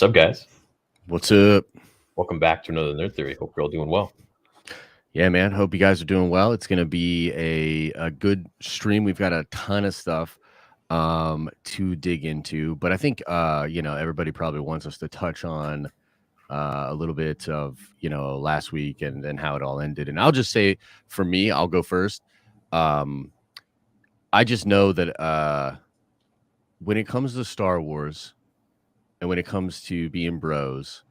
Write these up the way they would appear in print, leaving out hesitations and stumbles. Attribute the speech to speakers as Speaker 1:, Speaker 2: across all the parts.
Speaker 1: What's up, guys?
Speaker 2: What's up?
Speaker 1: Welcome back to another Nerd Theory. Hope you're all doing well.
Speaker 2: Yeah, man. Hope you guys are doing well. It's going to be a good stream. We've got a ton of stuff to dig into, but I think everybody probably wants us to touch on a little bit of last week and how it all ended. And I'll just say, for me, I'll go first. I just know that when it comes to Star Wars and when it comes to being bros,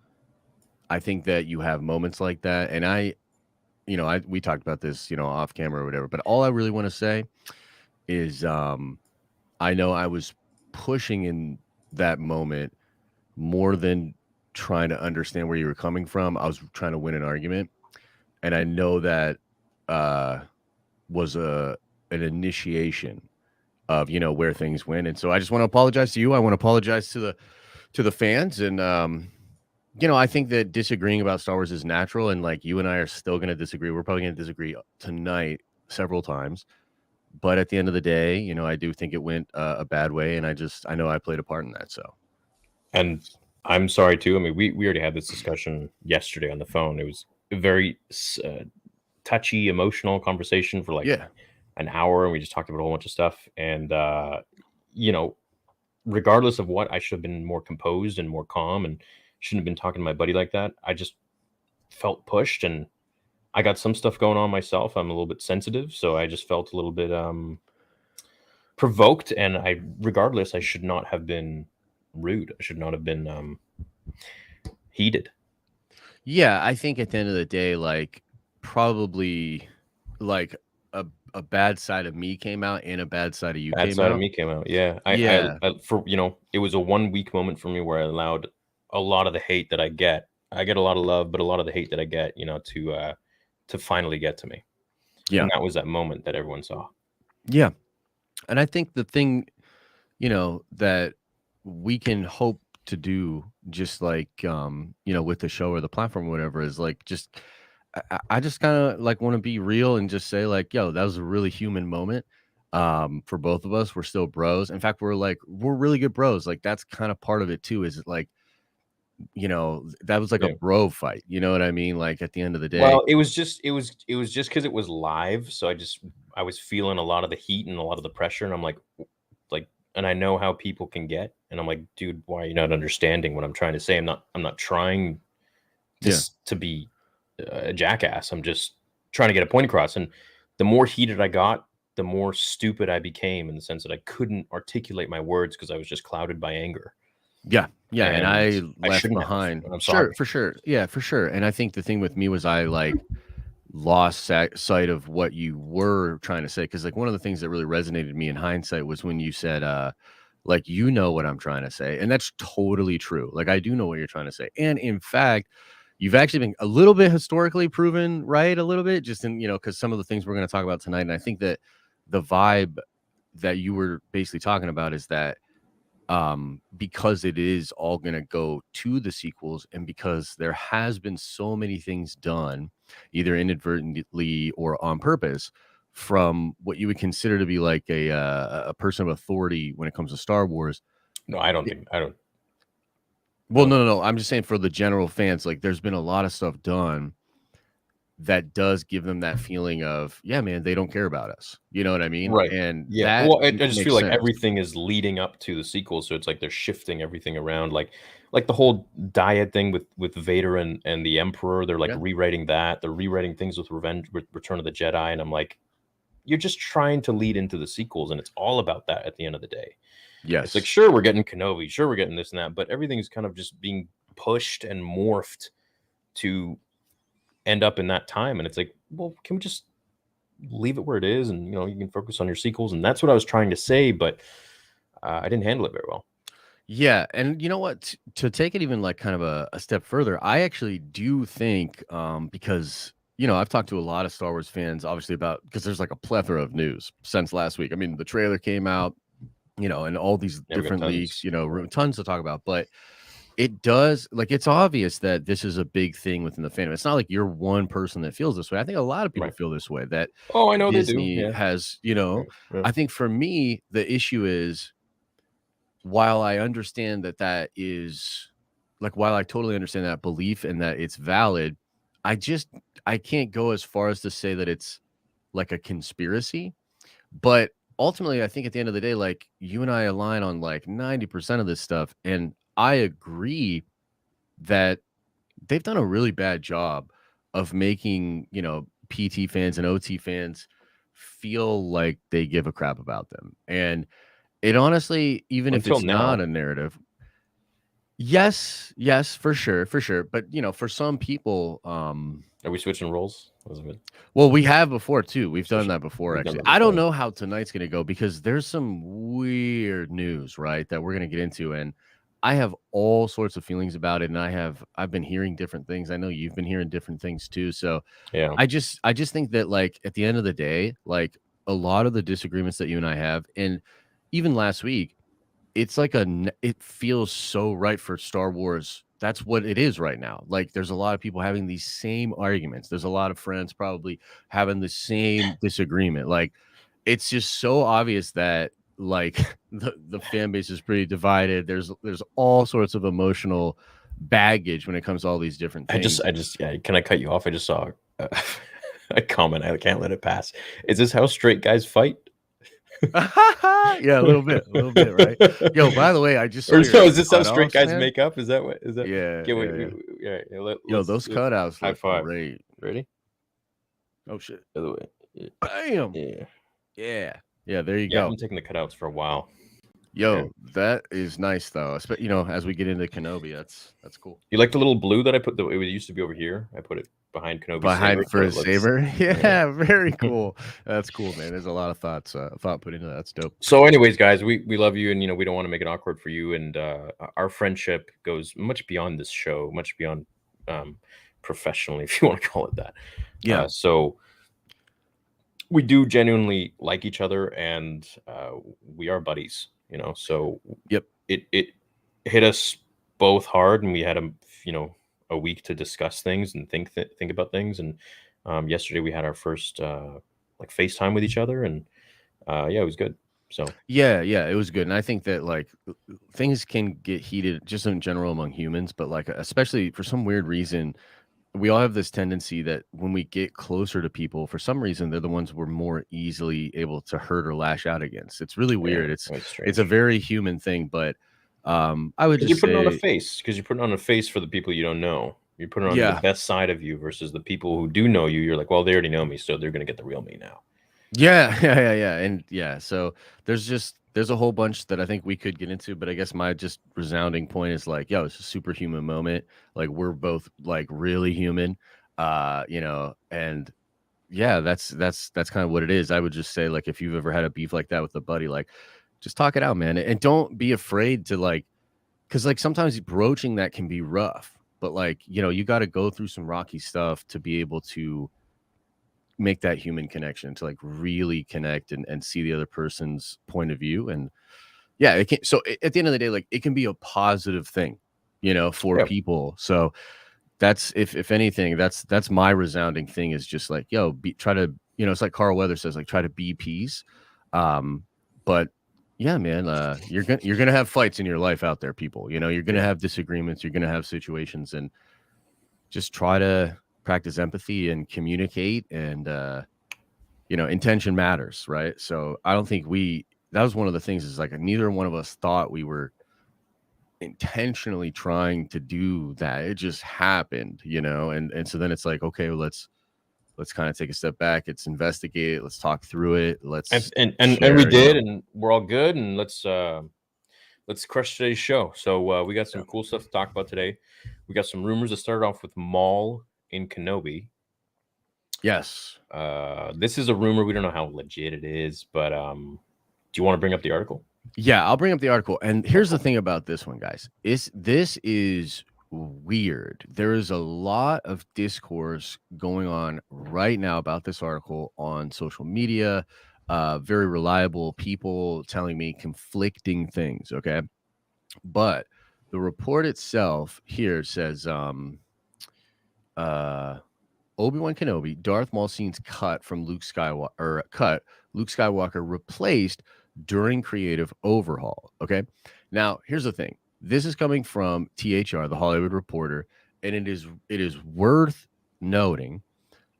Speaker 2: I think that you have moments like that. And we talked about this, off camera or whatever, but all I really want to say is I know I was pushing in that moment more than trying to understand where you were coming from. I was trying to win an argument. And I know that was an initiation of, where things went. And so I just want to apologize to you. I want to apologize to the fans. And I think that disagreeing about Star Wars is natural, and like you and I are still going to disagree. We're probably going to disagree tonight several times, but at the end of the day, I do think it went a bad way, and I know I played a part in that. So,
Speaker 1: and I'm sorry too. I mean, we already had this discussion yesterday on the phone. It was a very touchy, emotional conversation for an hour, and we just talked about a whole bunch of stuff. And regardless of what, I should have been more composed and more calm, and shouldn't have been talking to my buddy like that. I just felt pushed, and I got some stuff going on myself. I'm a little bit sensitive, so I just felt a little bit provoked, and regardless, I should not have been rude. I should not have been heated.
Speaker 2: Yeah, I think at the end of the day, probably a bad side of me came out and a bad side of you
Speaker 1: bad
Speaker 2: came
Speaker 1: side
Speaker 2: out.
Speaker 1: of me came out. Yeah. I it was a 1 week moment for me where I allowed a lot of the hate that I get. I get a lot of love, but a lot of the hate that I get, to finally get to me.
Speaker 2: Yeah.
Speaker 1: And that was that moment that everyone saw.
Speaker 2: Yeah. And I think the thing, that we can hope to do, just like, with the show or the platform or whatever, is I just kind of want to be real and just say yo, that was a really human moment. For both of us, we're still bros. In fact, we're really good bros. That's kind of part of it too, is that was a bro fight. You know what I mean? At the end of the day.
Speaker 1: Well, it was just because it was live. So I was feeling a lot of the heat and a lot of the pressure. And I'm like, and I know how people can get. And I'm like, dude, why are you not understanding what I'm trying to say? I'm not trying to be a jackass. I'm just trying to get a point across. And the more heated I got, the more stupid I became, in the sense that I couldn't articulate my words because I was just clouded by anger.
Speaker 2: Yeah. And I left behind.
Speaker 1: I'm sorry.
Speaker 2: For sure. Yeah, for sure. And I think the thing with me was I lost sight of what you were trying to say. Because one of the things that really resonated with me in hindsight was when you said, what I'm trying to say. And that's totally true. I do know what you're trying to say. And in fact, you've actually been a little bit historically proven right, a little bit, just in, because some of the things we're going to talk about tonight. And I think that the vibe that you were basically talking about is that because it is all going to go to the sequels, and because there has been so many things done, either inadvertently or on purpose, from what you would consider to be a person of authority when it comes to Star Wars.
Speaker 1: No, I don't.
Speaker 2: Well, no. I'm just saying, for the general fans, there's been a lot of stuff done that does give them that feeling of, yeah, man, they don't care about us. You know what I mean?
Speaker 1: Right.
Speaker 2: And
Speaker 1: yeah. Well, I just feel like everything is leading up to the sequel, so it's they're shifting everything around, like the whole dyad thing with Vader and the Emperor. They're rewriting that. They're rewriting things with Return of the Jedi, and I'm like, you're just trying to lead into the sequels, and it's all about that at the end of the day.
Speaker 2: Yes.
Speaker 1: It's sure, we're getting Kenobi, sure, we're getting this and that, but everything is kind of just being pushed and morphed to end up in that time. And it's well, can we just leave it where it is, and you can focus on your sequels? And that's what I was trying to say, but I didn't handle it very well.
Speaker 2: Yeah. And you know what, to take it even kind of a step further, I actually do think, because I've talked to a lot of Star Wars fans, obviously, because there's a plethora of news since last week. I mean, the trailer came out, and all these different leaks, tons to talk about. But it does, it's obvious that this is a big thing within the fandom. It's not like you're one person that feels this way. I think a lot of people feel this way, that
Speaker 1: I know
Speaker 2: Disney
Speaker 1: they do. Yeah.
Speaker 2: has, I think for me, the issue is, while I understand that is like while I totally understand that belief and that it's valid, I just I can't go as far as to say that it's like a conspiracy. But ultimately, I think at the end of the day, like you and I align on like 90% of this stuff. And I agree that they've done a really bad job of making, PT fans and OT fans feel like they give a crap about them. And it honestly, even if
Speaker 1: Until
Speaker 2: it's not
Speaker 1: now.
Speaker 2: a narrative, yes, for sure, for sure. But for some people,
Speaker 1: Are we switching roles, Elizabeth?
Speaker 2: well, we have before too. We've done
Speaker 1: Switching.
Speaker 2: that before,
Speaker 1: We've done
Speaker 2: actually.
Speaker 1: that
Speaker 2: I don't
Speaker 1: before.
Speaker 2: know how tonight's gonna go because there's some weird news, right, that we're gonna get into, and I have all sorts of feelings about it, and I've been hearing different things. I know you've been hearing different things too. So
Speaker 1: Yeah.
Speaker 2: I just think that like at the end of the day, like a lot of the disagreements that you and I have, and even last week, it's like it feels so right for Star Wars. That's what it is right now. Like there's a lot of people having these same arguments. There's a lot of friends probably having the same disagreement. Like it's just so obvious that like the fan base is pretty divided. There's all sorts of emotional baggage when it comes to all these different things.
Speaker 1: Yeah. Can I cut you off? I just saw a, a comment. I can't let it pass. Is this how straight guys fight?
Speaker 2: Yeah, a little bit, right? Yo, by the way, I just saw
Speaker 1: Or
Speaker 2: your
Speaker 1: so is this how straight
Speaker 2: cutoffs,
Speaker 1: guys
Speaker 2: man.
Speaker 1: make up? Is that what is that?
Speaker 2: Yeah,
Speaker 1: Okay,
Speaker 2: yeah, yeah.
Speaker 1: yeah, yeah,
Speaker 2: Yo, those cutouts
Speaker 1: high
Speaker 2: look
Speaker 1: five.
Speaker 2: great.
Speaker 1: Ready?
Speaker 2: Oh shit.
Speaker 1: The other way. Yeah.
Speaker 2: Bam.
Speaker 1: Yeah.
Speaker 2: Yeah. Yeah, there you
Speaker 1: Yeah, I've
Speaker 2: go.
Speaker 1: been taking the cutouts for a while. Yeah.
Speaker 2: Yo, that is nice though. As we get into Kenobi, that's cool.
Speaker 1: You like the little blue that I put? It used to be over here. I put it behind Kenobi's saber,
Speaker 2: Behind for
Speaker 1: so
Speaker 2: a
Speaker 1: it looks.
Speaker 2: saber.
Speaker 1: Yeah.
Speaker 2: Yeah, very cool. That's cool, man. There's a lot of thought put into that. That's dope.
Speaker 1: So, anyways, guys, we love you, and we don't want to make it awkward for you. And our friendship goes much beyond this show, much beyond um, professionally, if you want to call it that.
Speaker 2: Yeah.
Speaker 1: So we do genuinely like each other, and we are buddies. So
Speaker 2: Yep.
Speaker 1: it hit us both hard, and we had a week to discuss things and think about things. And yesterday we had our first like FaceTime with each other, and yeah, it was good. So
Speaker 2: Yeah, yeah, it was good. And I think that like things can get heated just in general among humans, but like especially for some weird reason, we all have this tendency that when we get closer to people, for some reason, they're the ones we're more easily able to hurt or lash out against. It's really
Speaker 1: yeah,
Speaker 2: weird. It's
Speaker 1: it's
Speaker 2: it's a
Speaker 1: strange.
Speaker 2: very human thing, but I would
Speaker 1: Because you're
Speaker 2: just
Speaker 1: putting on a
Speaker 2: say,
Speaker 1: face. Because you're putting on a face for the people you don't know. You're putting on the
Speaker 2: yeah,
Speaker 1: best side of you versus the people who do know you. You're like, well, they already know me, so they're gonna get the real me now.
Speaker 2: yeah, yeah. And yeah, so there's a whole bunch that I think we could get into, but I guess my just resounding point is like, yo, it's a superhuman moment. Like we're both like really human. And yeah, that's kind of what it is. I would just say like if you've ever had a beef like that with a buddy, like just talk it out, man. And don't be afraid to like because like sometimes broaching that can be rough, but like, you got to go through some rocky stuff to be able to make that human connection, to like really connect and see the other person's point of view. And yeah, it can at the end of the day, like it can be a positive thing, for
Speaker 1: Yeah,
Speaker 2: people. So that's if anything, that's my resounding thing is just like, yo, try to, it's like Carl Weather says, like try to be peace. But yeah, man, you're gonna have fights in your life out there, people. You're gonna
Speaker 1: yeah.
Speaker 2: have disagreements, you're gonna have situations, and just try to practice empathy and communicate. And intention matters, right? So I don't think that was one of the things is like neither one of us thought we were intentionally trying to do that. It just happened, and so then it's like, okay, well, let's kind of take a step back, let's investigate it, let's talk through it,
Speaker 1: And
Speaker 2: let's
Speaker 1: and we
Speaker 2: share,
Speaker 1: did, and we're all good. And let's crush today's show. So we got
Speaker 2: yeah.
Speaker 1: some cool stuff to talk about today. We got some rumors that started off with Maul in Kenobi.
Speaker 2: Yes.
Speaker 1: This is a rumor. We don't know how legit it is, but do you want to bring up the article?
Speaker 2: Yeah, I'll bring up the article. And here's the thing about this one, guys. This is weird. There is a lot of discourse going on right now about this article on social media. Very reliable people telling me conflicting things. Okay. But the report itself here says Obi-Wan Kenobi, Darth Maul scenes cut from Luke Skywalker replaced during creative overhaul. Okay. Now, here's the thing. This is coming from THR, the Hollywood Reporter, and it is worth noting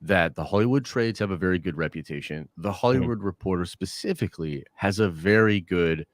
Speaker 2: that the Hollywood trades have a very good reputation. The
Speaker 1: Mhm.
Speaker 2: Hollywood Reporter specifically has a very good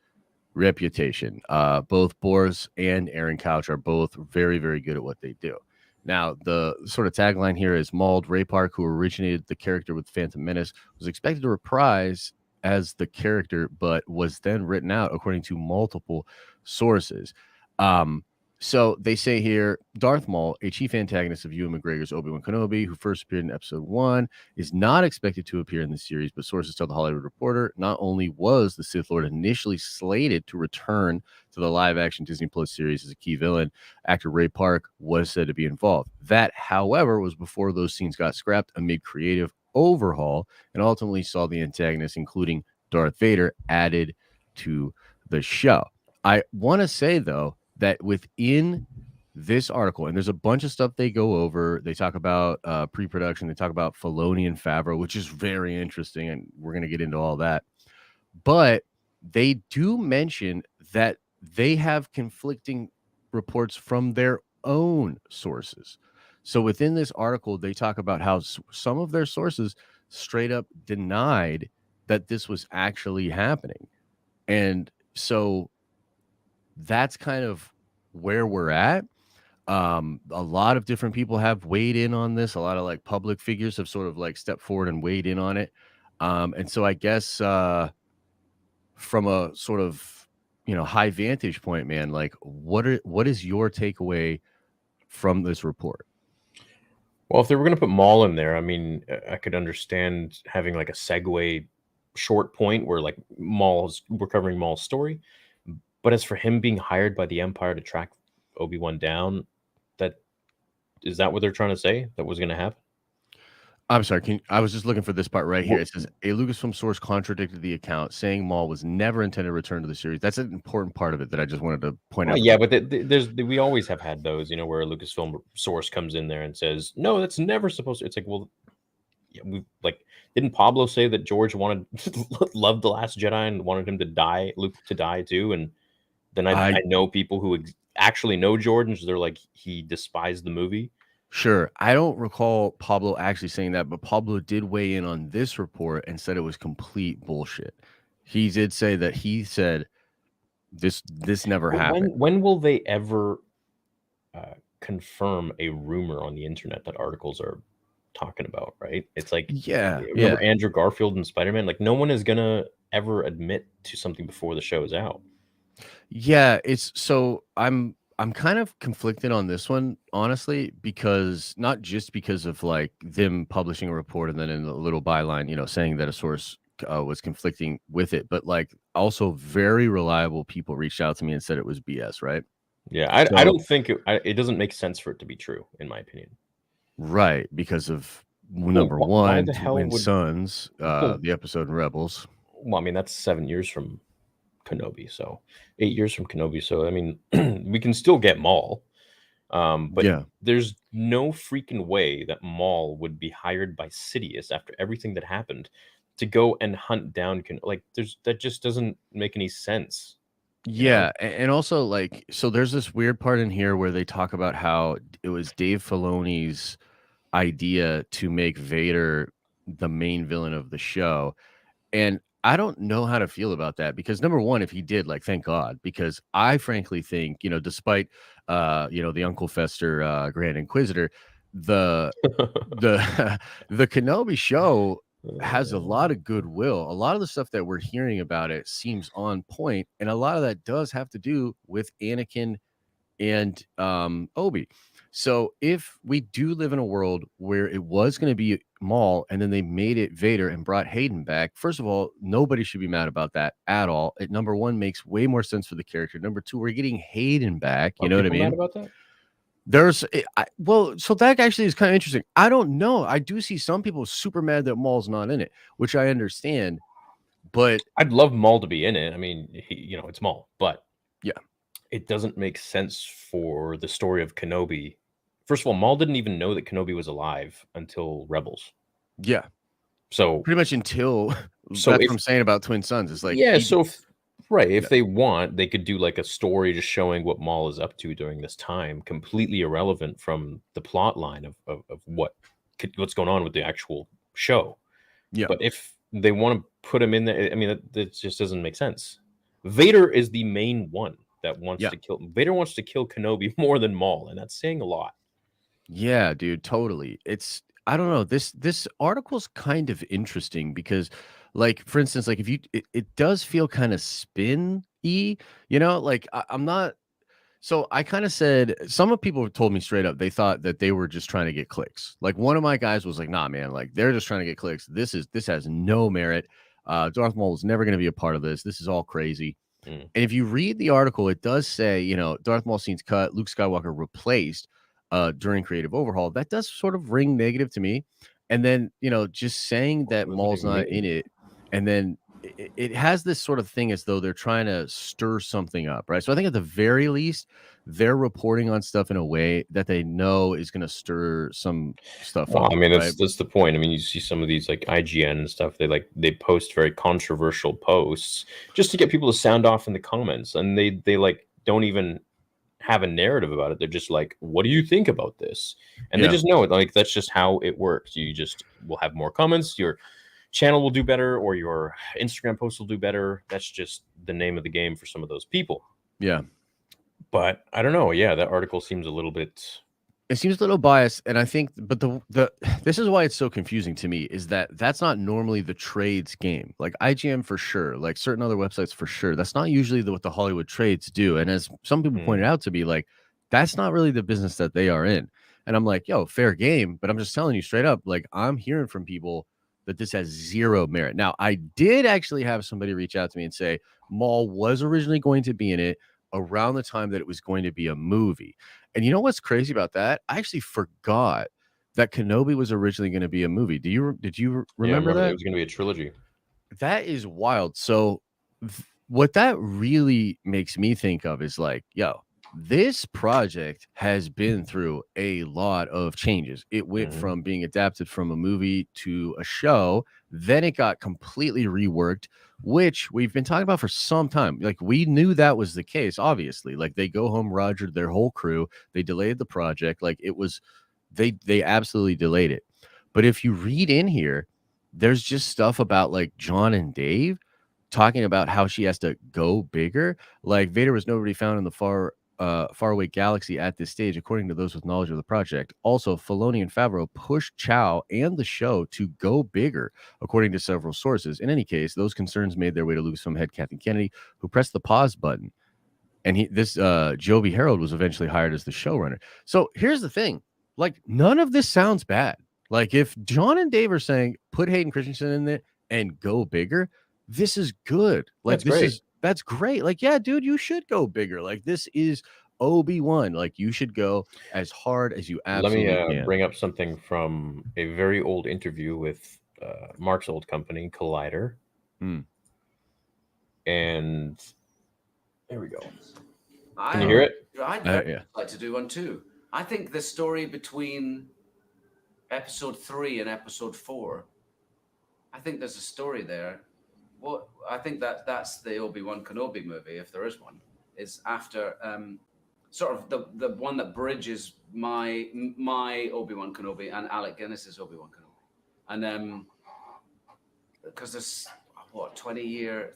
Speaker 2: reputation. Both Boris and Aaron Couch are both very, very good at what they do. Now, the sort of tagline here is Maul Ray Park, who originated the character with Phantom Menace, was expected to reprise as the character, but was then written out according to multiple sources. Um, so they say here, Darth Maul, a chief antagonist of Ewan McGregor's Obi-Wan Kenobi, who first appeared in Episode 1, is not expected to appear in the series, but sources tell the Hollywood Reporter not only was the Sith Lord initially slated to return to the live-action Disney Plus series as a key villain, actor Ray Park was said to be involved. That, however, was before those scenes got scrapped amid creative overhaul and ultimately saw the antagonists, including Darth Vader, added to the show. I want to say, though, that within this article, and there's a bunch of stuff they go over. They talk about pre-production. They talk about Filoni and Favreau, which is very interesting, and we're going to get into all that. But they do mention that they have conflicting reports from their own sources. So within this article, they talk about how some of their sources straight up denied that this was actually happening. And so that's kind of where we're at. A lot of different people have weighed in on this. A lot of like public figures have sort of like stepped forward and weighed in on it. And so I guess from a sort of high vantage point, man, like what is your takeaway from this report?
Speaker 1: Well, if they were going to put Maul in there, I mean, I could understand having like a segue short point where like we're covering Maul's story. But as for him being hired by the Empire to track Obi-Wan down, that is that what they're trying to say that was going to happen?
Speaker 2: I'm sorry. I was just looking for this part right here.
Speaker 1: Well,
Speaker 2: It says a Lucasfilm source contradicted the account, saying Maul was never intended to return to the series. That's an important part of it that I just wanted to point
Speaker 1: well,
Speaker 2: out.
Speaker 1: yeah, but we always have had those, where a Lucasfilm source comes in there and says, "No, that's never supposed to." It's like, well, yeah, we like didn't Pablo say that George wanted loved the Last Jedi and wanted him to die, Luke to die too, and then I
Speaker 2: I
Speaker 1: know people who actually know Jordan, so they're like he despised the movie.
Speaker 2: Sure. I don't recall Pablo actually saying that, but Pablo did weigh in on this report and said it was complete bullshit. He did say that he said this never
Speaker 1: But
Speaker 2: happened.
Speaker 1: when will they ever confirm a rumor on the internet that articles are talking about? Right? It's like
Speaker 2: Yeah,
Speaker 1: remember
Speaker 2: yeah.
Speaker 1: Andrew Garfield and Spider-Man? Like no one is gonna ever admit to something before the show is out.
Speaker 2: Yeah, it's so I'm kind of conflicted on this one, honestly, because not just because of like them publishing a report and then in the little byline, saying that a source was conflicting with it, but like also very reliable people reached out to me and said it was BS, right?
Speaker 1: Yeah, I
Speaker 2: So
Speaker 1: don't think it doesn't make sense for it to be true, in my opinion.
Speaker 2: right, because of
Speaker 1: Well,
Speaker 2: number
Speaker 1: why
Speaker 2: one,
Speaker 1: the hell
Speaker 2: Twin
Speaker 1: would
Speaker 2: Sons,
Speaker 1: well,
Speaker 2: the episode in Rebels.
Speaker 1: I mean that's 7 years from Kenobi, so 8 years from Kenobi. So I mean, we can still get Maul, but
Speaker 2: Yeah.
Speaker 1: there's no freaking way that Maul would be hired by Sidious after everything that happened to go and hunt down like that just doesn't make any sense, you know?
Speaker 2: Yeah, and also like so there's this weird part in here where they talk about how it was Dave Filoni's idea to make Vader the main villain of the show. And I don't know how to feel about that because number one, if he did, like, thank God, because I frankly think, despite the Uncle Fester Grand Inquisitor, the the the Kenobi show has a lot of goodwill. A lot of the stuff that we're hearing about it seems on point, and a lot of that does have to do with Anakin and Obi. So if we do live in a world where it was going to be Maul and then they made it Vader and brought Hayden back, first of all, nobody should be mad about that at all. It number one makes way more sense for the character. Number two, we're getting Hayden back. You
Speaker 1: Are
Speaker 2: know what I
Speaker 1: people mad
Speaker 2: mean?
Speaker 1: about that?
Speaker 2: Well, so that actually is kind of interesting. I don't know. I do see some people super mad that Maul's not in it, which I understand. But
Speaker 1: I'd love Maul to be in it. I mean, it's Maul, but
Speaker 2: yeah,
Speaker 1: it doesn't make sense for the story of Kenobi. First of all, Maul didn't even know that Kenobi was alive until Rebels.
Speaker 2: yeah,
Speaker 1: So
Speaker 2: pretty much until that's
Speaker 1: so
Speaker 2: what
Speaker 1: if
Speaker 2: I'm saying about Twin Sons. It's like
Speaker 1: yeah, so Right. If they want, they could do like a story just showing what Maul is up to during this time, completely irrelevant from the plot line of what's going on with the actual show.
Speaker 2: Yeah.
Speaker 1: But if they want to put him in there, I mean, that just doesn't make sense. Vader is the main one that wants
Speaker 2: Yeah.
Speaker 1: to kill. Vader wants to kill Kenobi more than Maul, and that's saying a lot.
Speaker 2: Yeah, dude, totally. I don't know. This article's kind of interesting because, like, for instance, like if it does feel kind of spin-y, like I'm not. So I kind of said some of people told me straight up they thought that they were just trying to get clicks. Like one of my guys was like, "Nah, man, like they're just trying to get clicks. This has no merit. Darth Maul is never going to be a part of this. This is all crazy."
Speaker 1: Mm.
Speaker 2: And if you read the article, it does say, Darth Maul scenes cut, Luke Skywalker replaced during creative overhaul. That does sort of ring negative to me. And then, just saying that
Speaker 1: What does that
Speaker 2: Maul's
Speaker 1: even
Speaker 2: not in
Speaker 1: mean?
Speaker 2: it, and then it has this sort of thing as though they're trying to stir something up, right? So I think at the very least, they're reporting on stuff in a way that they know is going to stir some stuff
Speaker 1: Well,
Speaker 2: up,
Speaker 1: I mean,
Speaker 2: right?
Speaker 1: that's the point. I mean, you see some of these like IGN and stuff. They post very controversial posts just to get people to sound off in the comments, and they like don't even have a narrative about it. They're just like, "What do you think about this?" And they
Speaker 2: Yeah.
Speaker 1: just know it. Like that's just how it works. You just will have more comments. Your channel will do better, or your Instagram post will do better. That's just the name of the game for some of those people.
Speaker 2: Yeah.
Speaker 1: But I don't know. Yeah, that article seems a little bit.
Speaker 2: It seems a little biased, and I think, but the this is why it's so confusing to me is that that's not normally the trades game. Like IGM for sure, like certain other websites for sure. That's not usually what the Hollywood trades do. And as some people
Speaker 1: Mm,
Speaker 2: pointed out to me, like that's not really the business that they are in. And I'm like, yo, fair game, but I'm just telling you straight up, like I'm hearing from people that this has zero merit. Now, I did actually have somebody reach out to me and say Maul was originally going to be in it around the time that it was going to be a movie. And you know what's crazy about that? I actually forgot that Kenobi was originally going to be a movie. Did you
Speaker 1: yeah, I
Speaker 2: remember
Speaker 1: remember it
Speaker 2: that?
Speaker 1: was going to be a trilogy.
Speaker 2: That is wild. So what that really makes me think of is like, yo, this project has been through a lot of changes. It went
Speaker 1: Mhm.
Speaker 2: from being adapted from a movie to a show, then it got completely reworked, which we've been talking about for some time. Like we knew that was the case, obviously. Like they go home, Roger, their whole crew, they delayed the project. Like it was they absolutely delayed it. But if you read in here, there's just stuff about like John and Dave talking about how she has to go bigger. Like Vader was nobody found in the faraway galaxy at this stage, according to those with knowledge of the project. Also, Filoni and Favreau pushed Chow and the show to go bigger, according to several sources. In any case, those concerns made their way to Lucasfilm head Kathleen Kennedy, who pressed the pause button. And this Joby Harold was eventually hired as the showrunner. So here's the thing: like none of this sounds bad. Like if John and Dave are saying put Hayden Christensen in it and go bigger, this is good. Like
Speaker 1: That's great.
Speaker 2: that's great. Like yeah, dude, you should go bigger. Like this is Obi-Wan. Like you should go as hard as you
Speaker 1: Let me
Speaker 2: absolutely can.
Speaker 1: bring up something from a very old interview with Mark's old company, Collider.
Speaker 2: Hmm.
Speaker 1: And there we go. Can
Speaker 3: I,
Speaker 1: you hear it?
Speaker 3: I'd very
Speaker 2: Yeah.
Speaker 3: like to do one too. I think the story between episode 3 and episode 4, I think there's a story there. I think that's the Obi-Wan Kenobi movie, if there is one, is after sort of the one that bridges my Obi-Wan Kenobi and Alec Guinness's Obi-Wan Kenobi. And because there's 20-year,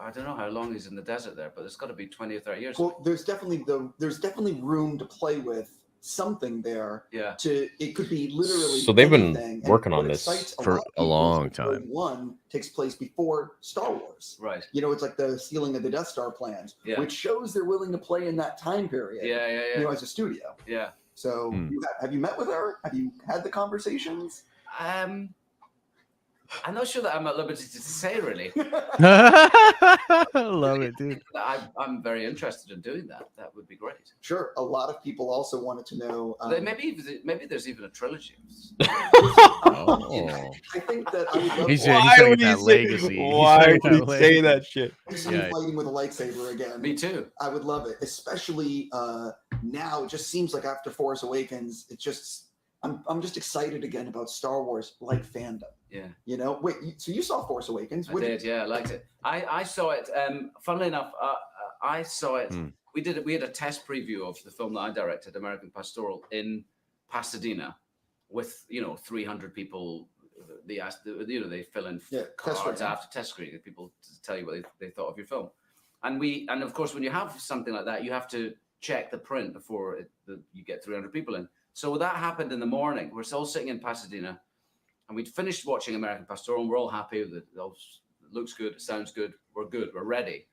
Speaker 3: I don't know how long he's in the desert there, but there's got to be 20 or 30 years.
Speaker 4: Well, there's definitely room to play with something there.
Speaker 3: Yeah.
Speaker 4: It could be literally.
Speaker 1: So they've been
Speaker 4: anything.
Speaker 1: working
Speaker 4: And
Speaker 1: on
Speaker 4: what
Speaker 1: this
Speaker 4: excites
Speaker 2: for
Speaker 4: lot of
Speaker 2: a
Speaker 4: people is
Speaker 2: long
Speaker 4: that
Speaker 2: time.
Speaker 4: One takes place before Star Wars.
Speaker 3: Right.
Speaker 4: It's like the stealing of the Death Star plans,
Speaker 3: Yeah.
Speaker 4: which shows they're willing to play in that time period.
Speaker 3: Yeah.
Speaker 4: As a studio.
Speaker 3: Yeah.
Speaker 4: So have you met with her? Have you had the conversations?
Speaker 3: I'm not sure that I'm at liberty to say, really.
Speaker 2: I love it, dude.
Speaker 3: I'm very interested in doing that. That would be great.
Speaker 4: Sure. A lot of people also wanted to know.
Speaker 3: Maybe there's even a trilogy.
Speaker 2: Oh.
Speaker 4: I think that I would love
Speaker 2: He's
Speaker 4: to
Speaker 2: trying to get that legacy.
Speaker 1: Why would he say that shit?
Speaker 4: see you fighting with a lightsaber again.
Speaker 3: Me too.
Speaker 4: I would love it, especially now. It just seems like after Force Awakens, I'm just excited again about Star Wars like fandom.
Speaker 3: Yeah.
Speaker 4: You know, wait. So you saw Force Awakens?
Speaker 3: I did. Yeah, I liked it. I saw it. Funnily enough, I saw it. We had a test preview of the film that I directed, American Pastoral, in Pasadena, with 300 people. They fill in cards after test screening. People to tell you what they thought of your film, and of course when you have something like that, you have to check the print before you get 300 people in. So that happened in the morning. We're all sitting in Pasadena, and we'd finished watching American Pastoral, and we're all happy with it. It looks good, it sounds good, we're ready.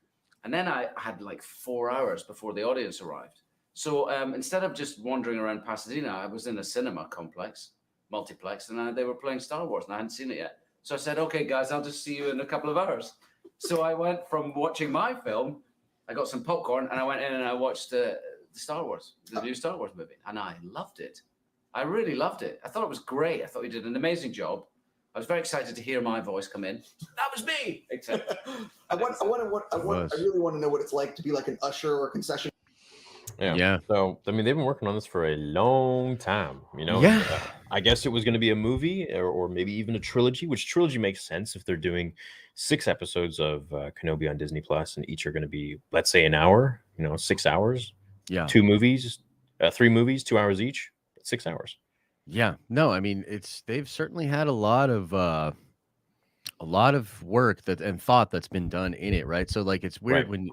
Speaker 3: And then I had like 4 hours before the audience arrived. So instead of just wandering around Pasadena, I was in a cinema complex, multiplex, and they were playing Star Wars, and I hadn't seen it yet. So I said, okay, guys, I'll just see you in a couple of hours. So I went from watching my film, I got some popcorn, and I went in and I watched the Star Wars, the new Star Wars movie, and I loved it. I really loved it. I thought it was great. I thought you did an amazing job. I was very excited to hear my voice come in. That was me. Except
Speaker 4: I really want to know what it's like to be like an usher or a concession.
Speaker 2: Yeah.
Speaker 1: So I mean, they've been working on this for a long time.
Speaker 2: Yeah.
Speaker 1: I guess it was going to be a movie or maybe even a trilogy. Which trilogy makes sense if they're doing 6 episodes of Kenobi on Disney Plus, and each are going to be, let's say, an hour. 6 hours.
Speaker 2: Yeah.
Speaker 1: 2 movies, 3 movies, 2 hours each. 6 hours.
Speaker 2: Yeah. No, I mean, they've certainly had a lot of work and thought that's been done in it, right? So like it's weird when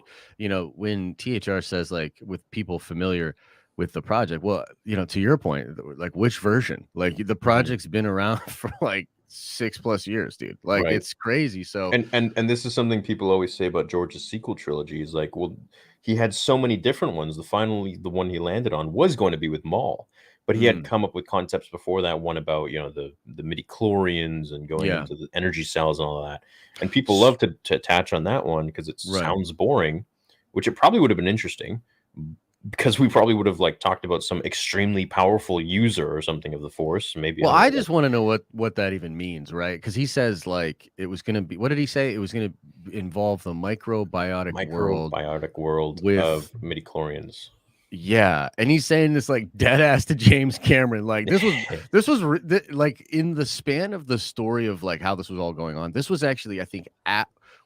Speaker 2: when THR says, like, with people familiar with the project, well, to your point, like, which version? Like, the project's been around for like 6+ years, dude. Like, it's crazy. So
Speaker 1: and this is something people always say about George's sequel trilogy is like, well, he had so many different ones. The one he landed on was going to be with Maul. But he had come up with concepts before that, one about, the midi-chlorians and going into the energy cells and all that. And people love to attach on that one because it sounds boring, which it probably would have been interesting, because we probably would have like talked about some extremely powerful user or something of the Force. Maybe.
Speaker 2: Well, I just want to know what that even means, right? Because he says, like, it was going to be, what did he say? It was going to involve the microbiotic world with
Speaker 1: of midi-chlorians.
Speaker 2: Yeah, and he's saying this like dead ass to James Cameron. Like, this was like in the span of the story of like how this was all going on. This was actually, I think,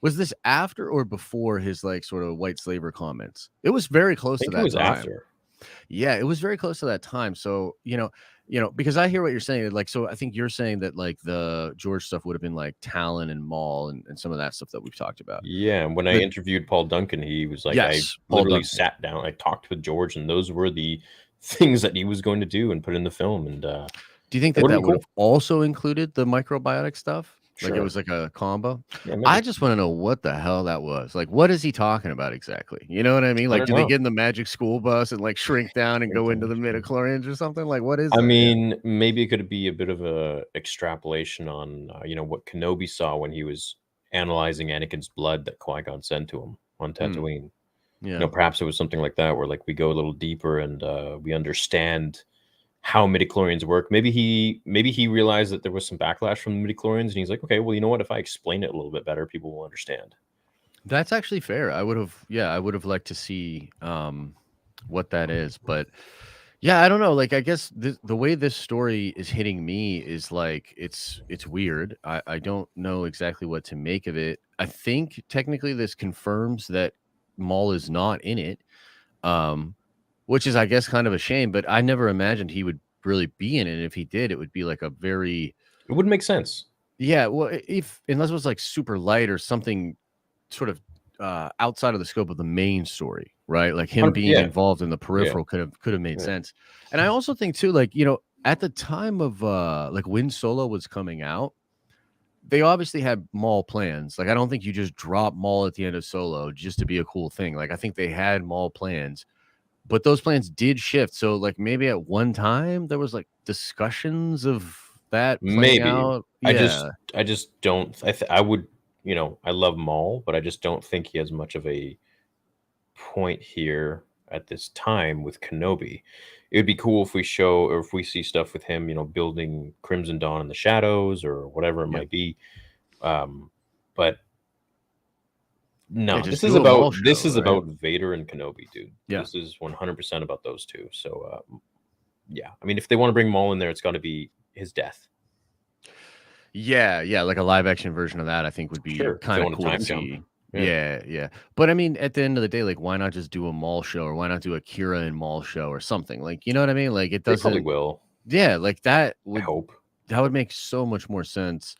Speaker 2: was this after or before his like sort of white slaver comments? It was very close to that. It was
Speaker 1: after.
Speaker 2: Yeah, it was very close to that time. So because I hear what you're saying. Like, so I think you're saying that like the George stuff would have been like Talon and Maul and some of that stuff that we've talked about.
Speaker 1: Yeah, and when I interviewed Paul Duncan, he was like, I literally sat down, I talked with George, and those were the things that he was going to do and put in the film. And
Speaker 2: do you think that would have also included the microbiotic stuff? Like, it was like a combo. Yeah, I just want to know what the hell that was. Like, what is he talking about exactly? You know what I mean? Like, do they get in the magic school bus and like shrink down and go into the midichlorians or something? Like, what is that?
Speaker 1: I mean, maybe it could be a bit of a extrapolation on what Kenobi saw when he was analyzing Anakin's blood that Qui-Gon sent to him on Tatooine.
Speaker 2: Yeah.
Speaker 1: Perhaps it was something like that, where like we go a little deeper and we understand how midichlorians work. Maybe he realized that there was some backlash from the midichlorians, and he's like, okay, well, you know what? If I explain it a little bit better, people will understand.
Speaker 2: That's actually fair. I would have liked to see what that is, but yeah, I don't know. Like, I guess the way this story is hitting me is like it's weird. I don't know exactly what to make of it. I think technically this confirms that Maul is not in it. Which is, I guess, kind of a shame, but I never imagined he would really be in it. If he did, it would be like it
Speaker 1: wouldn't make sense.
Speaker 2: Yeah, well, unless it was like super light or something sort of outside of the scope of the main story, right? Like him being involved in the peripheral could have made sense. And I also think too, like, at the time of like when Solo was coming out, they obviously had Maul plans. Like, I don't think you just drop Maul at the end of Solo just to be a cool thing. Like, I think they had Maul plans. But those plans did shift. So like maybe at one time there was like discussions of that playing out. Yeah.
Speaker 1: I just don't. I would, I love Maul, but I just don't think he has much of a point here at this time with Kenobi. It would be cool if we see stuff with him, building Crimson Dawn in the shadows or whatever it might be. But no, this is about Vader and Kenobi, dude.
Speaker 2: Yeah.
Speaker 1: This is 100% about those two. So, yeah. I mean, if they want to bring Maul in there, it's got to be his death.
Speaker 2: Yeah, like a live action version of that, I think would be
Speaker 1: Sure, if they
Speaker 2: kind of
Speaker 1: want a
Speaker 2: cool to
Speaker 1: time jump.
Speaker 2: see.
Speaker 1: Yeah.
Speaker 2: Yeah. But I mean, at the end of the day, like, why not just do a Maul show, or why not do a Kira and Maul show or something? Like, you know what I mean? Like, it
Speaker 1: They probably
Speaker 2: doesn't.
Speaker 1: will,
Speaker 2: Yeah, like
Speaker 1: I hope.
Speaker 2: that would make so much more sense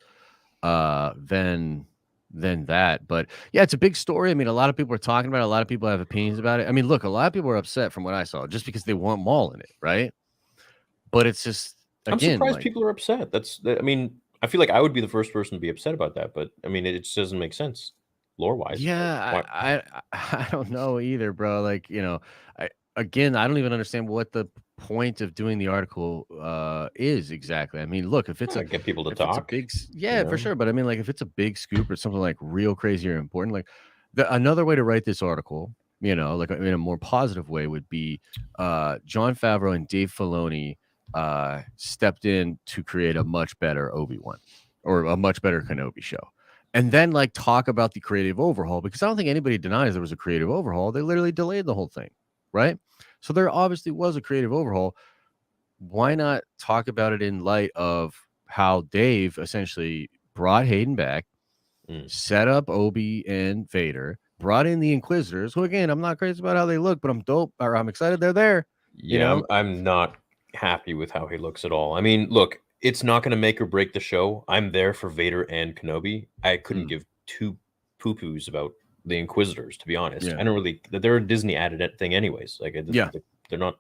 Speaker 2: than that. But yeah, it's a big story. I mean, a lot of people are talking about it. A lot of people have opinions about it. I mean, look, a lot of people are upset from what I saw just because they want Maul in it, right? But it's just,
Speaker 1: I'm
Speaker 2: again,
Speaker 1: surprised
Speaker 2: like,
Speaker 1: people are upset. I mean, I feel like I would be the first person to be upset about that, but I mean, it just doesn't make sense lore-wise. Like,
Speaker 2: yeah,
Speaker 1: why
Speaker 2: I don't know either, bro. Like, I again, I don't even understand what the point of doing the article is exactly. I mean, look,
Speaker 1: get people to
Speaker 2: if it's a
Speaker 1: talk, you
Speaker 2: yeah, for
Speaker 1: know?
Speaker 2: sure. But I mean, like, if it's a big scoop or something like real crazy or important, like another way to write this article, like in a more positive way, would be Jon Favreau and Dave Filoni stepped in to create a much better Obi-Wan or a much better Kenobi show. And then like talk about the creative overhaul, because I don't think anybody denies there was a creative overhaul. They literally delayed the whole thing, right? So there obviously was a creative overhaul. Why not talk about it in light of how Dave essentially brought Hayden back,
Speaker 1: Mm.
Speaker 2: set up Obi and Vader, brought in the Inquisitors, who again, I'm not crazy about how they look, but I'm excited they're there.
Speaker 1: Yeah, I'm not happy with how he looks at all. I mean, look, it's not going to make or break the show. I'm there for Vader and Kenobi. I couldn't
Speaker 2: Mm.
Speaker 1: give two poo-poos about the Inquisitors, to be honest.
Speaker 2: Yeah.
Speaker 1: I don't really. They're a Disney added thing, anyways. Like,
Speaker 2: Yeah.
Speaker 1: they're not.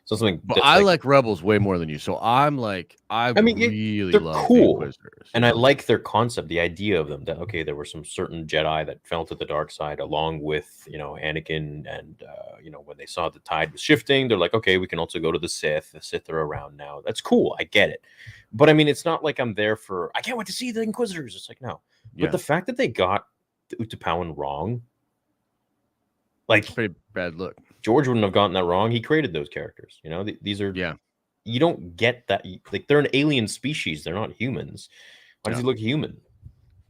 Speaker 1: It's not something.
Speaker 2: But I like Rebels way more than you, so I'm like, I
Speaker 1: mean,
Speaker 2: really
Speaker 1: they're
Speaker 2: love the
Speaker 1: cool,
Speaker 2: Inquisitors,
Speaker 1: and I like their concept, the idea of them. That okay, there were some certain Jedi that fell to the dark side, along with Anakin, and when they saw the tide was shifting, they're like, okay, we can also go to the Sith. The Sith are around now. That's cool. I get it, but I mean, it's not like I'm there for. I can't wait to see the Inquisitors. It's like no,
Speaker 2: Yeah.
Speaker 1: but the fact that they got the Utapawan wrong, like
Speaker 2: It's a pretty bad look.
Speaker 1: George wouldn't have gotten that wrong. He created those characters. These are You don't get that. Like, they're an alien species. They're not humans. Why does he look human?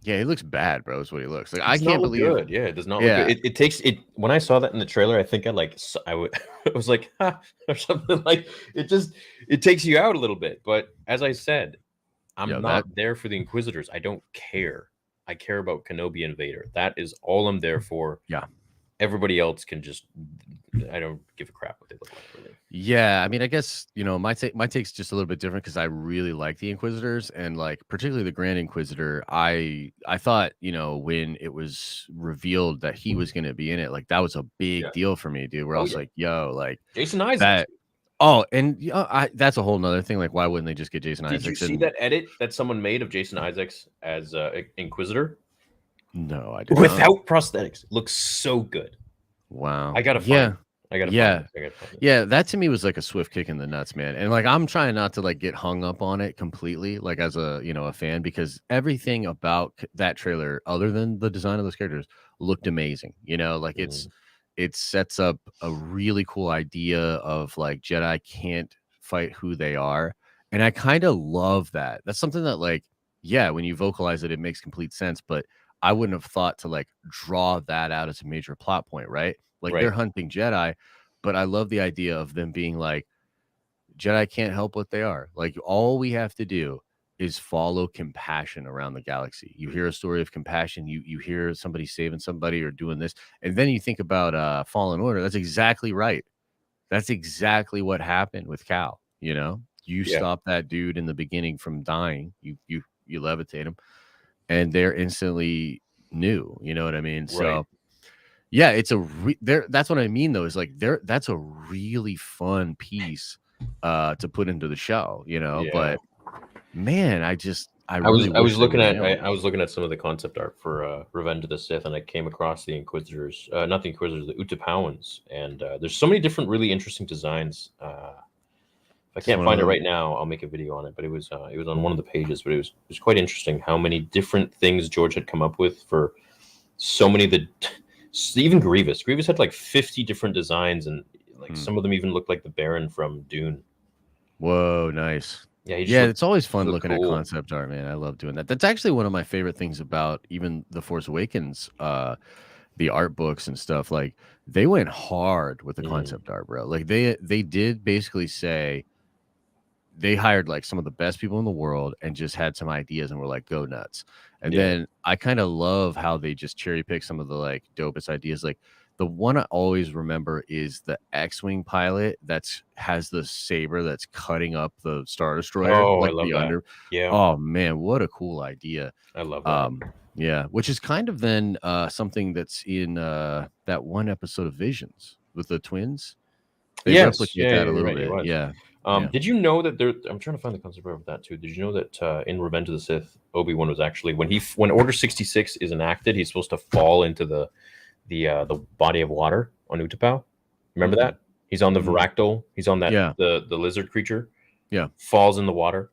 Speaker 2: Yeah, he looks bad, bro. Is what he looks like.
Speaker 1: I can't believe. Good. Yeah, it does not look good. It takes it. When I saw that in the trailer, I think I was like, ha, or something like. It takes you out a little bit. But as I said, I'm not there for the Inquisitors. I don't care. I care about Kenobi and Vader. That is all I'm there for.
Speaker 2: Yeah.
Speaker 1: Everybody else can just. I don't give a crap what they look like. Really.
Speaker 2: Yeah, I mean, I guess my take's just a little bit different, because I really like the Inquisitors, and like particularly the Grand Inquisitor. I thought when it was revealed that he was going to be in it, like that was a big deal for me, dude. Where I was like, yo, like
Speaker 1: Jason Isaacs.
Speaker 2: That's a whole nother thing. Like, why wouldn't they just get Jason Isaacs?
Speaker 1: Did you see that edit that someone made of Jason Isaacs as Inquisitor?
Speaker 2: No, I didn't.
Speaker 1: Without prosthetics, it looks so good.
Speaker 2: Wow.
Speaker 1: I gotta find it.
Speaker 2: Yeah, that to me was like a swift kick in the nuts, man. And like, I'm trying not to like get hung up on it completely, like as a a fan, because everything about that trailer, other than the design of those characters, looked amazing. Like it sets up a really cool idea of like Jedi can't fight who they are, and I kind of love that. That's something that, like, when you vocalize it, it makes complete sense, but I wouldn't have thought to like draw that out as a major plot point, right? Like, they're hunting Jedi, but I love the idea of them being like, Jedi can't help what they are. Like, all we have to do is follow compassion around the galaxy. You hear a story of compassion, you hear somebody saving somebody or doing this, and then you think about Fallen Order. That's exactly right. That's exactly what happened with Cal. You stop that dude in the beginning from dying. You levitate him, and they're instantly new. You know what I mean? So yeah, it's that's what I mean, though, is like that's a really fun piece to put into the show, but man, I was
Speaker 1: looking at some of the concept art for Revenge of the Sith, and I came across the Inquisitors, not the Inquisitors, the Utapauans, and there's so many different really interesting designs. If I can't find it right now, I'll make a video on it. But it was on one of the pages. But it was quite interesting how many different things George had come up with for so many of the. Even Grievous had like 50 different designs, and like some of them even look like the Baron from Dune.
Speaker 2: Whoa, nice. Yeah, it's always fun looking at concept art, man. I love doing that. That's actually one of my favorite things about even The Force Awakens, the art books and stuff. Like, they went hard with the concept art, bro. Like, they did basically say, they hired like some of the best people in the world and just had some ideas and were like, go nuts. And then I kind of love how they just cherry pick some of the like dopest ideas. Like the one I always remember is the X-Wing pilot has the saber that's cutting up the Star Destroyer.
Speaker 1: Oh, I
Speaker 2: Like
Speaker 1: love
Speaker 2: the
Speaker 1: that.
Speaker 2: under.
Speaker 1: Yeah,
Speaker 2: Oh man, what a cool idea.
Speaker 1: I love that.
Speaker 2: Yeah, which is kind of then something that's in that one episode of Visions with the twins. They
Speaker 1: Yes,
Speaker 2: replicate
Speaker 1: yeah,
Speaker 2: that a
Speaker 1: you're
Speaker 2: little
Speaker 1: right, it
Speaker 2: bit.
Speaker 1: was.
Speaker 2: Yeah. Yeah.
Speaker 1: Did you know that there? I'm trying to find the concept of that too. Did you know that in Revenge of the Sith, Obi-Wan was actually when Order 66 is enacted, he's supposed to fall into the body of water on Utapau. Remember
Speaker 2: Mhm.
Speaker 1: that? He's on the
Speaker 2: Mhm.
Speaker 1: Varactyl. He's on that
Speaker 2: Yeah.
Speaker 1: the lizard creature.
Speaker 2: Yeah.
Speaker 1: Falls in the water.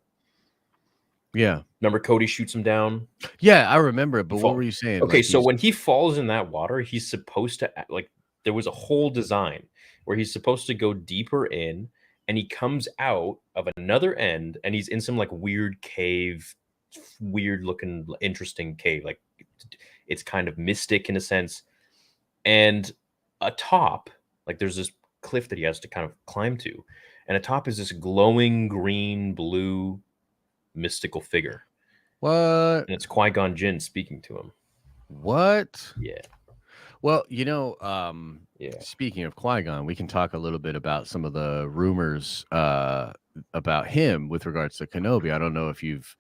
Speaker 2: Yeah.
Speaker 1: Remember Cody shoots him down.
Speaker 2: Yeah, I remember it, but
Speaker 1: Fall.
Speaker 2: what were you saying?
Speaker 1: Okay,
Speaker 2: Like
Speaker 1: so when he falls in that water, he's supposed to like there was a whole design where he's supposed to go deeper in, and he comes out of another end, and he's in some like weird cave, weird looking, interesting cave. Like it's kind of mystic in a sense, and atop, like there's this cliff that he has to kind of climb to, and atop is this glowing green blue mystical figure,
Speaker 2: what?
Speaker 1: and it's Qui-Gon Jinn speaking to him.
Speaker 2: What?
Speaker 1: Yeah.
Speaker 2: Well,
Speaker 1: Yeah.
Speaker 2: speaking of Qui-Gon, we can talk a little bit about some of the rumors about him with regards to Kenobi. I don't know if you've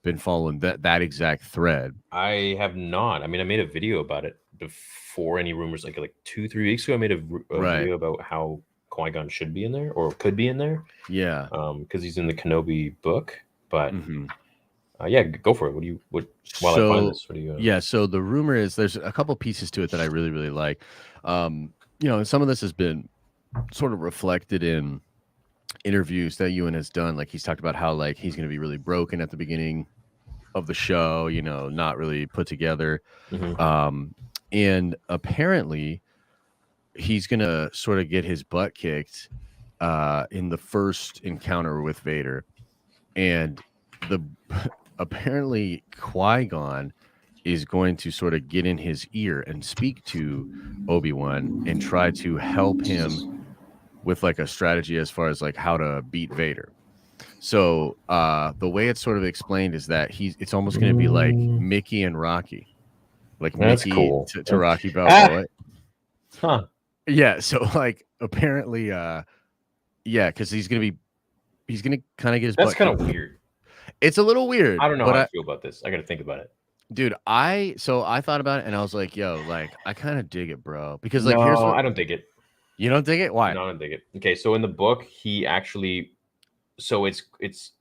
Speaker 2: been following that exact thread.
Speaker 1: I have not. I mean, I made a video about it before any rumors. Like 2-3 weeks ago, I made a
Speaker 2: Right.
Speaker 1: video about how Qui-Gon should be in there or could be in there.
Speaker 2: Yeah.
Speaker 1: Because he's in the Kenobi book. But
Speaker 2: Mhm.
Speaker 1: yeah, go for it. While I find this, what do you?
Speaker 2: Yeah, so the rumor is there's a couple pieces to it that I really, really like. And some of this has been sort of reflected in interviews that Ewan has done. Like he's talked about how like he's going to be really broken at the beginning of the show, not really put together.
Speaker 1: Mhm.
Speaker 2: And apparently he's going to sort of get his butt kicked in the first encounter with Vader. And apparently Qui-Gon is going to sort of get in his ear and speak to Obi-Wan and try to help him with like a strategy as far as like how to beat Vader. So the way it's sort of explained is that it's almost going to be like Mickey and Rocky, like
Speaker 1: That's
Speaker 2: Mickey
Speaker 1: cool.
Speaker 2: to Rocky Balboa.
Speaker 1: Huh.
Speaker 2: Yeah, so like apparently because he's gonna kind of get his
Speaker 1: That's
Speaker 2: butt
Speaker 1: kind of
Speaker 2: kicked.
Speaker 1: weird.
Speaker 2: It's a little weird.
Speaker 1: I don't know
Speaker 2: but
Speaker 1: how I feel about this. I got to think about it.
Speaker 2: Dude, I thought about it and I was like, yo, like I kind of dig it, bro. Because like
Speaker 1: No, I don't dig it.
Speaker 2: You don't dig it? Why?
Speaker 1: No, I don't dig it. Okay, so in the book, he actually, so it's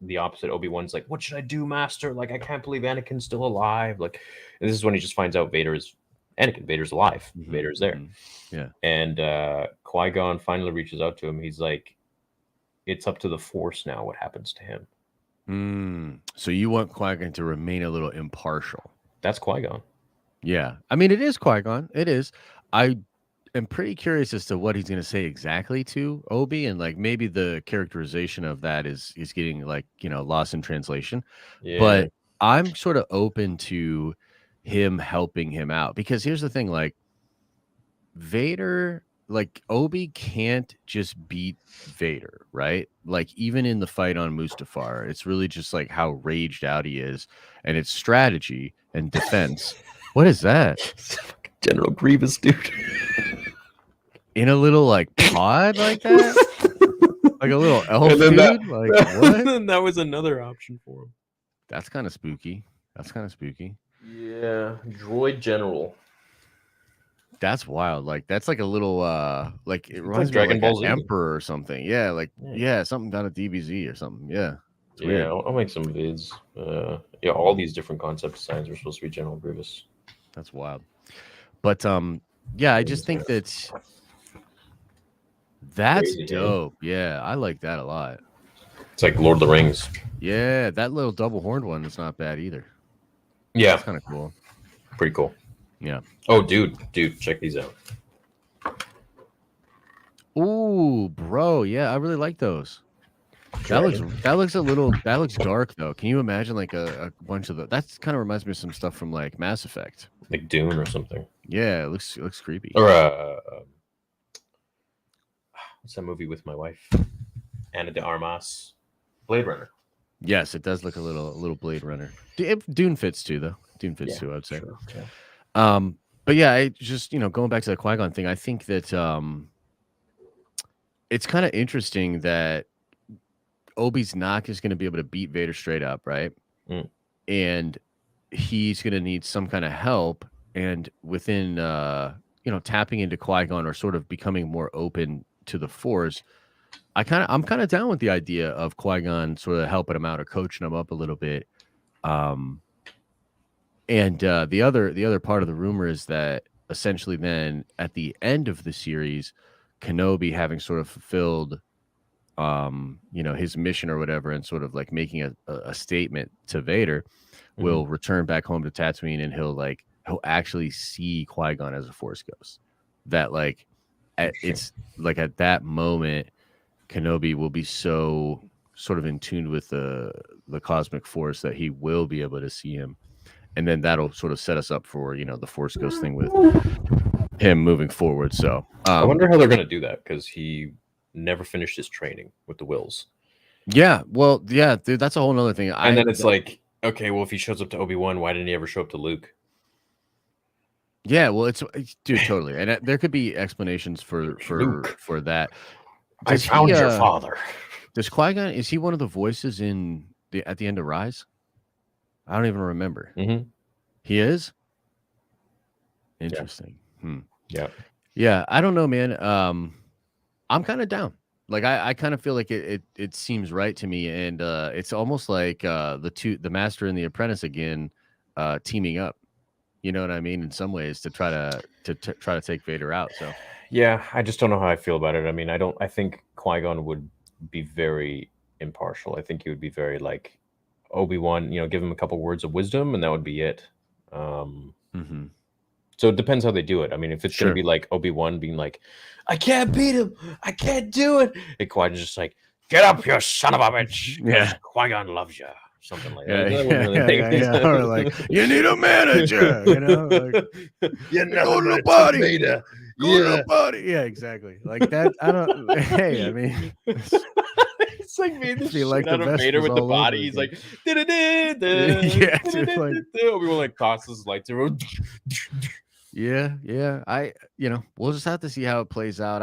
Speaker 1: the opposite. Obi-Wan's like, "What should I do, Master? Like, I can't believe Anakin's still alive." Like, and this is when he just finds out Vader's alive.
Speaker 2: Mhm,
Speaker 1: Vader's there.
Speaker 2: mhm. Yeah.
Speaker 1: And Qui-Gon finally reaches out to him. He's like, "It's up to the Force now. What happens to him?"
Speaker 2: So you want Qui-Gon to remain a little impartial?
Speaker 1: That's Qui-Gon.
Speaker 2: Yeah, I mean it is Qui-Gon. It is. I am pretty curious as to what he's going to say exactly to Obi, and like maybe the characterization of that is getting like lost in translation.
Speaker 1: Yeah.
Speaker 2: But I'm sort of open to him helping him out because here's the thing: like Vader, like Obi can't just beat Vader, right? Like even in the fight on Mustafar, it's really just like how raged out he is, and it's strategy and defense. What is that?
Speaker 1: General Grievous, dude.
Speaker 2: In a little like pod like that, like a little elf
Speaker 1: And then
Speaker 2: dude. Like what?
Speaker 1: That was another option for him.
Speaker 2: That's kind of spooky.
Speaker 1: Yeah, Droid General.
Speaker 2: That's wild. Like that's like a little like it
Speaker 1: It's
Speaker 2: reminds
Speaker 1: like
Speaker 2: me
Speaker 1: Dragon
Speaker 2: of like
Speaker 1: Ball
Speaker 2: an
Speaker 1: Z.
Speaker 2: Emperor or something. Yeah, like
Speaker 1: Yeah.
Speaker 2: something down at DBZ or something. Yeah. It's
Speaker 1: Yeah,
Speaker 2: weird.
Speaker 1: I'll make some vids. Yeah, all these different concept designs are supposed to be General Grievous.
Speaker 2: That's wild. But yeah, I just think that's
Speaker 1: Crazy, eh?
Speaker 2: dope. Yeah, I like that a lot.
Speaker 1: It's like Lord of the Rings.
Speaker 2: Yeah, that little double horned one is not bad either.
Speaker 1: Yeah,
Speaker 2: That's kind of cool.
Speaker 1: pretty cool.
Speaker 2: Yeah.
Speaker 1: Oh, dude, check these out.
Speaker 2: Ooh, bro. Yeah, I really like those. That looks dark though. Can you imagine like a bunch of that's kind of reminds me of some stuff from like Mass Effect.
Speaker 1: Like Dune or something.
Speaker 2: Yeah, it looks creepy.
Speaker 1: Or what's that movie with my wife? Anna de Armas. Blade Runner.
Speaker 2: Yes, it does look a little Blade Runner. Dune fits too, though. Dune fits too, I would say.
Speaker 1: Sure. Yeah.
Speaker 2: But yeah, I just going back to the Qui-Gon thing, I think that it's kind of interesting that Obi's not just going to be able to beat Vader straight up, right?
Speaker 1: Mm.
Speaker 2: And he's going to need some kind of help, and within tapping into Qui-Gon or sort of becoming more open to the Force, I'm kind of down with the idea of Qui-Gon sort of helping him out or coaching him up a little bit. And the other part of the rumor is that essentially then at the end of the series, Kenobi, having sort of fulfilled his mission or whatever, and sort of like making a statement to Vader, will return back home to Tatooine, and he'll actually see Qui-Gon as a Force ghost. That it's like at that moment, Kenobi will be so sort of in tune with the cosmic force that he will be able to see him, and then that'll sort of set us up for the Force ghost thing with him moving forward. So
Speaker 1: I wonder how they're going to do that, because he never finished his training with the Wills.
Speaker 2: Yeah, well, yeah, dude, that's a whole nother thing.
Speaker 1: And then it's like, okay, well, if he shows up to Obi-Wan, why didn't he ever show up to Luke?
Speaker 2: Yeah, well, it's dude, totally, and there could be explanations for that.
Speaker 1: I found your father.
Speaker 2: Does Qui-Gon, is he one of the voices at the end of Rise? I don't even remember.
Speaker 1: Mm-hmm.
Speaker 2: He is? Interesting.
Speaker 1: Yeah.
Speaker 2: Yeah, I don't know, man. I'm kind of down. Like I kind of feel like it seems right to me, and it's almost like the Master and the Apprentice again teaming up. You know what I mean? In some ways, to try to take Vader out. So
Speaker 1: yeah, I just don't know how I feel about it. I mean, I think Qui-Gon would be very impartial. I think he would be very like Obi-Wan, give him a couple words of wisdom, and that would be it. So it depends how they do it. I mean, if it's going to be like Obi-Wan being like, I can't beat him, I can't do it, and Qui-Gon's just like, get up, you son of a bitch.
Speaker 2: Yeah,
Speaker 1: Qui-Gon loves you. Something like
Speaker 2: that.
Speaker 1: Yeah.
Speaker 2: Or like, you need a manager, like,
Speaker 1: you're
Speaker 2: go to the party. Go to the party. Yeah, exactly. Like that. I don't. Hey, I mean,
Speaker 1: it's like being the shit
Speaker 2: like
Speaker 1: out of Vader with the body. He's like,
Speaker 2: yeah,
Speaker 1: Obi-Wan like tosses his lightsaber.
Speaker 2: Yeah. We'll just have to see how it plays out.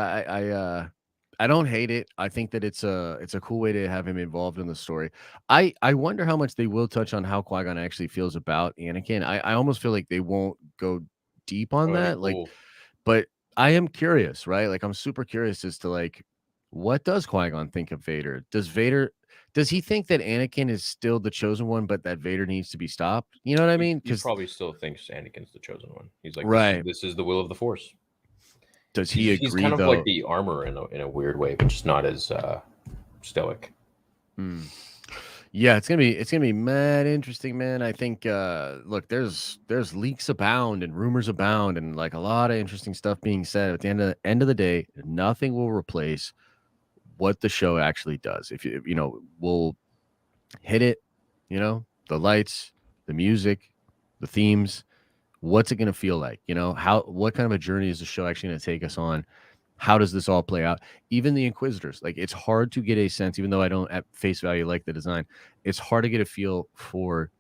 Speaker 2: I don't hate it. I think that it's a cool way to have him involved in the story. I wonder how much they will touch on how Qui-Gon actually feels about Anakin. I almost feel like they won't go deep on that.
Speaker 1: Cool.
Speaker 2: Like, but I am curious, right? Like, I'm super curious as to like, what does Qui-Gon think of Vader? Does he think that Anakin is still the chosen one, but that Vader needs to be stopped? You know what I mean?
Speaker 1: He probably still thinks Anakin's the chosen one. He's like,
Speaker 2: right.
Speaker 1: This is the will of the Force.
Speaker 2: Does he agree?
Speaker 1: He's kind of like the armor in a weird way, but just not as stoic.
Speaker 2: Yeah, it's gonna be mad interesting, man. I think look, there's leaks abound and rumors abound, and like a lot of interesting stuff being said. At the end of the day, nothing will replace what the show actually does. If we'll hit it, the lights, the music, the themes. What's it going to feel like? What kind of a journey is the show actually going to take us on? How does this all play out? Even the Inquisitors, like, it's hard to get a sense, even though I don't at face value like the design, it's hard to get a feel for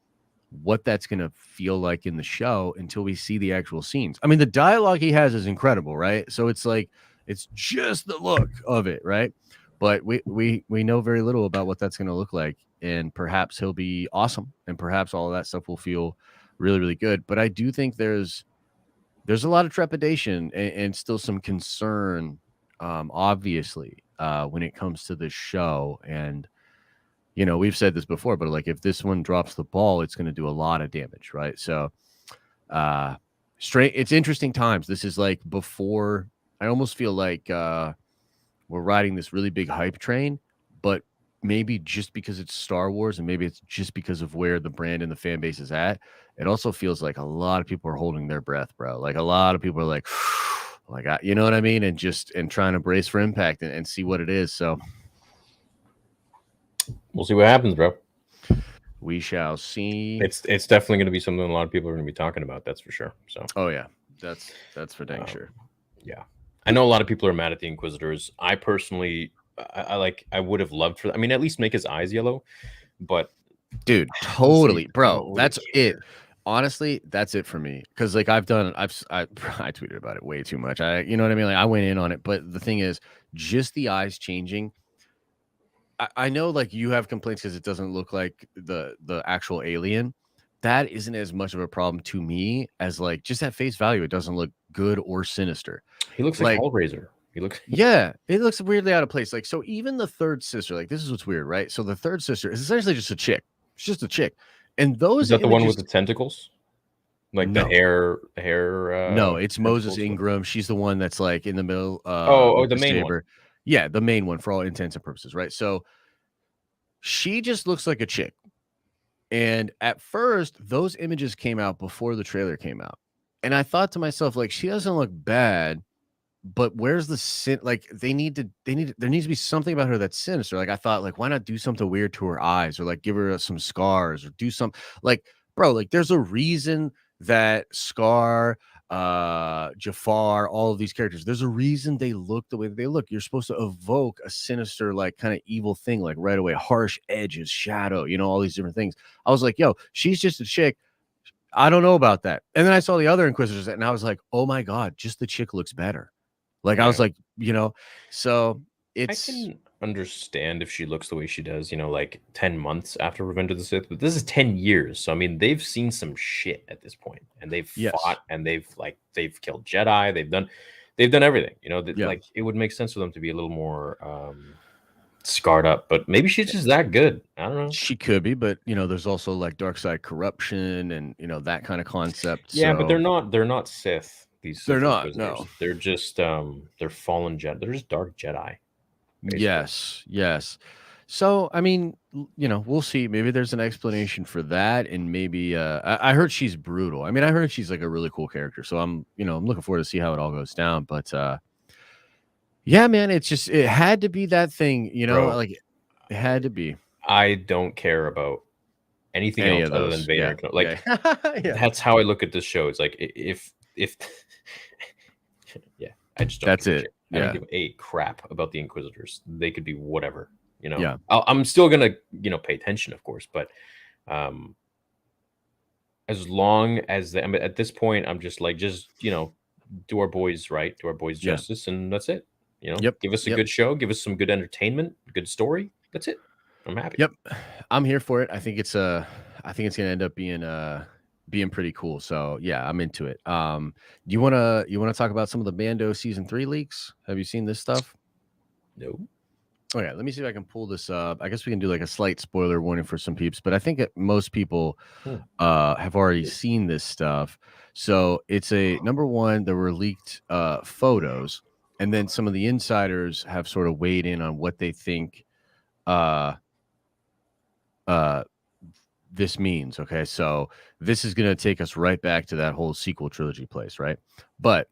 Speaker 2: what that's going to feel like in the show until we see the actual scenes. I mean, the dialogue he has is incredible, right? So it's like, it's just the look of it, right? But we know very little about what that's going to look like, and perhaps he'll be awesome, and perhaps all of that stuff will feel really, really good. But I do think there's a lot of trepidation and still some concern, obviously, when it comes to this show. And, we've said this before, but like, if this one drops the ball, it's going to do a lot of damage, right? So it's interesting times. This is like before, I almost feel like we're riding this really big hype train, but maybe just because it's Star Wars, and maybe it's just because of where the brand and the fan base is at, it also feels like a lot of people are holding their breath, bro. Like, a lot of people are like, you know what I mean? And trying to brace for impact and see what it is. So
Speaker 1: we'll see what happens, bro.
Speaker 2: We shall see.
Speaker 1: It's definitely going to be something a lot of people are going to be talking about. That's for sure. So,
Speaker 2: oh yeah, that's for dang sure.
Speaker 1: Yeah. I know a lot of people are mad at the Inquisitors. I personally I would have loved for. I mean, at least make his eyes yellow, but
Speaker 2: dude,
Speaker 1: honestly,
Speaker 2: totally,
Speaker 1: I
Speaker 2: bro.
Speaker 1: don't really
Speaker 2: That's it.
Speaker 1: care.
Speaker 2: Honestly, that's it for me. Because like I I tweeted about it way too much. You know what I mean? Like I went in on it, but the thing is, just the eyes changing. I know like you have complaints because it doesn't look like the actual alien. That isn't as much of a problem to me as like just at face value, it doesn't look good or sinister.
Speaker 1: He looks like
Speaker 2: Like,
Speaker 1: Hellraiser. He looks.
Speaker 2: yeah, it looks weirdly out of place. Like, so even the third sister, like this is what's weird, right? So the third sister is essentially just a chick. It's just a chick. And
Speaker 1: Is
Speaker 2: those
Speaker 1: that the one with
Speaker 2: images,
Speaker 1: the tentacles? Like
Speaker 2: no,
Speaker 1: the hair.
Speaker 2: no, it's Moses
Speaker 1: tentacles?
Speaker 2: Ingram. She's the one that's like in the middle
Speaker 1: Oh,
Speaker 2: with
Speaker 1: the
Speaker 2: the
Speaker 1: main one.
Speaker 2: saber. Yeah, the main one for all intents and purposes, right? So she just looks like a chick. And at first, those images came out before the trailer came out. And I thought to myself, like, she doesn't look bad, but where's the sin? Like, there needs to be something about her that's sinister. Like, I thought, like, why not do something weird to her eyes or like give her some scars or do some like, bro, like, there's a reason that Scar, Jafar, all of these characters, there's a reason they look the way that they look. You're supposed to evoke a sinister, like, kind of evil thing, like right away, harsh edges, shadow, all these different things. I was like, yo, she's just a chick. I don't know about that. And then I saw the other Inquisitors and I was like, oh my God, just the chick looks better. Like, I was
Speaker 1: Yeah.
Speaker 2: like, so
Speaker 1: I
Speaker 2: it's,
Speaker 1: can understand if she looks the way she does, like 10 months after Revenge of the Sith, but this is 10 years. So I mean, they've seen some shit at this point, and they've
Speaker 2: yes.
Speaker 1: fought, and they've killed Jedi, they've done everything.
Speaker 2: Yeah.
Speaker 1: Like it would make sense for them to be a little more scarred up, but maybe she's just that good. I don't know.
Speaker 2: She could be, but there's also like dark side corruption and that kind of concept.
Speaker 1: Yeah,
Speaker 2: so
Speaker 1: but they're not Sith. These
Speaker 2: they're
Speaker 1: Sith
Speaker 2: not,
Speaker 1: Inquisitors.
Speaker 2: no.
Speaker 1: They're just they're fallen Jedi. They're just dark Jedi. Basically.
Speaker 2: Yes. So I mean, we'll see. Maybe there's an explanation for that, and maybe I heard she's brutal. I mean, I heard she's like a really cool character. So I'm looking forward to see how it all goes down. But yeah, man, it had to be that thing,
Speaker 1: Bro,
Speaker 2: like it had to be.
Speaker 1: I don't care about anything
Speaker 2: Any
Speaker 1: else
Speaker 2: of
Speaker 1: other
Speaker 2: those.
Speaker 1: than Vader.
Speaker 2: Yeah.
Speaker 1: Like
Speaker 2: Yeah.
Speaker 1: that's how I look at this show. It's like if yeah, I just don't.
Speaker 2: That's
Speaker 1: give a
Speaker 2: it.
Speaker 1: shit. I don't give a crap about the Inquisitors. They could be whatever.
Speaker 2: Yeah.
Speaker 1: I'm still gonna pay attention, of course, but as long as I mean, at this point, I'm just like do our boys right, do our boys
Speaker 2: Yeah.
Speaker 1: justice, and that's it.
Speaker 2: Yep.
Speaker 1: Give us a
Speaker 2: Yep.
Speaker 1: good show, give us some good entertainment, good story. That's it. I'm happy.
Speaker 2: Yep. I'm here for it. I think it's gonna end up being pretty cool. So yeah, I'm into it. Do you wanna talk about some of the Mando season 3 leaks? Have you seen this stuff?
Speaker 1: No.
Speaker 2: Okay, let me see if I can pull this up. I guess we can do like a slight spoiler warning for some peeps, but I think most people have already seen this stuff. So it's number one, there were leaked photos, and then some of the insiders have sort of weighed in on what they think this means. Okay, so this is going to take us right back to that whole sequel trilogy place, right? But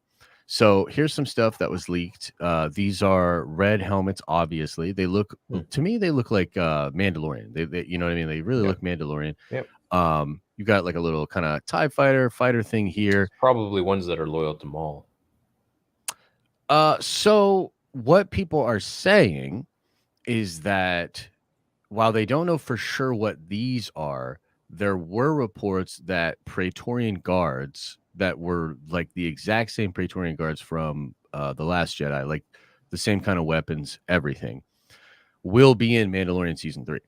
Speaker 2: so here's some stuff that was leaked. These are red helmets. Obviously, they look to me, they look like Mandalorian. They you know what I mean? They really look Mandalorian.
Speaker 1: Yep.
Speaker 2: You got like a little kind of TIE fighter thing here.
Speaker 1: It's probably ones that are loyal to Maul.
Speaker 2: So what people are saying is that while they don't know for sure what these are, there were reports that Praetorian guards that were like the exact same Praetorian guards from The Last Jedi, like the same kind of weapons, everything, will be in Mandalorian season 3.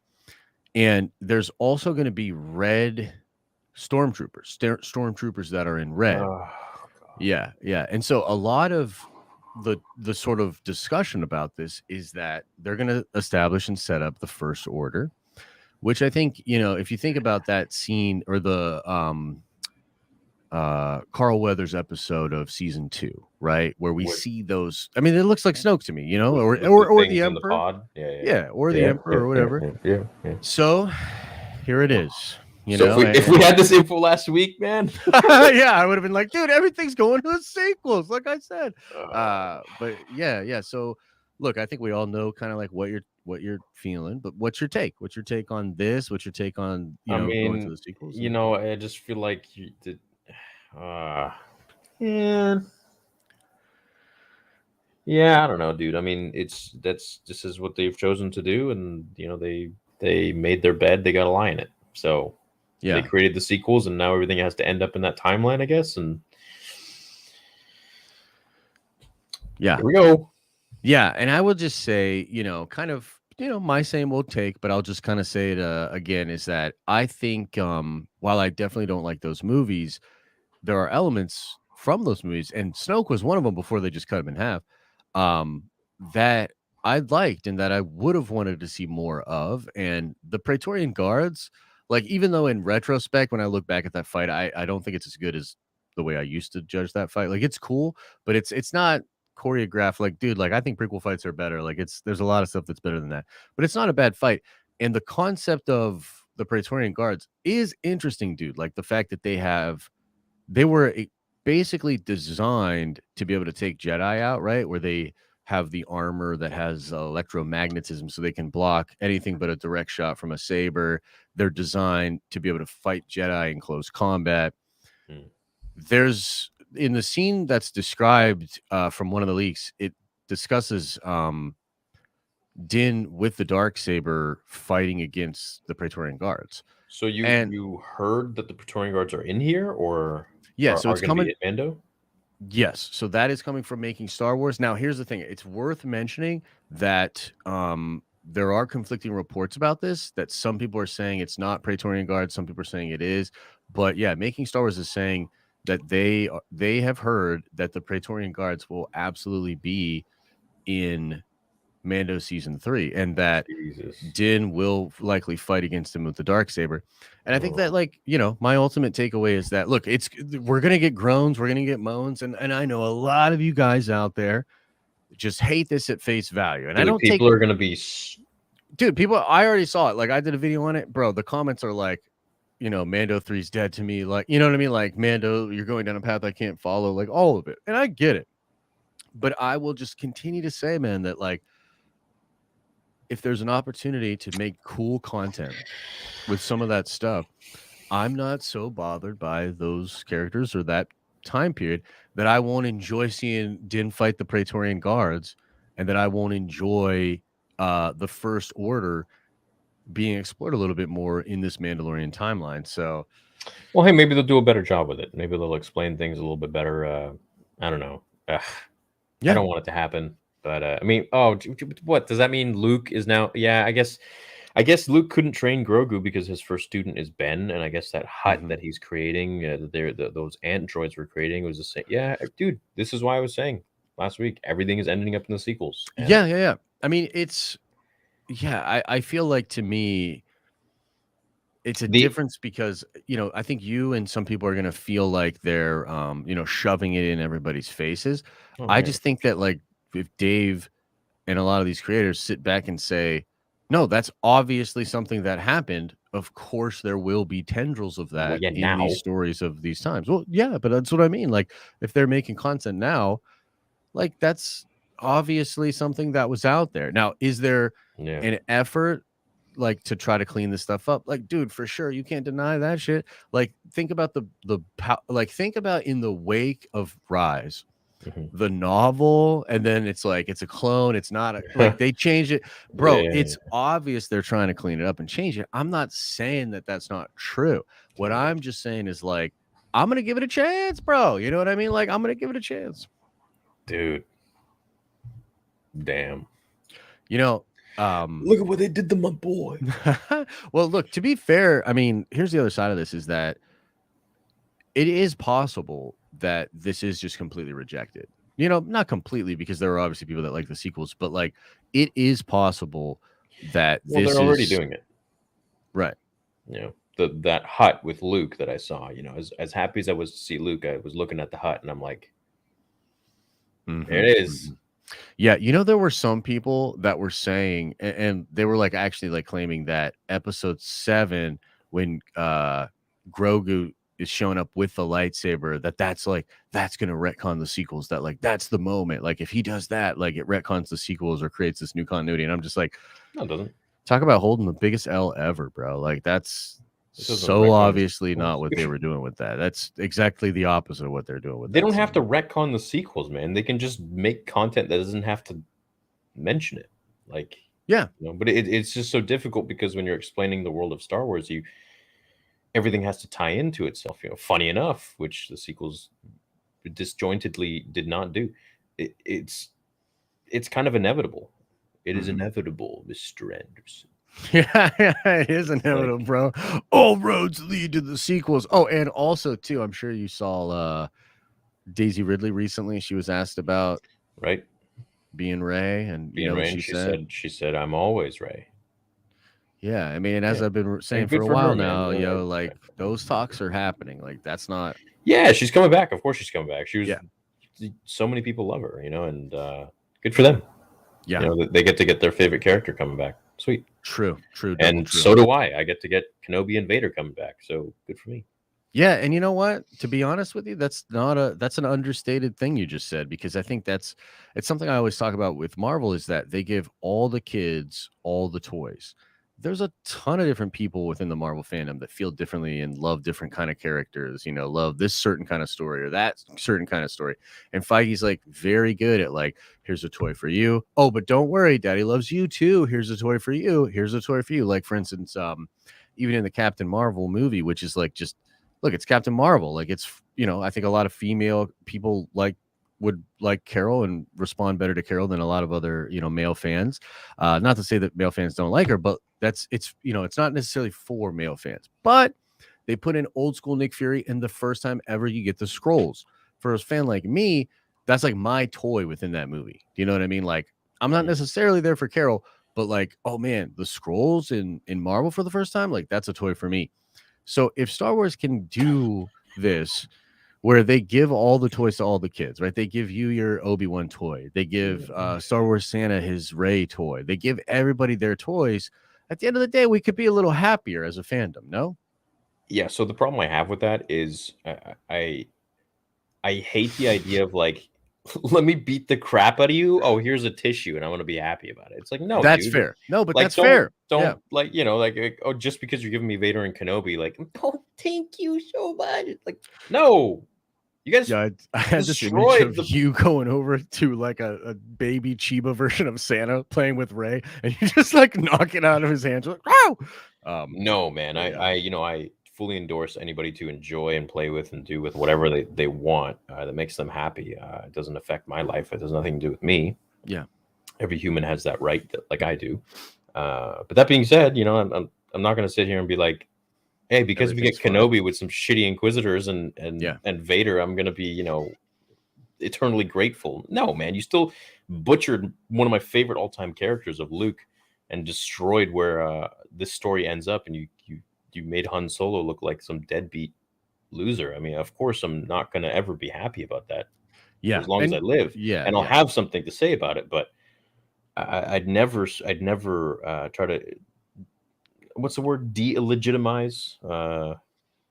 Speaker 2: And there's also going to be red stormtroopers that are in red. Yeah. And so a lot of the sort of discussion about this is that they're going to establish and set up the First Order, which I think, if you think about that scene or the Carl Weathers episode of season 2, right, where we see those. I mean, it looks like Snoke to me, or the Emperor.
Speaker 1: Pod.
Speaker 2: Or the Emperor or whatever.
Speaker 1: Yeah.
Speaker 2: So here it is.
Speaker 1: If we had this info last week, man.
Speaker 2: Yeah, I would have been like, dude, everything's going to sequels, like I said. But yeah. So look, I think we all know kind of like what you're feeling, but what's your take? What's your take on this? What's your take on going to the sequels?
Speaker 1: I just feel like you did. Yeah. Yeah, I don't know, dude. I mean, this is what they've chosen to do, and they made their bed, they got to lie in it. So they
Speaker 2: Yeah,
Speaker 1: created the sequels, and now everything has to end up in that timeline, I guess. And
Speaker 2: yeah,
Speaker 1: here we go.
Speaker 2: yeah. And I will just say, kind of, my same old take, but I'll just kind of say it again, is that I think while I definitely don't like those movies, there are elements from those movies, and Snoke was one of them before they just cut him in half, um, that I liked and that I would have wanted to see more of. And the Praetorian Guards, like, even though in retrospect, when I look back at that fight, I don't think it's as good as the way I used to judge that fight. Like, it's cool, but it's not choreographed. Like, dude, like, I think prequel fights are better. Like, there's a lot of stuff that's better than that, but it's not a bad fight. And the concept of the Praetorian Guards is interesting, dude. Like, the fact that they were basically designed to be able to take Jedi out, right? Where they have the armor that has electromagnetism so they can block anything but a direct shot from a saber. They're designed to be able to fight Jedi in close combat.
Speaker 1: Hmm.
Speaker 2: There's in the scene that's described from one of the leaks, it discusses Din with the dark saber fighting against the Praetorian Guards.
Speaker 1: So you
Speaker 2: And
Speaker 1: you heard that the Praetorian Guards are in here, or
Speaker 2: yeah,
Speaker 1: are,
Speaker 2: so
Speaker 1: are
Speaker 2: it's
Speaker 1: going to
Speaker 2: coming.
Speaker 1: be at Mando?
Speaker 2: Yes, so that is coming from making Star Wars. Now, here's the thing. It's worth mentioning that there are conflicting reports about this, that some people are saying it's not Praetorian Guard, some people are saying it is. But yeah, making Star Wars is saying that they have heard that the Praetorian Guards will absolutely be in Mando season 3, and that
Speaker 1: Jesus.
Speaker 2: Din will likely fight against him with the dark saber. And I think
Speaker 1: Oh.
Speaker 2: that, like, my ultimate takeaway is that, look, we're gonna get groans, we're gonna get moans, and I know a lot of you guys out there just hate this at face value. And I
Speaker 1: Dude,
Speaker 2: don't take
Speaker 1: people are going to be
Speaker 2: dude, people, I already saw it. Like, I did a video on it, bro. The comments are like, Mando 3's dead to me. Like, you know what I mean? Like, Mando, you're going down a path I can't follow, like all of it. And I get it. But I will just continue to say, man, that, like, if there's an opportunity to make cool content with some of that stuff, I'm not so bothered by those characters or that time period that I won't enjoy seeing Din fight the Praetorian Guards, and that I won't enjoy the First Order being explored a little bit more in this Mandalorian timeline. So,
Speaker 1: well, hey, maybe they'll do a better job with it. Maybe they'll explain things a little bit better. I don't know. I
Speaker 2: yeah,
Speaker 1: don't want it to happen, but I mean, what does that mean? Luke is now? Yeah, I guess Luke couldn't train Grogu because his first student is Ben, and I guess that hut that he's creating, those androids were creating, was the same. Yeah, dude, this is why I was saying last week everything is ending up in the sequels. And
Speaker 2: yeah. I mean, I feel like, to me, it's a
Speaker 1: the
Speaker 2: difference because, I think you and some people are going to feel like they're, shoving it in everybody's faces.
Speaker 1: oh
Speaker 2: I
Speaker 1: man,
Speaker 2: just think that, like, if Dave and a lot of these creators sit back and say, no, that's obviously something that happened. Of course, there will be tendrils of
Speaker 1: well,
Speaker 2: that
Speaker 1: yeah,
Speaker 2: in these
Speaker 1: now,
Speaker 2: stories of these times. Well, yeah, but that's what I mean. Like, if they're making content now, like, that's obviously something that was out there. Now, is there
Speaker 1: yeah,
Speaker 2: an effort, like, to try to clean this stuff up? Like, dude, for sure, you can't deny that shit. Like, think about think about in the wake of Rise,
Speaker 1: mhm.
Speaker 2: the novel, and then it's like it's a clone, it's not like they change it, bro.
Speaker 1: Yeah,
Speaker 2: It's obvious they're trying to clean it up and change it. I'm not saying that that's not true. What I'm just saying is, like, I'm gonna give it a chance, bro. You know what I mean? Like, I'm gonna give it a chance.
Speaker 1: dude, damn.
Speaker 2: Um
Speaker 1: Look at what they did to my boy.
Speaker 2: well, look, to be fair, I mean, here's the other side of this, is that it is possible that this is just completely rejected. Not completely, because there are obviously people that like the sequels, but, like, it is possible that
Speaker 1: Well,
Speaker 2: this
Speaker 1: they're already
Speaker 2: is
Speaker 1: doing it.
Speaker 2: right.
Speaker 1: That hut with Luke that I saw. As happy as I was to see Luke, I was looking at the hut and I'm like, there it is.
Speaker 2: Yeah, there were some people that were saying, and they were, like, actually, like, claiming that episode 7, when Grogu is showing up with the lightsaber, that's gonna retcon the sequels, that, like, that's the moment, like, if he does that, like, it retcons the sequels or creates this new continuity. And I'm just like,
Speaker 1: No, it doesn't.
Speaker 2: talk about holding the biggest L ever, bro. Like, that's So
Speaker 1: retcon
Speaker 2: obviously
Speaker 1: the
Speaker 2: not
Speaker 1: sequels.
Speaker 2: what they were doing with that. That's exactly the opposite of what they're doing with
Speaker 1: They
Speaker 2: that
Speaker 1: don't have
Speaker 2: scene.
Speaker 1: to retcon the sequels, man. They can just make content that doesn't have to mention it. Like,
Speaker 2: Yeah.
Speaker 1: but it's just so difficult because when you're explaining the world of Star Wars, everything has to tie into itself. Funny enough, which the sequels disjointedly did not do. It's kind of inevitable. It is inevitable, Mr. Anderson.
Speaker 2: Yeah, it is inevitable,
Speaker 1: Like,
Speaker 2: bro. All roads lead to the sequels. Oh, and also too, I'm sure you saw Daisy Ridley recently. She was asked about
Speaker 1: right?
Speaker 2: being Rey, and you
Speaker 1: Being
Speaker 2: know what
Speaker 1: Ray,
Speaker 2: she
Speaker 1: and
Speaker 2: said?
Speaker 1: she said, "I'm always Ray."
Speaker 2: Yeah, I mean, as
Speaker 1: Yeah.
Speaker 2: I've been saying
Speaker 1: And
Speaker 2: for
Speaker 1: good
Speaker 2: a
Speaker 1: for her,
Speaker 2: while
Speaker 1: man.
Speaker 2: now,
Speaker 1: Yeah,
Speaker 2: like those talks are happening. Like that's not.
Speaker 1: yeah, she's coming back. Of course, she's coming back. She was.
Speaker 2: Yeah.
Speaker 1: So many people love her, and good for them.
Speaker 2: Yeah,
Speaker 1: They get to get their favorite character coming back. Sweet.
Speaker 2: true, double
Speaker 1: And
Speaker 2: true.
Speaker 1: so do I. I get to get Kenobi and Vader coming back. So good for me.
Speaker 2: Yeah, and you know what? To be honest with you, that's an understated thing you just said, because I think it's something I always talk about with Marvel, is that they give all the kids all the toys. There's a ton of different people within the Marvel fandom that feel differently and love different kind of characters, love this certain kind of story or that certain kind of story. And Feige's like very good at like, here's a toy for you. Oh, but don't worry, Daddy loves you too. Here's a toy for you. Here's a toy for you. Like for instance, even in the Captain Marvel movie, which is like just look, it's Captain Marvel. Like it's, I think a lot of female people would like Carol and respond better to Carol than a lot of other, male fans. Not to say that male fans don't like her, but it's not necessarily for male fans. But they put in old school Nick Fury, and the first time ever you get the scrolls. For a fan like me, that's like my toy within that movie. Do you know what I mean? Like I'm not necessarily there for Carol, but like, oh man, the scrolls in Marvel for the first time, like that's a toy for me. So if Star Wars can do this, where they give all the toys to all the kids, right? They give you your Obi-Wan toy. They give Star Wars Santa his Rey toy. They give everybody their toys. At the end of the day, we could be a little happier as a fandom, no?
Speaker 1: Yeah. So the problem I have with that is I hate the idea of like, let me beat the crap out of you. Oh, here's a tissue, and I'm gonna be happy about it. It's like, no,
Speaker 2: That's
Speaker 1: dude.
Speaker 2: fair. No, but
Speaker 1: Like,
Speaker 2: that's fair.
Speaker 1: Don't
Speaker 2: Yeah.
Speaker 1: like, oh, just because you're giving me Vader and Kenobi, like, oh, thank you so much. It's like, no, you guys.
Speaker 2: Yeah, I had this image
Speaker 1: destroyed
Speaker 2: of you going over to like a baby Chiba version of Santa playing with Rey, and you just like knock it out of his hands. Like, wow.
Speaker 1: No, man.
Speaker 2: yeah.
Speaker 1: I fully endorse anybody to enjoy and play with and do with whatever they want that makes them happy. It doesn't affect my life. It has nothing to do with me.
Speaker 2: Yeah.
Speaker 1: Every human has that right, like I do. But that being said, I'm not going to sit here and be like, hey, because we get Kenobi with some shitty Inquisitors and Vader, I'm going to be, eternally grateful. No, man, you still butchered one of my favorite all-time characters of Luke and destroyed where this story ends up, and you made Han Solo look like some deadbeat loser. I mean, of course, I'm not going to ever be happy about that.
Speaker 2: Yeah,
Speaker 1: as long as I live.
Speaker 2: Yeah,
Speaker 1: and I'll have something to say about it, but I'd never try to, what's the word, delegitimize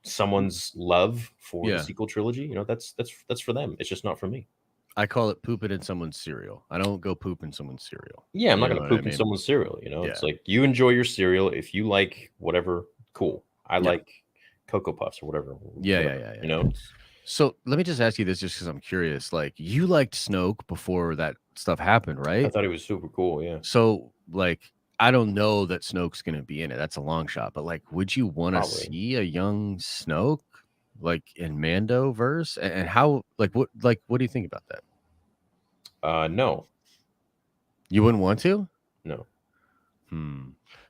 Speaker 1: someone's love for the sequel trilogy. That's for them. It's just not for me.
Speaker 2: I call it pooping in someone's cereal. I don't go poop in someone's cereal.
Speaker 1: Yeah, I'm not going to poop in someone's cereal. It's like, you enjoy your cereal. If you like whatever, cool. I like Cocoa Puffs or whatever.
Speaker 2: Yeah. So let me just ask you this, just because I'm curious. Like, you liked Snoke before that stuff happened, right?
Speaker 1: I thought he was super cool. Yeah.
Speaker 2: So like, I don't know that Snoke's going to be in it. That's a long shot. But like, would you want to see a young Snoke like in Mando verse? And how, what do you think about that?
Speaker 1: No.
Speaker 2: You wouldn't want to?
Speaker 1: No.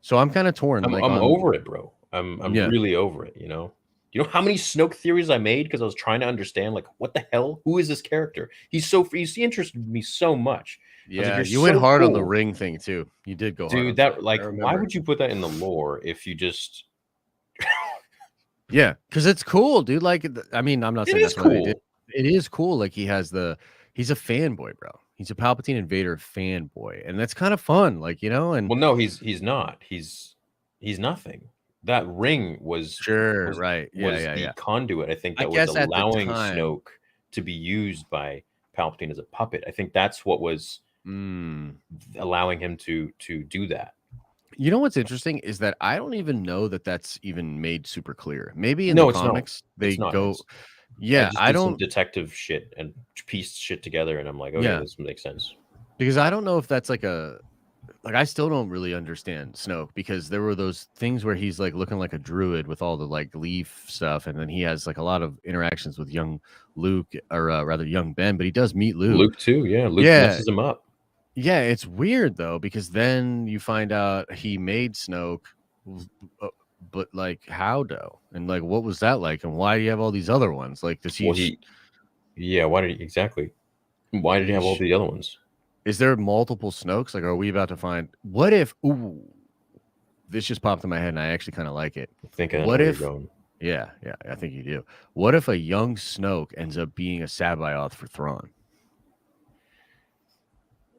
Speaker 2: So I'm kind of torn.
Speaker 1: I'm over it, bro. I'm really over it. You know how many Snoke theories I made because I was trying to understand, like, what the hell? Who is this character? He interested me so much.
Speaker 2: Yeah,
Speaker 1: like,
Speaker 2: you went hard on the ring thing too. You did go hard.
Speaker 1: Dude, that like, why would you put that in the lore if you just?
Speaker 2: Yeah, because it's cool, dude. Like, I mean, I'm not saying that's cool. It is cool. Like, he's a fanboy, bro. He's a Palpatine and Vader fanboy, and that's kind of fun. Like, and
Speaker 1: well, no, he's not. He's nothing. That ring was
Speaker 2: right.
Speaker 1: Was the conduit. I think that was allowing Snoke to be used by Palpatine as a puppet. I think that's what was allowing him to do that.
Speaker 2: You know what's interesting is that I don't even know that that's even made super clear. Maybe in the
Speaker 1: No, it's not.
Speaker 2: comics they
Speaker 1: It's not.
Speaker 2: go,
Speaker 1: I
Speaker 2: yeah,
Speaker 1: just
Speaker 2: I
Speaker 1: did some
Speaker 2: don't,
Speaker 1: detective shit and pieced shit together, and I'm like, okay,
Speaker 2: yeah,
Speaker 1: this makes sense.
Speaker 2: because I don't know if that's like I still don't really understand Snoke because there were those things where he's like looking like a druid with all the like leaf stuff, and then he has like a lot of interactions with young Luke or rather young Ben, but he does meet Luke.
Speaker 1: Luke too, yeah. Luke
Speaker 2: Yeah,
Speaker 1: messes him up.
Speaker 2: yeah, it's weird though because then you find out he made Snoke, uh, but like how though, and like what was that like, and why do you have all these other ones? Like, does he?
Speaker 1: Well, yeah. Why did he exactly? Why did he have all the other ones?
Speaker 2: Is there multiple Snokes? Like, are we about to find? What if? Ooh, this just popped in my head, and I actually kind of like it.
Speaker 1: I think I know
Speaker 2: What
Speaker 1: where
Speaker 2: if?
Speaker 1: you're going.
Speaker 2: Yeah, I think you do. What if a young Snoke ends up being a Sabayoth for Thrawn?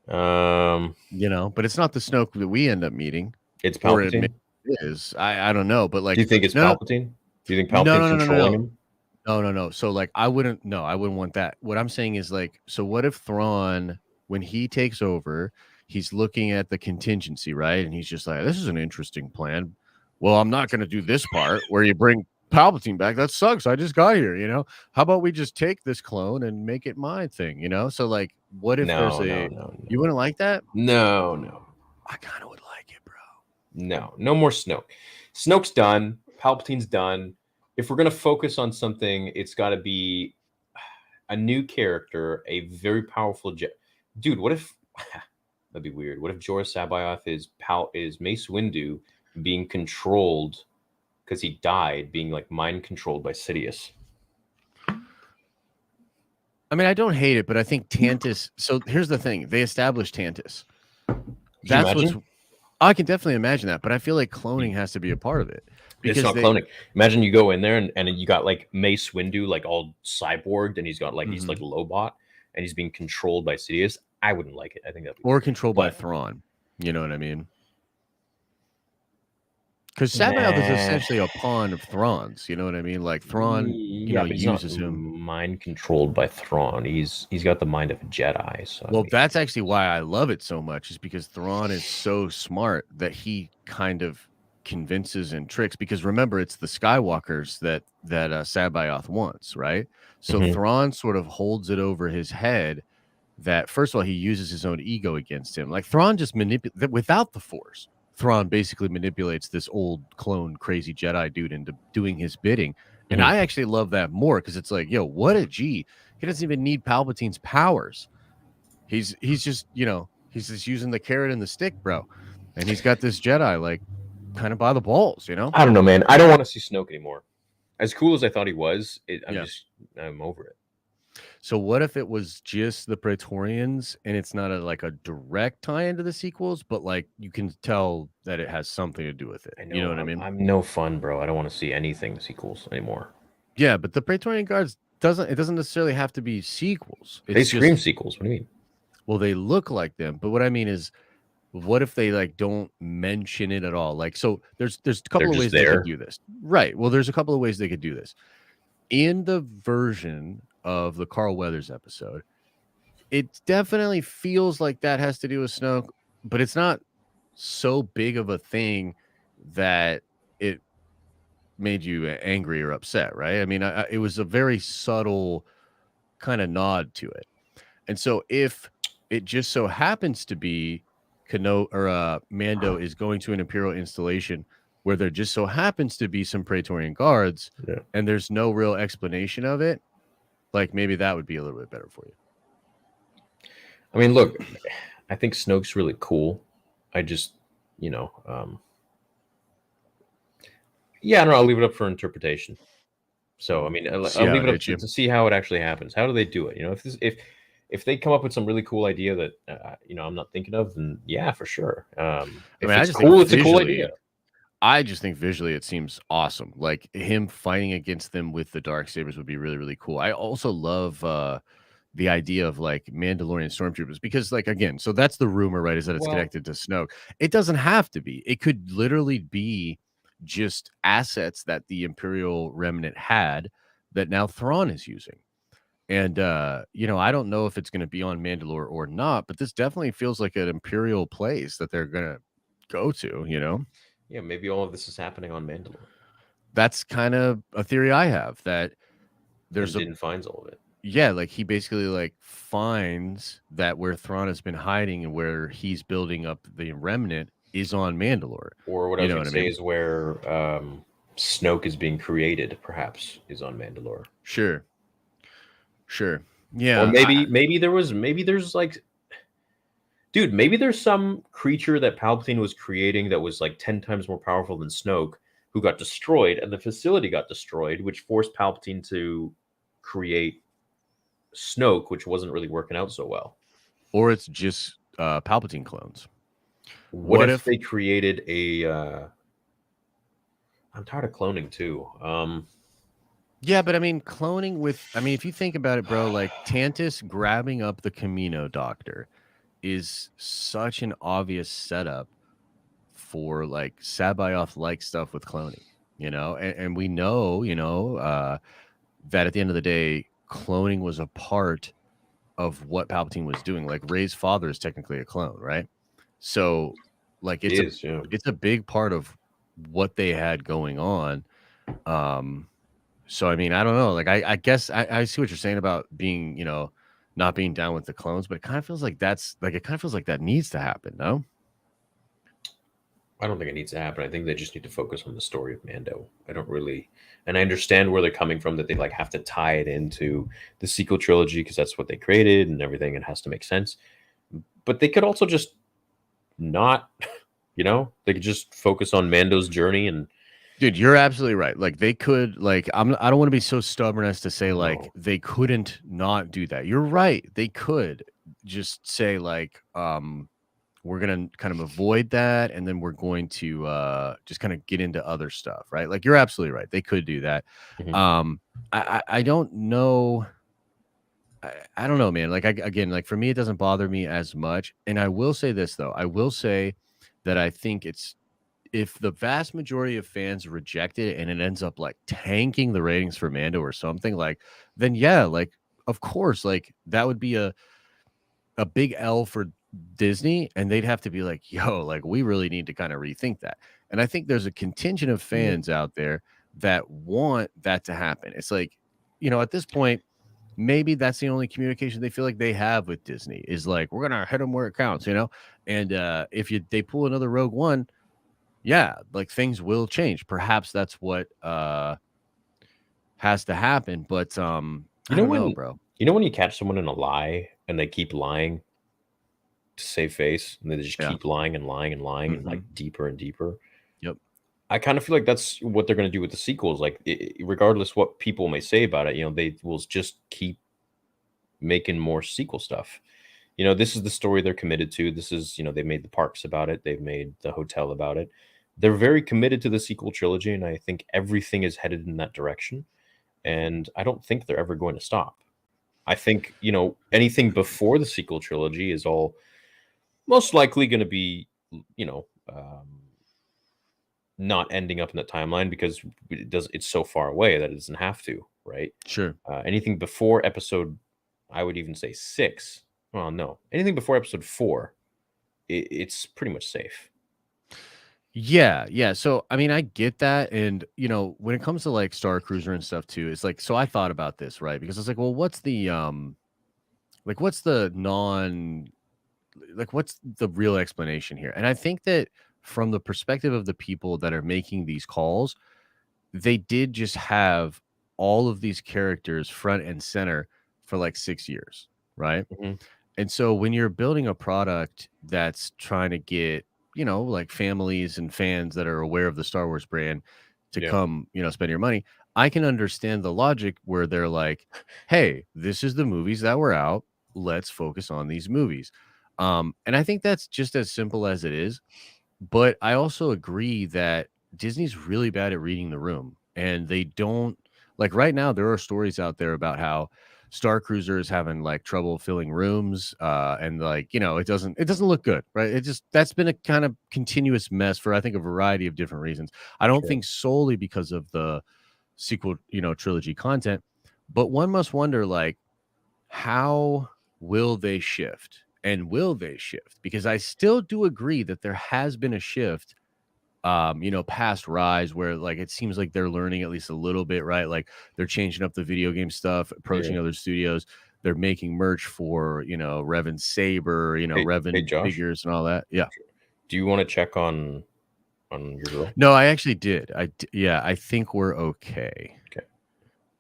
Speaker 2: But it's not the Snoke that we end up meeting.
Speaker 1: It's
Speaker 2: Or it
Speaker 1: Palpatine.
Speaker 2: is. I don't know, but like,
Speaker 1: Do you think it's
Speaker 2: no,
Speaker 1: Palpatine? Do you think
Speaker 2: no,
Speaker 1: Palpatine's
Speaker 2: no, no, no, no,
Speaker 1: controlling
Speaker 2: no.
Speaker 1: him?
Speaker 2: No. So like, I wouldn't want that. What I'm saying is like, so what if Thrawn, when he takes over, he's looking at the contingency, right? And he's just like, this is an interesting plan. Well, I'm not going to do this part where you bring Palpatine back. That sucks. I just got here, How about we just take this clone and make it my thing, So like, what if there's
Speaker 1: No.
Speaker 2: You wouldn't like that?
Speaker 1: No.
Speaker 2: I kind of would like it, bro.
Speaker 1: No more Snoke. Snoke's done. Palpatine's done. If we're gonna focus on something, it's got to be a new character, a very powerful dude. What if that'd be weird? What if Jorah Sabayoth is Mace Windu being controlled because he died, being like mind controlled by Sidious?
Speaker 2: I mean, I don't hate it, but I think Tantus. So here's the thing: they established Tantus. That's what's. I can definitely imagine that, but I feel like cloning has to be a part of it.
Speaker 1: Because it's not cloning. Imagine you go in there and you got like Mace Windu, like all cyborged, and he's got like he's like Lobot, and he's being controlled by Sidious. I wouldn't like it. I think that
Speaker 2: or controlled by Thrawn. You know what I mean? Because Sabayoth is essentially a pawn of Thrawn's. You know what I mean? Like Thrawn, uses him.
Speaker 1: Mind controlled by Thrawn. He's got the mind of a Jedi. So
Speaker 2: well, that's actually why I love it so much. Is because Thrawn is so smart that he kind of convinces and tricks. Because remember, it's the Skywalkers that Sabayoth wants, right? So Thrawn sort of holds it over his head. That first of all, he uses his own ego against him. Like Thrawn just manipulates without the Force. Thrawn basically manipulates this old clone crazy Jedi dude into doing his bidding. And I actually love that more because it's like, yo, what a G. He doesn't even need Palpatine's powers. He's just, he's just using the carrot and the stick, bro. And he's got this Jedi like kind of by the balls,
Speaker 1: I don't know, man. I don't want to see Snoke anymore. As cool as I thought he was, I'm over it.
Speaker 2: So what if it was just the Praetorians and it's not a direct tie into the sequels, but like you can tell that it has something to do with it. You know what I mean?
Speaker 1: I'm no fun, bro. I don't want to see anything sequels anymore.
Speaker 2: Yeah, but the Praetorian Guards doesn't necessarily have to be sequels.
Speaker 1: They scream sequels. What do you mean?
Speaker 2: Well, they look like them, but what I mean is, what if they like don't mention it at all? Like, so there's a couple of ways they could do this, right? Well, there's a couple of ways they could do this. In the version of the Carl Weathers episode, it definitely feels like that has to do with Snoke, but it's not so big of a thing that it made you angry or upset, right? I mean, it was a very subtle kind of nod to it. And so if it just so happens to be Mando is going to an Imperial installation where there just so happens to be some Praetorian guards and there's no real explanation of it, like maybe that would be a little bit better for you.
Speaker 1: I mean, look, I think Snoke's really cool. I just, I don't know. I'll leave it up for interpretation. So, I mean, I'll leave it up to see how it actually happens. How do they do it? If they come up with some really cool idea that, I'm not thinking of, then yeah, for sure. If it's cool, it's a cool idea.
Speaker 2: I just think visually it seems awesome. Like him fighting against them with the Darksabers would be really, really cool. I also love the idea of like Mandalorian stormtroopers because, like, again, so that's the rumor, right? Is that it's connected to Snoke. It doesn't have to be. It could literally be just assets that the Imperial remnant had that now Thrawn is using. And, I don't know if it's going to be on Mandalore or not, but this definitely feels like an Imperial place that they're going to go to, you know?
Speaker 1: Yeah, maybe all of this is happening on Mandalore.
Speaker 2: That's kind of a theory I have, that there's
Speaker 1: and Din finds all of it.
Speaker 2: yeah, like he basically like finds that where Thrawn has been hiding and where he's building up the remnant is on Mandalore.
Speaker 1: Or what I
Speaker 2: You
Speaker 1: was
Speaker 2: know
Speaker 1: going
Speaker 2: what
Speaker 1: to
Speaker 2: I
Speaker 1: say
Speaker 2: mean?
Speaker 1: is where Snoke is being created, perhaps, is on Mandalore.
Speaker 2: Sure.
Speaker 1: Or
Speaker 2: Yeah.
Speaker 1: maybe there's like, dude, maybe there's some creature that Palpatine was creating that was like 10 times more powerful than Snoke, who got destroyed, and the facility got destroyed, which forced Palpatine to create Snoke, which wasn't really working out so well.
Speaker 2: Or it's just Palpatine clones.
Speaker 1: What if they created a I'm tired of cloning too.
Speaker 2: Yeah, but I mean, cloning with, I mean, if you think about it, bro, like Tantus grabbing up the Camino Doctor is such an obvious setup for like Sabayoth like stuff with cloning, you know, and we know, you know, that at the end of the day, cloning was a part of what Palpatine was doing. Like Rey's father is technically a clone, right? So, like, it's a big part of what they had going on. So I mean, I don't know. Like, I guess I see what you're saying about being, you know, not being down with the clones, but it kind of feels like that needs to happen, no?
Speaker 1: I don't think it needs to happen. I think they just need to focus on the story of Mando. I don't really, and I understand where they're coming from, that they like have to tie it into the sequel trilogy because that's what they created and everything. It has to make sense. But they could also just not, you know, they could just focus on Mando's journey. And
Speaker 2: Dude, you're absolutely right. Like they could, like, I don't want to be so stubborn as to say like
Speaker 1: No.
Speaker 2: they couldn't not do that. You're right. They could just say like, we're gonna kind of avoid that, and then we're going to just kind of get into other stuff, right? Like you're absolutely right. They could do that.
Speaker 1: Mhm.
Speaker 2: I don't know. I don't know, man. Like again, like for me, it doesn't bother me as much. And I will say this though. I will say that I think it's, if the vast majority of fans reject it and it ends up like tanking the ratings for Mando or something, like, then yeah, like of course, like that would be a big L for Disney, and they'd have to be like, yo, like we really need to kind of rethink that. And I think there's a contingent of fans out there that want that to happen. It's like, you know, at this point, maybe that's the only communication they feel like they have with Disney is like, we're gonna hit them where it counts, you know. And if they pull another Rogue One, yeah, like things will change. Perhaps that's what has to happen. But I don't know, bro.
Speaker 1: You know when you catch someone in a lie and they keep lying to save face, and they just
Speaker 2: Yeah.
Speaker 1: keep lying and lying and lying and like
Speaker 2: Mhm.
Speaker 1: deeper and deeper.
Speaker 2: Yep.
Speaker 1: I kind of feel like that's what they're going to do with the sequels. Like, regardless what people may say about it, you know, they will just keep making more sequel stuff. You know, this is the story they're committed to. This is, you know, they've made the parks about it. They've made the hotel about it. They're very committed to the sequel trilogy, and I think everything is headed in that direction. And I don't think they're ever going to stop. I think, you know, anything before the sequel trilogy is all most likely going to be, you know, not ending up in the timeline because it's so far away that it doesn't have to, right?
Speaker 2: Sure.
Speaker 1: Anything before episode, I would even say 6. Well, no, anything before episode 4, it's pretty much safe.
Speaker 2: Yeah. So I mean, I get that, and you know, when it comes to like Star Cruiser and stuff too, it's like, so I thought about this, right? Because I was like, well, what's the like what's the non like what's the real explanation here? And I think that from the perspective of the people that are making these calls, they did just have all of these characters front and center for like 6 years, right?
Speaker 1: Mhm.
Speaker 2: And so when you're building a product that's trying to get, you know, like families and fans that are aware of the Star Wars brand to
Speaker 1: Yeah.
Speaker 2: come, you know, spend your money, I can understand the logic where they're like, hey, this is the movies that were out. Let's focus on these movies. And I think that's just as simple as it is. But I also agree that Disney's really bad at reading the room, and they don't, like right now there are stories out there about how Star Cruiser is having like trouble filling rooms, and like, you know, it doesn't look good, right? It just, that's been a kind of continuous mess for I think a variety of different reasons. I don't
Speaker 1: Sure.
Speaker 2: think solely because of the sequel, you know, trilogy content, but one must wonder like, how will they shift? And will they shift? Because I still do agree that there has been a shift, past Rise, where like it seems like they're learning at least a little bit, right? Like they're changing up the video game stuff, approaching other studios. They're making merch for, Revan Saber,
Speaker 1: Hey,
Speaker 2: Revan
Speaker 1: Josh,
Speaker 2: figures and all that. Yeah.
Speaker 1: do you want to check on your girl?
Speaker 2: No, I actually did. Yeah, I think we're okay.
Speaker 1: Okay.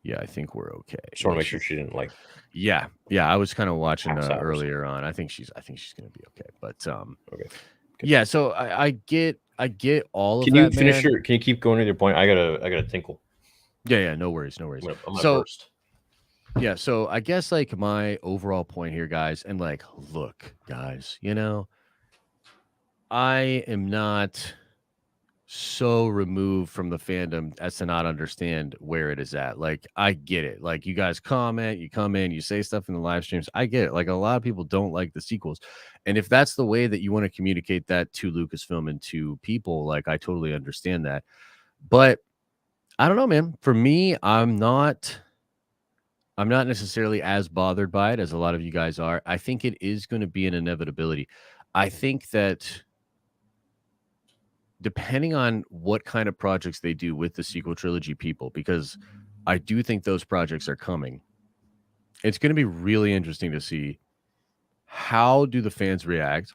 Speaker 2: Yeah, I think we're okay.
Speaker 1: Just want to make sure she didn't like.
Speaker 2: Yeah, I was kind of watching
Speaker 1: Pass out or
Speaker 2: earlier on. I think she's gonna be okay. But
Speaker 1: Okay.
Speaker 2: yeah. So I get all of
Speaker 1: Can
Speaker 2: that.
Speaker 1: you finish
Speaker 2: man.
Speaker 1: Can you keep going to your point? I gotta tinkle.
Speaker 2: Yeah. No worries.
Speaker 1: I'm gonna
Speaker 2: So
Speaker 1: burst.
Speaker 2: yeah. So I guess like my overall point here, guys, and like, look, guys, I am not so removed from the fandom as to not understand where it is at. Like, I get it. Like, you guys comment, you come in, you say stuff in the live streams. I get it. Like, a lot of people don't like the sequels. And if that's the way that you want to communicate that to Lucasfilm and to people, like, I totally understand that. But I don't know, man. For me, I'm not necessarily as bothered by it as a lot of you guys are. I think it is going to be an inevitability. I think that depending on what kind of projects they do with the sequel trilogy people, because I do think those projects are coming, it's going to be really interesting to see how do the fans react.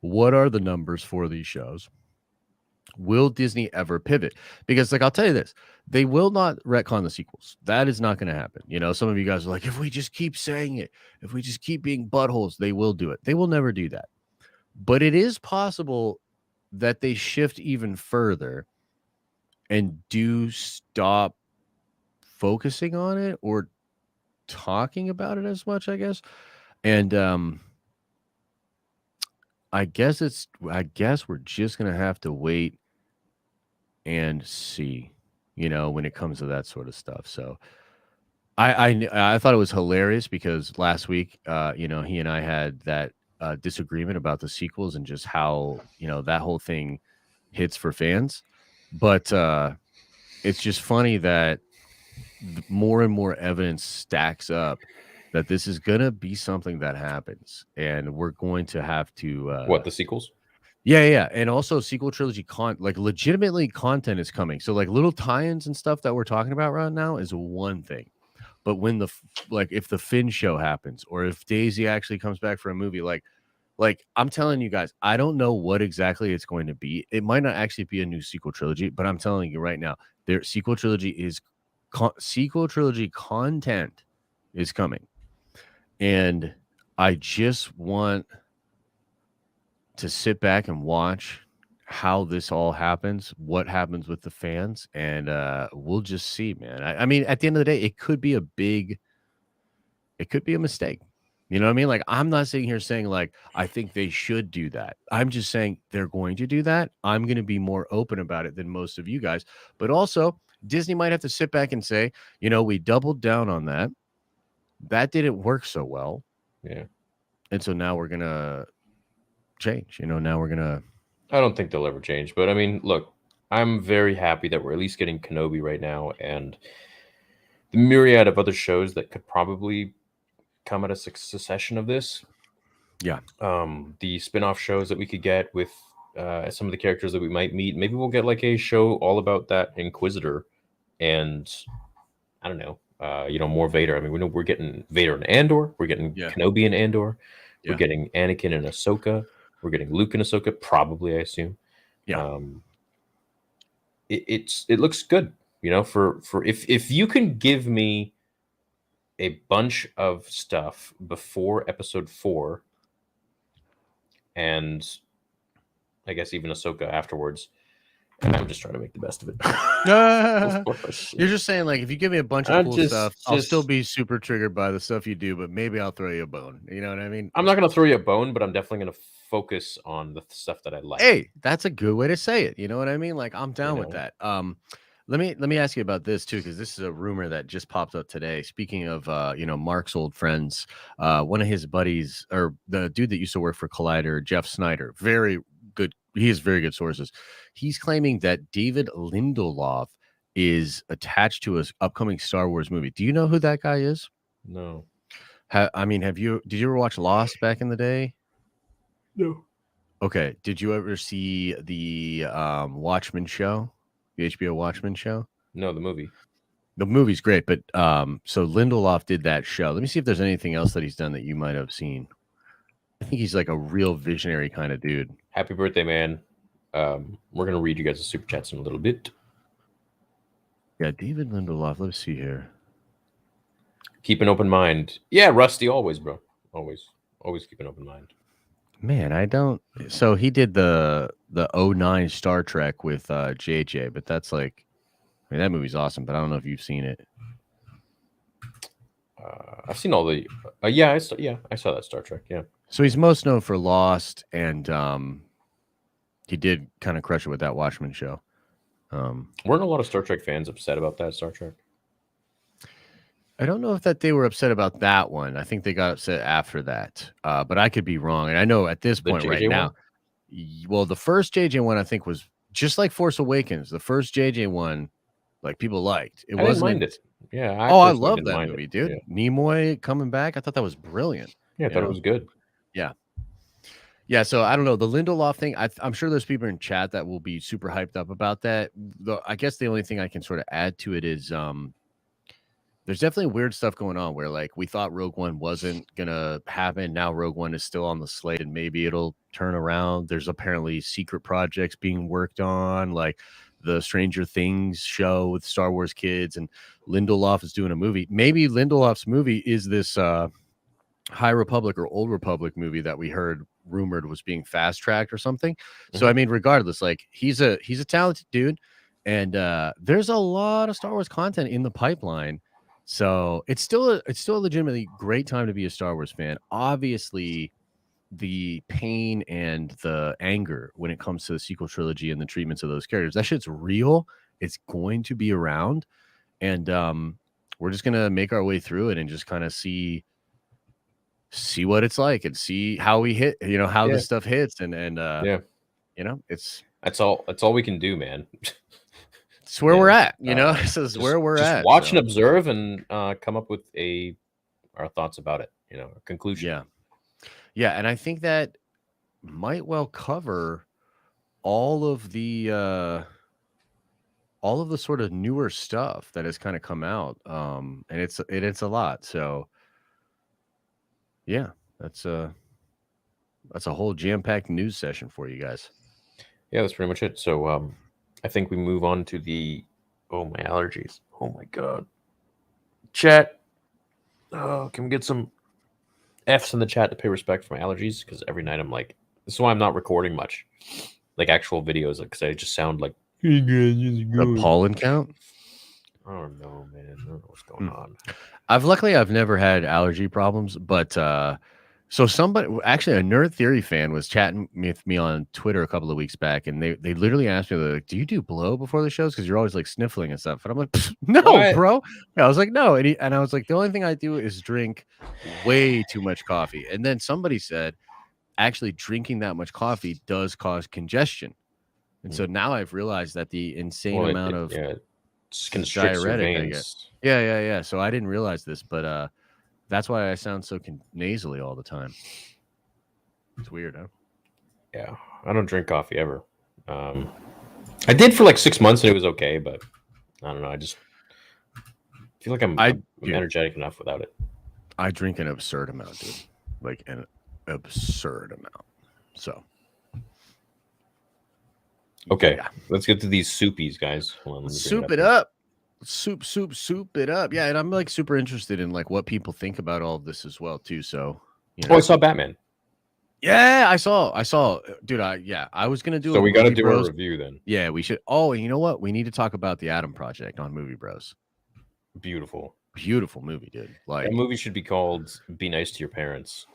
Speaker 2: What are the numbers for these shows? Will Disney ever pivot? Because, like, I'll tell you this, they will not retcon the sequels. That is not going to happen. Some of you guys are like, if we just keep saying it, if we just keep being buttholes, they will do it. They will never do that. But it is possible that they shift even further and do stop focusing on it or talking about it as much, I guess. And I guess we're just gonna have to wait and see, when it comes to that sort of stuff. So I thought it was hilarious because last week, he and I had that disagreement about the sequels and just how that whole thing hits for fans. But it's just funny that more and more evidence stacks up that this is gonna be something that happens, and we're going to have to
Speaker 1: What, the sequels?
Speaker 2: Yeah, and also sequel trilogy like legitimately content is coming. So like little tie-ins and stuff that we're talking about right now is one thing. But when if the Finn show happens, or if Daisy actually comes back for a movie, like I'm telling you guys, I don't know what exactly it's going to be. It might not actually be a new sequel trilogy, but I'm telling you right now, their sequel trilogy content is coming, and I just want to sit back and watch how this all happens, what happens with the fans, and we'll just see, man. I mean, at the end of the day, it could be a mistake. You know what I mean? Like, I'm not sitting here saying like I think they should do that. I'm just saying they're going to do that. I'm going to be more open about it than most of you guys. But also, Disney might have to sit back and say, we doubled down on that. That didn't work so well.
Speaker 1: Yeah.
Speaker 2: And so now we're gonna change. Now we're gonna.
Speaker 1: I don't think they'll ever change. But I mean, look, I'm very happy that we're at least getting Kenobi right now, and the myriad of other shows that could probably come at a succession of this.
Speaker 2: Yeah.
Speaker 1: The spin-off shows that we could get with some of the characters that we might meet. Maybe we'll get like a show all about that Inquisitor, and I don't know, more Vader. I mean, we're getting Vader and Andor. We're getting Kenobi and Andor.
Speaker 2: Yeah.
Speaker 1: We're getting Anakin and Ahsoka. We're getting Luke and Ahsoka, probably, I assume.
Speaker 2: Yeah.
Speaker 1: It looks good, for if you can give me a bunch of stuff before episode 4, and I guess even Ahsoka afterwards. And I'm just trying to make the best of it.
Speaker 2: You're just saying, like, if you give me a bunch of cool stuff, I'll still be super triggered by the stuff you do, but maybe I'll throw you a bone. You know what I mean?
Speaker 1: I'm not going to throw you a bone, but I'm definitely going to focus on the stuff that I like.
Speaker 2: Hey, that's a good way to say it. You know what I mean? Like, I'm down with that. Let me ask you about this too, because this is a rumor that just popped up today. Speaking of, Mark's old friends, one of his buddies, or the dude that used to work for Collider, Jeff Snyder, very good. He has very good sources. He's claiming that David Lindelof is attached to an upcoming Star Wars movie. Do you know who that guy is?
Speaker 1: No.
Speaker 2: Did you ever watch Lost back in the day?
Speaker 1: No.
Speaker 2: Okay. Did you ever see the Watchmen show, the HBO Watchmen show?
Speaker 1: No, the movie.
Speaker 2: The movie's great, but so Lindelof did that show. Let me see if there's anything else that he's done that you might have seen. I think he's like a real visionary kind of dude.
Speaker 1: Happy birthday, man. We're gonna read you guys' super chats in a little bit.
Speaker 2: Yeah, David Lindelof. Let's see here.
Speaker 1: Keep an open mind. Yeah, Rusty, always, bro. Always keep an open mind.
Speaker 2: Man, I don't. So he did the 09 Star Trek with JJ, but that's like, I mean, that movie's awesome, but I don't know if you've seen it.
Speaker 1: I've seen all the. I saw that Star Trek. Yeah.
Speaker 2: So he's most known for Lost, and he did kind of crush it with that Watchmen show.
Speaker 1: Weren't a lot of Star Trek fans upset about that Star Trek?
Speaker 2: I don't know if that they were upset about that one. I think they got upset after that, but I could be wrong. And I know at this point right now, well, the first JJ one I think was just like Force Awakens. The first JJ one, like people liked.
Speaker 1: I didn't mind it. Yeah.
Speaker 2: I love that movie, dude. Yeah. Nimoy coming back. I thought that was brilliant.
Speaker 1: Yeah, I thought it was good.
Speaker 2: Yeah. Yeah, so I don't know. The Lindelof thing, I'm sure there's people in chat that will be super hyped up about that. I guess the only thing I can sort of add to it is there's definitely weird stuff going on where like we thought Rogue One wasn't going to happen. Now Rogue One is still on the slate and maybe it'll turn around. There's apparently secret projects being worked on, like the Stranger Things show with Star Wars kids, and Lindelof is doing a movie. Maybe Lindelof's movie is this High Republic or Old Republic movie that we heard rumored was being fast tracked or something. So I mean, regardless, like he's a talented dude, and there's a lot of Star Wars content in the pipeline. So it's still a legitimately great time to be a Star Wars fan. Obviously, the pain and the anger when it comes to the sequel trilogy and the treatments of those characters, that shit's real. It's going to be around, and we're just gonna make our way through it and just kind of see what it's like and see how we hit, how this stuff hits, and
Speaker 1: that's all we can do, man.
Speaker 2: It's where we're at, this is where we're at.
Speaker 1: Watch and observe and come up with our thoughts about it, a conclusion.
Speaker 2: Yeah, and I think that might well cover all of the sort of newer stuff that has kind of come out, and it's a lot. So yeah, that's a whole jam-packed news session for you guys.
Speaker 1: Yeah, that's pretty much it. So I think we move on to my allergies. Oh my god. Chat. Can we get some F's in the chat to pay respect for my allergies? Because every night I'm like, this is why I'm not recording much, like actual videos, because I just sound like
Speaker 2: the pollen count.
Speaker 1: I don't know, man. I don't know what's going on.
Speaker 2: I've never had allergy problems, but so somebody, actually a Nerd Theory fan, was chatting with me on Twitter a couple of weeks back, and they literally asked me, like, do you do blow before the shows? Because you're always like sniffling and stuff. And I'm like, no, what? Bro. Yeah, I was like, no. And I was like, the only thing I do is drink way too much coffee. And then somebody said, actually drinking that much coffee does cause congestion. And so now I've realized that the insane amount of
Speaker 1: diuretic I guess.
Speaker 2: Yeah. So I didn't realize this, but that's why I sound so nasally all the time. It's weird, huh?
Speaker 1: Yeah, I don't drink coffee ever. I did for like 6 months and it was okay, but I don't know. I just feel like I'm energetic enough without it.
Speaker 2: I drink an absurd amount, dude. Like an absurd amount. So.
Speaker 1: Okay, let's get to these soupies, guys. Hold on,
Speaker 2: soup it up. Soup it up. Yeah, and I'm like super interested in like what people think about all of this as well too. So,
Speaker 1: I saw Batman.
Speaker 2: Yeah, I saw, dude. I was gonna do.
Speaker 1: So we got to do a review then.
Speaker 2: Yeah, we should. Oh, and you know what? We need to talk about the Adam Project on Movie Bros.
Speaker 1: Beautiful
Speaker 2: movie, dude. Like
Speaker 1: that movie should be called "Be Nice to Your Parents."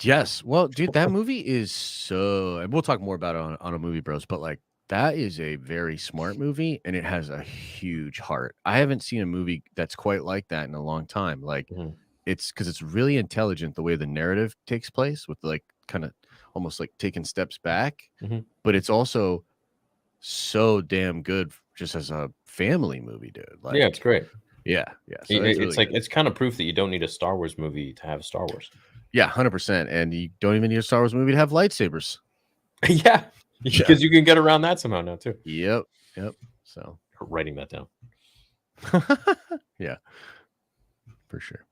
Speaker 2: Yes. Well, dude, that movie is so, and we'll talk more about it on a Movie Bros, but like that is a very smart movie and it has a huge heart. I haven't seen a movie that's quite like that in a long time. Like it's because it's really intelligent the way the narrative takes place with like kind of almost like taking steps back, but it's also so damn good just as a family movie, dude. Like,
Speaker 1: yeah, it's great.
Speaker 2: Yeah. So
Speaker 1: It's
Speaker 2: really
Speaker 1: like
Speaker 2: good.
Speaker 1: it's kind of proof that you don't need a Star Wars movie to have Star Wars.
Speaker 2: Yeah, 100%. And you don't even need a Star Wars movie to have lightsabers.
Speaker 1: Yeah, because you can get around that somehow now too.
Speaker 2: Yep. So
Speaker 1: Writing that down.
Speaker 2: yeah, for sure.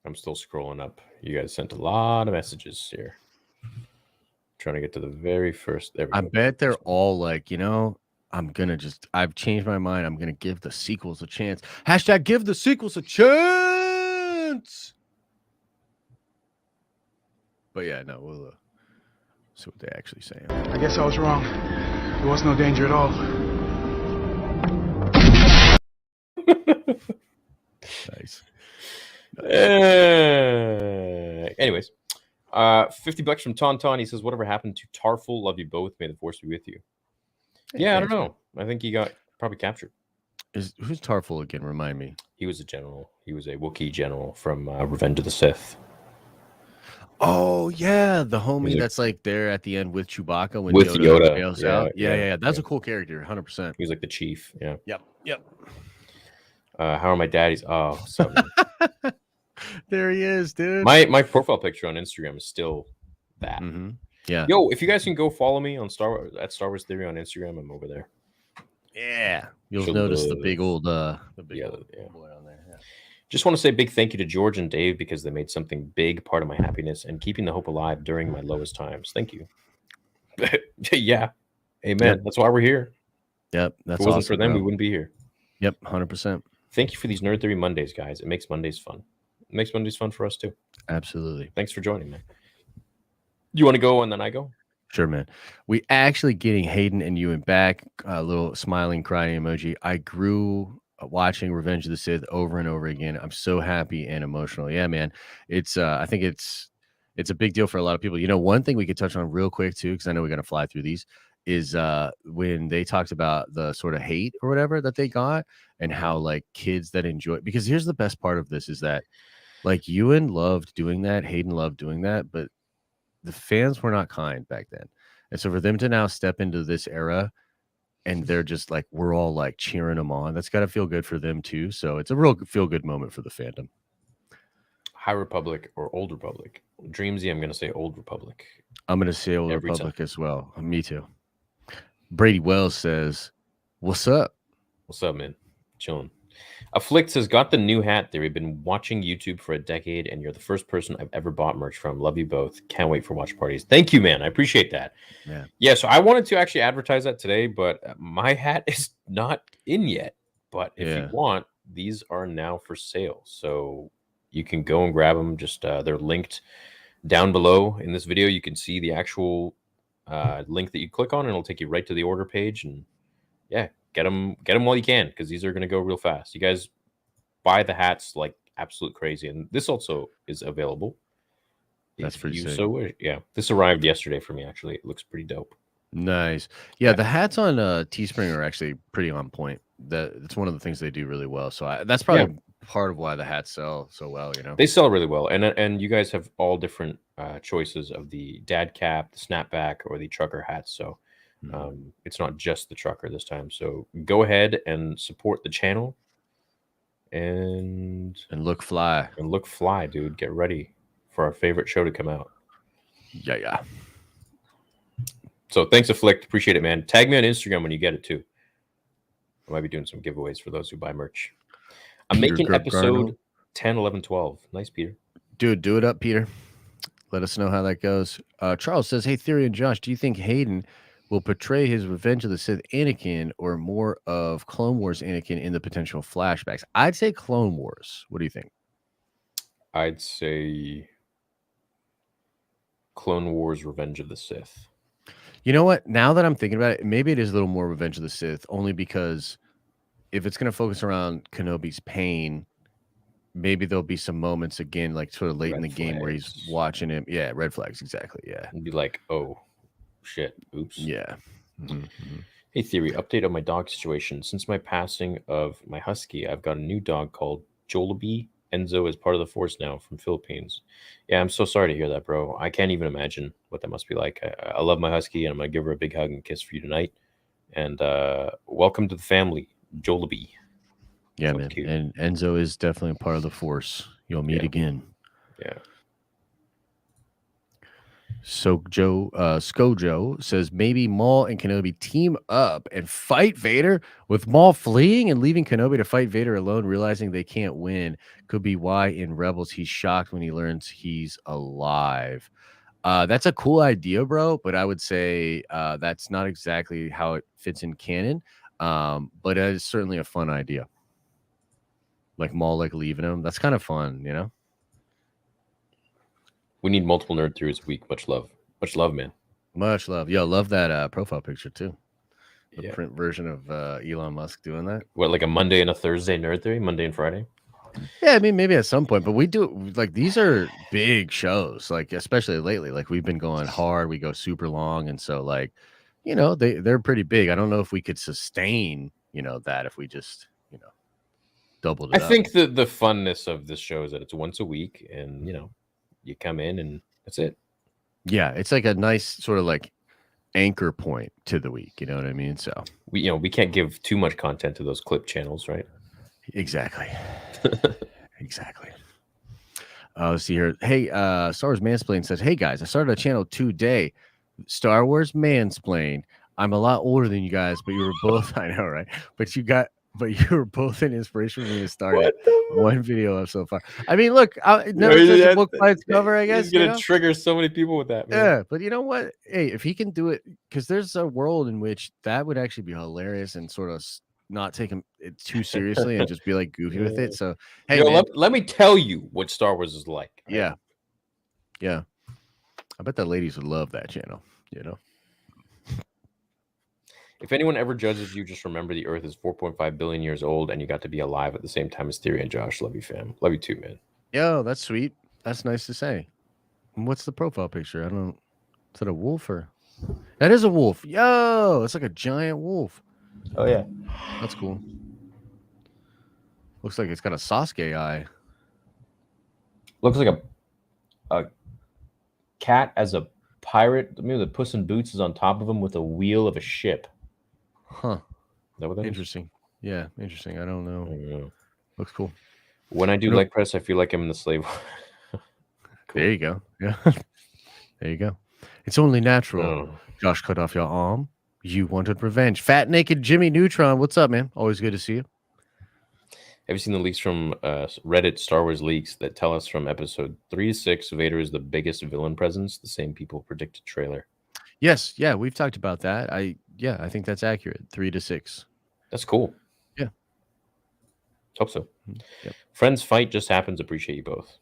Speaker 1: I'm still scrolling up. You guys sent a lot of messages here. Trying to get to the very first. There we
Speaker 2: I
Speaker 1: go.
Speaker 2: bet they're all like, I've changed my mind. I'm gonna give the sequels a chance. Hashtag give the sequels a chance. But yeah, no, we'll see what they actually say.
Speaker 5: I guess I was wrong. There was no danger at all.
Speaker 2: Nice.
Speaker 1: Anyways, $50 from Tauntaun. He says, "Whatever happened to Tarful? Love you both. May the force be with you."
Speaker 2: Hey,
Speaker 1: Yeah, I
Speaker 2: thanks,
Speaker 1: don't know. I think he got probably captured.
Speaker 2: Who's Tarful again? Remind me.
Speaker 1: He was a general. He was a Wookiee general from Revenge of the Sith.
Speaker 2: Oh yeah, the homie
Speaker 1: He's a-
Speaker 2: that's like there at the end with Chewbacca when
Speaker 1: With
Speaker 2: Yoda
Speaker 1: Yoda.
Speaker 2: bails
Speaker 1: Yeah,
Speaker 2: out. Yeah. That's
Speaker 1: yeah.
Speaker 2: a cool character, 100%.
Speaker 1: He was like the chief. Yeah.
Speaker 2: Yep.
Speaker 1: How are my daddies? Oh, so
Speaker 2: There he is, dude.
Speaker 1: my profile picture on Instagram is still that.
Speaker 2: Mm-hmm. Yeah.
Speaker 1: Yo, if you guys can go follow me on Star Wars Theory on Instagram, I'm over there.
Speaker 2: Yeah. You'll
Speaker 1: Should
Speaker 2: notice the
Speaker 1: love-
Speaker 2: big old
Speaker 1: Yeah,
Speaker 2: boy on there. Yeah.
Speaker 1: Just want to say a big thank you to George and Dave because they made something big part of my happiness and keeping the hope alive during my lowest times. Thank you. Yeah. Amen.
Speaker 2: Yep.
Speaker 1: That's why we're here.
Speaker 2: Yep.
Speaker 1: If
Speaker 2: That's
Speaker 1: it wasn't
Speaker 2: awesome,
Speaker 1: for them,
Speaker 2: bro.
Speaker 1: we wouldn't be here.
Speaker 2: Yep, 100%.
Speaker 1: Thank you for these Nerd Theory Mondays, guys. It makes Mondays fun. It makes Mondays fun for us too.
Speaker 2: Absolutely.
Speaker 1: Thanks for joining me. You want to go and then I go?
Speaker 2: Sure, man. We actually getting Hayden and Ewan back. A little smiling, crying emoji. I grew watching Revenge of the Sith over and over again. I'm so happy and emotional. Yeah, man. It's I think it's a big deal for a lot of people. You know, one thing we could touch on real quick too, because I know we're gonna fly through these, is when they talked about the sort of hate or whatever that they got and how like kids that enjoy, because here's the best part of this is that like Ewan loved doing that, Hayden loved doing that, but the fans were not kind back then. And so for them to now step into this era and they're just like, we're all like cheering them on, that's got to feel good for them too. So it's a real feel good moment for the fandom.
Speaker 1: High Republic or Old Republic? Dreamsy, I'm going to say Old Republic.
Speaker 2: I'm going to say Old
Speaker 1: Every
Speaker 2: Republic as well. Me too. Brady Wells says, what's up?
Speaker 1: What's up, man? Chilling. Afflict says, got the new hat theory. Been watching YouTube for a decade, and you're the first person I've ever bought merch from. Love you both. Can't wait for watch parties. Thank you, man. I appreciate that. Yeah. So I wanted to actually advertise that today, but my hat is not in yet. But if you want, these are now for sale. So you can go and grab them. Just they're linked down below in this video. You can see the actual link that you click on, and it'll take you right to the order page. And yeah. Get them while you can, because these are going to go real fast. You guys buy the hats like absolute crazy, and this also is available.
Speaker 2: That's pretty sick.
Speaker 1: So yeah, this arrived yesterday for me. Actually, it looks pretty dope.
Speaker 2: Nice. Yeah, the hats on Teespring are actually pretty on point. It's one of the things they do really well. So that's probably part of why the hats sell so well. You know,
Speaker 1: they sell really well, and you guys have all different choices of the dad cap, the snapback, or the trucker hats. So. It's not just the trucker this time, so go ahead and support the channel and
Speaker 2: look fly,
Speaker 1: dude. Get ready for our favorite show to come out.
Speaker 2: Yeah.
Speaker 1: So thanks, Afflict. Appreciate it, man. Tag me on Instagram when you get it too. I might be doing some giveaways for those who buy merch. I'm making episode 10, 11, 12. Nice, Peter.
Speaker 2: Dude, do it up, Peter. Let us know how that goes. Charles says, hey, Theory and Josh, do you think Hayden will portray his Revenge of the Sith Anakin or more of Clone Wars Anakin in the potential flashbacks? I'd say Clone Wars. What do you think?
Speaker 1: I'd say Clone Wars Revenge of the Sith.
Speaker 2: You know what? Now that I'm thinking about it, maybe it is a little more Revenge of the Sith, only because if it's going to focus around Kenobi's pain, maybe there'll be some moments again, like sort of late in the game where he's watching him. Yeah, red flags. Exactly. Yeah.
Speaker 1: And be like, oh, shit. Oops.
Speaker 2: Yeah.
Speaker 1: Hey, Theory, update on my dog situation. Since my passing of my husky, I've got a new dog called Jollibee. Enzo is part of the force now from Philippines. Yeah, I'm so sorry to hear that, bro. I can't even imagine what that must be like. I love my husky, and I'm going to give her a big hug and kiss for you tonight. And welcome to the family, Jollibee.
Speaker 2: Yeah,
Speaker 1: So it's
Speaker 2: man.
Speaker 1: cute.
Speaker 2: And Enzo is definitely a part of the Force. You'll meet
Speaker 1: Yeah.
Speaker 2: again.
Speaker 1: Yeah.
Speaker 2: So Skojo says maybe Maul and Kenobi team up and fight Vader, with Maul fleeing and leaving Kenobi to fight Vader alone, realizing they can't win. Could be why in Rebels he's shocked when he learns he's alive. That's a cool idea, bro, but I would say that's not exactly how it fits in canon. But it is certainly a fun idea. Like Maul like leaving him. That's kind of fun, you know?
Speaker 1: We need multiple nerd theories a week. Much love. Much love, man.
Speaker 2: Much love. Yo, love that profile picture too. The
Speaker 1: Yeah.
Speaker 2: print version of Elon Musk doing that.
Speaker 1: What, like a Monday and a Thursday nerd theory? Monday and Friday?
Speaker 2: Yeah, I mean, maybe at some point, but we do like these are big shows, like especially lately. Like we've been going hard, we go super long, and so like, you know, they're pretty big. I don't know if we could sustain, you know, that if we just, you know, doubled it
Speaker 1: I
Speaker 2: up.
Speaker 1: think the funness of this show is that it's once a week, and you know, you come in and that's it.
Speaker 2: Yeah, it's like a nice sort of like anchor point to the week. You know what I mean? So
Speaker 1: We can't give too much content to those clip channels, right?
Speaker 2: exactly. Exactly. Let's see here. Hey, Star Wars Mansplain says, "Hey guys, I started a channel today. Star Wars Mansplain. I'm a lot older than you guys, but you were both. I know, right? But you were both an inspiration for me to start one video up so far. I mean, look, never judge a book by its cover. I guess
Speaker 1: he's gonna
Speaker 2: you know?
Speaker 1: trigger so many people with that, man.
Speaker 2: Yeah, but you know what? Hey, if he can do it, because there's a world in which that would actually be hilarious and sort of not take it too seriously and just be like goofy with it. So hey, man,
Speaker 1: let me tell you what Star Wars is like.
Speaker 2: yeah, yeah. I bet the ladies would love that channel. You know,
Speaker 1: If anyone ever judges you, just remember the Earth is 4.5 billion years old, and you got to be alive at the same time as Theory and Josh. Love you, fam. Love you too, man.
Speaker 2: yo, that's sweet. That's nice to say. And what's the profile picture? I don't. Is that a wolf or? That is a wolf. Yo, it's like a giant wolf.
Speaker 1: Oh yeah,
Speaker 2: That's cool. Looks like it's got a Sasuke eye.
Speaker 1: looks like a cat as a pirate. Maybe the Puss in Boots is on top of him with a wheel of a ship.
Speaker 2: Huh.
Speaker 1: Is that what that is?
Speaker 2: Interesting. Yeah, interesting. I don't
Speaker 1: I
Speaker 2: know.
Speaker 1: don't know.
Speaker 2: Looks cool.
Speaker 1: When I do
Speaker 2: You know-
Speaker 1: leg press, I feel like I'm in the slave. Cool.
Speaker 2: There you go. Yeah. There you go. It's only natural.
Speaker 1: Oh.
Speaker 2: Josh cut off your arm. You wanted revenge. Fat naked Jimmy Neutron. What's up, man? Always good to see you.
Speaker 1: Have you seen the leaks from Reddit Star Wars leaks that tell us from episode 3 to 6 Vader is the biggest villain presence? The same people predicted trailer.
Speaker 2: Yes, yeah, we've talked about that. I think that's accurate. 3 to 6.
Speaker 1: That's cool.
Speaker 2: Yeah.
Speaker 1: Hope so.
Speaker 2: Yep.
Speaker 1: Friends fight just happens. Appreciate you both.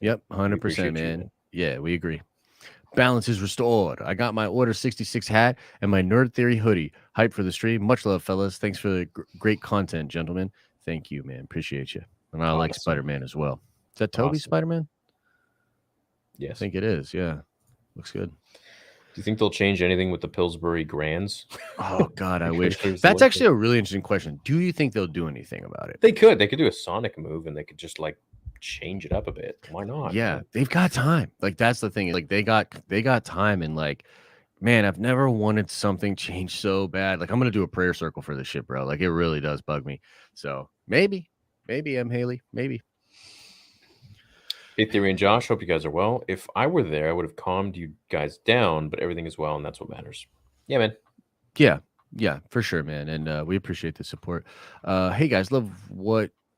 Speaker 2: Yep,
Speaker 1: We
Speaker 2: 100%,
Speaker 1: appreciate you,
Speaker 2: man.
Speaker 1: man.
Speaker 2: Yeah, we agree. Balance is restored. I got my Order 66 hat and my Nerd Theory hoodie. Hype for the stream. Much love, fellas. Thanks for the great content, gentlemen. Thank you, man. Appreciate you. And I like
Speaker 1: Awesome.
Speaker 2: Spider-Man as well. Is that Toby
Speaker 1: Awesome.
Speaker 2: Spider-Man? I
Speaker 1: Yes.
Speaker 2: think it is. Yeah. Looks good.
Speaker 1: Do you think they'll change anything with the Pillsbury Grands?
Speaker 2: Oh, God, I wish.
Speaker 1: There's
Speaker 2: That's
Speaker 1: the-
Speaker 2: actually a really interesting question. Do you think they'll do anything about it?
Speaker 1: They could. They could do a Sonic move, and they could just like change it up a bit. Why not?
Speaker 2: Yeah, they've got time. Like that's the thing. Like they got time, and like, man, I've never wanted something changed so bad. Like I'm gonna do a prayer circle for this shit, bro. Like it really does bug me. So maybe M. Haley, maybe.
Speaker 1: Hey, Theory and Josh, hope you guys are well. If I were there, I would have calmed you guys down, but everything is well, and that's what matters. Yeah, man.
Speaker 2: Yeah, for sure, man. And we appreciate the support. Hey guys, love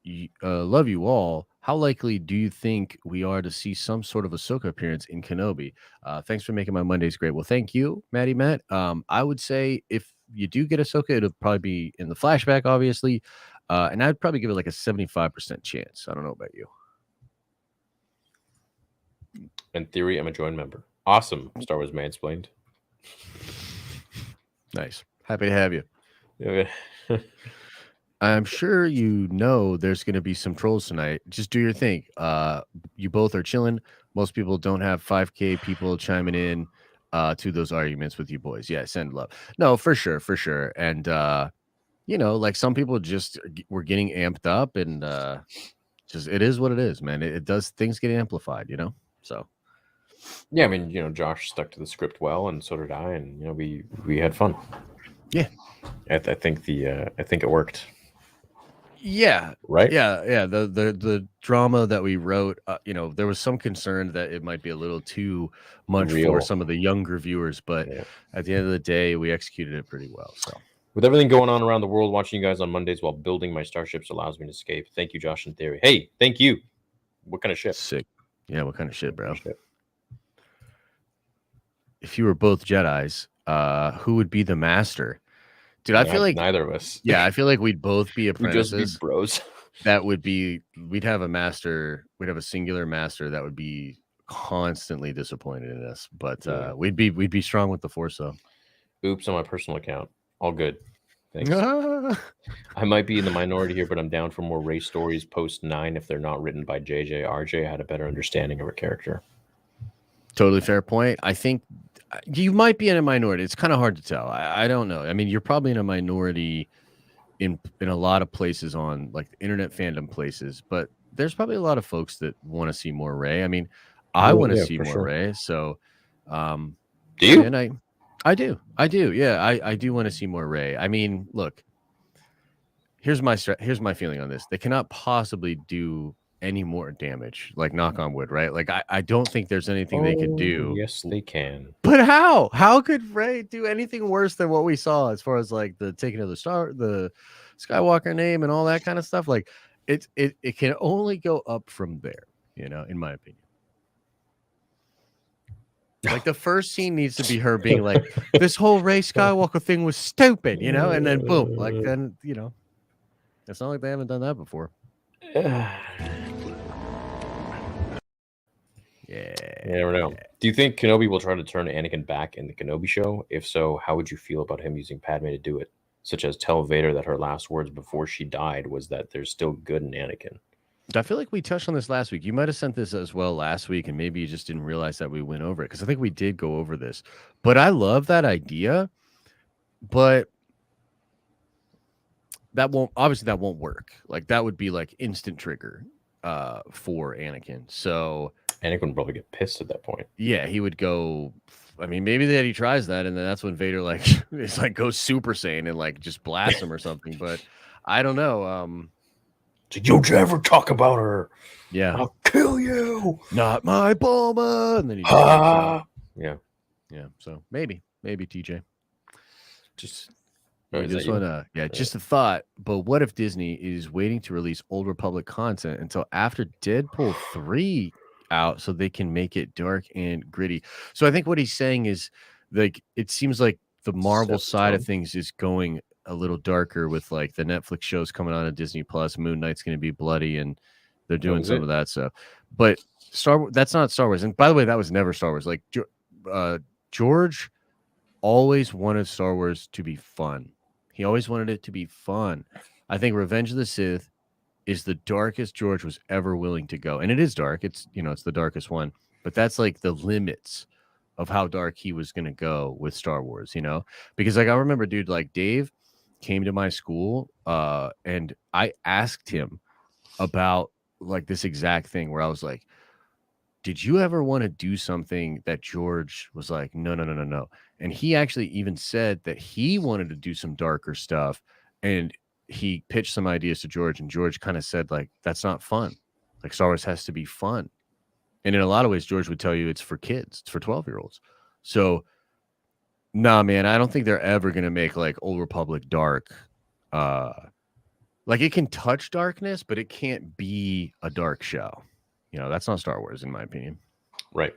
Speaker 2: you all. How likely do you think we are to see some sort of Ahsoka appearance in Kenobi? Thanks for making my Mondays great. Well, thank you, Maddie Matt. I would say if you do get Ahsoka, it'll probably be in the flashback, obviously. And I'd probably give it like a 75% chance. I don't know about you.
Speaker 1: In theory, I'm a joined member. Awesome. Star Wars Mansplained.
Speaker 2: Nice. Happy to have you.
Speaker 1: Yeah.
Speaker 2: I'm sure you know there's going to be some trolls tonight. Just do your thing. You both are chilling. Most people don't have 5K people chiming in to those arguments with you boys. Yeah, send love. No, for sure. And you know, like some people just were getting amped up, and just it is what it is, man. It does, things get amplified, you know. So
Speaker 1: Yeah, I mean, Josh stuck to the script well, and so did I, and we had fun.
Speaker 2: Yeah.
Speaker 1: I think it worked.
Speaker 2: Yeah,
Speaker 1: right?
Speaker 2: yeah. The drama that we wrote, there was some concern that it might be a little too much for
Speaker 1: Real.
Speaker 2: some of the younger viewers, but
Speaker 1: Yeah.
Speaker 2: at the end of the day, we executed it pretty well. So
Speaker 1: With everything going on around the world, watching you guys on Mondays while building my starships allows me to escape. Thank you, Josh and Theory. Hey, thank you. What kind of ship?
Speaker 2: sick. Yeah, what kind of shit, bro?
Speaker 1: Ship.
Speaker 2: If you were both Jedis, who would be the master? Dude, I feel like
Speaker 1: neither of us.
Speaker 2: I feel like we'd both be
Speaker 1: We'd
Speaker 2: apprentices.
Speaker 1: just be bros.
Speaker 2: We'd have a master, we'd have a singular master that would be constantly disappointed in us, but we'd be strong with the Force though.
Speaker 1: Oops, on my personal account. All good. Thanks. I might be in the minority here, but I'm down for more Rey stories post 9 if they're not written by JJ. RJ had a better understanding of her character.
Speaker 2: Totally fair point. I think you might be in a minority. It's kind of hard to tell. I don't know. I mean, you're probably in a minority in a lot of places on like the internet fandom places, but there's probably a lot of folks that want to see more Rey. I mean, I want to see more Rey. So,
Speaker 1: do you?
Speaker 2: And I do. Yeah, I do want to see more Rey. I mean, look, here's my feeling on this. They cannot possibly do any more damage, like knock on wood, right? Like I don't think there's anything they could do.
Speaker 1: Yes, they can.
Speaker 2: But how could Rey do anything worse than what we saw as far as like the taking of the Skywalker name and all that kind of stuff? Like it can only go up from there, in my opinion. Like the first scene needs to be her being like, this whole Rey Skywalker thing was stupid, and then boom, like then it's not like they haven't done that before. Yeah.
Speaker 1: You never know. Do you think Kenobi will try to turn Anakin back in the Kenobi show? If so, how would you feel about him using Padme to do it? Such as tell Vader that her last words before she died was that there's still good in Anakin.
Speaker 2: I feel like we touched on this last week. You might have sent this as well last week, and maybe you just didn't realize that we went over it, because I think we did go over this. But I love that idea, but that won't work. Like that would be like instant trigger for Anakin. So
Speaker 1: Anakin would probably get pissed at that point.
Speaker 2: Yeah, he would go. I mean, maybe that he tries that, and then that's when Vader it's like goes Super Saiyan and like just blasts him or something. But I don't know.
Speaker 1: So don't you ever talk about her?
Speaker 2: Yeah,
Speaker 1: I'll kill you.
Speaker 2: Not my Bulma. And then he
Speaker 1: yeah.
Speaker 2: So maybe TJ.
Speaker 1: Just
Speaker 2: Just a thought. But what if Disney is waiting to release Old Republic content until after Deadpool 3 out so they can make it dark and gritty? So I think what he's saying is, like, it seems like the Marvel side of things is going a little darker with like the Netflix shows coming on to Disney Plus. Moon Knight's going to be bloody, and they're doing some of that stuff. But Star Wars, that's not Star Wars. And by the way, that was never Star Wars. Like George always wanted Star Wars to be fun. He always wanted it to be fun. I think Revenge of the Sith is the darkest George was ever willing to go. And it is dark. It's, it's the darkest one. But that's like the limits of how dark he was going to go with Star Wars, Because like I remember, dude, like Dave came to my school and I asked him about like this exact thing where I was like, did you ever want to do something that George was like, no. And he actually even said that he wanted to do some darker stuff. And he pitched some ideas to George, and George kind of said, like, that's not fun. Like, Star Wars has to be fun. And in a lot of ways, George would tell you it's for kids. It's for 12-year-olds. So, nah, man, I don't think they're ever going to make, like, Old Republic dark. Like, it can touch darkness, but it can't be a dark show. That's not Star Wars, in my opinion.
Speaker 1: Right.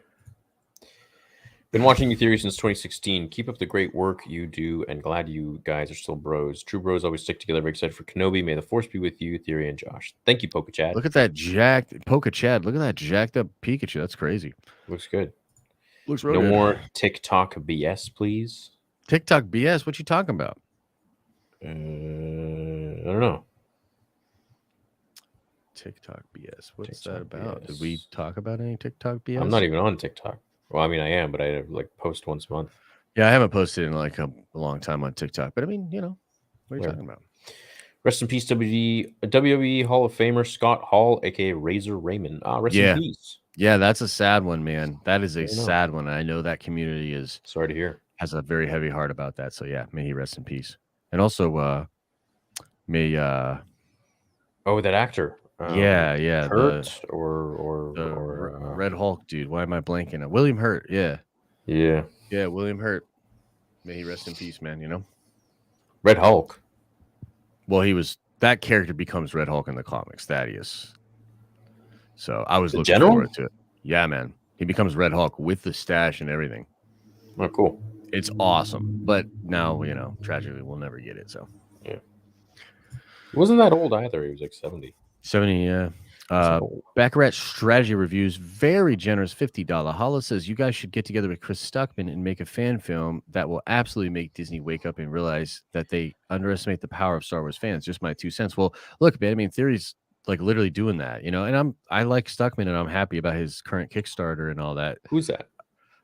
Speaker 1: Been watching your theory since 2016. Keep up the great work you do, and glad you guys are still bros. True bros always stick together. Very excited for Kenobi. May the Force be with you, Theory and Josh. Thank you, Poke Chad.
Speaker 2: Look at that jacked up Pikachu. That's crazy.
Speaker 1: Looks good.
Speaker 2: Looks real good.
Speaker 1: No more TikTok BS, please.
Speaker 2: TikTok BS? What you talking about?
Speaker 1: I don't know.
Speaker 2: TikTok BS. What's
Speaker 1: TikTok
Speaker 2: that about?
Speaker 1: BS.
Speaker 2: Did we talk about any TikTok BS?
Speaker 1: I'm not even on TikTok. Well, I mean, I am, but I like post once a month.
Speaker 2: Yeah, I haven't posted in like a long time on TikTok. But I mean, what are you talking about?
Speaker 1: Rest in peace, WWE Hall of Famer Scott Hall, aka Razor Raymond. Rest in peace.
Speaker 2: Yeah, that's a sad one, man. That is a sad one. I know that community is
Speaker 1: sorry to hear.
Speaker 2: Has a very heavy heart about that. So yeah, may he rest in peace. And also may
Speaker 1: Oh, that actor.
Speaker 2: Yeah,
Speaker 1: Hurt
Speaker 2: the
Speaker 1: or
Speaker 2: Red Hulk dude. Why am I blanking? William Hurt. Yeah,
Speaker 1: yeah,
Speaker 2: William Hurt. May he rest in peace, man. You know.
Speaker 1: Red Hulk.
Speaker 2: Well, that character becomes Red Hulk in the comics, Thaddeus. So I was
Speaker 1: The
Speaker 2: looking
Speaker 1: general?
Speaker 2: forward to it. Yeah, man. He becomes Red Hulk with the stash and everything.
Speaker 1: Oh, cool.
Speaker 2: It's awesome. But now, tragically, we'll never get it. So
Speaker 1: Yeah. He wasn't that old either. He was like 70.
Speaker 2: 70, yeah. Baccarat Strategy Reviews, very generous $50. Hollow says, you guys should get together with Chris Stuckman and make a fan film that will absolutely make Disney wake up and realize that they underestimate the power of Star Wars fans. Just my 2 cents. Well, look, man, I mean, Theory's like literally doing that, and I like Stuckman and I'm happy about his current Kickstarter and all that.
Speaker 1: Who's that?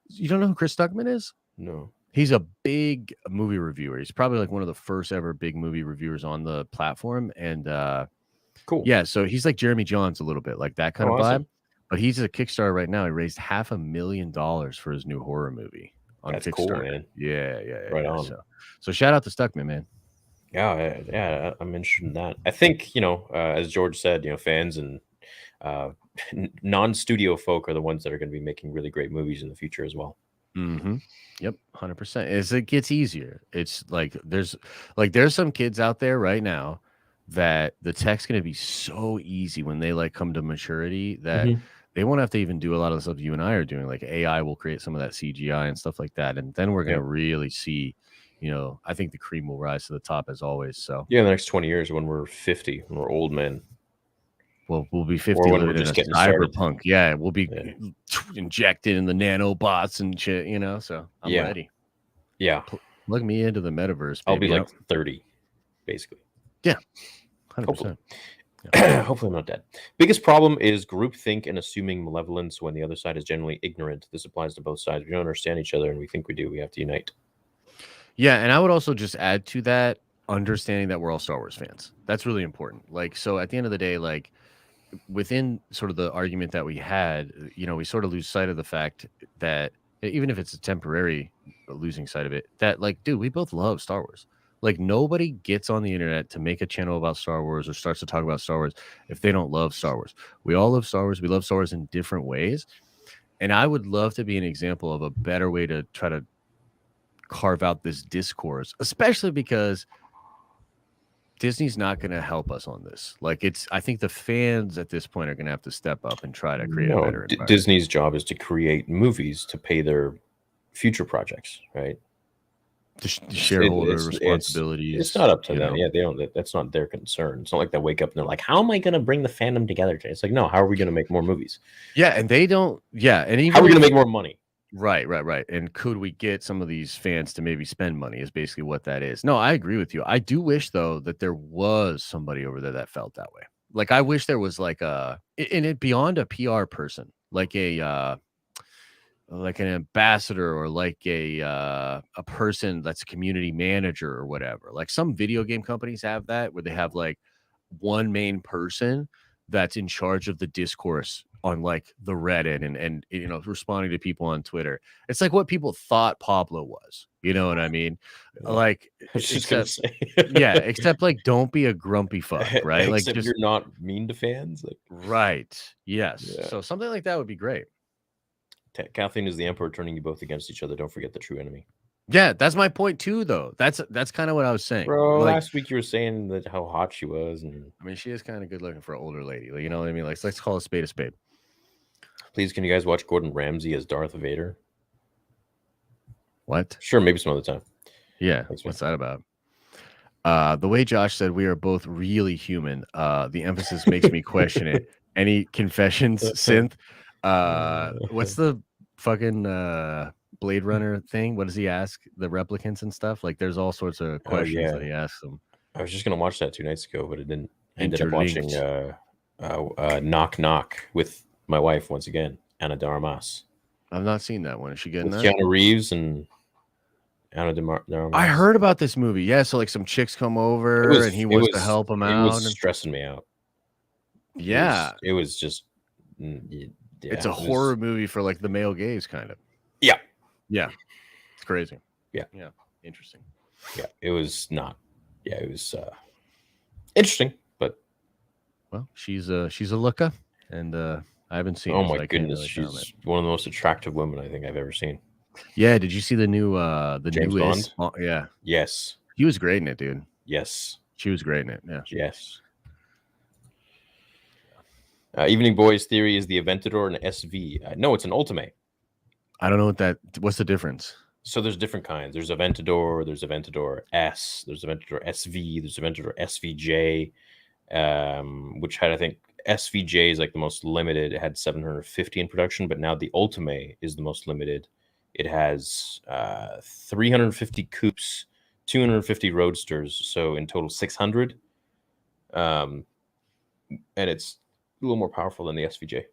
Speaker 2: You don't know who Chris Stuckman is?
Speaker 1: No.
Speaker 2: He's a big movie reviewer. He's probably like one of the first ever big movie reviewers on the platform. And
Speaker 1: Cool.
Speaker 2: yeah, so he's like Jeremy Johns a little bit, like that kind of vibe.
Speaker 1: Awesome.
Speaker 2: But he's a Kickstarter right now. He raised $500,000 for his new horror movie on
Speaker 1: That's
Speaker 2: Kickstarter.
Speaker 1: cool, man.
Speaker 2: Yeah.
Speaker 1: Right on.
Speaker 2: So shout out to Stuckman, man.
Speaker 1: Yeah, I'm interested in that. I think, as George said, fans and non-studio folk are the ones that are going to be making really great movies in the future as well.
Speaker 2: Mm-hmm. Yep, 100%. As it gets easier, it's like there's some kids out there right now that the tech's going to be so easy when they like come to maturity that they won't have to even do a lot of the stuff you and I are doing. Like AI will create some of that CGI and stuff like that, and then we're going to really see. I think the cream will rise to the top as always. So
Speaker 1: yeah, in the next 20 years, when we're 50, when we're old men.
Speaker 2: Well, we'll be 50
Speaker 1: when we're
Speaker 2: living in
Speaker 1: just
Speaker 2: a
Speaker 1: getting started.
Speaker 2: cyberpunk. Yeah, we'll be injected in the nanobots and shit, so I'm ready.
Speaker 1: Yeah.
Speaker 2: Plug me into the metaverse, baby.
Speaker 1: I'll be like 30, basically.
Speaker 2: Yeah, 100%.
Speaker 1: Hopefully. Hopefully I'm not dead. Biggest problem is groupthink and assuming malevolence when the other side is generally ignorant. This applies to both sides. We don't understand each other and we think we do. We have to unite.
Speaker 2: Yeah, and I would also just add to that understanding that we're all Star Wars fans. That's really important. Like, so at the end of the day, like within sort of the argument that we had, we sort of lose sight of the fact that even if it's a temporary losing sight of it, that like, dude, we both love Star Wars. Like nobody gets on the internet to make a channel about Star Wars or starts to talk about Star Wars if they don't love Star Wars. We all love Star Wars. We love Star Wars in different ways. And I would love to be an example of a better way to try to carve out this discourse, especially because Disney's not going to help us on this. Like I think the fans at this point are going to have to step up and try to create a better environment.
Speaker 1: Disney's job is to create movies to pay their future projects, right?
Speaker 2: The shareholder responsibilities.
Speaker 1: It's not up to them. Yeah, they don't. That's not their concern. It's not like they wake up and they're like, "How am I going to bring the fandom together?" It's like, no. How are we going to make more movies?
Speaker 2: Yeah, and they don't. Yeah, and even
Speaker 1: how are we going to make more money?
Speaker 2: Right. And could we get some of these fans to maybe spend money is basically what that is. No, I agree with you. I do wish, though, that there was somebody over there that felt that way. Like, I wish there was like beyond a PR person, like an ambassador or like a person that's a community manager or whatever. Like some video game companies have that where they have like one main person that's in charge of the discourse on like the Reddit and responding to people on Twitter. It's like what people thought Pablo was. You know what I mean?
Speaker 1: Yeah.
Speaker 2: Like, except like don't be a grumpy fuck, right? Like,
Speaker 1: except you're not mean to fans, like
Speaker 2: right? Yes.
Speaker 1: Yeah.
Speaker 2: So something like that would be great.
Speaker 1: Kathleen is the emperor, turning you both against each other. Don't forget the true enemy.
Speaker 2: Yeah, that's my point too, though. That's kind of what I was saying.
Speaker 1: Bro,
Speaker 2: like,
Speaker 1: last week you were saying that how hot she was, and
Speaker 2: I mean, she is kind of good looking for an older lady. Like, you know what I mean? Like, let's call a spade a spade.
Speaker 1: Please, can you guys watch Gordon Ramsay as Darth Vader?
Speaker 2: What?
Speaker 1: Sure, maybe some other time.
Speaker 2: Yeah, what's that about? The way Josh said we are both really human. The emphasis makes me question it. Any confessions, Synth? What's the fucking Blade Runner thing? What does he ask the replicants and stuff? Like, there's all sorts of questions that he asks them.
Speaker 1: I was just gonna watch that 2 nights ago, but it didn't. I ended up watching Knock Knock with my wife once again, Ana de Armas.
Speaker 2: I've not seen that one. Is she getting that?
Speaker 1: Keanu Reeves and Ana de Armas.
Speaker 2: I heard about this movie. Yeah, so like some chicks come over and he wants to help them out.
Speaker 1: It was stressing me out.
Speaker 2: Yeah,
Speaker 1: it was just.
Speaker 2: It's a horror movie for like the male gaze, kind of. Yeah, it's crazy.
Speaker 1: Yeah,
Speaker 2: interesting.
Speaker 1: Yeah, it was not. Yeah, it was interesting, but
Speaker 2: Well, she's a looker, and I haven't seen
Speaker 1: Oh
Speaker 2: her, so
Speaker 1: my
Speaker 2: I can't
Speaker 1: goodness,
Speaker 2: really comment.
Speaker 1: she's one of the most attractive women I think I've ever seen.
Speaker 2: Yeah, did you see the
Speaker 1: James
Speaker 2: newest?
Speaker 1: Bond?
Speaker 2: Yeah,
Speaker 1: Yes.
Speaker 2: he was great in it, dude.
Speaker 1: Yes.
Speaker 2: She was great in it. Yeah.
Speaker 1: Yes. Evening Boys theory is the Aventador an SV? No, it's an Ultimate.
Speaker 2: I don't know what's the difference?
Speaker 1: So there's different kinds. There's Aventador, there's Aventador S, there's Aventador SV, there's Aventador SVJ, which had, I think, SVJ is like the most limited. It had 750 in production, but now the Ultimate is the most limited. It has 350 coupes, 250 roadsters, so in total 600. And it's a little more powerful than the SVJ.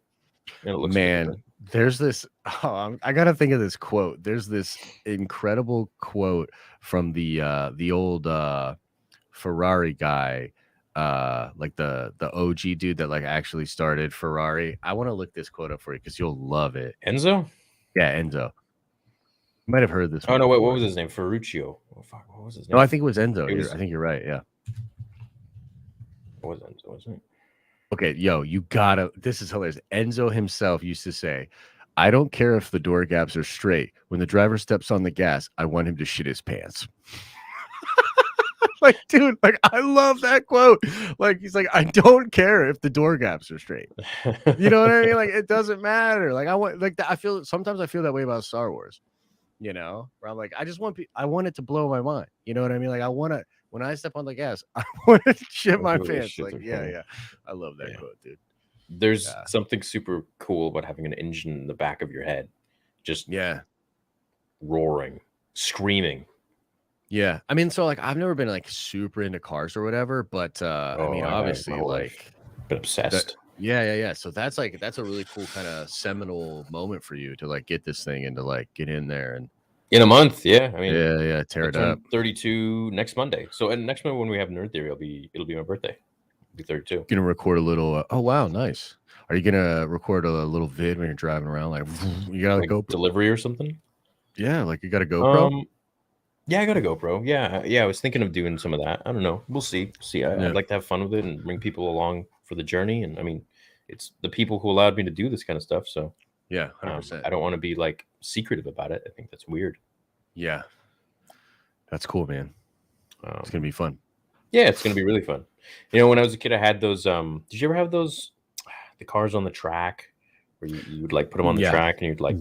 Speaker 1: And it looks
Speaker 2: Man, there's this. I gotta think of this quote. There's this incredible quote from the old Ferrari guy, like the OG dude that like actually started Ferrari. I want to look this quote up for you because you'll love it.
Speaker 1: Enzo?
Speaker 2: Yeah, Enzo. You might have heard this.
Speaker 1: Oh no, wait, what was his name? Ferruccio. Oh fuck, what was his name?
Speaker 2: No, I think it was Enzo.
Speaker 1: It
Speaker 2: I think you're right. Yeah.
Speaker 1: What was Enzo? Wasn't it?
Speaker 2: Okay, yo, you gotta. This is hilarious. Enzo himself used to say, "I don't care if the door gaps are straight. When the driver steps on the gas, I want him to shit his pants." Like, dude, like I love that quote. Like, he's like, I don't care if the door gaps are straight. You know what I mean? Like, it doesn't matter. Like, I want, like, I feel sometimes I feel that way about Star Wars. You know, where I'm like, I want it to blow my mind. You know what I mean? Like, I want to when I step on the gas, I want to shit my pants. Like, yeah. I love that quote, dude.
Speaker 1: There's something super cool about having an engine in the back of your head, just roaring, screaming.
Speaker 2: Yeah, I mean, so like I've never been like super into cars or whatever, but I mean, obviously, like,
Speaker 1: been obsessed.
Speaker 2: Yeah. So that's a really cool kind of seminal moment for you to like get this thing and to like get in there and
Speaker 1: in a month. Yeah, I mean,
Speaker 2: tear it up.
Speaker 1: 32 next Monday. So and next Monday when we have Nerd Theory, it'll be my birthday. It'll be 32.
Speaker 2: Gonna record a little. Oh wow, nice. Are you gonna record a little vid when you're driving around? Like you got a GoPro
Speaker 1: delivery or something?
Speaker 2: Yeah, like you got a GoPro.
Speaker 1: Yeah, I got a GoPro. Yeah. I was thinking of doing some of that. I don't know. We'll see. I'd like to have fun with it and bring people along for the journey. And I mean, it's the people who allowed me to do this kind of stuff. So
Speaker 2: yeah, 100%.
Speaker 1: I don't want to be like secretive about it. I think that's weird.
Speaker 2: Yeah, that's cool, man. It's gonna be fun.
Speaker 1: Yeah, it's gonna be really fun. You know, when I was a kid, I had those. Did you ever have those? The cars on the track where you would like put them on the track and you'd like.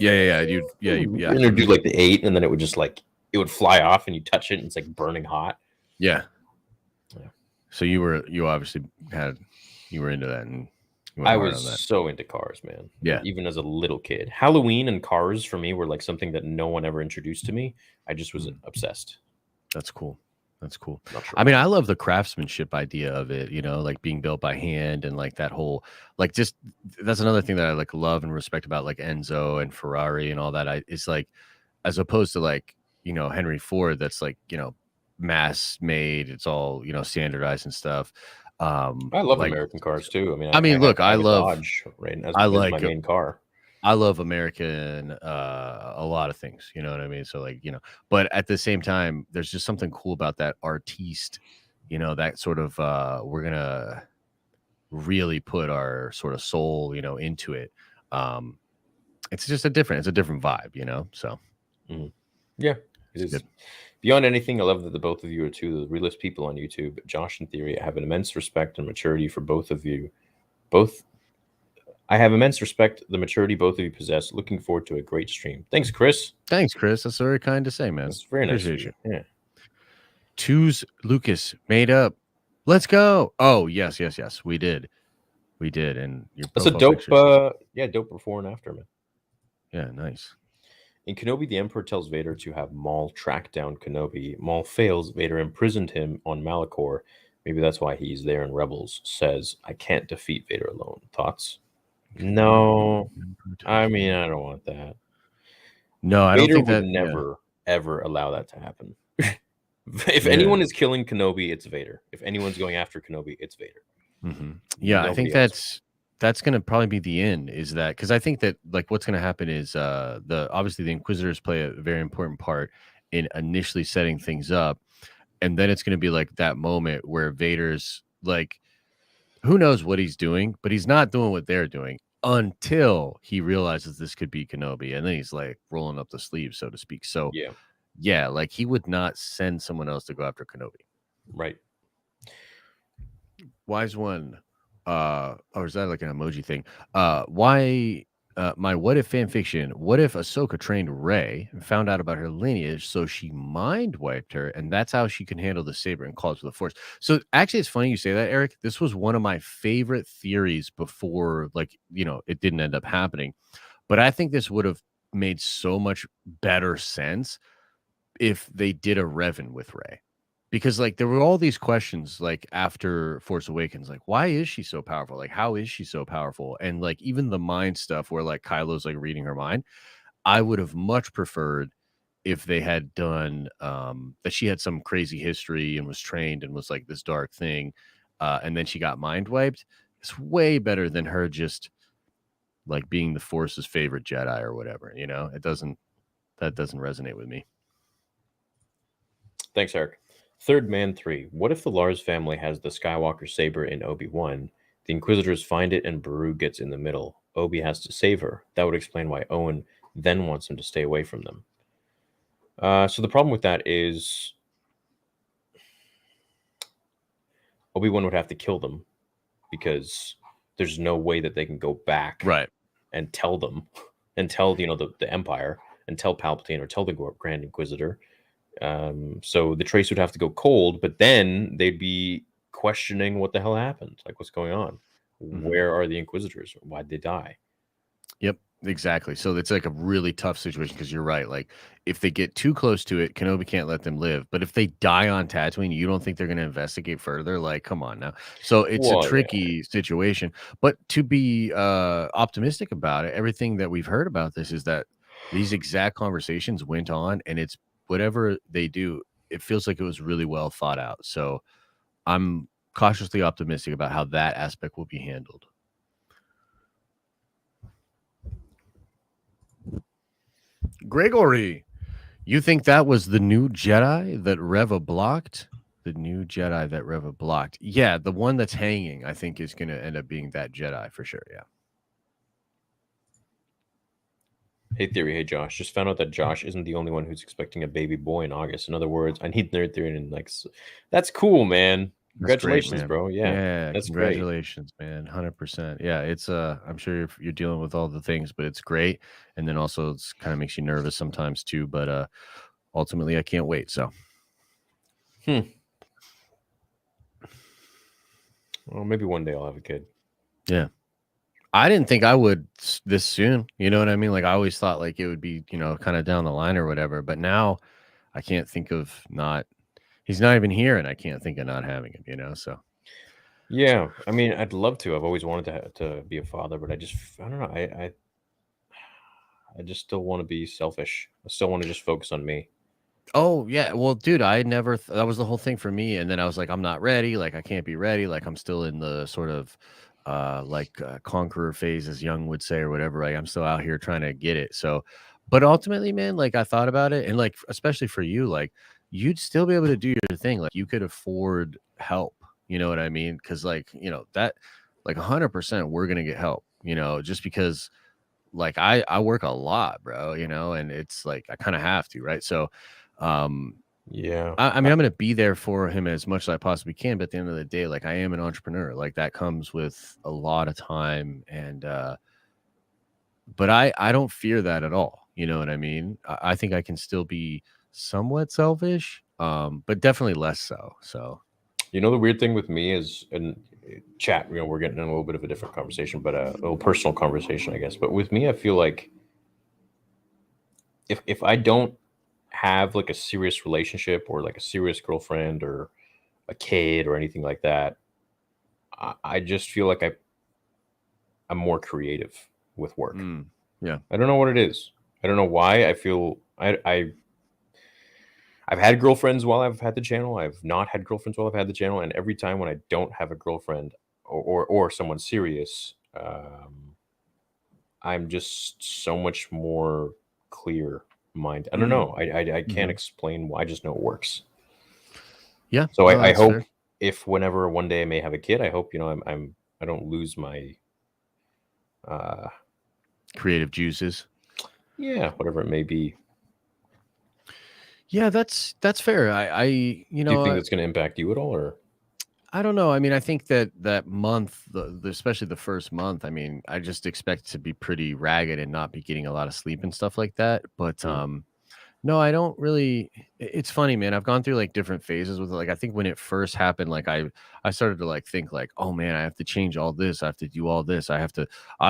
Speaker 2: Yeah.
Speaker 1: And you'd do like the 8, and then it would just like it would fly off, and you touch it, and it's like burning hot.
Speaker 2: Yeah. So you obviously you were into that, and
Speaker 1: I was so into cars, man.
Speaker 2: Yeah.
Speaker 1: Even as a little kid, Halloween and cars for me were like something that no one ever introduced to me. I just was obsessed.
Speaker 2: That's cool.
Speaker 1: Sure.
Speaker 2: I mean, I love the craftsmanship idea of it, you know, like being built by hand and like that whole, like, just that's another thing that I like love and respect about like Enzo and Ferrari and all that. It's like, as opposed to like, you know, Henry Ford, that's like, you know, mass made, it's all, you know, standardized and stuff.
Speaker 1: I love
Speaker 2: like,
Speaker 1: American cars too.
Speaker 2: I love
Speaker 1: Dodge, right? I like my main car.
Speaker 2: I love American, a lot of things, you know what I mean? So like, you know, but at the same time, there's just something cool about that artiste, you know, that sort of, we're going to really put our sort of soul, you know, into it. It's just a different vibe, you know? So
Speaker 1: yeah, it is. Good. Beyond anything, I love that the both of you are two of the realest people on YouTube. Josh and Theory, I have an immense respect and maturity for both of you. I have immense respect the maturity both of you possess. Looking forward to a great stream. Thanks, Chris.
Speaker 2: That's very kind to say, man.
Speaker 1: That's very nice. Appreciate you. Yeah.
Speaker 2: Twos Lucas made up. Let's go. Oh, yes. We did. And
Speaker 1: that's a dope dope before and after, man.
Speaker 2: Yeah, nice.
Speaker 1: In Kenobi, the Emperor tells Vader to have Maul track down Kenobi. Maul fails. Vader imprisoned him on Malachor. Maybe that's why he's there in Rebels. Says, I can't defeat Vader alone. Thoughts? No, I mean, I don't want that.
Speaker 2: No, I don't think that
Speaker 1: would never ever allow that to happen. If anyone is killing Kenobi, it's Vader. If anyone's going after Kenobi, it's Vader.
Speaker 2: Mm-hmm. Yeah, I think that's going to probably be the end. Is that because I think that like what's going to happen is obviously the Inquisitors play a very important part in initially setting things up, and then it's going to be like that moment where Vader's like, who knows what he's doing, but he's not doing what they're doing until he realizes this could be Kenobi, and then he's like rolling up the sleeves, so to speak. So
Speaker 1: Yeah.
Speaker 2: yeah, like he would not send someone else to go after Kenobi.
Speaker 1: Right.
Speaker 2: Wise one, or is that like an emoji thing? Why? My what if fan fiction? What if Ahsoka trained Rey and found out about her lineage, so she mind wiped her, and that's how she can handle the saber and calls for the Force? So actually, it's funny you say that, Eric. This was one of my favorite theories before, like it didn't end up happening, but I think this would have made so much better sense if they did a Revan with Rey. Because like there were all these questions like after Force Awakens, like why is she so powerful? Like how is she so powerful? And like even the mind stuff where like Kylo's like reading her mind, I would have much preferred if they had done that she had some crazy history and was trained and was like this dark thing, and then she got mind wiped. It's way better than her just like being the Force's favorite Jedi or whatever. That doesn't resonate with me.
Speaker 1: Thanks, Eric. Third Man 3. What if the Lars family has the Skywalker saber in Obi-Wan? The Inquisitors find it and Beru gets in the middle. Obi has to save her. That would explain why Owen then wants him to stay away from them. So the problem with that is Obi-Wan would have to kill them because there's no way that they can go back and tell them and tell the Empire and tell Palpatine or tell the Grand Inquisitor. So the trace would have to go cold, but then they'd be questioning what the hell happened, like what's going on, where are the Inquisitors, why'd they die?
Speaker 2: Yep, exactly. So it's like a really tough situation because you're right. Like if they get too close to it, Kenobi can't let them live. But if they die on Tatooine, you don't think they're going to investigate further? Like, come on now. So it's a tricky situation. But to be optimistic about it, everything that we've heard about this is that these exact conversations went on, and it's whatever they do, it feels like it was really well thought out. So I'm cautiously optimistic about how that aspect will be handled. Gregory, you think that was the new Jedi that Reva blocked? The new Jedi that Reva blocked. Yeah, the one that's hanging, I think, is going to end up being that Jedi for sure. Yeah.
Speaker 1: Hey Theory, hey Josh. Just found out that Josh isn't the only one who's expecting a baby boy in August. In other words, I need Nerd Theory and like, that's cool, man. Congratulations,
Speaker 2: great, man.
Speaker 1: Bro. Yeah, that's
Speaker 2: congratulations, great, man. 100%. Yeah, it's I'm sure you're dealing with all the things, but it's great. And then also it's kind of makes you nervous sometimes too. But ultimately, I can't wait. So,
Speaker 1: well, maybe one day I'll have a kid.
Speaker 2: Yeah. I didn't think I would this soon. You know what I mean? Like I always thought like it would be, kind of down the line or whatever. But now I can't think of not. He's not even here, and I can't think of not having him. So.
Speaker 1: Yeah, I mean, I'd love to. I've always wanted to be a father, but I don't know. I just still want to be selfish. I still want to just focus on me.
Speaker 2: Oh yeah, well, dude, I never. That was the whole thing for me, and then I was like, I'm not ready. Like I can't be ready. Like I'm still in the sort of conqueror phase, as Young would say, or whatever. Right? I'm still out here trying to get it. So, but ultimately, man, like I thought about it, and like especially for you, like you'd still be able to do your thing. Like you could afford help. You know what I mean? Because like that, like 100%, we're gonna get help. Just because like I work a lot, bro. And it's like I kind of have to, right? So.
Speaker 1: Yeah,
Speaker 2: I mean, I'm going to be there for him as much as I possibly can. But at the end of the day, like I am an entrepreneur, like that comes with a lot of time. And, but I don't fear that at all. You know what I mean? I think I can still be somewhat selfish, but definitely less so. So,
Speaker 1: the weird thing with me is, and chat, we're getting in a little bit of a different conversation, but a little personal conversation, I guess. But with me, I feel like if I don't have like a serious relationship or like a serious girlfriend or a kid or anything like that, I just feel like I'm more creative with work.
Speaker 2: Yeah,
Speaker 1: I don't know what it is. I don't know why. I feel I've had girlfriends while I've had the channel. I've not had girlfriends while I've had the channel, and every time when I don't have a girlfriend or someone serious, I'm just so much more clear mind. I don't know. I can't explain why. I just know it works.
Speaker 2: Yeah.
Speaker 1: So I hope if whenever one day I may have a kid, I hope I don't lose my
Speaker 2: creative juices.
Speaker 1: Yeah, whatever it may be.
Speaker 2: Yeah, that's fair.
Speaker 1: Do you think that's going to impact you at all, or?
Speaker 2: I don't know. I mean, I think that month, especially the first month, I mean, I just expect to be pretty ragged and not be getting a lot of sleep and stuff like that. But no, I don't really. It's funny, man. I've gone through like different phases with it. Like I think when it first happened, like I started to like think like, oh man, I have to change all this. I have to do all this. I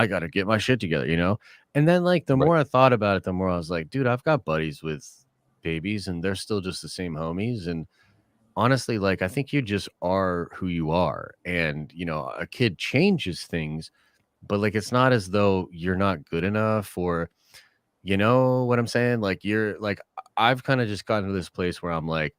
Speaker 2: got to get my shit together, you know. And then like the more I thought about it, the more I was like, dude, I've got buddies with babies, and they're still just the same homies. And honestly, like I think you just are who you are, and you know, a kid changes things, but like it's not as though you're not good enough, or you know what I'm saying? Like you're like I've kind of just gotten to this place where I'm like,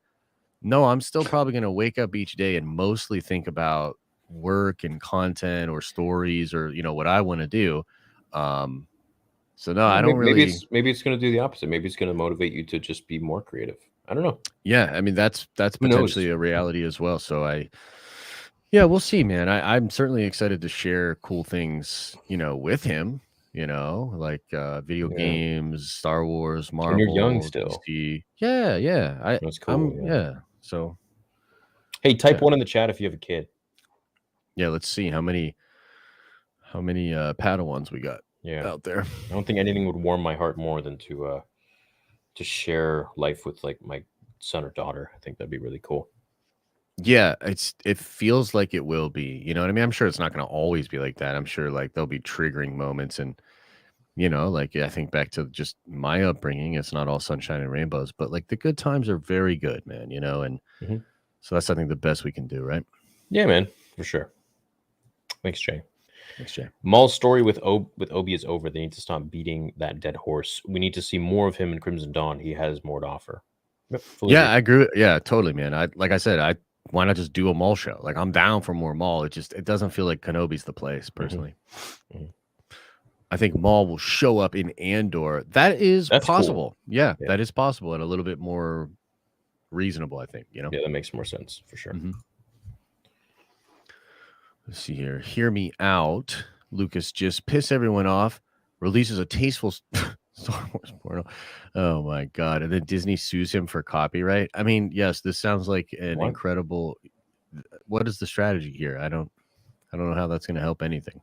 Speaker 2: no, I'm still probably going to wake up each day and mostly think about work and content or stories or you know what I want to do. So no, I don't really.
Speaker 1: Maybe it's going to do the opposite. Maybe it's going to motivate you to just be more creative. I don't know.
Speaker 2: Yeah, I mean that's potentially a reality as well. So yeah, we'll see, man. I'm certainly excited to share cool things, you know, with him. You know, like video games, Star Wars, Marvel.
Speaker 1: And you're young still.
Speaker 2: DC. Yeah.
Speaker 1: That's cool.
Speaker 2: Yeah. So,
Speaker 1: hey, type 1 in the chat if you have a kid.
Speaker 2: Yeah, let's see how many Padawans we got out there.
Speaker 1: I don't think anything would warm my heart more than to share life with like my son or daughter. I think that'd be really cool.
Speaker 2: Yeah, it feels like it will be. You know what I mean? I'm sure it's not going to always be like that. I'm sure like there'll be triggering moments, and you know, like I think back to just my upbringing. It's not all sunshine and rainbows, but like the good times are very good, man. You know, and so that's I think the best we can do, right?
Speaker 1: Yeah, man, for sure. Thanks, Jay.
Speaker 2: Thanks, Jay.
Speaker 1: Maul's story with Obi is over. They need to stop beating that dead horse. We need to see more of him in Crimson Dawn. He has more to offer.
Speaker 2: Yeah, I agree. Yeah, totally, man. Like I said, why not just do a Maul show? Like I'm down for more Maul. It doesn't feel like Kenobi's the place, personally. I think Maul will show up in Andor. That's possible. Cool. Yeah, that is possible and a little bit more reasonable, I think, you know?
Speaker 1: Yeah, that makes more sense for sure.
Speaker 2: Let's see here. Hear me out. Lucas, just piss everyone off. Releases a tasteful Star Wars porno. Oh my God. And then Disney sues him for copyright. I mean, yes, this sounds like an incredible. What is the strategy here? I don't know how that's going to help anything.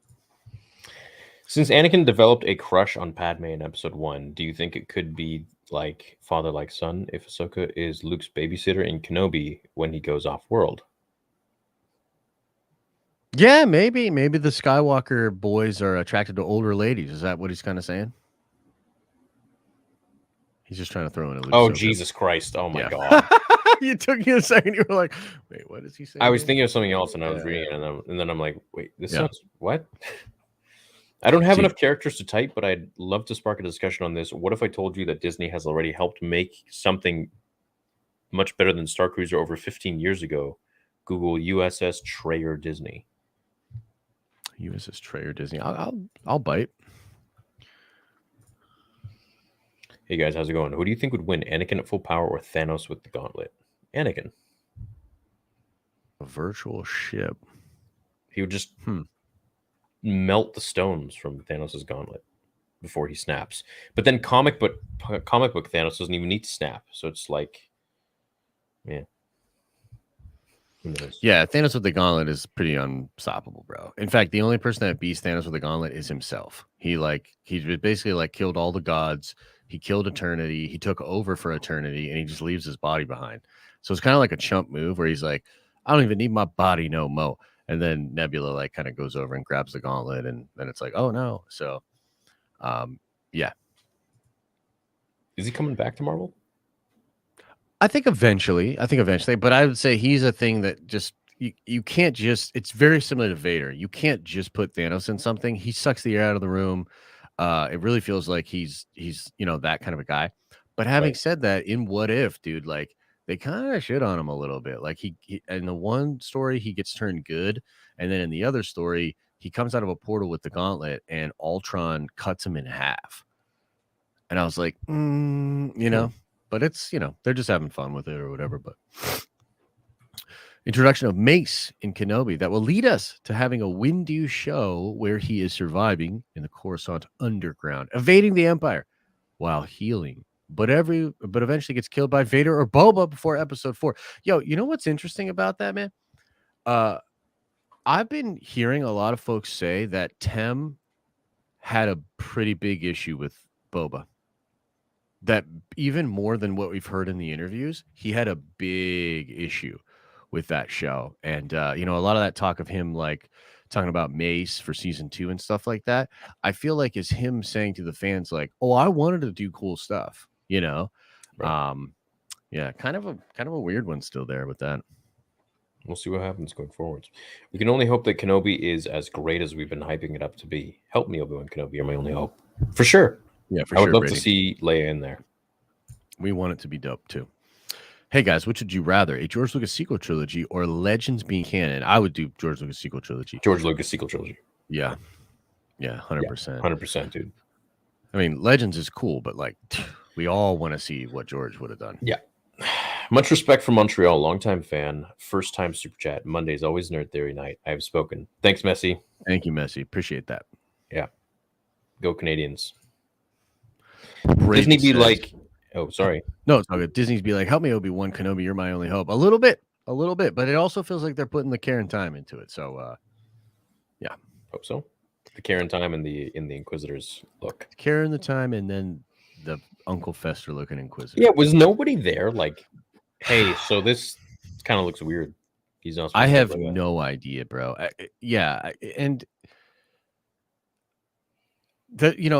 Speaker 1: Since Anakin developed a crush on Padme in episode 1, do you think it could be like father like son if Ahsoka is Luke's babysitter in Kenobi when he goes off world?
Speaker 2: Yeah, maybe the Skywalker boys are attracted to older ladies. Is that what he's kind of saying? He's just trying to throw in a Luke.
Speaker 1: Oh, Jesus Christ. Oh, my God.
Speaker 2: You took me a second. You were like, wait, what is he saying?
Speaker 1: I was thinking of something else, and I was reading it, and then I'm like, wait, this sounds... What? I don't have enough characters to type, but I'd love to spark a discussion on this. What if I told you that Disney has already helped make something much better than Star Cruiser over 15 years ago? Google USS Trayer Disney.
Speaker 2: USS Trayer Disney. I'll bite.
Speaker 1: Hey guys, how's it going? Who do you think would win, Anakin at full power or Thanos with the gauntlet? Anakin.
Speaker 2: A virtual ship.
Speaker 1: He would just melt the stones from Thanos' gauntlet before he snaps. But then comic book Thanos doesn't even need to snap. So it's like, yeah. Who knows? Yeah,
Speaker 2: Thanos with the gauntlet is pretty unstoppable, bro. In fact, the only person that beats Thanos with the gauntlet is himself. He basically like killed all the gods. He killed Eternity. He took over for Eternity, and he just leaves his body behind. So it's kind of like a chump move where he's like, I don't even need my body no more. And then Nebula like kind of goes over and grabs the gauntlet, and then it's like, oh no. So, yeah.
Speaker 1: Is he coming back to Marvel?
Speaker 2: I think eventually, but I would say he's a thing that just you can't just. It's very similar to Vader. You can't just put Thanos in something. He sucks the air out of the room. It really feels like he's that kind of a guy. But having said that, in What If, dude, like they kind of shit on him a little bit. Like he in the one story he gets turned good, and then in the other story he comes out of a portal with the gauntlet, and Ultron cuts him in half. And I was like, you know, but it's they're just having fun with it or whatever. But Introduction of Mace in Kenobi that will lead us to having a Windu show where he is surviving in the Coruscant underground, evading the Empire while healing. But eventually gets killed by Vader or Boba before episode 4. Yo, you know what's interesting about that, man? I've been hearing a lot of folks say that Tem had a pretty big issue with Boba. That even more than what we've heard in the interviews, he had a big issue with that show. And a lot of that talk of him like talking about Mace for season 2 and stuff like that, I feel like is him saying to the fans like, "Oh, I wanted to do cool stuff,"
Speaker 1: Right.
Speaker 2: Yeah, kind of a weird one still there with that.
Speaker 1: We'll see what happens going forwards. We can only hope that Kenobi is as great as we've been hyping it up to be. Help me, Obi-Wan Kenobi. You're my only hope. For sure.
Speaker 2: Yeah, for
Speaker 1: I
Speaker 2: sure.
Speaker 1: would love
Speaker 2: Brady.
Speaker 1: to see Leia in there.
Speaker 2: We want it to be dope too. Hey guys, which would you rather, a George Lucas sequel trilogy or Legends being canon? I would do George Lucas sequel trilogy.
Speaker 1: George Lucas sequel trilogy.
Speaker 2: Yeah, 100%.
Speaker 1: 100%, dude.
Speaker 2: I mean, Legends is cool, but like, we all want to see what George would have done.
Speaker 1: Yeah. Much respect from Montreal, longtime fan, first time super chat. Monday's always Nerd Theory night. I have spoken. Thanks, Messi.
Speaker 2: Thank you, Messi. Appreciate that.
Speaker 1: Yeah. Go Canadians.
Speaker 2: Brady
Speaker 1: Disney be
Speaker 2: says-
Speaker 1: like, oh, sorry.
Speaker 2: No, it's all good. Disney's be like, help me, Obi-Wan Kenobi. You're my only hope. A little bit, but it also feels like they're putting the care and time into it. So, yeah.
Speaker 1: Hope so. The Karen time and the Inquisitors look.
Speaker 2: Care and the time, and then the Uncle Fester looking Inquisitor.
Speaker 1: Yeah, was nobody there? Like, hey, so this kind of looks weird. He's not.
Speaker 2: I
Speaker 1: supposed to
Speaker 2: have
Speaker 1: look like that.
Speaker 2: no idea, bro. And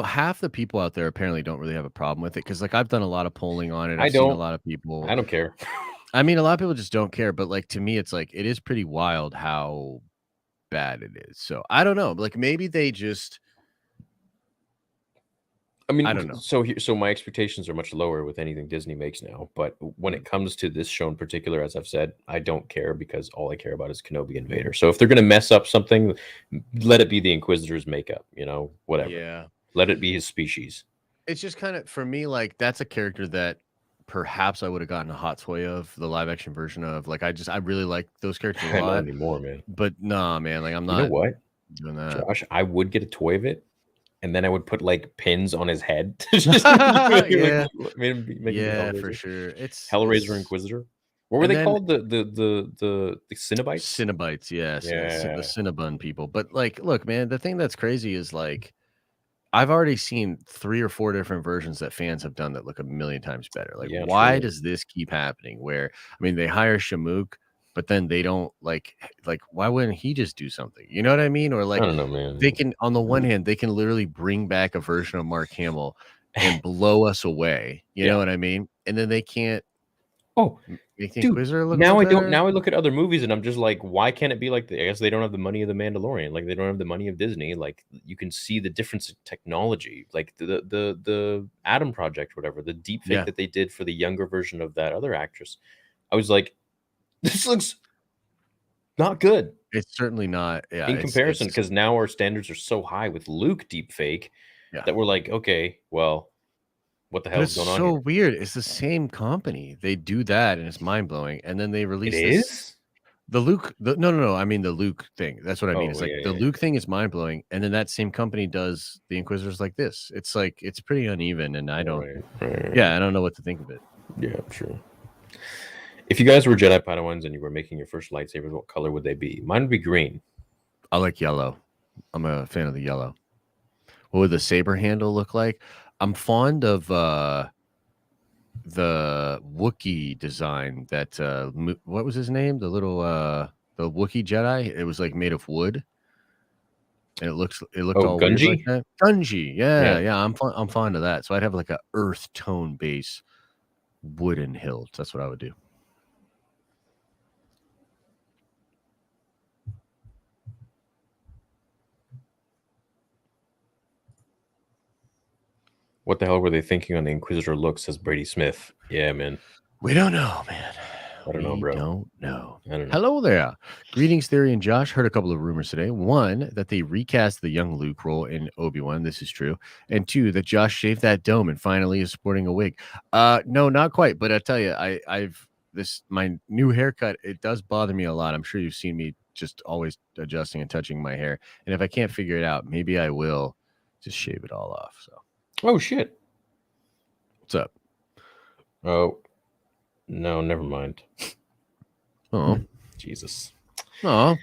Speaker 2: half the people out there apparently don't really have a problem with it because, like, I've done a lot of polling on it. I've seen a lot of people.
Speaker 1: I don't care.
Speaker 2: I mean, a lot of people just don't care, but like to me, it's like it is pretty wild how bad it is. So I don't know. Like maybe they just.
Speaker 1: I mean,
Speaker 2: I don't know.
Speaker 1: So my expectations are much lower with anything Disney makes now. But when it comes to this show in particular, as I've said, I don't care because all I care about is Kenobi and Vader. So if they're gonna mess up something, let it be the Inquisitor's makeup. Whatever.
Speaker 2: Yeah.
Speaker 1: Let it be his species.
Speaker 2: It's just kind of for me, like that's a character that perhaps I would have gotten a hot toy of the live action version of. Like I really like those characters a
Speaker 1: Not
Speaker 2: lot.
Speaker 1: anymore, man.
Speaker 2: But nah, man, like I'm not
Speaker 1: You know what,
Speaker 2: doing that.
Speaker 1: Josh? I would get a toy of it. And then I would put like pins on his head.
Speaker 2: Yeah.
Speaker 1: Make him
Speaker 2: For
Speaker 1: Hellraiser.
Speaker 2: sure. It's
Speaker 1: Hellraiser Inquisitor. What were
Speaker 2: And
Speaker 1: they
Speaker 2: then-
Speaker 1: called? The Cinnabites?
Speaker 2: Cinnabites, yes.
Speaker 1: Yeah.
Speaker 2: The Cinnabon people. But like, look, man, the thing that's crazy is like I've already seen 3 or 4 different versions that fans have done that look a million times better. Like,
Speaker 1: Yeah,
Speaker 2: why
Speaker 1: true.
Speaker 2: does this keep happening? Where I mean, they hire Shamook, but then they don't like why wouldn't he just do something? You know what I mean? Or
Speaker 1: I
Speaker 2: like
Speaker 1: don't know, man.
Speaker 2: they can, on the one hand, they can literally bring back a version of Mark Hamill and blow us away. You know what I mean? And then they can't
Speaker 1: Oh,
Speaker 2: make the
Speaker 1: dude,
Speaker 2: Inquisitor look
Speaker 1: now I
Speaker 2: better?
Speaker 1: don't. Now I look at other movies and I'm just like, why can't it be like? I guess they don't have the money of the Mandalorian. Like they don't have the money of Disney. Like you can see the difference in technology. Like the Adam Project, whatever, the deep fake
Speaker 2: Yeah.
Speaker 1: that they did for the younger version of that other actress. I was like, this looks not good
Speaker 2: It's certainly not. Yeah,
Speaker 1: in comparison
Speaker 2: it's-
Speaker 1: because now our standards are so high with Luke deep fake
Speaker 2: Yeah.
Speaker 1: that we're like, okay, well, what the
Speaker 2: But
Speaker 1: hell
Speaker 2: it's
Speaker 1: is going on
Speaker 2: so
Speaker 1: here?
Speaker 2: weird. It's the same company. They do that, and it's mind blowing. And then they release
Speaker 1: It
Speaker 2: this.
Speaker 1: is.
Speaker 2: The Luke. No. I mean the Luke thing. That's what I mean.
Speaker 1: Oh,
Speaker 2: It's like
Speaker 1: yeah,
Speaker 2: the
Speaker 1: yeah,
Speaker 2: Luke thing is mind blowing, and then that same company does the Inquisitors like this. It's like it's pretty uneven, and I don't.
Speaker 1: Right.
Speaker 2: Yeah, I don't know what to think of it.
Speaker 1: Yeah, true. If you guys were Jedi Padawans and you were making your first lightsabers, what color would they be? Mine would be green.
Speaker 2: I like yellow. I'm a fan of the yellow. What would the saber handle look like? I'm fond of the Wookiee design that what was his name? The little the Wookiee Jedi. It was like made of wood. And it looked all weird
Speaker 1: Gungi?
Speaker 2: like that. Gungi, yeah.
Speaker 1: Yeah.
Speaker 2: I'm fond of that. So I'd have like a earth tone base wooden hilt. That's what I would do.
Speaker 1: What the hell were they thinking on the Inquisitor look, says Brady Smith. Yeah, man.
Speaker 2: We don't know, man.
Speaker 1: I don't know, bro.
Speaker 2: Don't know.
Speaker 1: I don't know.
Speaker 2: Hello there. Greetings, Theory and Josh. Heard a couple of rumors today. One, that they recast the young Luke role in Obi-Wan. This is true. And 2, that Josh shaved that dome and finally is sporting a wig. No, not quite. But I tell you, my new haircut, it does bother me a lot. I'm sure you've seen me just always adjusting and touching my hair. And if I can't figure it out, maybe I will just shave it all off. So,
Speaker 1: Oh shit.
Speaker 2: what's up?
Speaker 1: Oh no, never mind.
Speaker 2: Oh,
Speaker 1: Jesus.
Speaker 2: oh,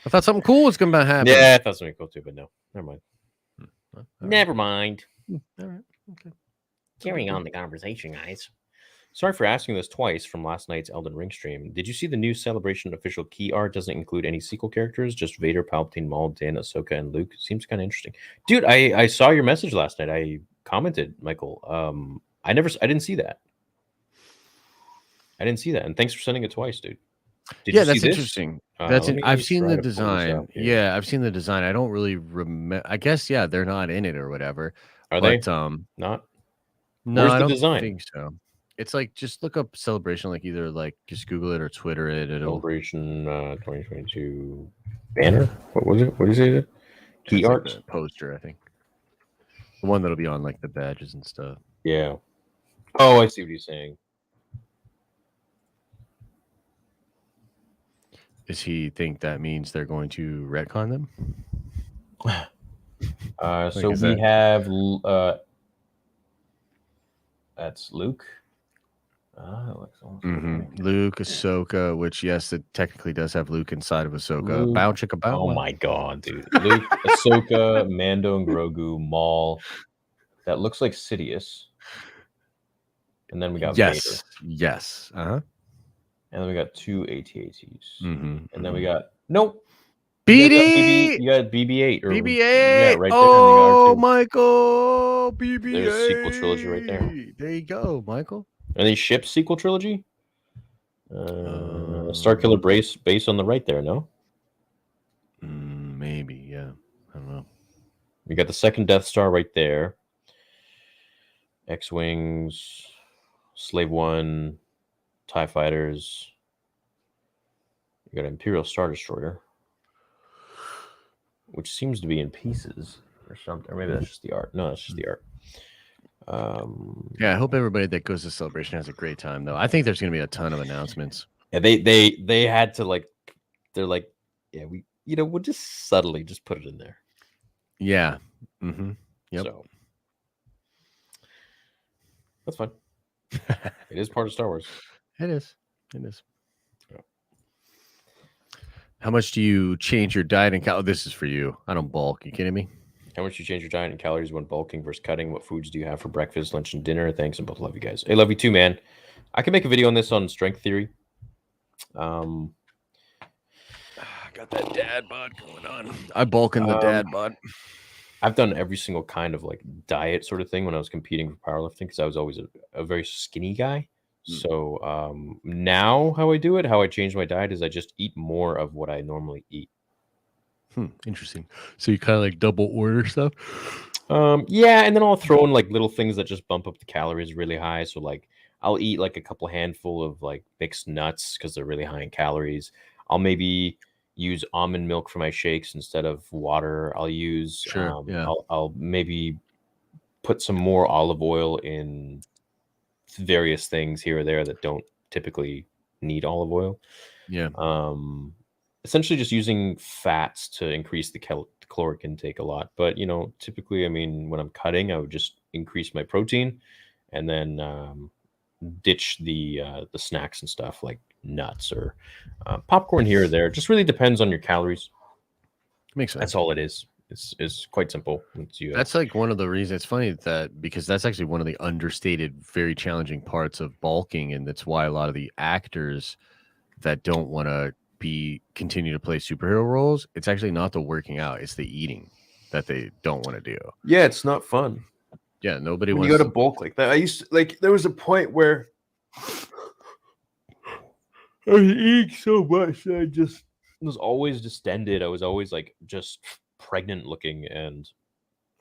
Speaker 2: I thought something cool was going to happen.
Speaker 1: Yeah, I thought something cool too, but no, never mind.
Speaker 2: All
Speaker 1: Never mind.
Speaker 2: right. All right. Okay.
Speaker 1: Carrying on the conversation, guys. Sorry for asking this twice from last night's Elden Ring stream. Did you see the new Celebration official key art? Doesn't include any sequel characters, just Vader, Palpatine, Maul, Din, Ahsoka, and Luke. Seems kind of interesting. Dude, I saw your message last night. I commented, Michael. I didn't see that. And thanks for sending it twice, dude. Did
Speaker 2: Yeah,
Speaker 1: you see
Speaker 2: that's
Speaker 1: this?
Speaker 2: interesting.
Speaker 1: Let me
Speaker 2: I've seen
Speaker 1: try
Speaker 2: the
Speaker 1: to pull this
Speaker 2: design.
Speaker 1: up here.
Speaker 2: Yeah, I've seen the design. I don't really remember. I guess they're not in it or whatever.
Speaker 1: Are they
Speaker 2: But
Speaker 1: not?
Speaker 2: no,
Speaker 1: Where's
Speaker 2: I
Speaker 1: the
Speaker 2: don't
Speaker 1: design?
Speaker 2: think so. It's like just look up Celebration, like either like just Google it or Twitter it. It'll
Speaker 1: Celebration 2022 banner. What was it? What is it? Key
Speaker 2: it's like
Speaker 1: art.
Speaker 2: the poster, I think. The one that'll be on like the badges and stuff.
Speaker 1: Yeah. Oh, I see what he's saying.
Speaker 2: Does he think that means they're going to retcon them?
Speaker 1: So
Speaker 2: is
Speaker 1: we
Speaker 2: that-
Speaker 1: have that's Luke.
Speaker 2: Luke, Ahsoka, which yes, it technically does have Luke inside of Ahsoka.
Speaker 1: Luke.
Speaker 2: Bow chicka bow.
Speaker 1: Oh
Speaker 2: wow.
Speaker 1: my god, dude! Luke, Ahsoka, Mando, and Grogu, Maul. That looks like Sidious. And then we got Vader.
Speaker 2: Yes. Uh-huh.
Speaker 1: And then we got two AT-ATs.
Speaker 2: Mm-hmm.
Speaker 1: And then we got nope.
Speaker 2: BD.
Speaker 1: You got BB-8 or
Speaker 2: BB-8.
Speaker 1: Yeah, right there.
Speaker 2: Oh,
Speaker 1: And
Speaker 2: Michael. BB-8.
Speaker 1: There's a sequel trilogy right there.
Speaker 2: There you go, Michael.
Speaker 1: Are they shipped sequel trilogy? Starkiller base on the right there, no?
Speaker 2: Maybe, yeah. I don't know.
Speaker 1: We got the second Death Star right there. X-Wings, Slave One, TIE Fighters. You got Imperial Star Destroyer, which seems to be in pieces or something. Or maybe that's just the art. No, that's just the art.
Speaker 2: Yeah, I hope everybody that goes to Celebration has a great time, though. I think there's going to be a ton of announcements.
Speaker 1: Yeah, they had to like, they're like, yeah, we'll just subtly just put it in there.
Speaker 2: Yeah. Mm-hmm. Yep.
Speaker 1: So that's fine. It is part of Star Wars.
Speaker 2: It is. It is.
Speaker 1: Yeah.
Speaker 2: How much do you change your diet and calories? This is for you. I don't bulk. You kidding me?
Speaker 1: How much do you change your diet and calories when bulking versus cutting? What foods do you have for breakfast, lunch, and dinner? Thanks, and both love you guys. I love you too, man. I can make a video on this on strength theory.
Speaker 2: I got that dad bod going on. I bulk in the dad bod.
Speaker 1: I've done every single kind of like diet sort of thing when I was competing for powerlifting because I was always a very skinny guy. So now how I do it, how I change my diet is I just eat more of what I normally eat.
Speaker 2: Interesting. So you kind of like double order stuff?
Speaker 1: Yeah, and then I'll throw in like little things that just bump up the calories really high. So like I'll eat like a couple handful of like mixed nuts because they're really high in calories. I'll maybe use almond milk for my shakes instead of water. I'll use I'll maybe put some more olive oil in various things here or there that don't typically need olive oil.
Speaker 2: Yeah.
Speaker 1: Essentially just using fats to increase the caloric intake a lot. But typically, I mean, when I'm cutting, I would just increase my protein and then ditch the snacks and stuff like nuts or popcorn here or there. It just really depends on your calories.
Speaker 2: Makes sense.
Speaker 1: That's all it is. It's quite simple.
Speaker 2: That's like one of the reasons. It's funny that because that's actually one of the understated, very challenging parts of bulking, and that's why a lot of the actors that don't want to continue to play superhero roles, it's actually not the working out, it's the eating that they don't want to do.
Speaker 1: Yeah, it's not fun.
Speaker 2: Yeah, nobody
Speaker 1: when
Speaker 2: wants
Speaker 1: you go to bulk like that. I used to, like there was a point where I was eating so much that I just was always distended. I was always like just pregnant looking, and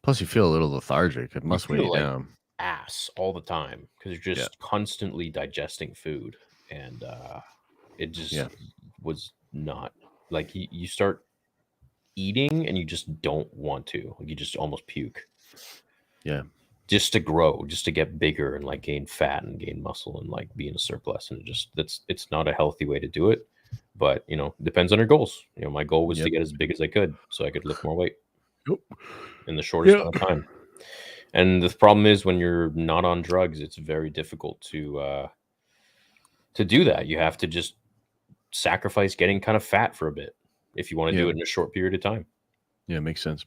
Speaker 2: plus you feel a little lethargic. It must weigh you
Speaker 1: like
Speaker 2: down.
Speaker 1: Ass all the time because you're just constantly digesting food, and it just was not like you start eating and you just don't want to. Like you just almost puke.
Speaker 2: Yeah.
Speaker 1: just to grow, just to get bigger and like gain fat and gain muscle and like be in a surplus. And it's not a healthy way to do it. But you know, depends on your goals. You know, my goal was to get as big as I could so I could lift more weight in the shortest amount of time. And the problem is when you're not on drugs, it's very difficult to do that. You have to just sacrifice getting kind of fat for a bit if you want to do it in a short period of time.
Speaker 2: Yeah, makes sense.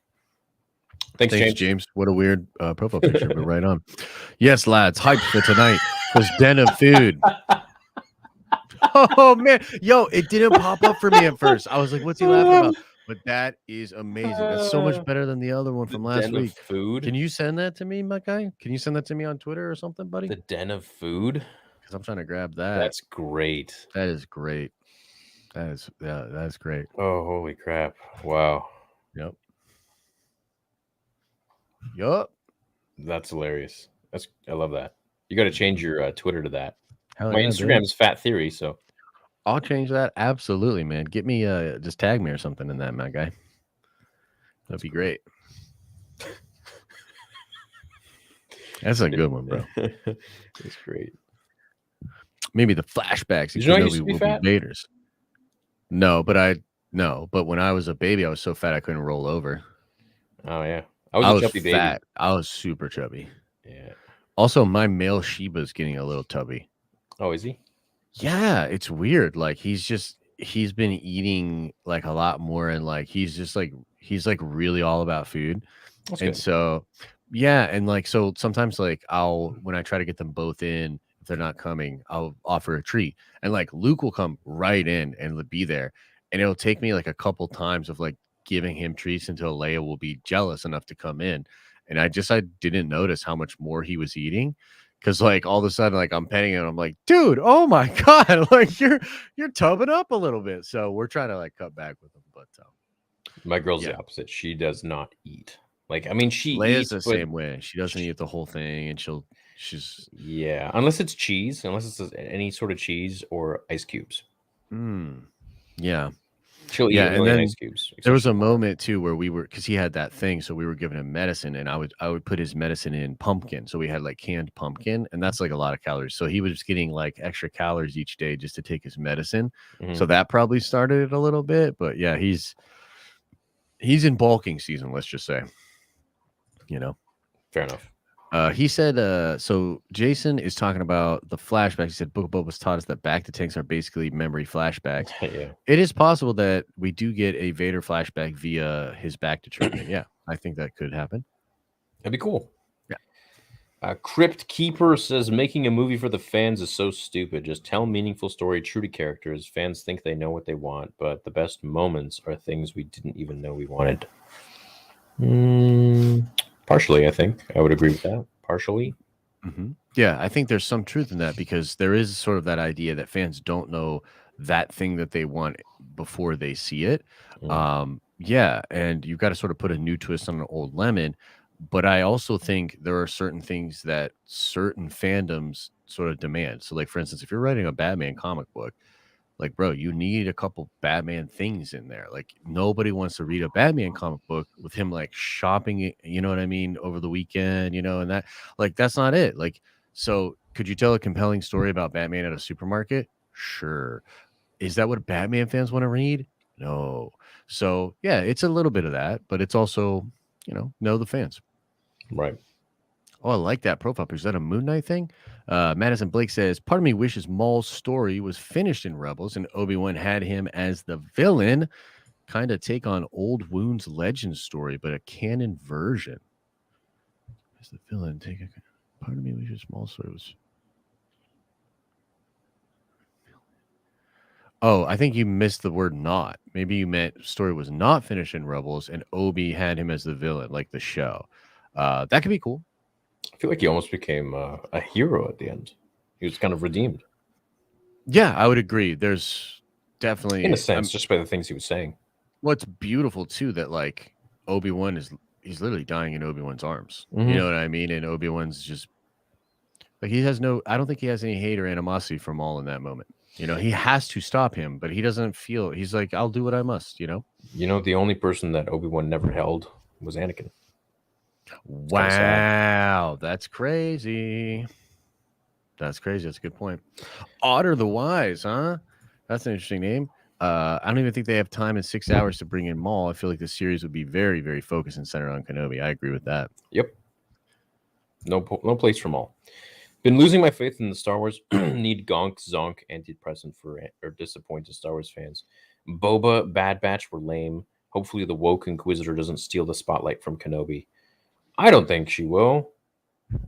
Speaker 1: Thanks,
Speaker 2: James. What a weird profile picture, but right on. Yes, lads, hyped for tonight was Den of Food. Oh man, yo, it didn't pop up for me at first. I was like, "What's he laughing about?" But that is amazing. That's so much better than the other one from last week.
Speaker 1: Food.
Speaker 2: Can you send that to me, my guy? Can you send that to me on Twitter or something, buddy?
Speaker 1: The Den of Food.
Speaker 2: Because I'm trying to grab that.
Speaker 1: That's great.
Speaker 2: That is great. That's great.
Speaker 1: Oh, holy crap! Wow.
Speaker 2: Yup.
Speaker 1: That's hilarious. I love that. You got to change your Twitter to that.
Speaker 2: Hell
Speaker 1: My
Speaker 2: yeah,
Speaker 1: Instagram
Speaker 2: dude.
Speaker 1: is Fat Theory, so
Speaker 2: I'll change that. Absolutely, man. Get me just tag me or something in that, my guy. That'd be great. That's a good one, bro.
Speaker 1: It's great.
Speaker 2: Maybe the flashbacks.
Speaker 1: Did you know you used to be fat?
Speaker 2: Vaders. No, but when I was a baby, I was so fat I couldn't roll over.
Speaker 1: Oh yeah, I was a chubby
Speaker 2: fat.
Speaker 1: baby.
Speaker 2: I was super chubby.
Speaker 1: Yeah.
Speaker 2: Also, my male Shiba's getting a little tubby.
Speaker 1: Oh, is he?
Speaker 2: Yeah, it's weird. Like he's been eating like a lot more, and like he's really all about food.
Speaker 1: That's
Speaker 2: and
Speaker 1: good.
Speaker 2: So yeah, and like so sometimes like when I try to get them both in, if they're not coming, I'll offer a treat. And like Luke will come right in and be there. And it'll take me like a couple times of like giving him treats until Leia will be jealous enough to come in. And I didn't notice how much more he was eating. Cause like all of a sudden, like I'm petting him, I'm like, dude, oh my God, like you're tubbing up a little bit. So we're trying to like cut back with him. But
Speaker 1: my girl's the opposite. She does not eat. Like, I mean,
Speaker 2: Leia's
Speaker 1: eats
Speaker 2: the same way. She doesn't eat the whole thing, and she's
Speaker 1: unless it's cheese, unless it's any sort of cheese or ice cubes.
Speaker 2: Yeah.
Speaker 1: She'll eat
Speaker 2: and then
Speaker 1: ice cubes.
Speaker 2: There was a moment too where because he had that thing, so we were giving him medicine, and I would put his medicine in pumpkin. So we had like canned pumpkin, and that's like a lot of calories. So he was getting like extra calories each day just to take his medicine. So that probably started it a little bit, but yeah, he's in bulking season, let's just say.
Speaker 1: Fair enough.
Speaker 2: He said, so Jason is talking about the flashbacks. He said Book of Boba was taught us that back to tanks are basically memory flashbacks.
Speaker 1: Yeah.
Speaker 2: It is possible that we do get a Vader flashback via his back to treatment. Yeah, I think that could happen.
Speaker 1: That'd be cool.
Speaker 2: Yeah.
Speaker 1: Crypt Keeper says making a movie for the fans is so stupid. Just tell meaningful story true to characters. Fans think they know what they want, but the best moments are things we didn't even know we wanted. Partially, I think I would agree with that. Partially.
Speaker 2: Yeah, I think there's some truth in that, because there is sort of that idea that fans don't know that thing that they want before they see it. Yeah, and you've got to sort of put a new twist on an old lemon. But I also think there are certain things that certain fandoms sort of demand. So, like, for instance, if you're writing a Batman comic book, like, bro, you need a couple Batman things in there. Like, nobody wants to read a Batman comic book with him like shopping, you know what I mean, over the weekend, and that, like, that's not it. Like, so could you tell a compelling story about Batman at a supermarket? Sure. Is that what Batman fans want to read? No. So yeah, it's a little bit of that, but it's also, know the fans.
Speaker 1: Right.
Speaker 2: Oh, I like that profile picture. Is that a Moon Knight thing? Madison Blake says, part of me wishes Maul's story was finished in Rebels and Obi-Wan had him as the villain. Kind of take on Old Wound's legend story, but a canon version. As the villain, part of me wishes Maul's story was... Oh, I think you missed the word not. Maybe you meant story was not finished in Rebels and Obi had him as the villain, like the show. That could be cool.
Speaker 1: I feel like he almost became a hero at the end. He was kind of redeemed.
Speaker 2: Yeah, I would agree. There's definitely,
Speaker 1: in a sense, just by the things he was saying.
Speaker 2: What's beautiful too, that like Obi-Wan he's literally dying in Obi-Wan's arms. You know what I mean? And Obi-Wan's just like, I don't think he has any hate or animosity for Maul in that moment. He has to stop him, but he doesn't feel, he's like, I'll do what I must,
Speaker 1: the only person that Obi-Wan never held was Anakin. kinda sad.
Speaker 2: Wow, that's crazy. That's crazy. That's a good point. Otter the Wise, huh? That's an interesting name. I don't even think they have time in 6 hours to bring in Maul. I feel like the series would be very, very focused and centered on Kenobi. I agree with that.
Speaker 1: Yep. No place for Maul. Been losing my faith in the Star Wars. Need gonk zonk antidepressant for or disappointed Star Wars fans. Boba, Bad Batch were lame. Hopefully the woke Inquisitor doesn't steal the spotlight from Kenobi. I don't think she will.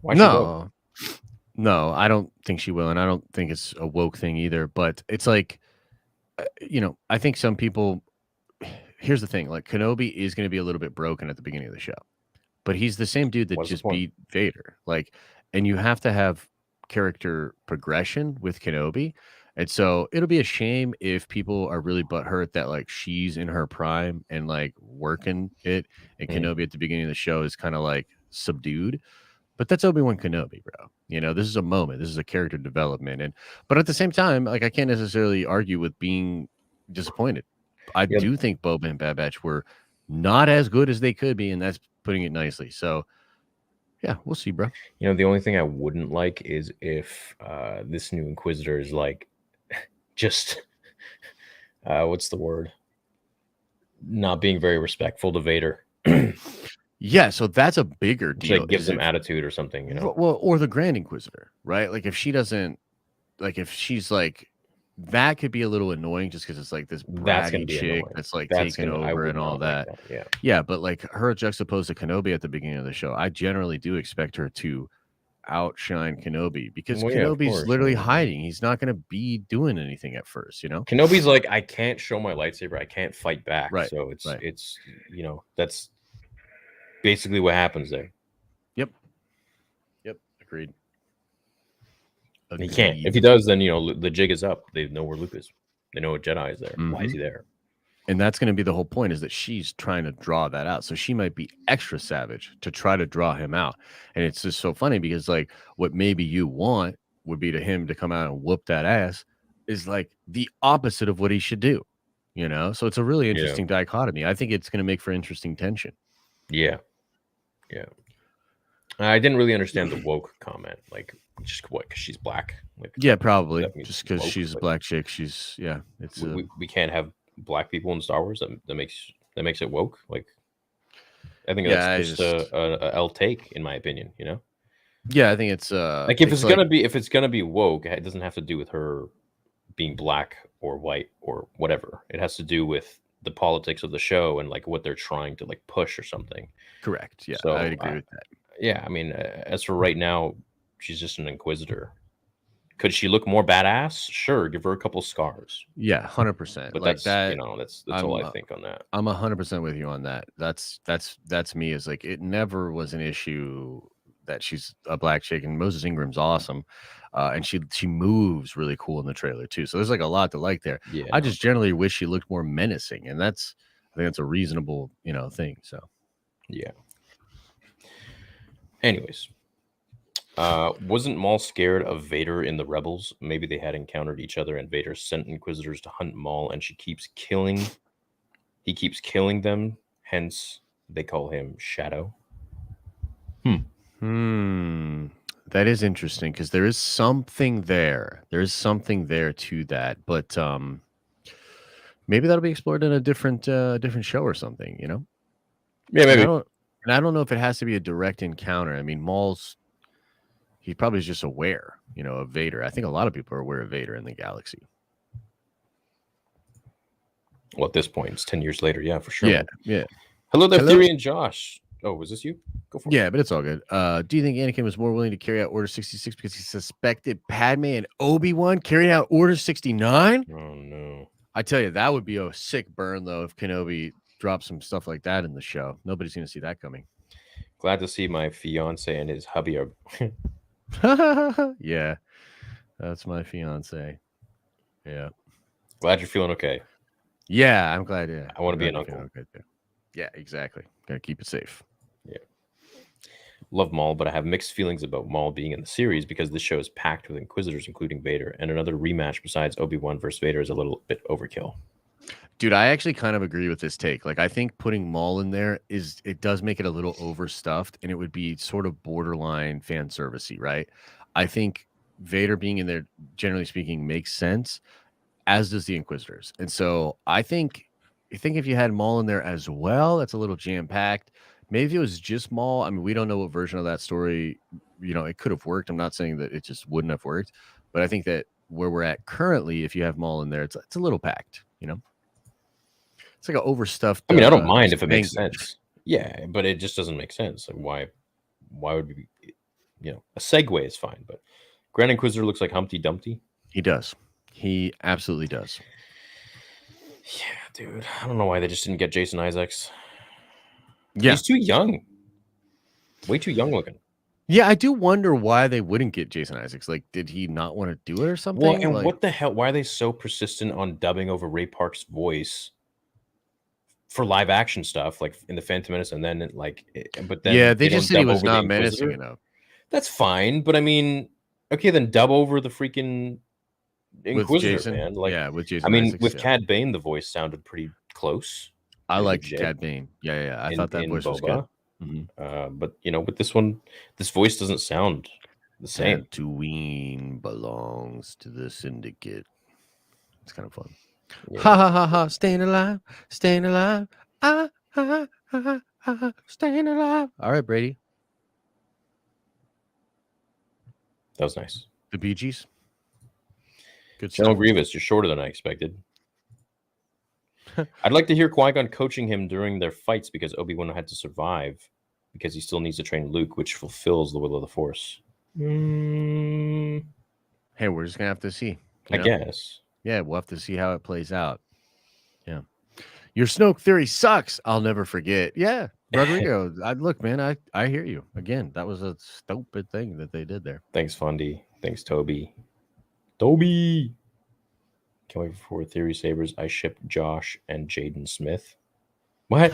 Speaker 1: Why she won't?
Speaker 2: No, I don't think she will, and I don't think it's a woke thing either. But it's like, I think some people. Here's the thing: like Kenobi is going to be a little bit broken at the beginning of the show, but he's the same dude that
Speaker 1: What's the
Speaker 2: just
Speaker 1: point?
Speaker 2: beat Vader. Like, and you have to have character progression with Kenobi. And so it'll be a shame if people are really butthurt that like she's in her prime and like working it, and Kenobi at the beginning of the show is kind of like subdued. But that's Obi-Wan Kenobi, bro. This is a moment. This is a character development. But at the same time, like I can't necessarily argue with being disappointed. I do think Boba and Bad Batch were not as good as they could be, and that's putting it nicely. So yeah, we'll see, bro.
Speaker 1: The only thing I wouldn't like is if this new Inquisitor is like just what's the word? Not being very respectful to Vader.
Speaker 2: Yeah, so that's a bigger
Speaker 1: She
Speaker 2: deal.
Speaker 1: like gives him attitude or something,
Speaker 2: Well, or the Grand Inquisitor, right? Like if she doesn't, like if she's like, that could be a little annoying just because it's like this bratty chick that's like taking over and all that. Yeah, but like her juxtaposed to Kenobi at the beginning of the show, I generally do expect her to outshine Kenobi because Kenobi's literally hiding. He's not going to be doing anything at first,
Speaker 1: Kenobi's like, I can't show my lightsaber, I can't fight back.
Speaker 2: Right.
Speaker 1: So it's that's basically what happens there.
Speaker 2: Yep. Agreed.
Speaker 1: He can't. If he does, then the jig is up. They know where Luke is. They know a Jedi is there. Why is he there?
Speaker 2: And that's going to be the whole point, is that she's trying to draw that out. So she might be extra savage to try to draw him out. And it's just so funny because like what maybe you want would be to him to come out and whoop that ass is like the opposite of what he should do. So it's a really interesting dichotomy. I think it's going to make for interesting tension.
Speaker 1: Yeah. I didn't really understand the woke comment. Like, just what? Because she's black. Like,
Speaker 2: yeah, probably just because she's a black chick. She's It's
Speaker 1: we can't have black people in Star Wars. That makes it woke. Like, I think that's just a L take, in my opinion.
Speaker 2: Yeah, I think it's
Speaker 1: like if it's gonna be woke, it doesn't have to do with her being black or white or whatever. It has to do with the politics of the show and like what they're trying to like push or something.
Speaker 2: Correct. Yeah,
Speaker 1: so,
Speaker 2: I'd agree with that.
Speaker 1: Yeah, I mean, as for right now, she's just an Inquisitor. Could she look more badass? Sure, give her a couple scars.
Speaker 2: Yeah, 100%.
Speaker 1: But
Speaker 2: like
Speaker 1: that's that's all I think on that.
Speaker 2: I'm 100% with you on that. That's me. Is like it never was an issue that she's a black chick, and Moses Ingram's awesome, and she moves really cool in the trailer too. So there's like a lot to like there.
Speaker 1: Yeah,
Speaker 2: I just generally wish she looked more menacing, and I think that's a reasonable thing. So
Speaker 1: yeah. Anyways, wasn't Maul scared of Vader in the Rebels? Maybe they had encountered each other, and Vader sent Inquisitors to hunt Maul, and he keeps killing them. Hence, they call him Shadow.
Speaker 2: That is interesting because there is something there. There is something there to that, but maybe that'll be explored in a different show or something. Yeah,
Speaker 1: maybe.
Speaker 2: And I don't know if it has to be a direct encounter. I mean, he probably is just aware, of Vader. I think a lot of people are aware of Vader in the galaxy.
Speaker 1: Well, at this point, it's 10 years later. Yeah, for sure.
Speaker 2: Yeah.
Speaker 1: Hello there, Theory and Josh. Oh, was this you? Go for it.
Speaker 2: Yeah, but it's all good. Do you think Anakin was more willing to carry out Order 66 because he suspected Padme and Obi-Wan carrying out Order 69?
Speaker 1: Oh, no.
Speaker 2: I tell you, that would be a sick burn, though, if Kenobi dropped some stuff like that in the show. Nobody's going to see that coming.
Speaker 1: Glad to see my fiance and his hubby are...
Speaker 2: Yeah, that's my fiance. Yeah.
Speaker 1: Glad you're feeling okay.
Speaker 2: Yeah, I'm glad. Yeah,
Speaker 1: I want to be an uncle.
Speaker 2: Okay, yeah, exactly. Gotta keep it safe.
Speaker 1: Yeah. Love Maul, but I have mixed feelings about Maul being in the series because this show is packed with Inquisitors, including Vader, and another rematch besides Obi-Wan versus Vader is a little bit overkill.
Speaker 2: Dude, I actually kind of agree with this take. Like, I think putting Maul in there it does make it a little overstuffed, and it would be sort of borderline fan servicey, right? I think Vader being in there, generally speaking, makes sense, as does the Inquisitors. And so I think if you had Maul in there as well, that's a little jam packed. Maybe if it was just Maul. I mean, we don't know what version of that story, it could have worked. I'm not saying that it just wouldn't have worked, but I think that where we're at currently, if you have Maul in there, it's a little packed, It's like an overstuffed.
Speaker 1: I mean, I don't mind if it makes
Speaker 2: spanglish.
Speaker 1: sense. Yeah, but it just doesn't make sense. Like, why would we? A segue is fine, but Grand Inquisitor looks like Humpty Dumpty.
Speaker 2: He does. He absolutely does.
Speaker 1: Yeah, dude. I don't know why they just didn't get Jason Isaacs.
Speaker 2: Yeah.
Speaker 1: He's too young. Way too young looking.
Speaker 2: Yeah, I do wonder why they wouldn't get Jason Isaacs. Like, did he not want to do it or something?
Speaker 1: Well, and
Speaker 2: like,
Speaker 1: what the hell? Why are they so persistent on dubbing over Ray Park's voice for live action stuff, like in the Phantom Menace, and then but then
Speaker 2: yeah, they
Speaker 1: don't
Speaker 2: just said he
Speaker 1: dub
Speaker 2: was
Speaker 1: over the
Speaker 2: not menacing
Speaker 1: Inquisitor?
Speaker 2: enough.
Speaker 1: That's fine, but I mean, okay, then dub over the freaking Inquisitor,
Speaker 2: Jason,
Speaker 1: man. Like,
Speaker 2: yeah, with Jason.
Speaker 1: I mean,
Speaker 2: Isaacs,
Speaker 1: with
Speaker 2: yeah.
Speaker 1: Cad Bane, the voice sounded pretty close.
Speaker 2: I
Speaker 1: Pretty
Speaker 2: liked
Speaker 1: legit
Speaker 2: Cad Bane. Yeah. I thought that
Speaker 1: in
Speaker 2: voice was good.
Speaker 1: Boba. But with this one, this voice doesn't sound the same.
Speaker 2: Tatooine belongs to the Syndicate. It's kind of fun.
Speaker 1: Yeah.
Speaker 2: Ha ha ha ha! Staying alive, staying alive. Ah ha ha ha ha ha! Staying alive. All right, Brady.
Speaker 1: That was nice.
Speaker 2: The Bee Gees. Good
Speaker 1: General
Speaker 2: stuff.
Speaker 1: Grievous, you're shorter than I expected. I'd like to hear Qui-Gon coaching him during their fights because Obi-Wan had to survive because he still needs to train Luke, which fulfills the will of the Force.
Speaker 2: Hey, we're just gonna have to see.
Speaker 1: I guess.
Speaker 2: Yeah, we'll have to see how it plays out. Yeah. Your Snoke theory sucks. I'll never forget. Yeah. Rodrigo, look, man, I hear you. Again, that was a stupid thing that they did there.
Speaker 1: Thanks, Fundy. Thanks, Toby. Can't wait for Theory Sabers. I shipped Josh and Jaden Smith. What?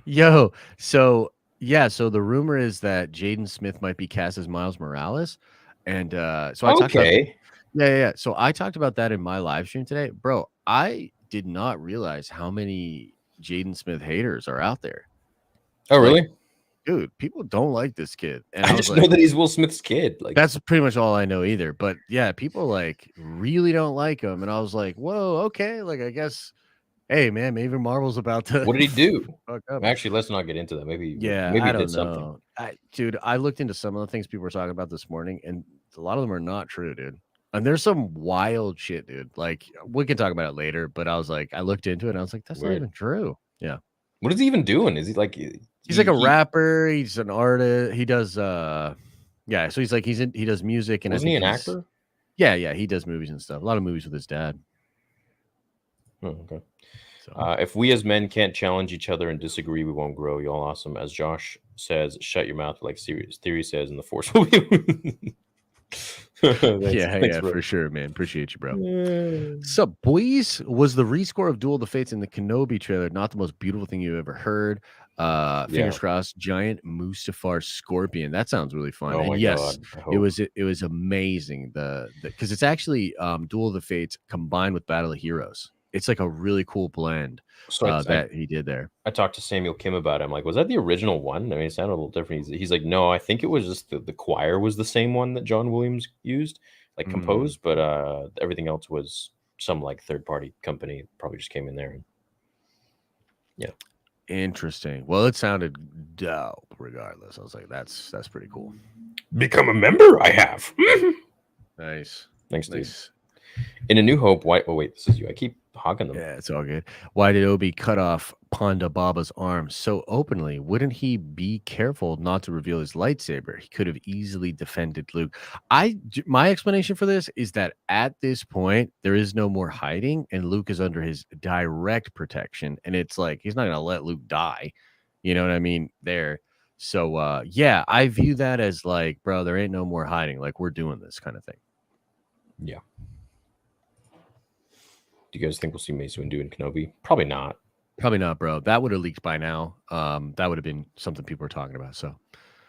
Speaker 2: Yo, so the rumor is that Jaden Smith might be cast as Miles Morales. And so I talked about Yeah. So I talked about that in my live stream today. Bro, I did not realize how many Jaden Smith haters are out there.
Speaker 1: Oh, really?
Speaker 2: Dude, people don't like this kid. And
Speaker 1: I just know that he's Will Smith's kid. Like,
Speaker 2: that's pretty much all I know either. But yeah, people really don't like him. And I was like, whoa, okay. Like, I guess, hey, man, maybe Marvel's about to.
Speaker 1: What did he do?
Speaker 2: Fuck up.
Speaker 1: Actually, let's not get into that. Maybe
Speaker 2: I
Speaker 1: he
Speaker 2: don't
Speaker 1: did something.
Speaker 2: know. Dude, I looked into some of the things people were talking about this morning, and a lot of them are not true, dude. And there's some wild shit, dude. Like, we can talk about it later, but I was like, I looked into it and I was like, that's not even true. Yeah.
Speaker 1: What is he even doing? Is he like
Speaker 2: he's like a rapper, he's an artist, he does so he's like he does music, and
Speaker 1: wasn't he an actor?
Speaker 2: Yeah, he does movies and stuff. A lot of movies with his dad.
Speaker 1: Oh, okay. So. If we as men can't challenge each other and disagree, we won't grow. Y'all awesome. As Josh says, shut your mouth, like Theory says, and the Force will be. Thanks,
Speaker 2: for sure, man. Appreciate you, bro. Sup, boys? Was the rescore of Duel of the Fates in the Kenobi trailer not the most beautiful thing you ever heard? Fingers crossed. Giant Mustafar scorpion. That sounds really fun.
Speaker 1: Oh my
Speaker 2: yes,
Speaker 1: God,
Speaker 2: it was amazing. Because it's actually Duel of the Fates combined with Battle of Heroes. It's like a really cool blend that he did there.
Speaker 1: I talked to Samuel Kim about it. I'm like, was that the original one? I mean, it sounded a little different. He's like, no, I think it was just the choir was the same one that John Williams used, like composed, but everything else was some like third-party company. Probably just came in there. And, yeah.
Speaker 2: Interesting. Well, it sounded dope regardless. I was like, that's pretty cool.
Speaker 1: Become a member? I have.
Speaker 2: Nice.
Speaker 1: Thanks, dude. In A New Hope, why? Oh, wait, this is you. I keep hogging them.
Speaker 2: Yeah, it's all good. Why did Obi cut off Ponda Baba's arm so openly? Wouldn't he be careful not to reveal his lightsaber? He could have easily defended Luke. My explanation for this is that at this point, there is no more hiding, and Luke is under his direct protection. And it's like, he's not going to let Luke die. You know what I mean? There. So, I view that as like, bro, there ain't no more hiding. Like, we're doing this kind of thing.
Speaker 1: Yeah. Do you guys think we'll see Mace Windu and Kenobi? Probably not.
Speaker 2: Probably not, bro. That would have leaked by now. That would have been something people were talking about. So,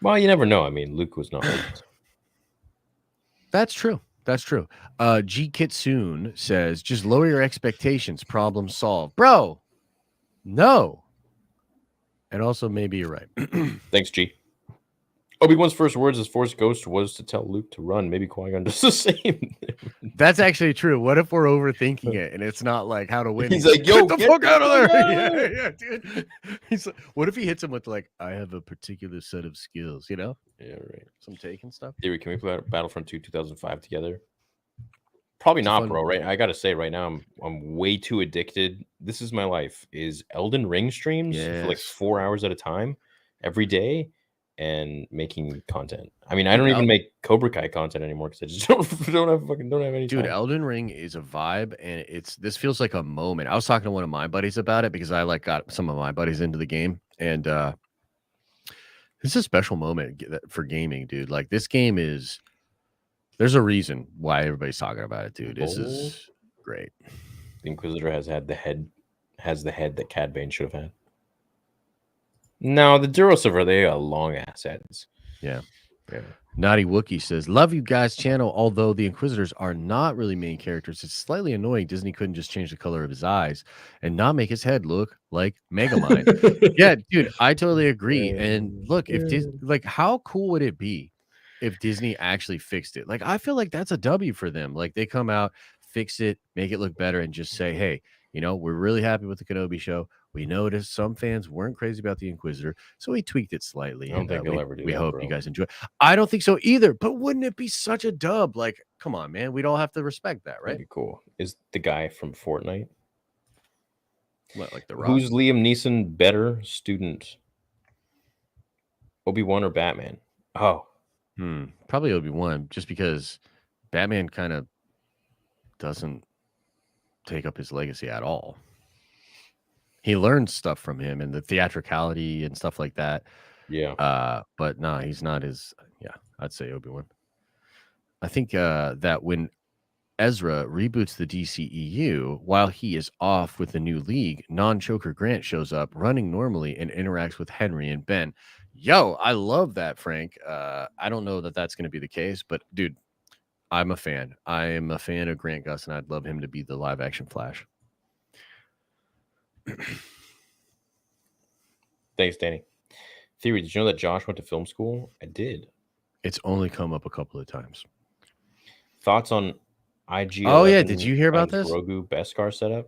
Speaker 1: well, you never know. I mean, Luke was not leaked.
Speaker 2: That's true. That's true. G Kitsune says, just lower your expectations. Problem solved. Bro, no. And also, maybe you're right.
Speaker 1: Thanks, G. Obi-Wan's first words as Force Ghost was to tell Luke to run. Maybe Qui-Gon does the same.
Speaker 2: That's actually true. What if we're overthinking it and it's not like how to win?
Speaker 1: He's like, yo,
Speaker 2: get the fuck out of there. Yeah, dude. He's like, what if he hits him with like, I have a particular set of skills, you know?
Speaker 1: Yeah, right.
Speaker 2: Some take and stuff.
Speaker 1: Theory, can we play Battlefront 2 2005 together? Probably
Speaker 2: It's a
Speaker 1: not,
Speaker 2: fun-
Speaker 1: bro. Right? I gotta say, right now, I'm way too addicted. This is my life. Is Elden Ring streams for like
Speaker 2: Yes.
Speaker 1: 4 hours at a time, every day, and making content. I mean, I
Speaker 2: Dude,
Speaker 1: don't even make Cobra Kai content anymore because I just don't have any
Speaker 2: Dude,
Speaker 1: time.
Speaker 2: Elden Ring is a vibe, and this feels like a moment. I was talking to one of my buddies about it because I like got some of my buddies into the game, and it's a special moment for gaming, dude. Like this game is. There's a reason why everybody's talking about it, dude. This is great.
Speaker 1: The Inquisitor has the head that Cad Bane should have had. No, the Duros are they long ass heads.
Speaker 2: Yeah. Naughty Wookie says, love you guys channel, although the Inquisitors are not really main characters. It's slightly annoying Disney couldn't just change the color of his eyes and not make his head look like Megamind. Yeah, dude, I totally agree. And look, if how cool would it be if Disney actually fixed it? Like, I feel like that's a W for them. Like, they come out, fix it, make it look better, and just say, hey, you know, we're really happy with the Kenobi show. We noticed some fans weren't crazy about the Inquisitor, so we tweaked it slightly.
Speaker 1: I don't think they'll ever do that.
Speaker 2: We hope
Speaker 1: bro.
Speaker 2: you guys enjoy. I don't think so either. But wouldn't it be such a dub? Like, come on, man. We'd all have to respect that, right?
Speaker 1: That'd be cool. Is the guy from Fortnite?
Speaker 2: What, like the Rock?
Speaker 1: Who's Liam Neeson better student? Obi-Wan or Batman? Oh,
Speaker 2: Probably Obi-Wan, just because Batman kind of doesn't take up his legacy at all. He learned stuff from him and the theatricality and stuff like that.
Speaker 1: yeah.
Speaker 2: But no, he's not as. Yeah, I'd say Obi-Wan. I think that when Ezra reboots the DCEU, while he is off with the new league, non-choker Grant shows up running normally and interacts with Henry and Ben. Yo, I love that, Frank. I don't know that that's going to be the case, but dude, I'm a fan. I am a fan of Grant Gustin, and I'd love him to be the live-action Flash.
Speaker 1: Thanks, Danny. Theory, did you know that Josh went to film school? I did.
Speaker 2: It's only come up a couple of times.
Speaker 1: Thoughts on IG?
Speaker 2: Oh, yeah. Did you hear about this?
Speaker 1: Grogu Beskar setup?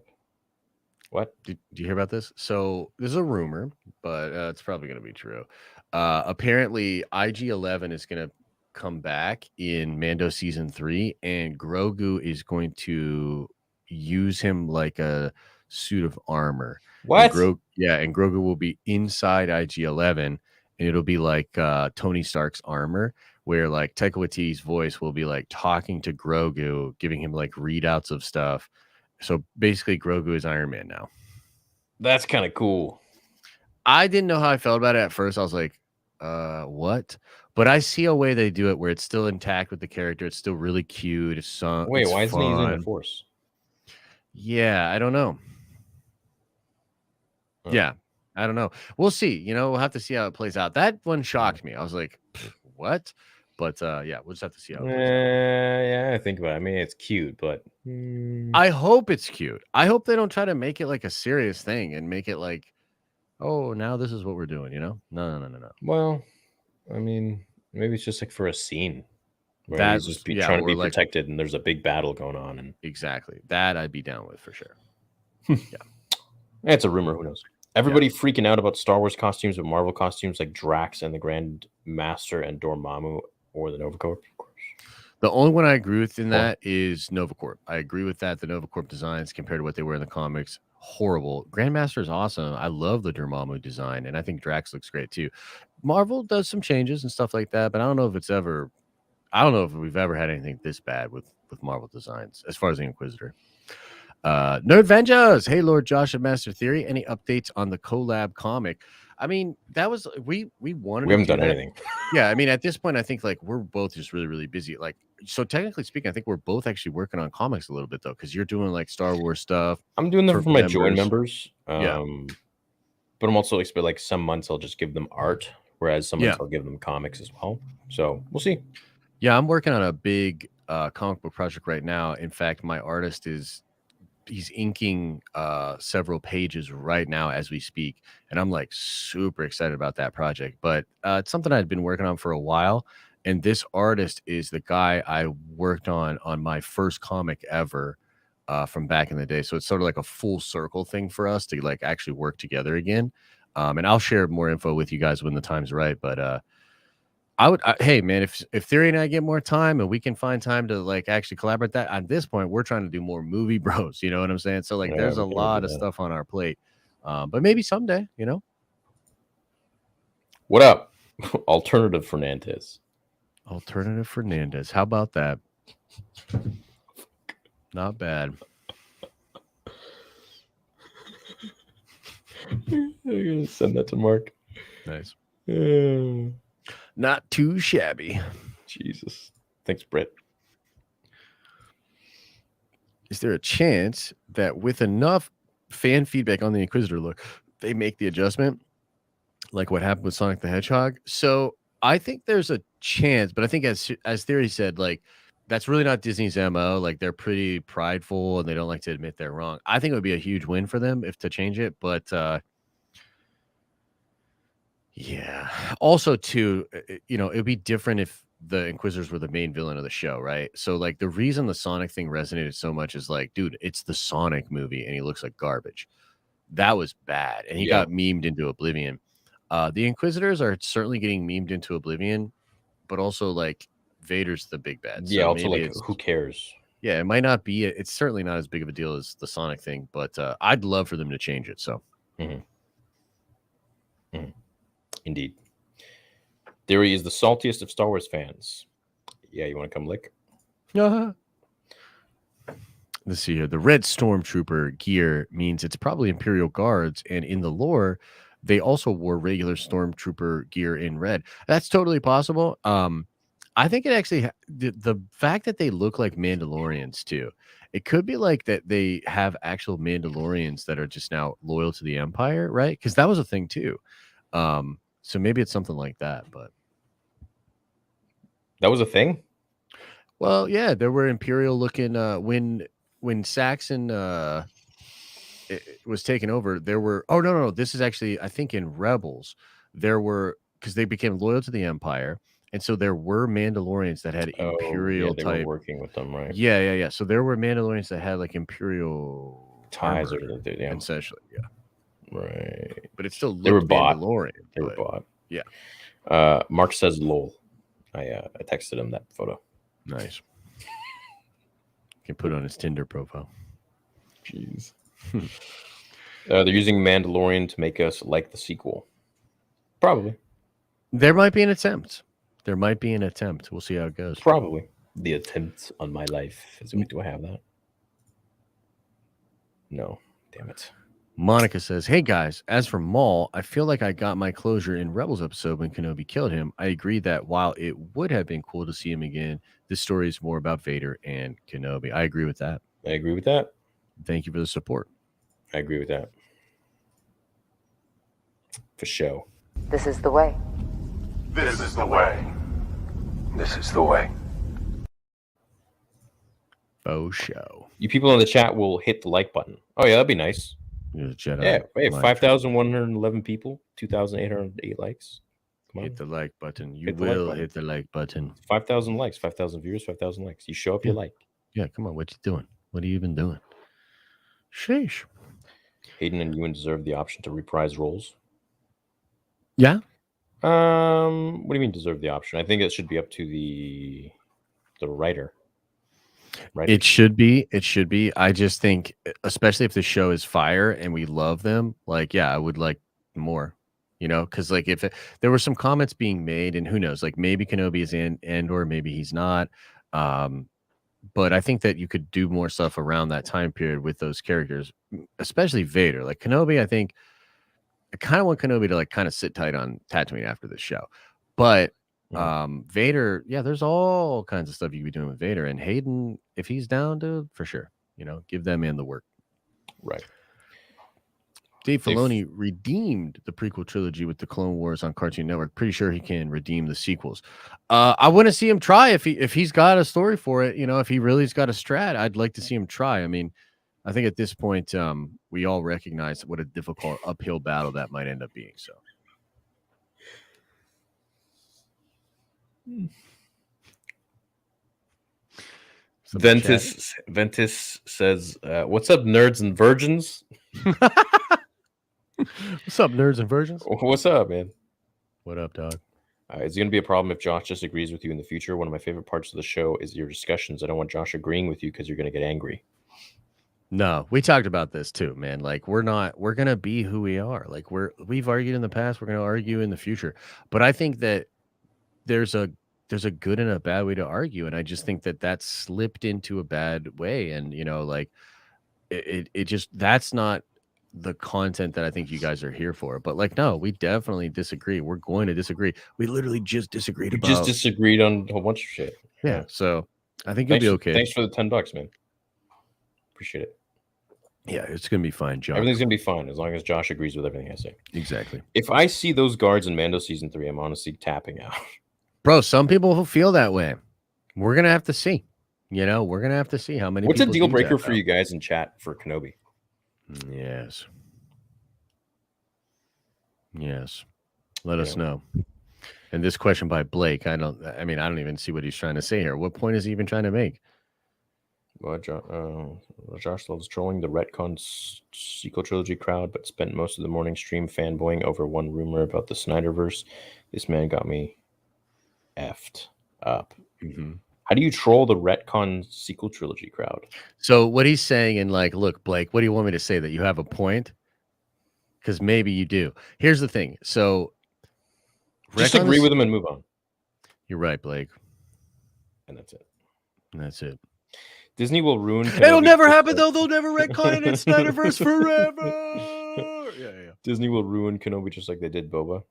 Speaker 1: What?
Speaker 2: Did you hear about this? So there's a rumor, but it's probably going to be true. Apparently, IG-11 is going to come back in Mando season 3, and Grogu is going to use him like a suit of armor.
Speaker 1: What?
Speaker 2: And Grogu will be inside IG-11, and it'll be like Tony Stark's armor, where like Taika Waititi's voice will be like talking to Grogu, giving him like readouts of stuff. So basically, Grogu is Iron Man now.
Speaker 1: That's kind of cool.
Speaker 2: I didn't know how I felt about it at first. I was like, what? But I see a way they do it where it's still intact with the character. It's still really cute.
Speaker 1: Wait, why isn't he using the Force?
Speaker 2: Yeah, I don't know.
Speaker 1: Huh.
Speaker 2: Yeah, I don't know. We'll see. You know, we'll have to see how it plays out. That one shocked me. I was like, what? But yeah, we'll just have to see how it plays out.
Speaker 1: Yeah, I think about it. I mean, it's cute, but
Speaker 2: I hope it's cute. I hope they don't try to make it like a serious thing and make it like, oh, now this is what we're doing, you know? No.
Speaker 1: Well, I mean, maybe it's just like for a scene where
Speaker 2: That's
Speaker 1: he's just trying to be
Speaker 2: like,
Speaker 1: protected and there's a big battle going on. And
Speaker 2: exactly. That I'd be down with for sure.
Speaker 1: it's a rumor. Who knows? Everybody freaking out about Star Wars costumes, but Marvel costumes like Drax and the Grand Master and Dormammu or the Nova Corps.
Speaker 2: The only one I agree with in that is Nova Corp. I agree with that. The Nova Corp designs compared to what they were in the comics, horrible. Grandmaster is awesome. I love the Dormammu design, and I think Drax looks great too. Marvel does some changes and stuff like that, but I don't know if we've ever had anything this bad with Marvel designs as far as the Inquisitor. Nerd Vengers, hey Lord Josh and Master Theory, any updates on the collab comic? I mean, that was we wanted.
Speaker 1: We haven't done anything.
Speaker 2: Yeah, I mean, at this point, I think like we're both just really, really busy. Like, so technically speaking, I think we're both actually working on comics a little bit though, because you're doing like Star Wars stuff.
Speaker 1: I'm doing them for my join members.
Speaker 2: Yeah.
Speaker 1: But I'm also like some months I'll just give them art, whereas some months I'll give them comics as well. So we'll see.
Speaker 2: Yeah, I'm working on a big comic book project right now. In fact, my artist he's inking several pages right now as we speak, and I'm like super excited about that project. But it's something I'd been working on for a while, and this artist is the guy I worked on my first comic ever from back in the day. So it's sort of like a full circle thing for us to like actually work together again. And I'll share more info with you guys when the time's right. But hey man, if Theory and I get more time and we can find time to like actually collaborate, that at this point we're trying to do more movie bros, you know what I'm saying? So like there's a lot of stuff on our plate, but maybe someday, you know.
Speaker 1: What up? Alternative Fernandez, how about that? Not bad. I'm gonna send that to Mark.
Speaker 2: Nice.
Speaker 1: Uh,
Speaker 2: Not too shabby.
Speaker 1: Jesus. Thanks, Britt.
Speaker 2: Is there a chance that with enough fan feedback on the Inquisitor look, they make the adjustment like what happened with Sonic the Hedgehog? So I think there's a chance, but I think as Theory said, like that's really not Disney's MO. Like they're pretty prideful and they don't like to admit they're wrong. I think it would be a huge win for them if to change it, but yeah. Also, too, you know, it'd be different if the Inquisitors were the main villain of the show, right? So, like, the reason the Sonic thing resonated so much is like, dude, it's the Sonic movie, and he looks like garbage. That was bad, and he got memed into oblivion. The Inquisitors are certainly getting memed into oblivion, but also like Vader's the big bad.
Speaker 1: Yeah.
Speaker 2: So
Speaker 1: Also,
Speaker 2: maybe
Speaker 1: like, who cares?
Speaker 2: yeah, it might not be. It's certainly not as big of a deal as the Sonic thing, but I'd love for them to change it. So.
Speaker 1: Indeed. Theory is the saltiest of Star Wars fans. Yeah, you want to come lick?
Speaker 2: Let's see here. The red stormtrooper gear means it's probably Imperial Guards, and in the lore, they also wore regular stormtrooper gear in red. That's totally possible. I think it actually the fact that they look like Mandalorians too. It could be like that they have actual Mandalorians that are just now loyal to the Empire, right? Because that was a thing too. So maybe it's something like that, but
Speaker 1: that was a thing.
Speaker 2: Well, yeah, there were Imperial looking when Saxon was taken over. There were no. This is actually I think in Rebels there were because they became loyal to the Empire, and so there were Mandalorians that had Imperial
Speaker 1: they
Speaker 2: type
Speaker 1: were working with them, right?
Speaker 2: Yeah. So there were Mandalorians that had like Imperial
Speaker 1: ties
Speaker 2: armor,
Speaker 1: or
Speaker 2: essentially, yeah.
Speaker 1: Right.
Speaker 2: But it still looked
Speaker 1: they were bought.
Speaker 2: Mandalorian.
Speaker 1: They were bought.
Speaker 2: Yeah.
Speaker 1: Mark says lol. I texted him that photo.
Speaker 2: Nice. Can put it on his Tinder profile.
Speaker 1: Jeez. They're using Mandalorian to make us like the sequel. Probably.
Speaker 2: There might be an attempt. We'll see how it goes.
Speaker 1: Probably. The attempt on my life. Do I have that? No. Damn it.
Speaker 2: Monica says, hey guys, as for Maul, I feel like I got my closure in Rebels episode when Kenobi killed him. I agree that while it would have been cool to see him again, this story is more about Vader and Kenobi. I agree with that. Thank you for the support.
Speaker 1: I agree with that. For show.
Speaker 6: This is the way.
Speaker 7: This is the way. This is the way.
Speaker 2: Faux show.
Speaker 1: You people in the chat will hit the like button. Oh yeah, that'd be nice.
Speaker 2: Jedi.
Speaker 1: Yeah, hey, 5,111 people, 2,808 likes. Come on.
Speaker 2: Hit the like button. You will hit the like button.
Speaker 1: 5,000 likes, 5,000 viewers, 5,000 likes. You show up, you like.
Speaker 2: Yeah, come on. What you doing? What are you even doing? Sheesh.
Speaker 1: Hayden and Ewan deserve the option to reprise roles.
Speaker 2: Yeah.
Speaker 1: What do you mean deserve the option? I think it should be up to the writer. Right.
Speaker 2: It should be. I just think, especially if the show is fire and we love them, like, yeah, I would like more, you know, because like if there were some comments being made, and who knows, like maybe Kenobi is in Andor, maybe he's not. But I think that you could do more stuff around that time period with those characters, especially Vader. Like Kenobi, I think I kind of want Kenobi to like kind of sit tight on Tatooine after this show, but. Vader, yeah, there's all kinds of stuff you could be doing with Vader, and Hayden, if he's down to, for sure, you know, give that man the work.
Speaker 1: Right.
Speaker 2: Dave Filoni redeemed the prequel trilogy with the Clone Wars on Cartoon Network. Pretty sure he can redeem the sequels. I want to see him try if he's got a story for it. If he really's got a strat, I'd like to see him try. I mean, I think at this point, we all recognize what a difficult uphill battle that might end up being. So.
Speaker 1: Ventus says, "What's up, nerds and virgins?"
Speaker 2: What's up, nerds and virgins?
Speaker 1: What's up, man?
Speaker 2: What up, dog?
Speaker 1: It's going to be a problem if Josh disagrees with you in the future. One of my favorite parts of the show is your discussions. I don't want Josh agreeing with you because you're going to get angry.
Speaker 2: No, we talked about this too, man. Like we're going to be who we are. Like we've argued in the past. We're going to argue in the future. But I think that there's a good and a bad way to argue. And I just think that slipped into a bad way. And, like it just, that's not the content that I think you guys are here for. But like, no, we definitely disagree. We're going to disagree. We literally just disagreed
Speaker 1: on a whole bunch of shit.
Speaker 2: Yeah. So I think you'll be okay.
Speaker 1: Thanks for the $10, man. Appreciate it.
Speaker 2: Yeah, it's gonna be fine, Josh.
Speaker 1: Everything's gonna be fine as long as Josh agrees with everything I say.
Speaker 2: Exactly.
Speaker 1: If I see those guards in Mando season 3, I'm honestly tapping out.
Speaker 2: Bro, some people will feel that way. We're gonna have to see. We're gonna have to see how many.
Speaker 1: What's a deal breaker for you guys in chat for Kenobi?
Speaker 2: Yes. Let us know. And this question by Blake, I don't even see what he's trying to say here. What point is he even trying to make?
Speaker 1: Well, Josh loves trolling the retcon sequel trilogy crowd, but spent most of the morning stream fanboying over one rumor about the Snyderverse. This man got me effed up.
Speaker 2: Mm-hmm.
Speaker 1: How do you troll the retcon sequel trilogy crowd?
Speaker 2: So what he's saying, and like, look, Blake, what do you want me to say? That you have a point? Because maybe you do. Here's the thing. So
Speaker 1: just agree with him and move on.
Speaker 2: You're right, Blake.
Speaker 1: And that's it. Disney will ruin Kenobi.
Speaker 2: It'll never happen, though. They'll never retcon it in Snyderverse forever. Yeah.
Speaker 1: Disney will ruin Kenobi just like they did Boba.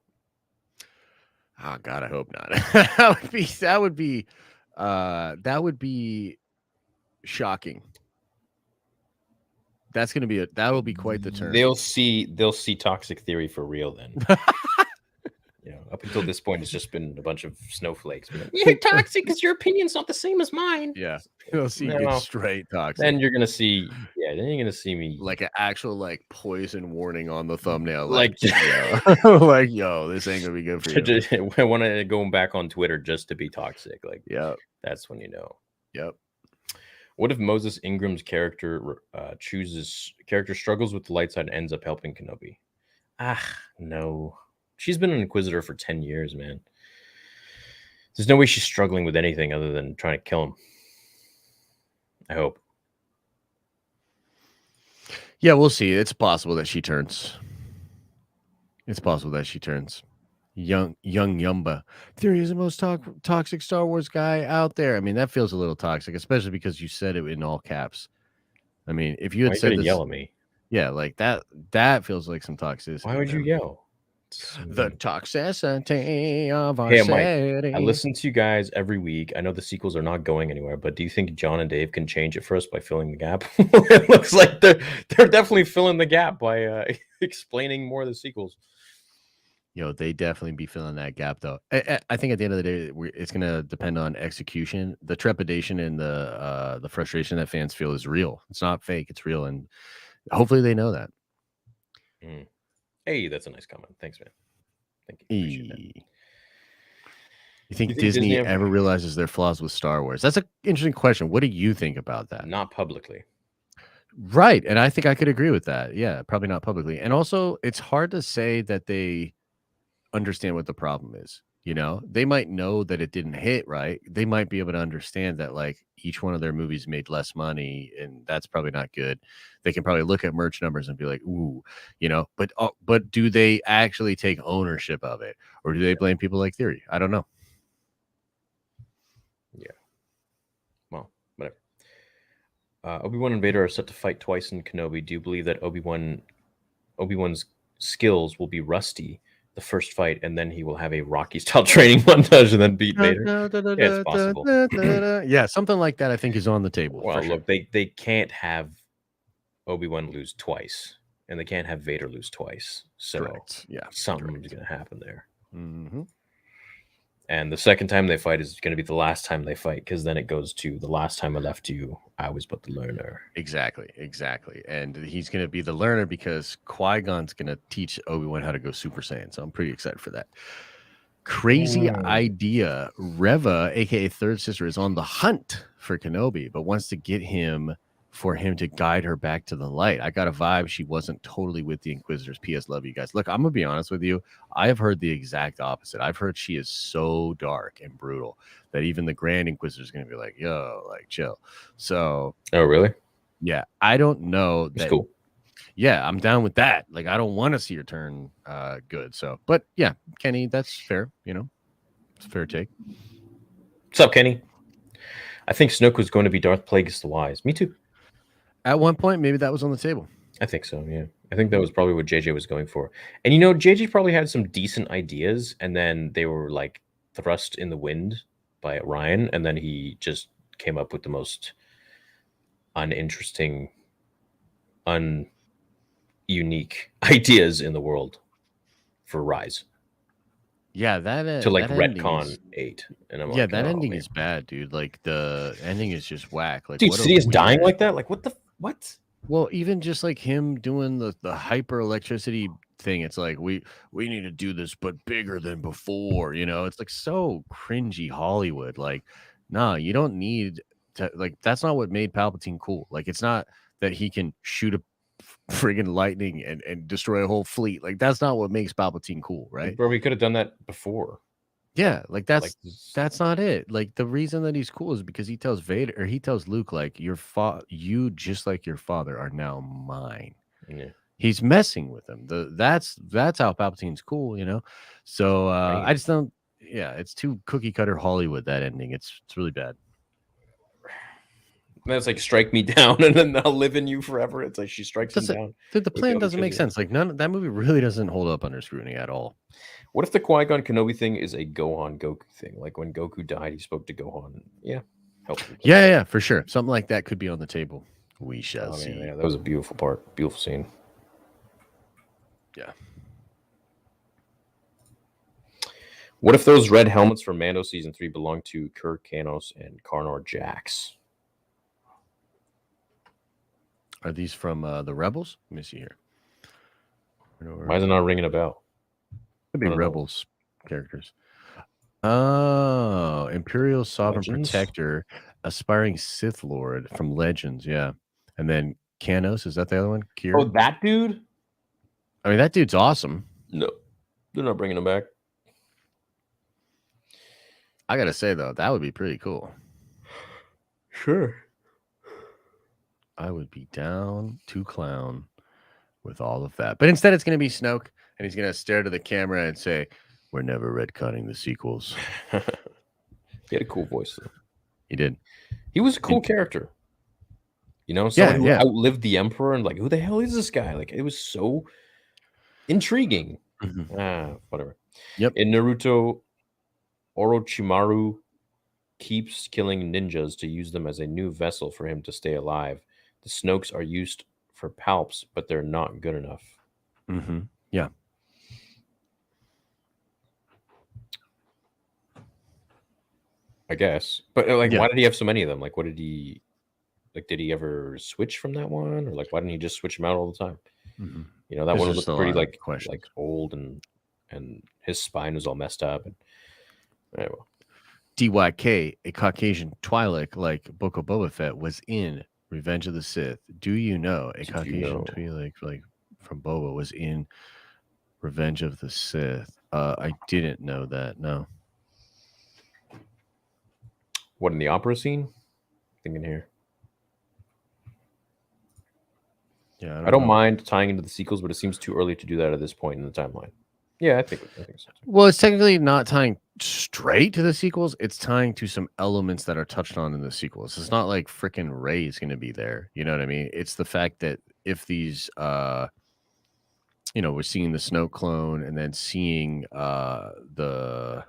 Speaker 2: Oh God, I hope not. That would be shocking. That will be quite the turn.
Speaker 1: They'll see Toxic Theory for real then. Up until this point, it's just been a bunch of snowflakes. You're toxic because your opinion's not the same as mine.
Speaker 2: Yeah, you'll see straight toxic.
Speaker 1: Then you're gonna see, me
Speaker 2: like an actual poison warning on the thumbnail.
Speaker 1: Like
Speaker 2: yo, this ain't gonna be good for you.
Speaker 1: I want to go back on Twitter just to be toxic. That's when you know.
Speaker 2: Yep.
Speaker 1: What if Moses Ingram's character struggles with the light side and ends up helping Kenobi? No. She's been an Inquisitor for 10 years, man. There's no way she's struggling with anything other than trying to kill him. I hope.
Speaker 2: Yeah, we'll see. It's possible that she turns. Young Yumba. Theory is the most toxic Star Wars guy out there. I mean, that feels a little toxic, especially because you said it in all caps. I mean, if you had said this,
Speaker 1: yell at me.
Speaker 2: Yeah, like that feels like some toxicity.
Speaker 1: Why would you yell?
Speaker 2: The toxicity of our
Speaker 1: city. I listen to you guys every week. I know the sequels are not going anywhere, but do you think John and Dave can change it for us by filling the gap? It looks like they're definitely filling the gap by explaining more of the sequels.
Speaker 2: They definitely be filling that gap, though. I think at the end of the day, it's going to depend on execution. The trepidation and the frustration that fans feel is real. It's not fake. It's real, and hopefully they know that.
Speaker 1: Hey, that's a nice comment. Thanks, man. Thank you. Appreciate that.
Speaker 2: You think Disney ever realizes their flaws with Star Wars? That's an interesting question. What do you think about that?
Speaker 1: Not publicly.
Speaker 2: Right. And I think I could agree with that. Yeah, probably not publicly. And also, it's hard to say that they understand what the problem is. They might know that it didn't hit right. They might be able to understand that each one of their movies made less money, and that's probably not good. They can probably look at merch numbers and be like, ooh, but do they actually take ownership of it, or do they blame people like Theory? I don't know.
Speaker 1: Yeah. Well, whatever. Obi-Wan and Vader are set to fight twice in Kenobi. Do you believe that Obi-Wan's skills will be rusty the first fight, and then he will have a Rocky-style training montage and then beat Vader? Yeah, it's possible.
Speaker 2: Yeah, something like that I think is on the table.
Speaker 1: Well,
Speaker 2: sure.
Speaker 1: Look, they can't have Obi-Wan lose twice. and they can't have Vader lose twice. So
Speaker 2: Correct. Yeah.
Speaker 1: something's going to happen there.
Speaker 2: Mm-hmm.
Speaker 1: And the second time they fight is going to be the last time they fight, because then it goes to the last time I left you, I was but the learner.
Speaker 2: Exactly. And he's going to be the learner because Qui-Gon's going to teach Obi-Wan how to go Super Saiyan. So I'm pretty excited for that. Crazy idea. Reva, aka Third Sister, is on the hunt for Kenobi, but wants to get him to guide her back to the light. I got a vibe she wasn't totally with the Inquisitors. P.S. Love you guys. Look, I'm gonna be honest with you. I have heard the exact opposite. I've heard she is so dark and brutal that even the Grand Inquisitor is gonna be like, "Yo, like chill." So,
Speaker 1: Oh, really?
Speaker 2: yeah, I don't know.
Speaker 1: That's cool.
Speaker 2: Yeah, I'm down with that. Like, I don't want to see her turn good. So, but yeah, Kenny, that's fair. It's a fair take.
Speaker 1: What's up, Kenny? I think Snoke was going to be Darth Plagueis the Wise. Me too.
Speaker 2: At one point, maybe that was on the table.
Speaker 1: I think so, yeah. I think that was probably what JJ was going for. And JJ probably had some decent ideas, and then they were like thrust in the wind by Ryan, and then he just came up with the most uninteresting, unique ideas in the world for Rise.
Speaker 2: Yeah, that
Speaker 1: to like
Speaker 2: that
Speaker 1: retcon 8, and I'm like,
Speaker 2: that
Speaker 1: oh,
Speaker 2: ending
Speaker 1: man.
Speaker 2: is bad, dude. Like the ending is just whack. Like,
Speaker 1: Dude,
Speaker 2: what a
Speaker 1: Sidious dying
Speaker 2: weird-
Speaker 1: like that? Like, what?
Speaker 2: Well, even just like him doing the hyper electricity thing, it's like we need to do this, but bigger than before. It's like so cringy Hollywood. Like, nah, you don't need to. Like, that's not what made Palpatine cool. Like, it's not that he can shoot a friggin' lightning and destroy a whole fleet. Like, that's not what makes Palpatine cool, right?
Speaker 1: Bro, we could have done that before.
Speaker 2: Yeah, like that's
Speaker 1: Like,
Speaker 2: not it. Like, the reason that he's cool is because he tells Vader, or he tells Luke, like, you just like your father are now mine.
Speaker 1: yeah.
Speaker 2: He's messing with him. That's how Palpatine's cool, So I just don't. Yeah, it's too cookie cutter Hollywood, that ending. It's really bad.
Speaker 1: And it's like, strike me down, and then I'll live in you forever. It's like she strikes him down.
Speaker 2: The plan doesn't make sense. Like, that movie really doesn't hold up under scrutiny at all.
Speaker 1: What if the Qui-Gon Kenobi thing is a Gohan Goku thing? Like, when Goku died, he spoke to Gohan. Yeah. Helpful.
Speaker 2: Yeah, for sure. Something like that could be on the table. We shall see.
Speaker 1: Man, yeah, that was a beautiful part. Beautiful scene.
Speaker 2: Yeah.
Speaker 1: What if those red helmets from Mando Season 3 belong to Kirk, Kanos, and Karnor Jax?
Speaker 2: Are these from the Rebels? Let me see here.
Speaker 1: Why is it not ringing a bell?
Speaker 2: Could be Rebels characters. Oh, Imperial Sovereign
Speaker 1: Legends?
Speaker 2: Protector, aspiring Sith Lord from Legends, yeah. And then Kanos, is that the other one? Kira?
Speaker 1: Oh, that dude?
Speaker 2: I mean, that dude's awesome.
Speaker 1: No, they're not bringing him back.
Speaker 2: I gotta say though, that would be pretty cool.
Speaker 1: Sure.
Speaker 2: I would be down to clown with all of that. But instead, it's gonna be Snoke, and he's gonna stare to the camera and say, "We're never retconning the sequels."
Speaker 1: He had a cool voice, though.
Speaker 2: He did.
Speaker 1: He was a cool character. Someone who
Speaker 2: yeah.
Speaker 1: outlived the Emperor, and like, who the hell is this guy? Like, it was so intriguing. Whatever.
Speaker 2: Yep.
Speaker 1: In Naruto, Orochimaru keeps killing ninjas to use them as a new vessel for him to stay alive. The Snokes are used for palps, but they're not good enough.
Speaker 2: Mm-hmm. Yeah.
Speaker 1: I guess. But like, why did he have so many of them? Like, what did he like? Did he ever switch from that one, or like, why didn't he just switch them out all the time?
Speaker 2: Mm-hmm.
Speaker 1: That one looked pretty like
Speaker 2: questions.
Speaker 1: old, and his spine was all messed up. And anyway.
Speaker 2: DYK, a Caucasian Twi'lek like Book of Boba Fett, was in Revenge of the Sith. Do you know a Caucasian Twi'lek like from Boba was in Revenge of the Sith? I didn't know that. No.
Speaker 1: What, in the opera scene? Thinking here.
Speaker 2: Yeah,
Speaker 1: I don't mind tying into the sequels, but it seems too early to do that at this point in the timeline. Yeah, I think so.
Speaker 2: Well, it's technically not tying straight to the sequels. It's tying to some elements that are touched on in the sequels. It's not like freaking Rey is going to be there. You know what I mean? It's the fact that if these, we're seeing the Snoke clone, and then seeing the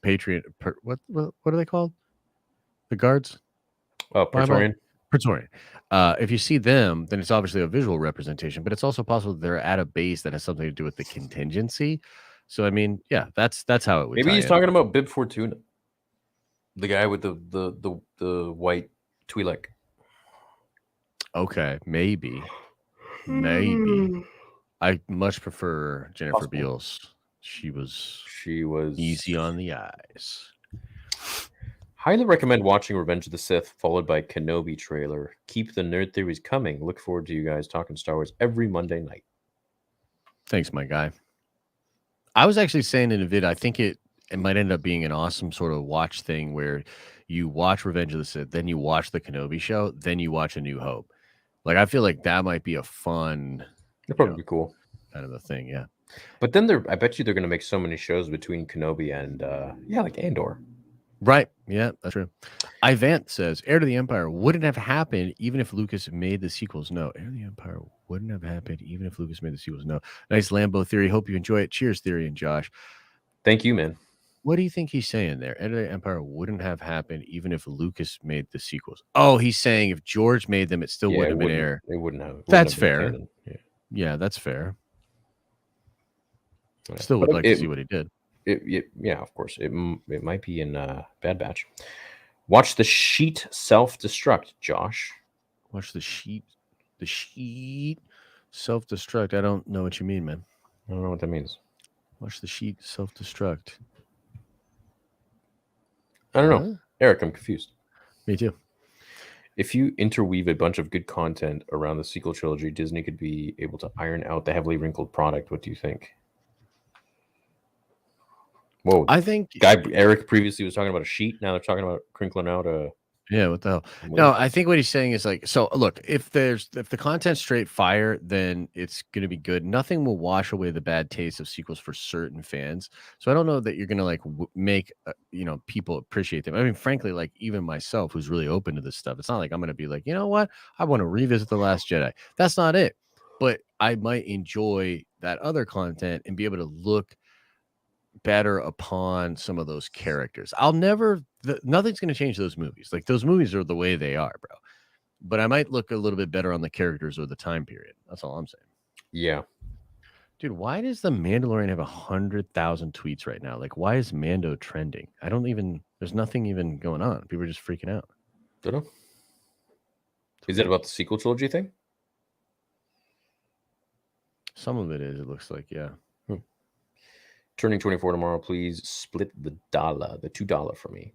Speaker 2: Patriot. What are they called? The guards?
Speaker 1: Oh, Praetorian.
Speaker 2: Praetorian. If you see them, then it's obviously a visual representation, but it's also possible that they're at a base that has something to do with the contingency. So I mean, yeah, that's how it would.
Speaker 1: Maybe
Speaker 2: tie
Speaker 1: he's
Speaker 2: in.
Speaker 1: talking about Bib Fortuna, the guy with the white Twi'lek.
Speaker 2: Okay, maybe. I much prefer Jennifer
Speaker 1: Possible.
Speaker 2: Beals. She was easy on the eyes.
Speaker 1: Highly recommend watching Revenge of the Sith, followed by Kenobi trailer. Keep the nerd theories coming. Look forward to you guys talking Star Wars every Monday night.
Speaker 2: Thanks, my guy. I was actually saying in a vid, I think it might end up being an awesome sort of watch thing where you watch Revenge of the Sith, then you watch the Kenobi show, then you watch A New Hope. Like, I feel like that might be a fun,
Speaker 1: That'd probably be cool.
Speaker 2: kind of a thing, yeah.
Speaker 1: But then I bet you they're going to make so many shows between Kenobi and like Andor.
Speaker 2: Right. Yeah, that's true. Ivant says, Heir to the Empire wouldn't have happened even if Lucas made the sequels. No, Heir to the Empire wouldn't have happened even if Lucas made the sequels. No. Nice Lambo theory. Hope you enjoy it. Cheers, Theory and Josh.
Speaker 1: Thank you, man.
Speaker 2: What do you think he's saying there? Heir to the Empire wouldn't have happened even if Lucas made the sequels. Oh, he's saying if George made them, it still wouldn't have been Heir.
Speaker 1: It wouldn't have.
Speaker 2: That's fair. Yeah, that's fair.
Speaker 1: Yeah.
Speaker 2: Still would like to see what he did.
Speaker 1: Yeah, of course. It might be in Bad Batch. Watch the sheet self-destruct, Josh.
Speaker 2: Watch the sheet. The sheet self-destruct. I don't know what you mean, man.
Speaker 1: I don't know what that means.
Speaker 2: Watch the sheet self-destruct.
Speaker 1: I don't know. Eric, I'm confused.
Speaker 2: Me too.
Speaker 1: If you interweave a bunch of good content around the sequel trilogy, Disney could be able to iron out the heavily wrinkled product. What do you think? Whoa!
Speaker 2: I think
Speaker 1: Eric previously was talking about a sheet. Now they're talking about crinkling out a.
Speaker 2: Yeah, what the hell? No, I think what he's saying is like, so look, if the content's straight fire, then it's gonna be good. Nothing will wash away the bad taste of sequels for certain fans. So I don't know that you're gonna like make people appreciate them. I mean, frankly, like even myself, who's really open to this stuff, it's not like I'm gonna be like, you know what, I want to revisit The Last Jedi. That's not it. But I might enjoy that other content and be able to look better upon some of those characters. Nothing's going to change those movies. Like those movies are the way they are, bro. But I might look a little bit better on the characters or the time period. That's all I'm saying.
Speaker 1: Yeah.
Speaker 2: Dude, why does the Mandalorian have 100,000 tweets right now? Like, why is Mando trending? There's nothing even going on. People are just freaking out.
Speaker 1: Don't know. Is it about the sequel trilogy thing?
Speaker 2: Some of it is, it looks like, yeah.
Speaker 1: Turning 24 tomorrow. Please split the $2 for me.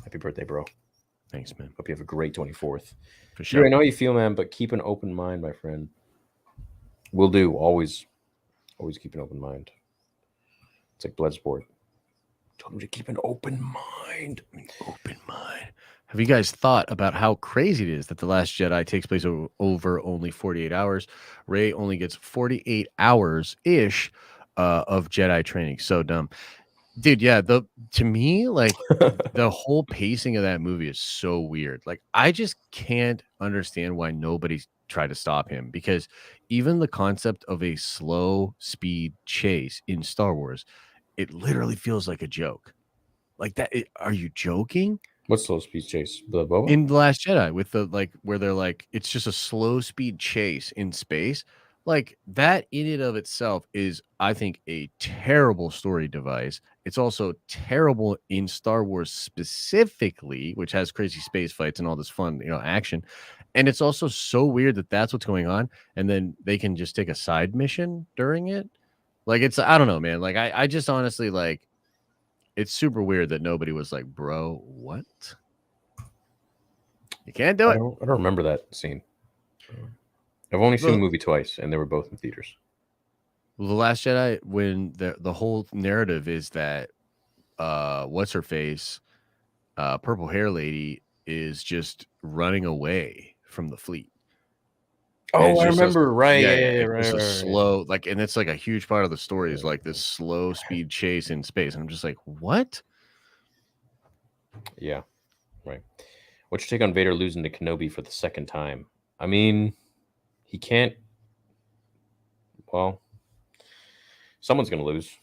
Speaker 1: Happy birthday, bro.
Speaker 2: Thanks, man.
Speaker 1: Hope you have a great 24th.
Speaker 2: For sure.
Speaker 1: I know how you feel, man, but keep an open mind, my friend. Will do. Always keep an open mind. It's like Bloodsport. Told him to keep an open mind.
Speaker 2: Open mind. Have you guys thought about how crazy it is that The Last Jedi takes place over only 48 hours? Rey only gets 48 hours-ish of Jedi training. So dumb. Dude, yeah, to me, like the whole pacing of that movie is so weird. Like, I just can't understand why nobody's tried to stop him, because even the concept of a slow speed chase in Star Wars, it literally feels like a joke. Like that. Are you joking?
Speaker 1: What's slow speed chase? The Boba?
Speaker 2: In The Last Jedi, with the where they're like, it's just a slow speed chase in space. Like that in and of itself is, I think, a terrible story device. It's also terrible in Star Wars specifically, which has crazy space fights and all this fun, action. And it's also so weird that that's what's going on. And then they can just take a side mission during it. Like I don't know, man. Like I just honestly, like, it's super weird that nobody was like, bro, what? You can't do it.
Speaker 1: I don't remember that scene. I've only seen the movie twice, and they were both in theaters.
Speaker 2: Well, The Last Jedi, when the whole narrative is that what's her face, purple hair lady, is just running away from the fleet.
Speaker 1: Oh, I remember. Right.
Speaker 2: Yeah,
Speaker 1: right.
Speaker 2: It's a slow, like, and it's like a huge part of the story is like this slow speed chase in space. And I'm just like, what?
Speaker 1: Yeah. Right. What's your take on Vader losing to Kenobi for the second time? I mean, he can't. Well, someone's going to lose.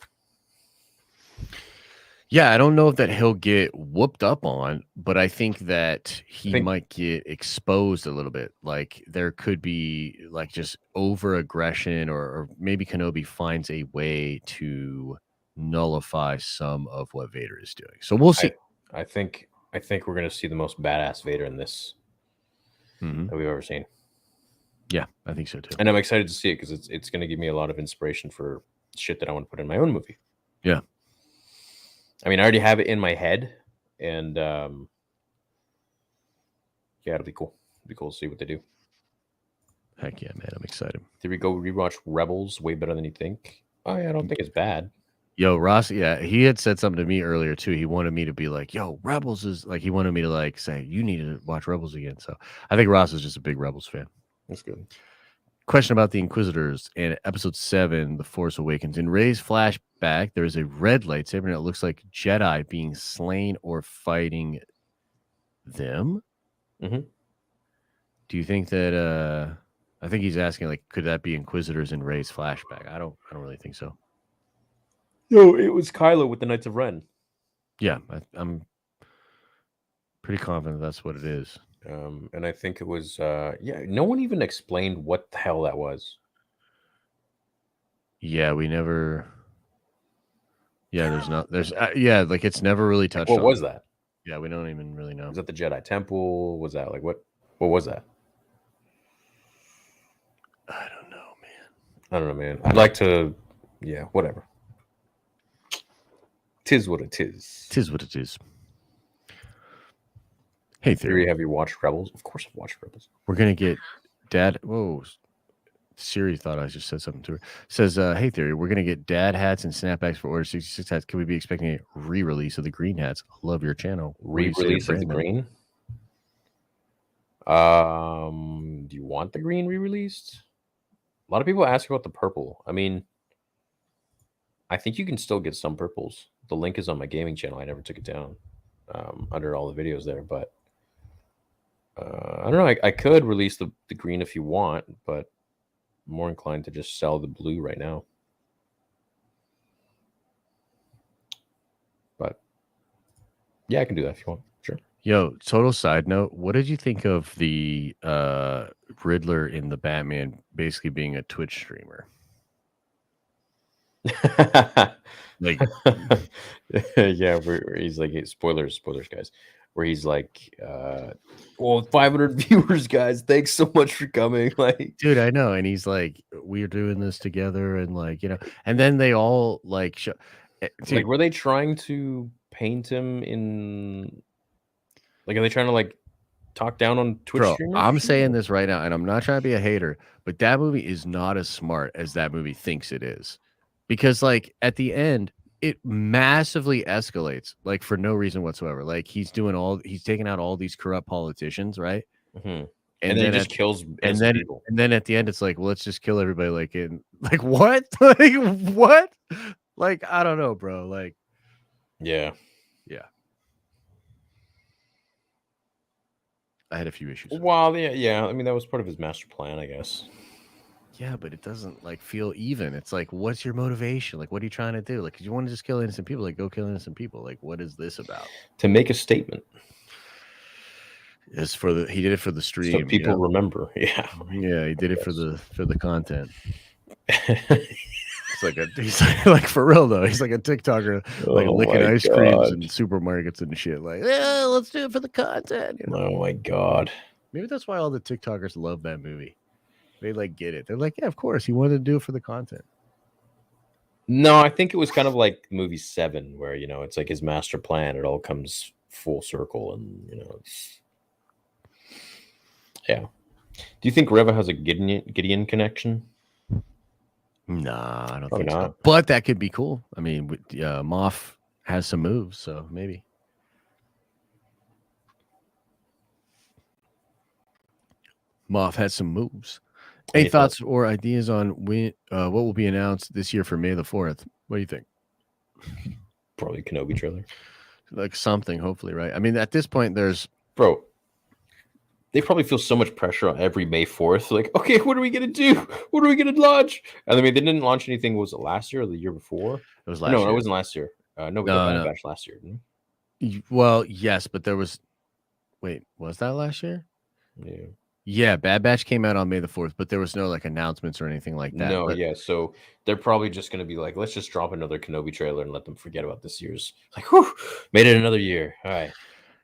Speaker 2: Yeah, I don't know if that he'll get whooped up on, but I think that he
Speaker 1: think-
Speaker 2: might get exposed a little bit. Like there could be like just over aggression, or maybe Kenobi finds a way to nullify some of what Vader is doing. So we'll see.
Speaker 1: I think we're gonna see the most badass Vader in this
Speaker 2: Mhm.
Speaker 1: that we've ever seen,
Speaker 2: Yeah, I think so too.
Speaker 1: and I'm excited to see it because it's gonna give me a lot of inspiration for shit that I want to put in my own movie.
Speaker 2: Yeah.
Speaker 1: I mean, I already have it in my head, and yeah, it'll be cool. It'll be cool to see what they do.
Speaker 2: Heck yeah, man. I'm excited.
Speaker 1: Did we go rewatch Rebels? Way better than you think. Oh yeah, I don't think it's bad.
Speaker 2: Yo, Ross, yeah, he had said something to me earlier too. He wanted me to be like, yo, Rebels is like, he wanted me to like say, you need to watch Rebels again. So I think Ross is just a big Rebels fan.
Speaker 1: That's good.
Speaker 2: Question about the Inquisitors in episode 7, The Force Awakens. In Rey's flashback, there is a red lightsaber and it looks like Jedi being slain or fighting them.
Speaker 1: Mhm.
Speaker 2: Do you think that I think he's asking like, could that be Inquisitors in Rey's flashback? I don't really think so.
Speaker 1: No, it was Kylo with the Knights of Ren.
Speaker 2: Yeah, I'm pretty confident that's what it is.
Speaker 1: And I think it was yeah, no one even explained what the hell that was.
Speaker 2: Yeah, we never. Yeah, there's yeah, like it's never really touched
Speaker 1: What
Speaker 2: on.
Speaker 1: was that?
Speaker 2: Yeah, we don't even really know.
Speaker 1: Was that the Jedi Temple? Was that like what was that?
Speaker 2: I don't know, man.
Speaker 1: I don't know, man. I'd like to, yeah, whatever. Tis what it is.
Speaker 2: Tis what it is. Hey, Theory.
Speaker 1: Theory, have you watched Rebels? Of course I've watched Rebels.
Speaker 2: We're gonna get Dad. Whoa, Siri thought I just said something to her. Says, "Hey, Theory, we're gonna get Dad hats and snapbacks for Order 66 hats. Can we be expecting a re-release of the green hats? Love your channel. What do you say to
Speaker 1: Re-release of the
Speaker 2: Brandon?
Speaker 1: green. Do you want the green re-released? A lot of people ask about the purple. I mean, I think you can still get some purples. The link is on my gaming channel. I never took it down under all the videos there, but I don't know. I could release the green if you want, but I'm more inclined to just sell the blue right now. But yeah, I can do that if you want. Sure.
Speaker 2: Yo, total side note. What did you think of the Riddler in the Batman basically being a Twitch streamer? Like,
Speaker 1: yeah, where he's like, spoilers, guys. Where he's like, well, 500 viewers, guys. Thanks so much for coming. Like,
Speaker 2: dude, I know. And he's like, we're doing this together, and like, you know, and then they all like,
Speaker 1: like, were they trying to paint him in? Like, are they trying to like talk down on Twitch
Speaker 2: bro,
Speaker 1: streamers?
Speaker 2: I'm saying this right now, and I'm not trying to be a hater, but that movie is not as smart as that movie thinks it is, because like at the end, it massively escalates, like for no reason whatsoever. Like he's taking out all these corrupt politicians, right?
Speaker 1: Mm-hmm. And then he just kills people.
Speaker 2: And then at the end, it's like, well, let's just kill everybody. Like in like what? Like what? Like I don't know, bro. Like
Speaker 1: yeah.
Speaker 2: I had a few issues.
Speaker 1: Well, yeah. I mean, that was part of his master plan, I guess.
Speaker 2: Yeah, but it doesn't like feel even. It's like, what's your motivation? Like, what are you trying to do? Like, you want to just kill innocent people? Like, go kill innocent people. Like, what is this about?
Speaker 1: To make a statement.
Speaker 2: It's he did it for the stream.
Speaker 1: So people remember. Yeah.
Speaker 2: Yeah, he did it for the content. He's like for real though. He's like a TikToker, like licking ice creams in supermarkets and shit. Like, yeah, let's do it for the content. You know?
Speaker 1: Oh my god.
Speaker 2: Maybe that's why all the TikTokers love that movie. They like get it. They're like, yeah, of course, he wanted to do it for the content.
Speaker 1: No, I think it was kind of like movie 7, where it's like his master plan. It all comes full circle, and it's yeah. Do you think Reva has a Gideon connection?
Speaker 2: Nah, I don't
Speaker 1: Probably
Speaker 2: think so.
Speaker 1: not.
Speaker 2: But that could be cool. I mean, Moff has some moves, so maybe. Moff has some moves. Any thoughts or ideas on what will be announced this year for May the 4th? What do you think?
Speaker 1: Probably Kenobi trailer.
Speaker 2: Like something, hopefully, right? I mean, at this point,
Speaker 1: bro. They probably feel so much pressure on every May 4th. Like, okay, what are we gonna do? What are we gonna launch? And I mean, they didn't launch anything. Was it last year or the year before?
Speaker 2: It was last year.
Speaker 1: No, it wasn't last year. No, we got
Speaker 2: No,
Speaker 1: Bad
Speaker 2: no.
Speaker 1: Batch last year, didn't
Speaker 2: Well, yes, but there was. Wait, was that last year?
Speaker 1: we? Yeah.
Speaker 2: Yeah, Bad Batch came out on May the 4th, but there was no like announcements or anything like that.
Speaker 1: No,
Speaker 2: But
Speaker 1: yeah. So they're probably just going to be like, let's just drop another Kenobi trailer and let them forget about this year's. Like, whew, made it another year. All right.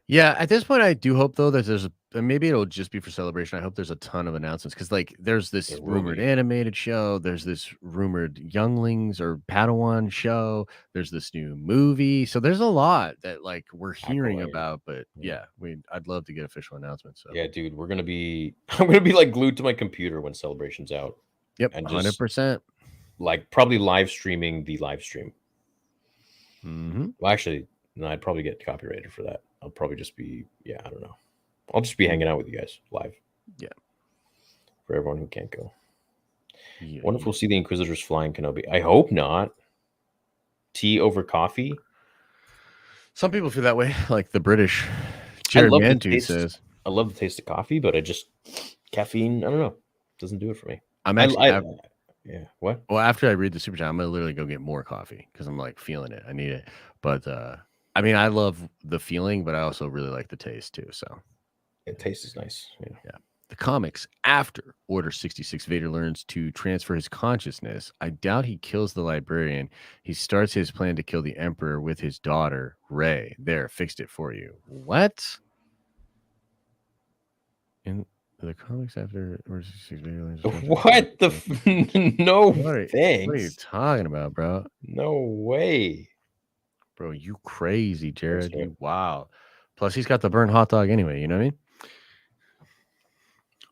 Speaker 2: yeah, at this point, I do hope though that there's and maybe it'll just be for celebration. I hope there's a ton of announcements because like there's this
Speaker 1: There will
Speaker 2: rumored
Speaker 1: be.
Speaker 2: animated show, there's this rumored Younglings or Padawan show, there's this new movie. So there's a lot that like we're hearing
Speaker 1: Acolyte.
Speaker 2: about. But
Speaker 1: Yeah.
Speaker 2: yeah, I'd love to get official announcements. So
Speaker 1: Yeah, dude, we're gonna be. I'm gonna be like glued to my computer when Celebration's out,
Speaker 2: yep,
Speaker 1: and just
Speaker 2: 100%.
Speaker 1: like probably live streaming the live stream.
Speaker 2: Mm-hmm.
Speaker 1: Well, actually, no, I'd probably get copyrighted for that. I'll probably just be, yeah, I don't know. I'll just be hanging out with you guys live.
Speaker 2: Yeah.
Speaker 1: For everyone who can't go.
Speaker 2: Yeah,
Speaker 1: Wonder if we'll see the Inquisitors flying Kenobi. I hope not. Tea over coffee.
Speaker 2: Some people feel that way, like the British.
Speaker 1: I
Speaker 2: Jared
Speaker 1: love the
Speaker 2: Mantu
Speaker 1: taste.
Speaker 2: says.
Speaker 1: I love the taste of coffee, but I just caffeine. I don't know. Doesn't do it for me.
Speaker 2: I'm actually
Speaker 1: yeah. What?
Speaker 2: well, after I read the super chat, I'm gonna literally go get more coffee because I'm like feeling it. I need it. But I mean, I love the feeling, but I also really like the taste too. So
Speaker 1: It tastes nice. Yeah.
Speaker 2: the comics after Order 66, Vader learns to transfer his consciousness. I doubt he kills the librarian. He starts his plan to kill the Emperor with his daughter, Rey. There, fixed it for you. What? In the comics after Order 66, Vader learns to transfer
Speaker 1: What the? No,
Speaker 2: What are
Speaker 1: thanks.
Speaker 2: you talking about, bro?
Speaker 1: No way.
Speaker 2: Bro, you crazy, Jared.
Speaker 1: sir.
Speaker 2: You wow. Plus, he's got the burnt hot dog anyway. You know what I mean?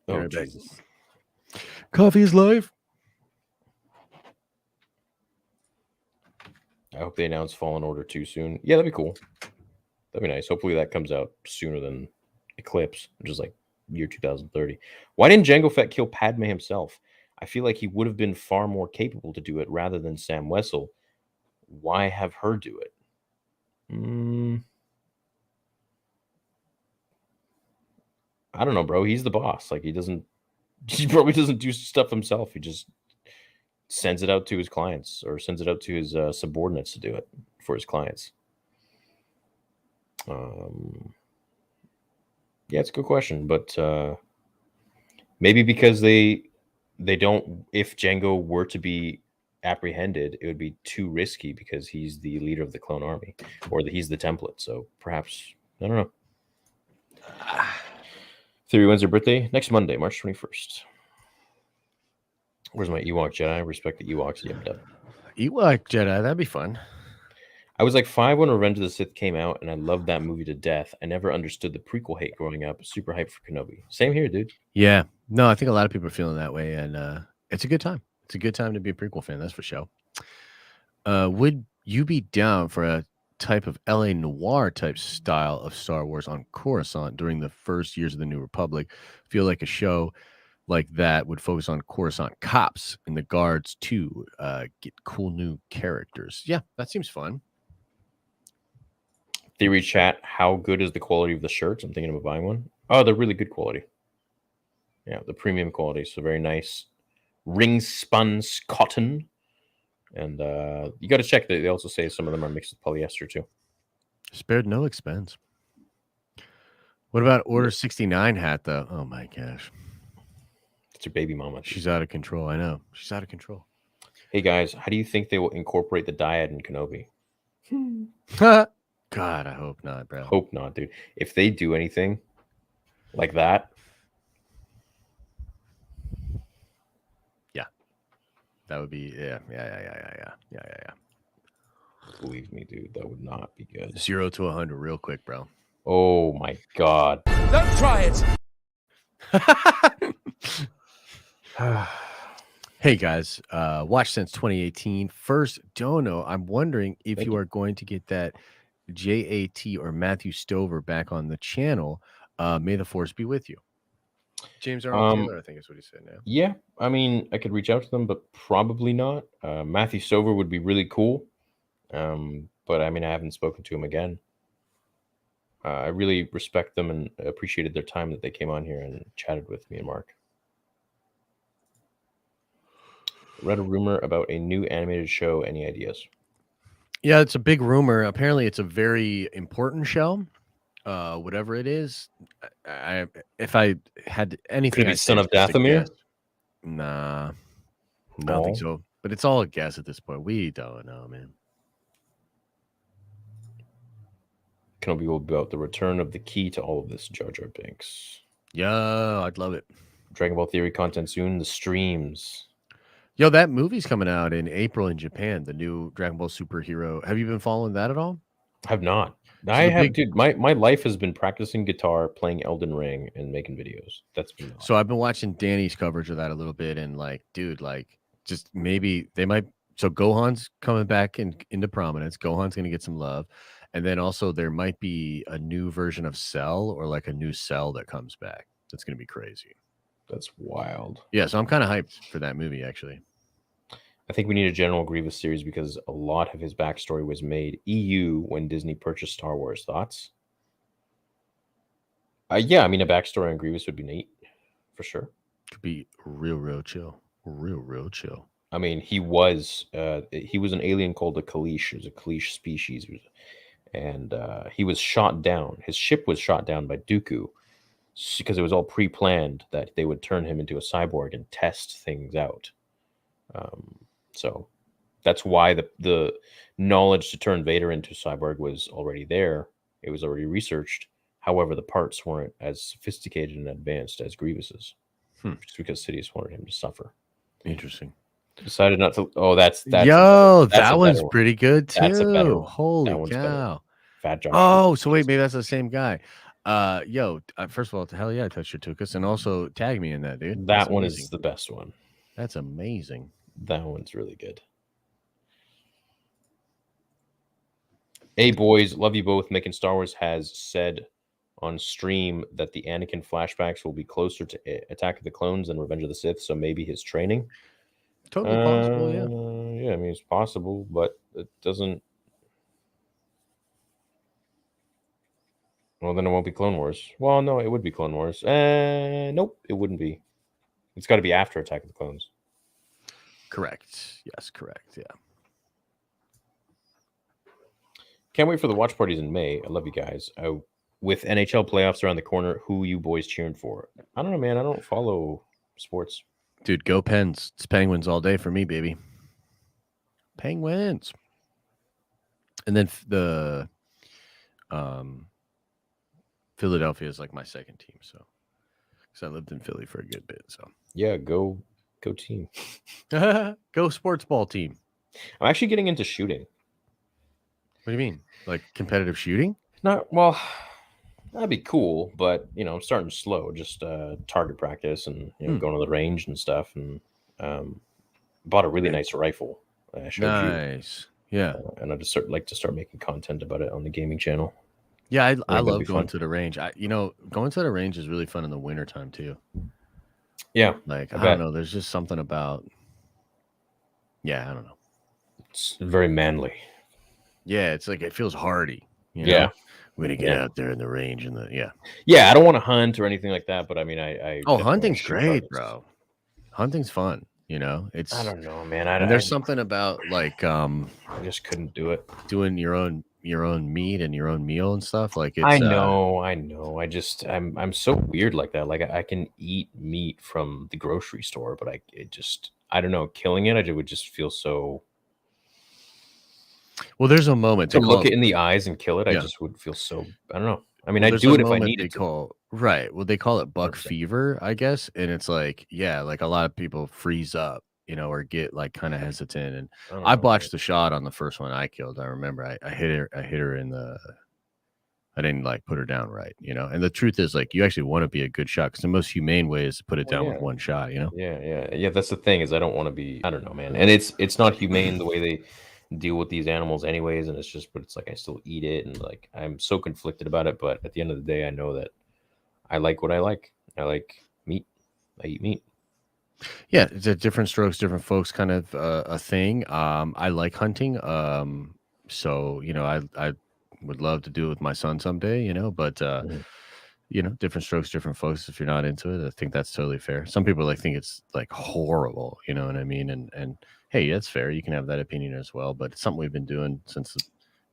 Speaker 1: Oh,
Speaker 2: Right back.
Speaker 1: Jesus.
Speaker 2: Coffee is life.
Speaker 1: I hope they announce Fallen Order too soon. Yeah, that'd be cool. That'd be nice. Hopefully that comes out sooner than Eclipse, which is like year 2030. Why didn't Jango Fett kill Padme himself? I feel like he would have been far more capable to do it rather than Sam Wessel. Why have her do it? I don't know, bro. He's the boss. Like he probably doesn't do stuff himself. He just sends it out to his clients or sends it out to his subordinates to do it for his clients. Yeah, it's a good question, but maybe because they don't. If Jango were to be apprehended, it would be too risky because he's the leader of the clone army, or he's the template. So perhaps I don't know. Theory when's their birthday? Next Monday, March 21st. Where's my Ewok Jedi? I respect the Ewoks. Yep.
Speaker 2: Ewok Jedi, that'd be fun.
Speaker 1: I was like 5 when Revenge of the Sith came out, and I loved that movie to death. I never understood the prequel hate growing up. Super hyped for Kenobi. Same here, dude.
Speaker 2: Yeah. No, I think a lot of people are feeling that way, and it's a good time. It's a good time to be a prequel fan, that's for sure. Would you be down for a type of LA noir type style of Star Wars on Coruscant during the first years of the New Republic? Feel like a show like that would focus on Coruscant cops and the guards too. Get cool new characters. Yeah, that seems fun.
Speaker 1: Theory chat, how good is the quality of the shirts? I'm thinking about buying one. Oh, they're really good quality. Yeah, the premium quality. So very nice. Ring spun cotton. And you got to check that. They also say some of them are mixed with polyester too.
Speaker 2: Spared no expense. What about Order 69 hat though? Oh my gosh.
Speaker 1: It's your baby mama.
Speaker 2: She's out of control. I know. She's out of control.
Speaker 1: Hey guys, how do you think they will incorporate the dyad in Kenobi?
Speaker 2: God, I hope not, bro.
Speaker 1: Hope not, dude. If they do anything like that,
Speaker 2: that would be yeah.
Speaker 1: believe me, dude, that would not be good.
Speaker 2: 0 to 100 real quick, bro.
Speaker 1: Oh my god.
Speaker 6: Don't try it.
Speaker 2: Hey guys, watch since 2018. First, Dono, I'm wondering if
Speaker 1: Thank
Speaker 2: you
Speaker 1: you.
Speaker 2: are going to get that JAT or Matthew Stover back on the channel. May the force be with you. James Earl Taylor, I think is what he said now.
Speaker 1: Yeah, I mean, I could reach out to them, but probably not. Matthew Stover would be really cool. But I mean, I haven't spoken to him again. I really respect them and appreciated their time that they came on here and chatted with me and Mark. Read a rumor about a new animated show. Any ideas?
Speaker 2: Yeah, it's a big rumor. Apparently, it's a very important show. Whatever it is, if I had anything,
Speaker 1: Could it be
Speaker 2: I'd say
Speaker 1: Son
Speaker 2: it's
Speaker 1: of
Speaker 2: just a guess.
Speaker 1: Dathomir?
Speaker 2: Nah, I don't think
Speaker 1: Maul?
Speaker 2: so. But it's all a guess at this point. We don't know, man.
Speaker 1: Kenobi will be about the return of the key to all of this, Jar Jar Binks.
Speaker 2: Yeah, I'd love it.
Speaker 1: Dragon Ball Theory content soon. The streams.
Speaker 2: Yo, that movie's coming out in April in Japan. The new Dragon Ball superhero. Have you been following that at all?
Speaker 1: Have not.
Speaker 2: So
Speaker 1: I
Speaker 2: the
Speaker 1: have,
Speaker 2: big-
Speaker 1: dude. My life has been practicing guitar, playing Elden Ring, and making videos. That's been
Speaker 2: So I've been watching Danny's coverage of that a little bit, and like, dude, like, just maybe they might. So Gohan's coming back into prominence. Gohan's going to get some love, and then also there might be a new version of Cell or like a new Cell that comes back. That's going to be crazy.
Speaker 1: that's wild.
Speaker 2: Yeah, so I'm kind of hyped for that movie actually.
Speaker 1: I think we need a General Grievous series because a lot of his backstory was made EU when Disney purchased Star Wars. Thoughts? Yeah, I mean, a backstory on Grievous would be neat, for sure.
Speaker 2: Could be real chill, real chill.
Speaker 1: I mean, he was an alien called a Kaleesh. It was a Kaleesh species, and he was shot down. His ship was shot down by Dooku because it was all pre-planned that they would turn him into a cyborg and test things out. So that's why the knowledge to turn Vader into cyborg was already there. It was already researched. However, the parts weren't as sophisticated and advanced as Grievous's, just because Sidious wanted him to suffer.
Speaker 2: Interesting.
Speaker 1: Decided not to. Oh, that's
Speaker 2: Yo,
Speaker 1: that's
Speaker 2: that
Speaker 1: a
Speaker 2: one's
Speaker 1: better one.
Speaker 2: pretty good too.
Speaker 1: That's a better one.
Speaker 2: Holy
Speaker 1: That one's better.
Speaker 2: cow!
Speaker 1: Fat Josh.
Speaker 2: Oh, so wait, maybe that's the same guy. First of all, hell yeah, I touched your tuchus, and also tag me in that, dude.
Speaker 1: That
Speaker 2: That's
Speaker 1: one
Speaker 2: amazing.
Speaker 1: is the best one.
Speaker 2: That's amazing.
Speaker 1: That one's really good. Hey boys, love you both. Making Star Wars has said on stream that the Anakin flashbacks will be closer to Attack of the Clones than Revenge of the Sith, so maybe his training.
Speaker 2: Totally possible, yeah.
Speaker 1: Yeah, I mean it's possible, but it doesn't. Well, then it won't be Clone Wars. Well, no, it would be Clone Wars. Nope, it wouldn't be. It's got to be after Attack of the Clones.
Speaker 2: Correct. Yes, correct. Yeah.
Speaker 1: Can't wait for the watch parties in May. I love you guys. With NHL playoffs around the corner, who you boys cheering for? I don't know, man. I don't follow sports.
Speaker 2: Dude, go Pens. It's Penguins all day for me, baby. Penguins. And then the Philadelphia is like my second team, so because I lived in Philly for a good bit. So
Speaker 1: Yeah, go team.
Speaker 2: go sports ball team.
Speaker 1: I'm actually getting into shooting.
Speaker 2: What do you mean? Like competitive shooting?
Speaker 1: Not well. That'd be cool, but I'm starting slow. Just target practice and going to the range and stuff. And bought a really nice rifle. I showed
Speaker 2: Nice. Yeah.
Speaker 1: and I just like to start making content about it on the gaming channel.
Speaker 2: Yeah, I
Speaker 1: that'd
Speaker 2: love
Speaker 1: be
Speaker 2: going
Speaker 1: fun.
Speaker 2: to the range. Going to the range is really fun in the wintertime too.
Speaker 1: Yeah,
Speaker 2: Like
Speaker 1: I
Speaker 2: I
Speaker 1: bet.
Speaker 2: don't know. There's just something about. Yeah, I don't know.
Speaker 1: It's very manly.
Speaker 2: Yeah, it's like it feels hardy.
Speaker 1: Yeah.
Speaker 2: We're gonna get
Speaker 1: Yeah.
Speaker 2: out there in the range and
Speaker 1: Yeah, I don't want to hunt or anything like that, but I mean, I definitely
Speaker 2: hunting's
Speaker 1: shoot
Speaker 2: great,
Speaker 1: targets.
Speaker 2: bro. Hunting's fun. It's.
Speaker 1: I don't know, man.
Speaker 2: And there's something about like
Speaker 1: I just couldn't do it.
Speaker 2: doing your own meat and your own meal and stuff. Like it's.
Speaker 1: I know. I'm so weird like that. Like I can eat meat from the grocery store, but I don't know. Killing it, I would just feel so.
Speaker 2: Well, there's a moment
Speaker 1: To
Speaker 2: they
Speaker 1: look
Speaker 2: call
Speaker 1: it in the eyes and kill it, I
Speaker 2: Yeah.
Speaker 1: just would feel so. I don't know. I mean,
Speaker 2: well,
Speaker 1: I
Speaker 2: there's
Speaker 1: do
Speaker 2: a
Speaker 1: it if I
Speaker 2: moment
Speaker 1: needed
Speaker 2: they
Speaker 1: to.
Speaker 2: call right. Well, they call it buck
Speaker 1: 100%.
Speaker 2: fever, I guess, and it's like like a lot of people freeze up, or get like kind of hesitant. And
Speaker 1: I don't
Speaker 2: I
Speaker 1: know,
Speaker 2: botched the shot on the first one I killed. I remember I hit her in the. I didn't like put her down right, And the truth is, like, you actually want to be a good shot because the most humane way is to put it
Speaker 1: Well,
Speaker 2: down
Speaker 1: yeah.
Speaker 2: with one shot,
Speaker 1: Yeah. That's the thing is I don't want to be. I don't know, man. And it's not humane the way they deal with these animals, anyways. And but it's like I still eat it, and like I'm so conflicted about it. But at the end of the day, I know that I like what I like. I like meat. I eat meat.
Speaker 2: Yeah, it's a different strokes, different folks kind of a thing. I like hunting. So I would love to do it with my son someday, but different strokes, different folks. If you're not into it, I think that's totally fair. Some people think it's like horrible, you know what I mean? And hey, that's fair. You can have that opinion as well, but it's something we've been doing since the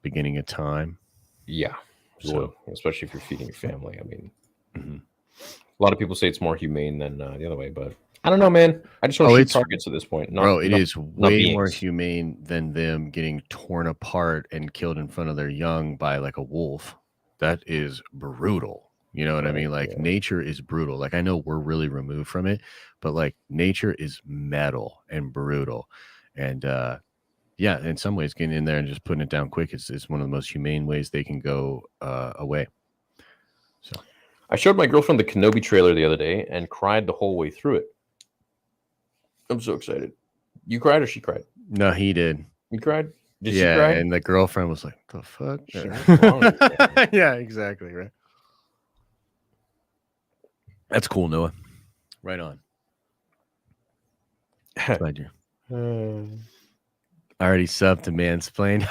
Speaker 2: beginning of time.
Speaker 1: Yeah.
Speaker 2: So-
Speaker 1: Well, especially if you're feeding your family. I mean,
Speaker 2: Mhm.
Speaker 1: a lot of people say it's more humane than the other way, but I don't know, man. I just want to shoot
Speaker 2: it's
Speaker 1: targets at this point. Not,
Speaker 2: Bro, it
Speaker 1: not,
Speaker 2: is
Speaker 1: not
Speaker 2: way more
Speaker 1: beings.
Speaker 2: humane than them getting torn apart and killed in front of their young by like a wolf. That is brutal. You know what I
Speaker 1: Right,
Speaker 2: mean? Like
Speaker 1: yeah.
Speaker 2: nature is brutal. Like I know we're really removed from it, but like nature is metal and brutal. And yeah, in some ways, getting in there and just putting it down quick is one of the most humane ways they can go away. So
Speaker 1: I showed my girlfriend the Kenobi trailer the other day and cried the whole way through it. I'm so excited. You cried or she cried?
Speaker 2: no, he did.
Speaker 1: You cried? Did she
Speaker 2: Yeah,
Speaker 1: cry?
Speaker 2: and the girlfriend was like, "The fuck?"
Speaker 1: Shit, what's wrong with you?
Speaker 2: Yeah, exactly. Right. That's cool, Noah. Right on. Glad you. I already subbed to Mansplain.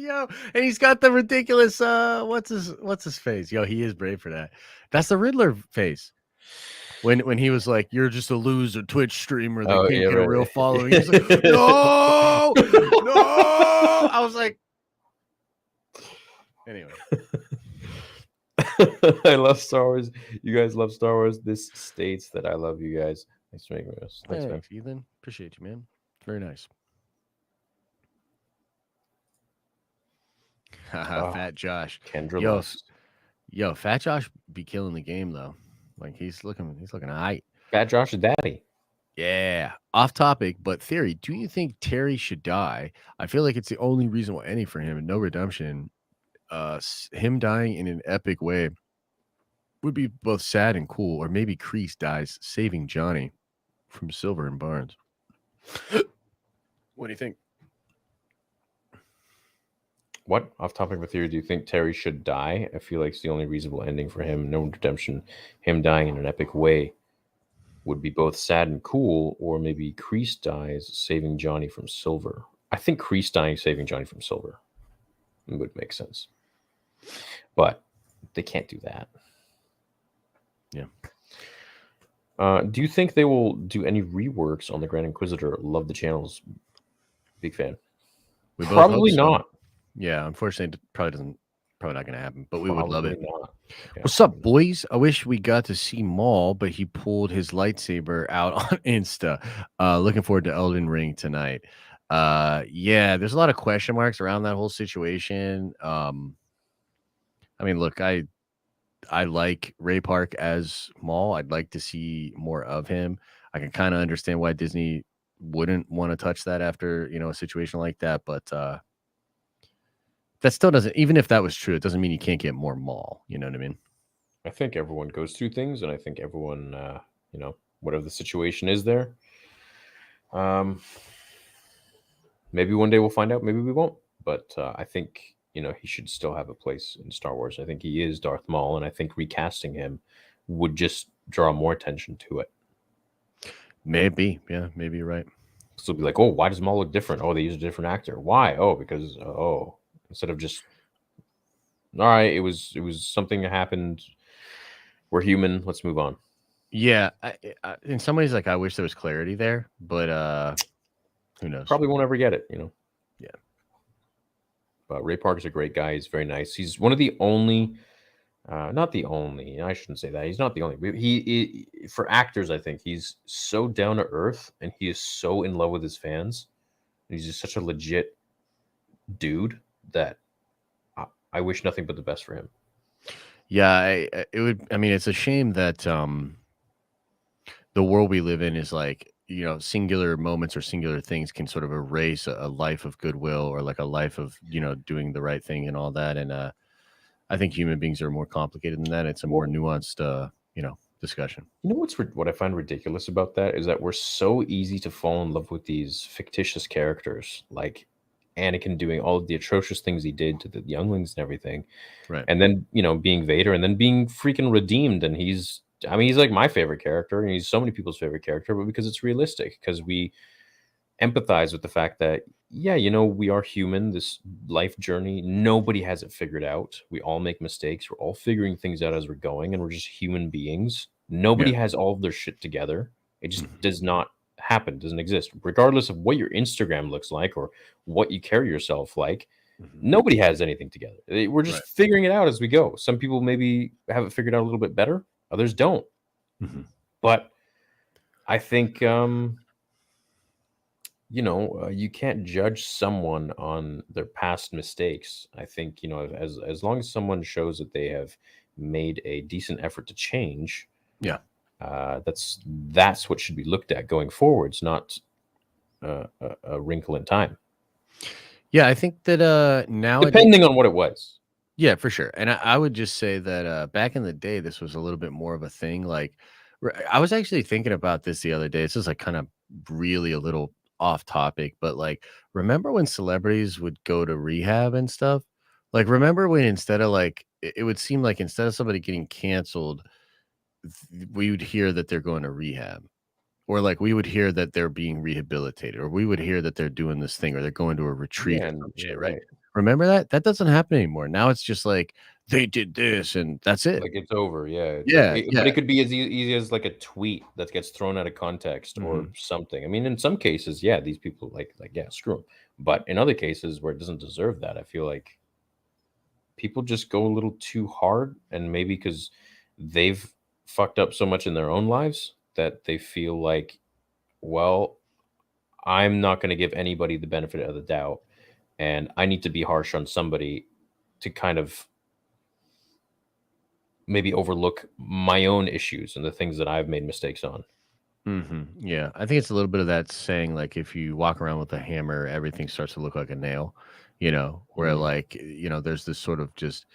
Speaker 2: Yo, and he's got the ridiculous what's his face? Yo, he is brave for that. That's the Riddler face. When he was like, "You're just a loser Twitch streamer that can't get a real following." He's like, "No, no." I was like, anyway.
Speaker 1: I love Star Wars. You guys love Star Wars. This states that I love you guys. Thanks for making this. Thanks, man.
Speaker 2: Thanks, Ethan. Appreciate you, man. Very nice. Haha, Fat Josh.
Speaker 1: Kendra
Speaker 2: Yo,
Speaker 1: loves.
Speaker 2: Yo, Fat Josh be killing the game though. Like he's looking aight.
Speaker 1: Fat Josh's daddy.
Speaker 2: Yeah. Off topic, but theory. Do you think Terry should die? I feel like it's the only reason why any for him and no redemption. Him dying in an epic way would be both sad and cool, or maybe Kreese dies saving Johnny from Silver and Barnes. What do you think?
Speaker 1: What off topic of theory? Do you think Terry should die? I feel like it's the only reasonable ending for him. No redemption. Him dying in an epic way would be both sad and cool, or maybe Kreese dies saving Johnny from Silver. I think Kreese dying saving Johnny from Silver would make sense, but they can't do that.
Speaker 2: Yeah.
Speaker 1: Do you think they will do any reworks on the Grand Inquisitor? Love the channels. Big fan.
Speaker 2: We both
Speaker 1: Probably
Speaker 2: hope so.
Speaker 1: not.
Speaker 2: Yeah, unfortunately, it probably not going to happen, but we would love
Speaker 1: Probably
Speaker 2: it.
Speaker 1: not. Yeah.
Speaker 2: What's up, boys? I wish we got to see Maul, but he pulled his lightsaber out on Insta. Looking forward to Elden Ring tonight. Yeah, there's a lot of question marks around that whole situation. I mean, look, I like Ray Park as Maul. I'd like to see more of him. I can kind of understand why Disney wouldn't want to touch that after, a situation like that, but that still doesn't, even if that was true, it doesn't mean you can't get more Maul. You know what I mean?
Speaker 1: I think everyone goes through things, and I think everyone, whatever the situation is there, maybe one day we'll find out, maybe we won't. But I think, he should still have a place in Star Wars. I think he is Darth Maul, and I think recasting him would just draw more attention to it.
Speaker 2: Maybe. Yeah, maybe you're right.
Speaker 1: So it'll be like, oh, why does Maul look different? Oh, they used a different actor. Why? Oh, because, instead of just, all right, it was something that happened. We're human. Let's move on.
Speaker 2: Yeah. I, in some ways, like, I wish there was clarity there, but who knows?
Speaker 1: Probably won't ever get it,
Speaker 2: Yeah.
Speaker 1: But Ray Park is a great guy. He's very nice. He's one of the only, not the only, I shouldn't say that. He's not the only. He for actors, I think he's so down to earth, and he is so in love with his fans. He's just such a legit dude that I wish nothing but the best for him.
Speaker 2: Yeah, it's a shame that the world we live in is like, singular moments or singular things can sort of erase a life of goodwill or like a life of, doing the right thing and all that. And I think human beings are more complicated than that. It's a more nuanced, discussion.
Speaker 1: You know what I find ridiculous about that is that we're so easy to fall in love with these fictitious characters, like Anakin doing all of the atrocious things he did to the younglings and everything,
Speaker 2: Right?
Speaker 1: And then being Vader, and then being freaking redeemed, and he's like my favorite character, and he's so many people's favorite character, but because it's realistic, because we empathize with the fact that we are human, this life journey, nobody has it figured out. We all make mistakes. We're all figuring things out as we're going, and we're just human beings. Nobody has all of their shit together. It just does not happen, doesn't exist. Regardless of what your Instagram looks like or what you carry yourself like, nobody has anything together. We're just
Speaker 2: Right.
Speaker 1: figuring it out as we go. Some people maybe have it figured out a little bit better, others don't. But I think you can't judge someone on their past mistakes. I think, as long as someone shows that they have made a decent effort to change,
Speaker 2: Yeah.
Speaker 1: That's what should be looked at going forwards, not a wrinkle in time,
Speaker 2: Yeah, I think that nowadays,
Speaker 1: depending on what it was.
Speaker 2: yeah, for sure. And I would just say that back in the day, this was a little bit more of a thing. Like, I was actually thinking about this the other day. This is like kind of really a little off topic, but like, remember when celebrities would go to rehab and stuff? Like, remember when instead of like, it would seem like instead of somebody getting canceled, we would hear that they're going to rehab, or like we would hear that they're being rehabilitated, or we would hear that they're doing this thing, or they're going to a retreat
Speaker 1: Yeah,
Speaker 2: or
Speaker 1: and
Speaker 2: some
Speaker 1: yeah,
Speaker 2: shit, right?
Speaker 1: right.
Speaker 2: Remember that? That doesn't happen anymore. Now it's just like they did this and that's it.
Speaker 1: Like it's over, yeah.
Speaker 2: Yeah,
Speaker 1: But
Speaker 2: yeah.
Speaker 1: it could be as easy as like a tweet that gets thrown out of context or something. I mean, in some cases, yeah, these people yeah, screw them. But in other cases where it doesn't deserve that, I feel like people just go a little too hard, and maybe because they've fucked up so much in their own lives that they feel like, well, I'm not going to give anybody the benefit of the doubt, and I need to be harsh on somebody to kind of maybe overlook my own issues and the things that I've made mistakes on.
Speaker 2: Yeah, I think it's a little bit of that saying, like, if you walk around with a hammer, everything starts to look like a nail, where like, there's this sort of just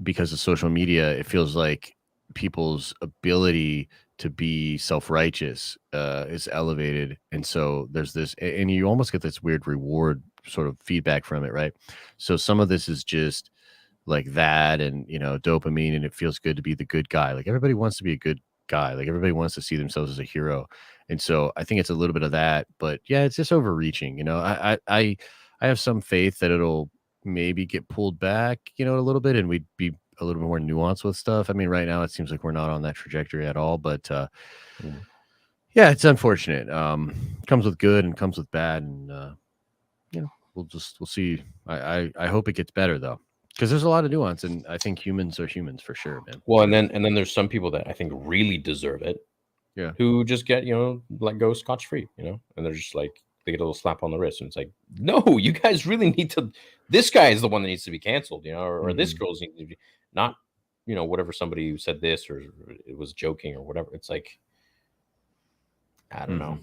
Speaker 2: because of social media, it feels like people's ability to be self-righteous is elevated. And so there's this, and you almost get this weird reward sort of feedback from it, right? So some of this is just like that and, dopamine, and it feels good to be the good guy. Like everybody wants to be a good guy. Like everybody wants to see themselves as a hero. And so I think it's a little bit of that, but yeah, it's just overreaching. I have some faith that it'll maybe get pulled back, a little bit, and we'd be a little bit more nuanced with stuff. I mean, right now it seems like we're not on that trajectory at all, but yeah, it's unfortunate. Comes with good and comes with bad, and we'll see. I hope it gets better though, because there's a lot of nuance, and I think humans are humans for sure, man.
Speaker 1: Well, and then there's some people that I think really deserve it,
Speaker 2: Yeah.
Speaker 1: who just get let go scotch free, and they're just like they get a little slap on the wrist, and it's like, no, you guys really need to. This guy is the one that needs to be canceled, or this girl's need to be not, whatever somebody who said this or it was joking or whatever. It's like, I don't know.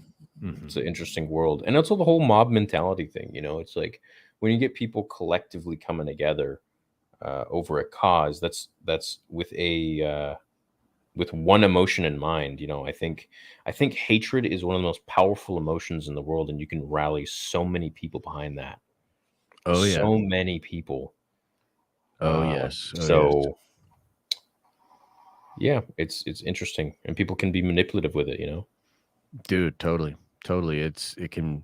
Speaker 1: It's an interesting world, and also the whole mob mentality thing. It's like when you get people collectively coming together over a cause that's with with one emotion in mind. I think hatred is one of the most powerful emotions in the world, and you can rally so many people behind that.
Speaker 2: Oh yeah.
Speaker 1: So many people.
Speaker 2: Oh yes.
Speaker 1: So yeah, it's interesting, and people can be manipulative with it.
Speaker 2: Dude, totally. You can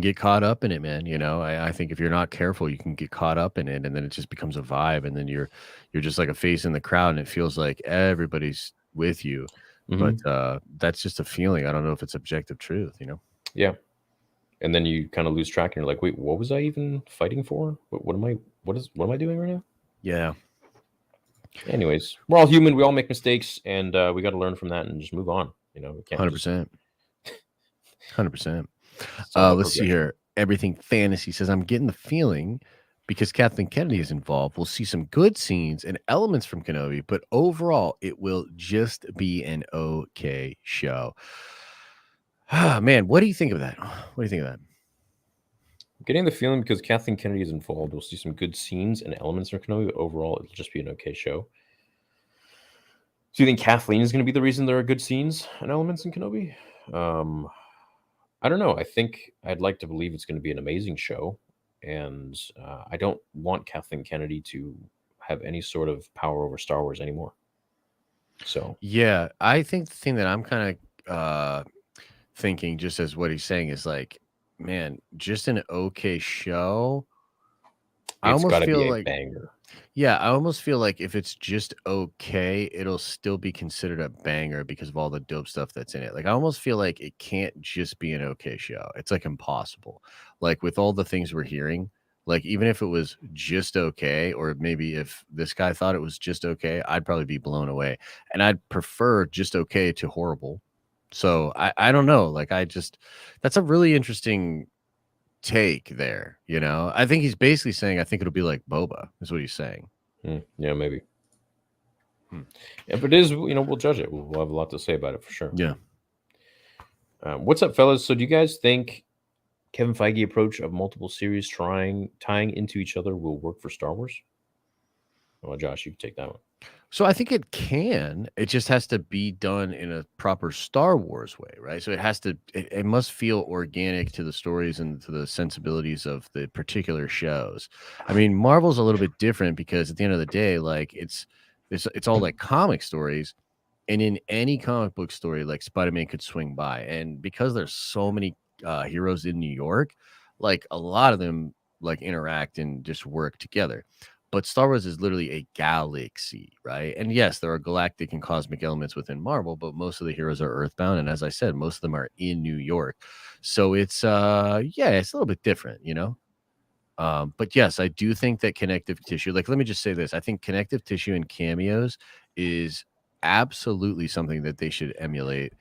Speaker 2: get caught up in it, man. I think if you're not careful, you can get caught up in it, and then it just becomes a vibe, and then you're just like a face in the crowd, and it feels like everybody's with you. But that's just a feeling. I don't know if it's objective truth,
Speaker 1: Yeah. And then you kind of lose track, and you're like, wait, what was I even fighting for? What am I doing right now?
Speaker 2: Yeah.
Speaker 1: Anyways, we're all human. We all make mistakes, and we got to learn from that and just move on. We can't
Speaker 2: 100%. 100%.
Speaker 1: Solve
Speaker 2: Let's see here. Everything Fantasy says, I'm getting the feeling because Kathleen Kennedy is involved, we'll see some good scenes and elements from Kenobi, but overall, it will just be an okay show. Man, what do you think of that?
Speaker 1: I'm getting the feeling because Kathleen Kennedy is involved, we'll see some good scenes and elements from Kenobi, but overall, it'll just be an okay show. So you think Kathleen is going to be the reason there are good scenes and elements in Kenobi? I don't know. I think I'd like to believe it's going to be an amazing show, and I don't want Kathleen Kennedy to have any sort of power over Star Wars anymore. So
Speaker 2: yeah, I think the thing that I'm kind of thinking, just as what he's saying, is like, man, just an okay show. I
Speaker 1: It's got
Speaker 2: almost
Speaker 1: to
Speaker 2: feel
Speaker 1: be a
Speaker 2: like
Speaker 1: banger.
Speaker 2: Yeah, I almost feel like if it's just okay, it'll still be considered a banger because of all the dope stuff that's in it. Like I almost feel like it can't just be an okay show. It's like impossible. Like with all the things we're hearing, like even if it was just okay, or maybe if this guy thought it was just okay, I'd probably be blown away. And I'd prefer just okay to horrible. So I don't know. Like that's a really interesting take there, you know? I think he's basically saying, I think it'll be like Boba, is what he's saying.
Speaker 1: Yeah, maybe.
Speaker 2: Hmm.
Speaker 1: If it is, we'll judge it. We'll have a lot to say about it for sure.
Speaker 2: Yeah.
Speaker 1: What's up, fellas? So do you guys think Kevin Feige approach of multiple series tying into each other will work for Star Wars? Well, Josh, you can take that one.
Speaker 2: So I think it can. It just has to be done in a proper Star Wars way, right? So it must feel organic to the stories and to the sensibilities of the particular shows. I mean, Marvel's a little bit different because at the end of the day, like it's all like comic stories. And in any comic book story, like Spider-Man could swing by. And because there's so many heroes in New York, like a lot of them like interact and just work together. But Star Wars is literally a galaxy, right? And yes, there are galactic and cosmic elements within Marvel, but most of the heroes are earthbound. And as I said, most of them are in New York. So it's it's a little bit different, you know? But yes, I do think that connective tissue, like let me just say this. I think connective tissue and cameos is absolutely something that they should emulate,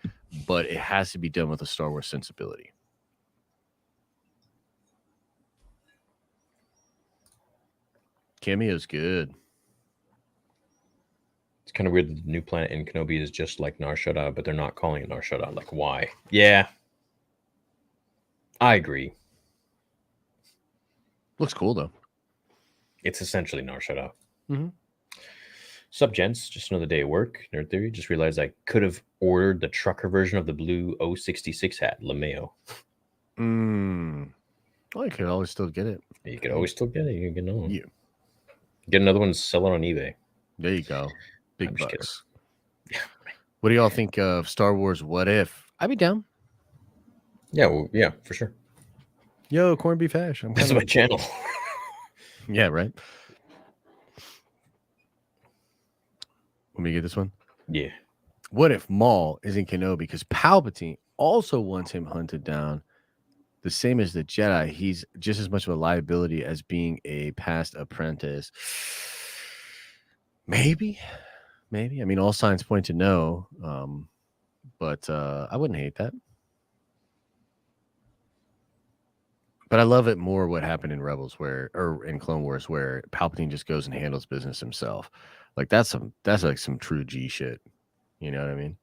Speaker 2: but it has to be done with a Star Wars sensibility. Cameo's good.
Speaker 1: It's kind of weird that the new planet in Kenobi is just like Nar Shaddaa, but they're not calling it Nar Shaddaa. Like, why? Yeah, I agree.
Speaker 2: Looks cool though.
Speaker 1: It's essentially Nar Shaddaa.
Speaker 2: Mm-hmm.
Speaker 1: Sup, gents? Just another day at work. Nerd Theory. Just realized I could have ordered the trucker version of the blue 066 hat, LeMayo.
Speaker 2: Well, you could always still get it.
Speaker 1: You could always still get it. You can get another one.
Speaker 2: Yeah.
Speaker 1: Get another one and sell it on eBay.
Speaker 2: There you go. Big
Speaker 1: I'm just
Speaker 2: bucks. What do y'all think of Star Wars What If? I'd be down.
Speaker 1: Yeah, well, yeah, for sure.
Speaker 2: Yo, corned beef hash.
Speaker 1: That's my channel.
Speaker 2: Yeah, right. Let me get this one.
Speaker 1: Yeah.
Speaker 2: What if Maul is in Kenobi because Palpatine also wants him hunted down? The same as the Jedi, he's just as much of a liability as being a past apprentice. Maybe. I mean, all signs point to no, but I wouldn't hate that. But I love it more what happened in Rebels or in Clone Wars where Palpatine just goes and handles business himself. Like that's like some true G shit. You know what I mean?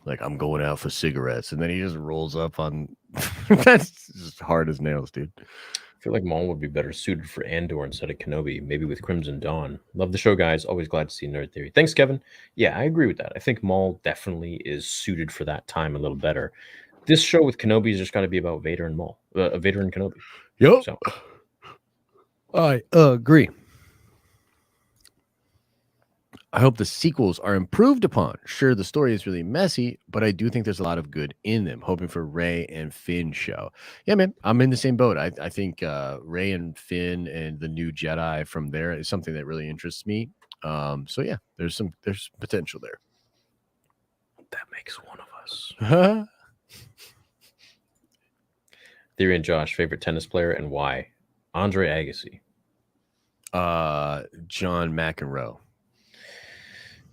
Speaker 2: Like I'm going out for cigarettes, and then he just rolls up on. That's just hard as nails, dude.
Speaker 1: I feel like Maul would be better suited for Andor instead of Kenobi, maybe with Crimson Dawn. Love the show, guys. Always glad to see Nerd Theory. Thanks, Kevin. Yeah, I agree with that. I think Maul definitely is suited for that time a little better. This show with Kenobi is just got to be about Vader and Maul, Vader and Kenobi.
Speaker 2: Yep.
Speaker 1: So
Speaker 2: I agree. I hope the sequels are improved upon. Sure, the story is really messy, but I do think there's a lot of good in them. Hoping for Rey and Finn show. Yeah, man, I'm in the same boat. I think Rey and Finn and the new Jedi from there is something that really interests me. So yeah, there's potential there.
Speaker 1: that makes one of us. Theory and Josh, favorite tennis player and why? Andre Agassi.
Speaker 2: John McEnroe.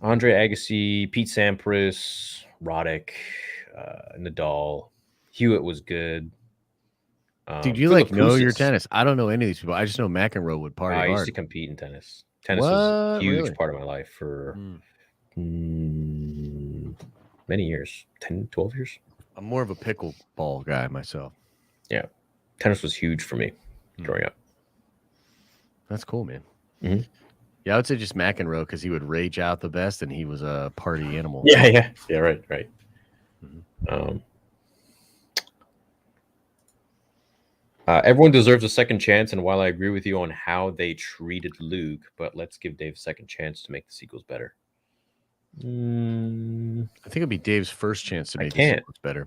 Speaker 1: Andre Agassi, Pete Sampras, Roddick, Nadal, Hewitt was good.
Speaker 2: Dude, you
Speaker 1: Philip
Speaker 2: like know your
Speaker 1: Koussis.
Speaker 2: tennis? I don't know any of these people. I just know McEnroe would party
Speaker 1: I used
Speaker 2: hard.
Speaker 1: to compete in tennis. Tennis was a
Speaker 2: What?
Speaker 1: huge
Speaker 2: Really?
Speaker 1: part of my life for many years, 10, 12 years.
Speaker 2: I'm more of a pickleball guy myself.
Speaker 1: Yeah. Tennis was huge for me growing up.
Speaker 2: That's cool, man.
Speaker 1: Mhm.
Speaker 2: Yeah, I would say just McEnroe because he would rage out the best and he was a party animal.
Speaker 1: Yeah, right. Everyone deserves a second chance, and while I agree with you on how they treated Luke, but let's give Dave a second chance to make the sequels better.
Speaker 2: I think it'd be Dave's first chance to
Speaker 1: I
Speaker 2: make the
Speaker 1: can't.
Speaker 2: sequels better.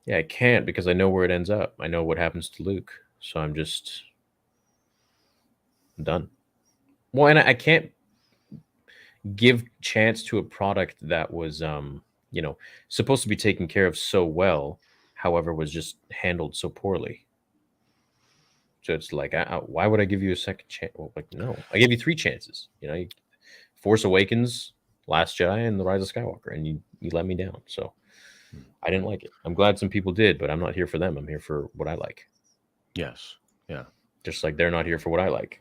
Speaker 1: Yeah, I can't because I know where it ends up. I know what happens to Luke, so I'm just I'm done. Well, and I can't give chance to a product that was supposed to be taken care of so well, however was just handled so poorly. So it's like, why would I give you a second chance? Well, like, no, I gave you 3 chances. Force Awakens, Last Jedi, and The Rise of Skywalker, and you let me down. So I didn't like it. I'm glad some people did, but I'm not here for them. I'm here for what I like.
Speaker 2: Yes. Yeah.
Speaker 1: Just like they're not here for what I like.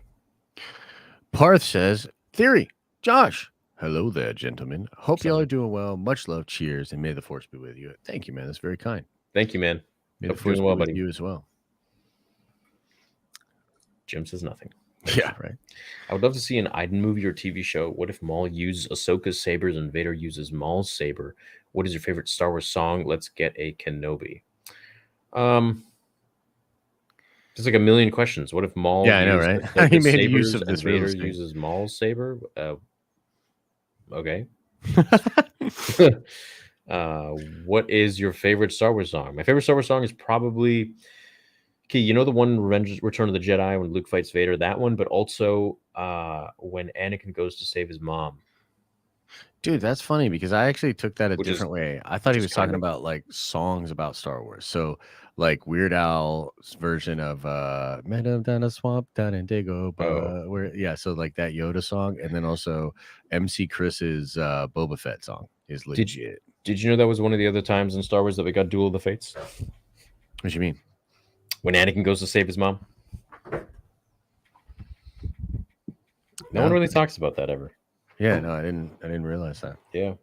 Speaker 2: Parth says, Theory, Josh. Hello there, gentlemen. Hope
Speaker 1: What's
Speaker 2: y'all
Speaker 1: up?
Speaker 2: are doing well. Much love. Cheers. And may the force be with you. Thank you, man. That's very kind.
Speaker 1: Thank you, man.
Speaker 2: May
Speaker 1: Hope
Speaker 2: the
Speaker 1: you're
Speaker 2: force
Speaker 1: doing
Speaker 2: be
Speaker 1: well,
Speaker 2: with
Speaker 1: buddy.
Speaker 2: you as well.
Speaker 1: Jim says nothing.
Speaker 2: Yeah, right.
Speaker 1: I would love to see an Iden movie or TV show. What if Maul uses Ahsoka's sabers and Vader uses Maul's saber? What is your favorite Star Wars song? Let's get a Kenobi. There's like a million questions. What if Maul
Speaker 2: Yeah, I know,
Speaker 1: used
Speaker 2: right?
Speaker 1: Ahsoka's
Speaker 2: He made use
Speaker 1: sabers
Speaker 2: of this
Speaker 1: and Vader
Speaker 2: real estate.
Speaker 1: uses Maul's saber? Okay. What is your favorite Star Wars song? My favorite Star Wars song is probably the one Return of the Jedi when Luke fights Vader, that one, but also when Anakin goes to save his mom.
Speaker 2: Dude, that's funny because I actually took that a
Speaker 1: Which is-
Speaker 2: different way. I thought he
Speaker 1: is
Speaker 2: was talking
Speaker 1: kind of-
Speaker 2: about like songs about Star Wars. So like Weird Al's version of Met him down a swamp down in Dago. So like that Yoda song, and then also MC Chris's Boba Fett song is legit.
Speaker 1: Did you know that was one of the other times in Star Wars that we got Duel of the Fates?
Speaker 2: What do you mean?
Speaker 1: When Anakin goes to save his mom? No
Speaker 2: No.
Speaker 1: one really talks about that ever.
Speaker 2: Yeah, no, I didn't realize that.
Speaker 1: Yeah.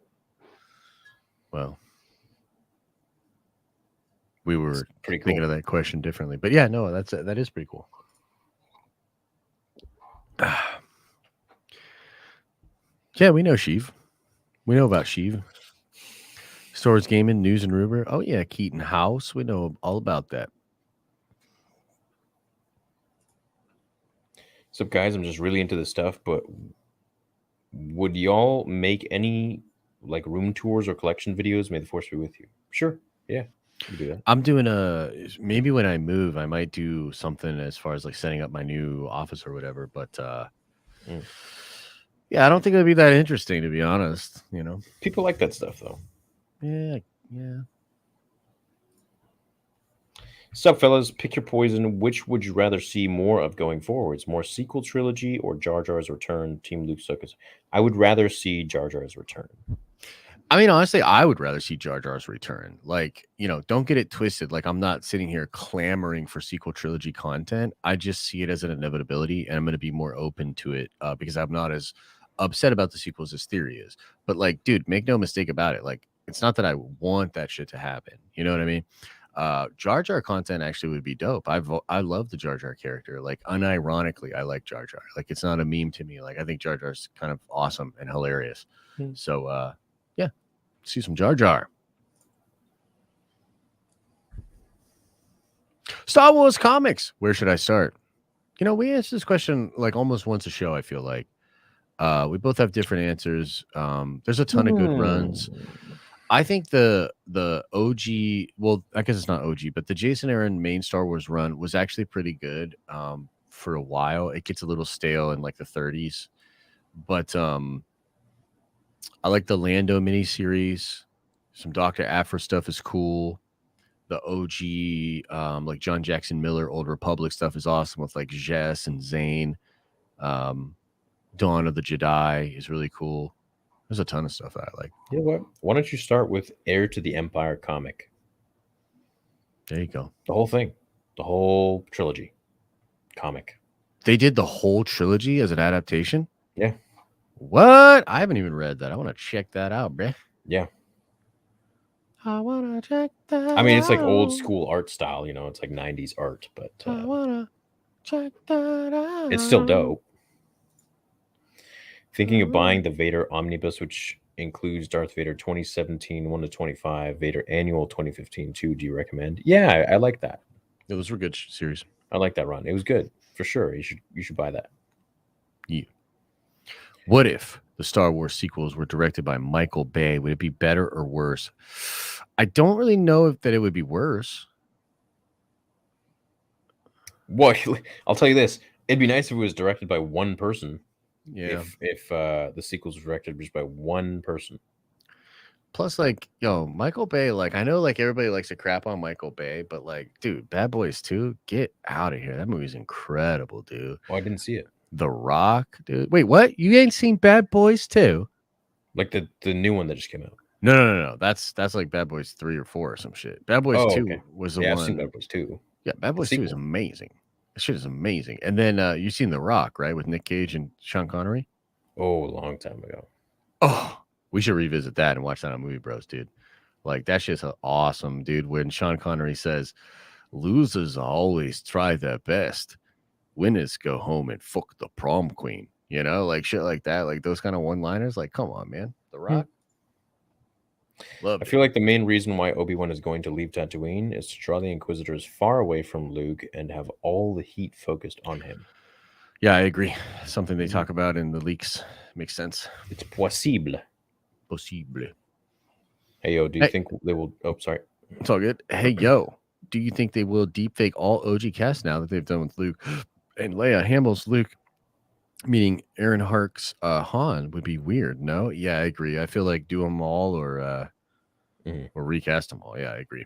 Speaker 2: Well, we were
Speaker 1: Pretty cool.
Speaker 2: thinking of that question differently, but yeah, no, that is pretty cool. Yeah, we know Sheev. We know about Sheev. Star Wars Gaming, News and Rumor. Oh yeah, Keaton House. We know all about that.
Speaker 1: So guys, I'm just really into this stuff, but would y'all make any like room tours or collection videos? May the force be with you. Sure. Yeah. You do that.
Speaker 2: I'm doing maybe when I move, I might do something as far as like setting up my new office or whatever. But yeah, I don't think it'd be that interesting to be honest.
Speaker 1: People like that stuff though.
Speaker 2: Yeah.
Speaker 1: Sup, fellas? Pick your poison. Which would you rather see more of going forwards? More sequel trilogy or Jar Jar's return? Team Luke Suckers. I would rather see Jar Jar's return.
Speaker 2: I mean, honestly, I would rather see Jar Jar's return. Like, don't get it twisted. Like, I'm not sitting here clamoring for sequel trilogy content. I just see it as an inevitability, and I'm going to be more open to it because I'm not as upset about the sequels as Theory is. But, like, dude, make no mistake about it. Like, it's not that I want that shit to happen. You know what I mean? Jar Jar content actually would be dope. I love the Jar Jar character. Like, unironically, I like Jar Jar. Like, it's not a meme to me. Like, I think Jar Jar's kind of awesome and hilarious. So, yeah, see some Jar Jar. Star Wars comics. Where should I start? We answer this question like almost once a show. I feel like we both have different answers. There's a ton of good runs. I think the OG, well, I guess it's not OG, but the Jason Aaron main Star Wars run was actually pretty good for a while. It gets a little stale in like the 30s, but I like the Lando miniseries. Some Dr. Aphra stuff is cool. The OG, like John Jackson Miller, Old Republic stuff is awesome with like Jess and Zane. Dawn of the Jedi is really cool. There's a ton of stuff that I like.
Speaker 1: You know what? Why don't you start with Heir to the Empire comic?
Speaker 2: There you go.
Speaker 1: The whole thing. The whole trilogy comic.
Speaker 2: They did the whole trilogy as an adaptation?
Speaker 1: Yeah.
Speaker 2: What? I haven't even read that. I want to check that out, bruh.
Speaker 1: Yeah.
Speaker 2: I want to check that out.
Speaker 1: I mean, it's like old school art style, it's like 90s art, but
Speaker 2: I want to check that out.
Speaker 1: it's still dope. Thinking of buying the Vader Omnibus, which includes Darth Vader 2017 1-25, Vader Annual 2015 2. Do you recommend? Yeah, I like that.
Speaker 2: Yeah, those were good series.
Speaker 1: I like that run. It was good for sure. You should buy that.
Speaker 2: Yeah. What if the Star Wars sequels were directed by Michael Bay? Would it be better or worse? I don't really know that it would be worse.
Speaker 1: Well, I'll tell you this. It'd be nice if it was directed by one person.
Speaker 2: Yeah.
Speaker 1: If the sequels were directed just by one person.
Speaker 2: Plus, like, yo, Michael Bay, like, I know, like, everybody likes to crap on Michael Bay, but, like, dude, Bad Boys 2, get out of here. That movie's incredible, dude.
Speaker 1: Oh, I didn't see it.
Speaker 2: The Rock, dude. Wait, what? You ain't seen Bad Boys 2?
Speaker 1: Like the new one that just came out.
Speaker 2: No. That's like Bad Boys 3 or 4 or some shit. Bad Boys 2
Speaker 1: okay.
Speaker 2: was the
Speaker 1: Yeah,
Speaker 2: one.
Speaker 1: I've seen Bad Boys 2.
Speaker 2: Yeah, Bad Boys 2 is amazing. That shit is amazing. And then you've seen The Rock, right? With Nick Cage and Sean Connery?
Speaker 1: Oh, a long time ago.
Speaker 2: Oh, we should revisit that and watch that on Movie Bros, dude. Like, that shit's awesome, dude. When Sean Connery says, losers always try their best. Winners go home and fuck the prom queen. You know, like shit like that. Like those kind of one-liners. Like, come on, man. The Rock. Love
Speaker 1: I
Speaker 2: it.
Speaker 1: feel like the main reason why Obi-Wan is going to leave Tatooine is to draw the Inquisitors far away from Luke and have all the heat focused on him.
Speaker 2: Yeah, I agree. Something they talk about in the leaks. Makes sense.
Speaker 1: It's possible.
Speaker 2: Possible.
Speaker 1: Hey, yo, do you think they will... Oh, sorry.
Speaker 2: It's all good. Hey, yo, do you think they will deepfake all OG cast now that they've done with Luke and Leia? Hamill's Luke, meaning Aaron Hark's Han, would be weird. No? Yeah, I agree. I feel like do them all or recast them all. Yeah, I agree.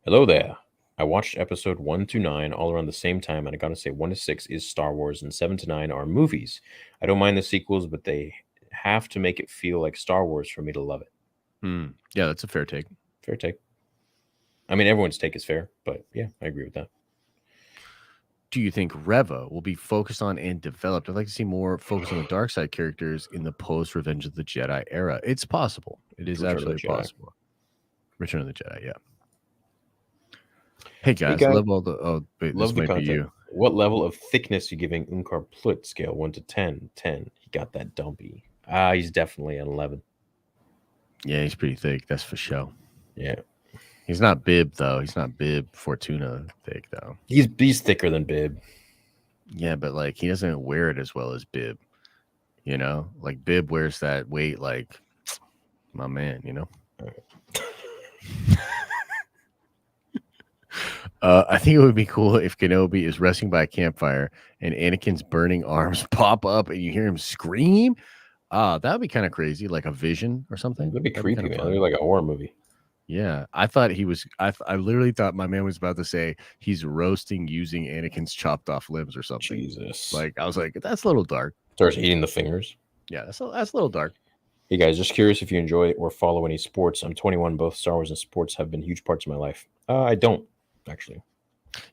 Speaker 1: Hello there. I watched episode 1 to 9 all around the same time, and I gotta say 1 to 6 is Star Wars and 7 to 9 are movies. I don't mind the sequels, but they have to make it feel like Star Wars for me to love it.
Speaker 2: Yeah, that's a fair take.
Speaker 1: Fair take. I mean, everyone's take is fair, but yeah, I agree with that.
Speaker 2: Do you think Reva will be focused on and developed? I'd like to see more focus on the dark side characters in the post Revenge of the Jedi era. It's possible. It is absolutely possible. Return of the Jedi, yeah. Hey guys, love all the wait,
Speaker 1: love
Speaker 2: this
Speaker 1: the
Speaker 2: might
Speaker 1: content.
Speaker 2: be you.
Speaker 1: What level of thickness you giving Unkar Plut scale 1 to 10? 10. He got that dumpy. He's definitely an 11.
Speaker 2: Yeah, he's pretty thick. That's for sure.
Speaker 1: Yeah.
Speaker 2: He's not Bib though. He's not Bib Fortuna thick though.
Speaker 1: He's thicker than Bib.
Speaker 2: Yeah, but like he doesn't wear it as well as Bib. You know, like Bib wears that weight like my man. You know. I think it would be cool if Kenobi is resting by a campfire and Anakin's burning arms pop up and you hear him scream. That would be kind of crazy, like a vision or something.
Speaker 1: That'd be creepy, man. It'd be like a horror movie.
Speaker 2: Yeah, I thought he was. I literally thought my man was about to say he's roasting using Anakin's chopped off limbs or something.
Speaker 1: Jesus.
Speaker 2: Like I was like, that's a little dark.
Speaker 1: Starts eating the fingers.
Speaker 2: Yeah, that's a little dark.
Speaker 1: Hey guys, just curious if you enjoy or follow any sports. I'm 21. Both Star Wars and sports have been huge parts of my life. I don't actually.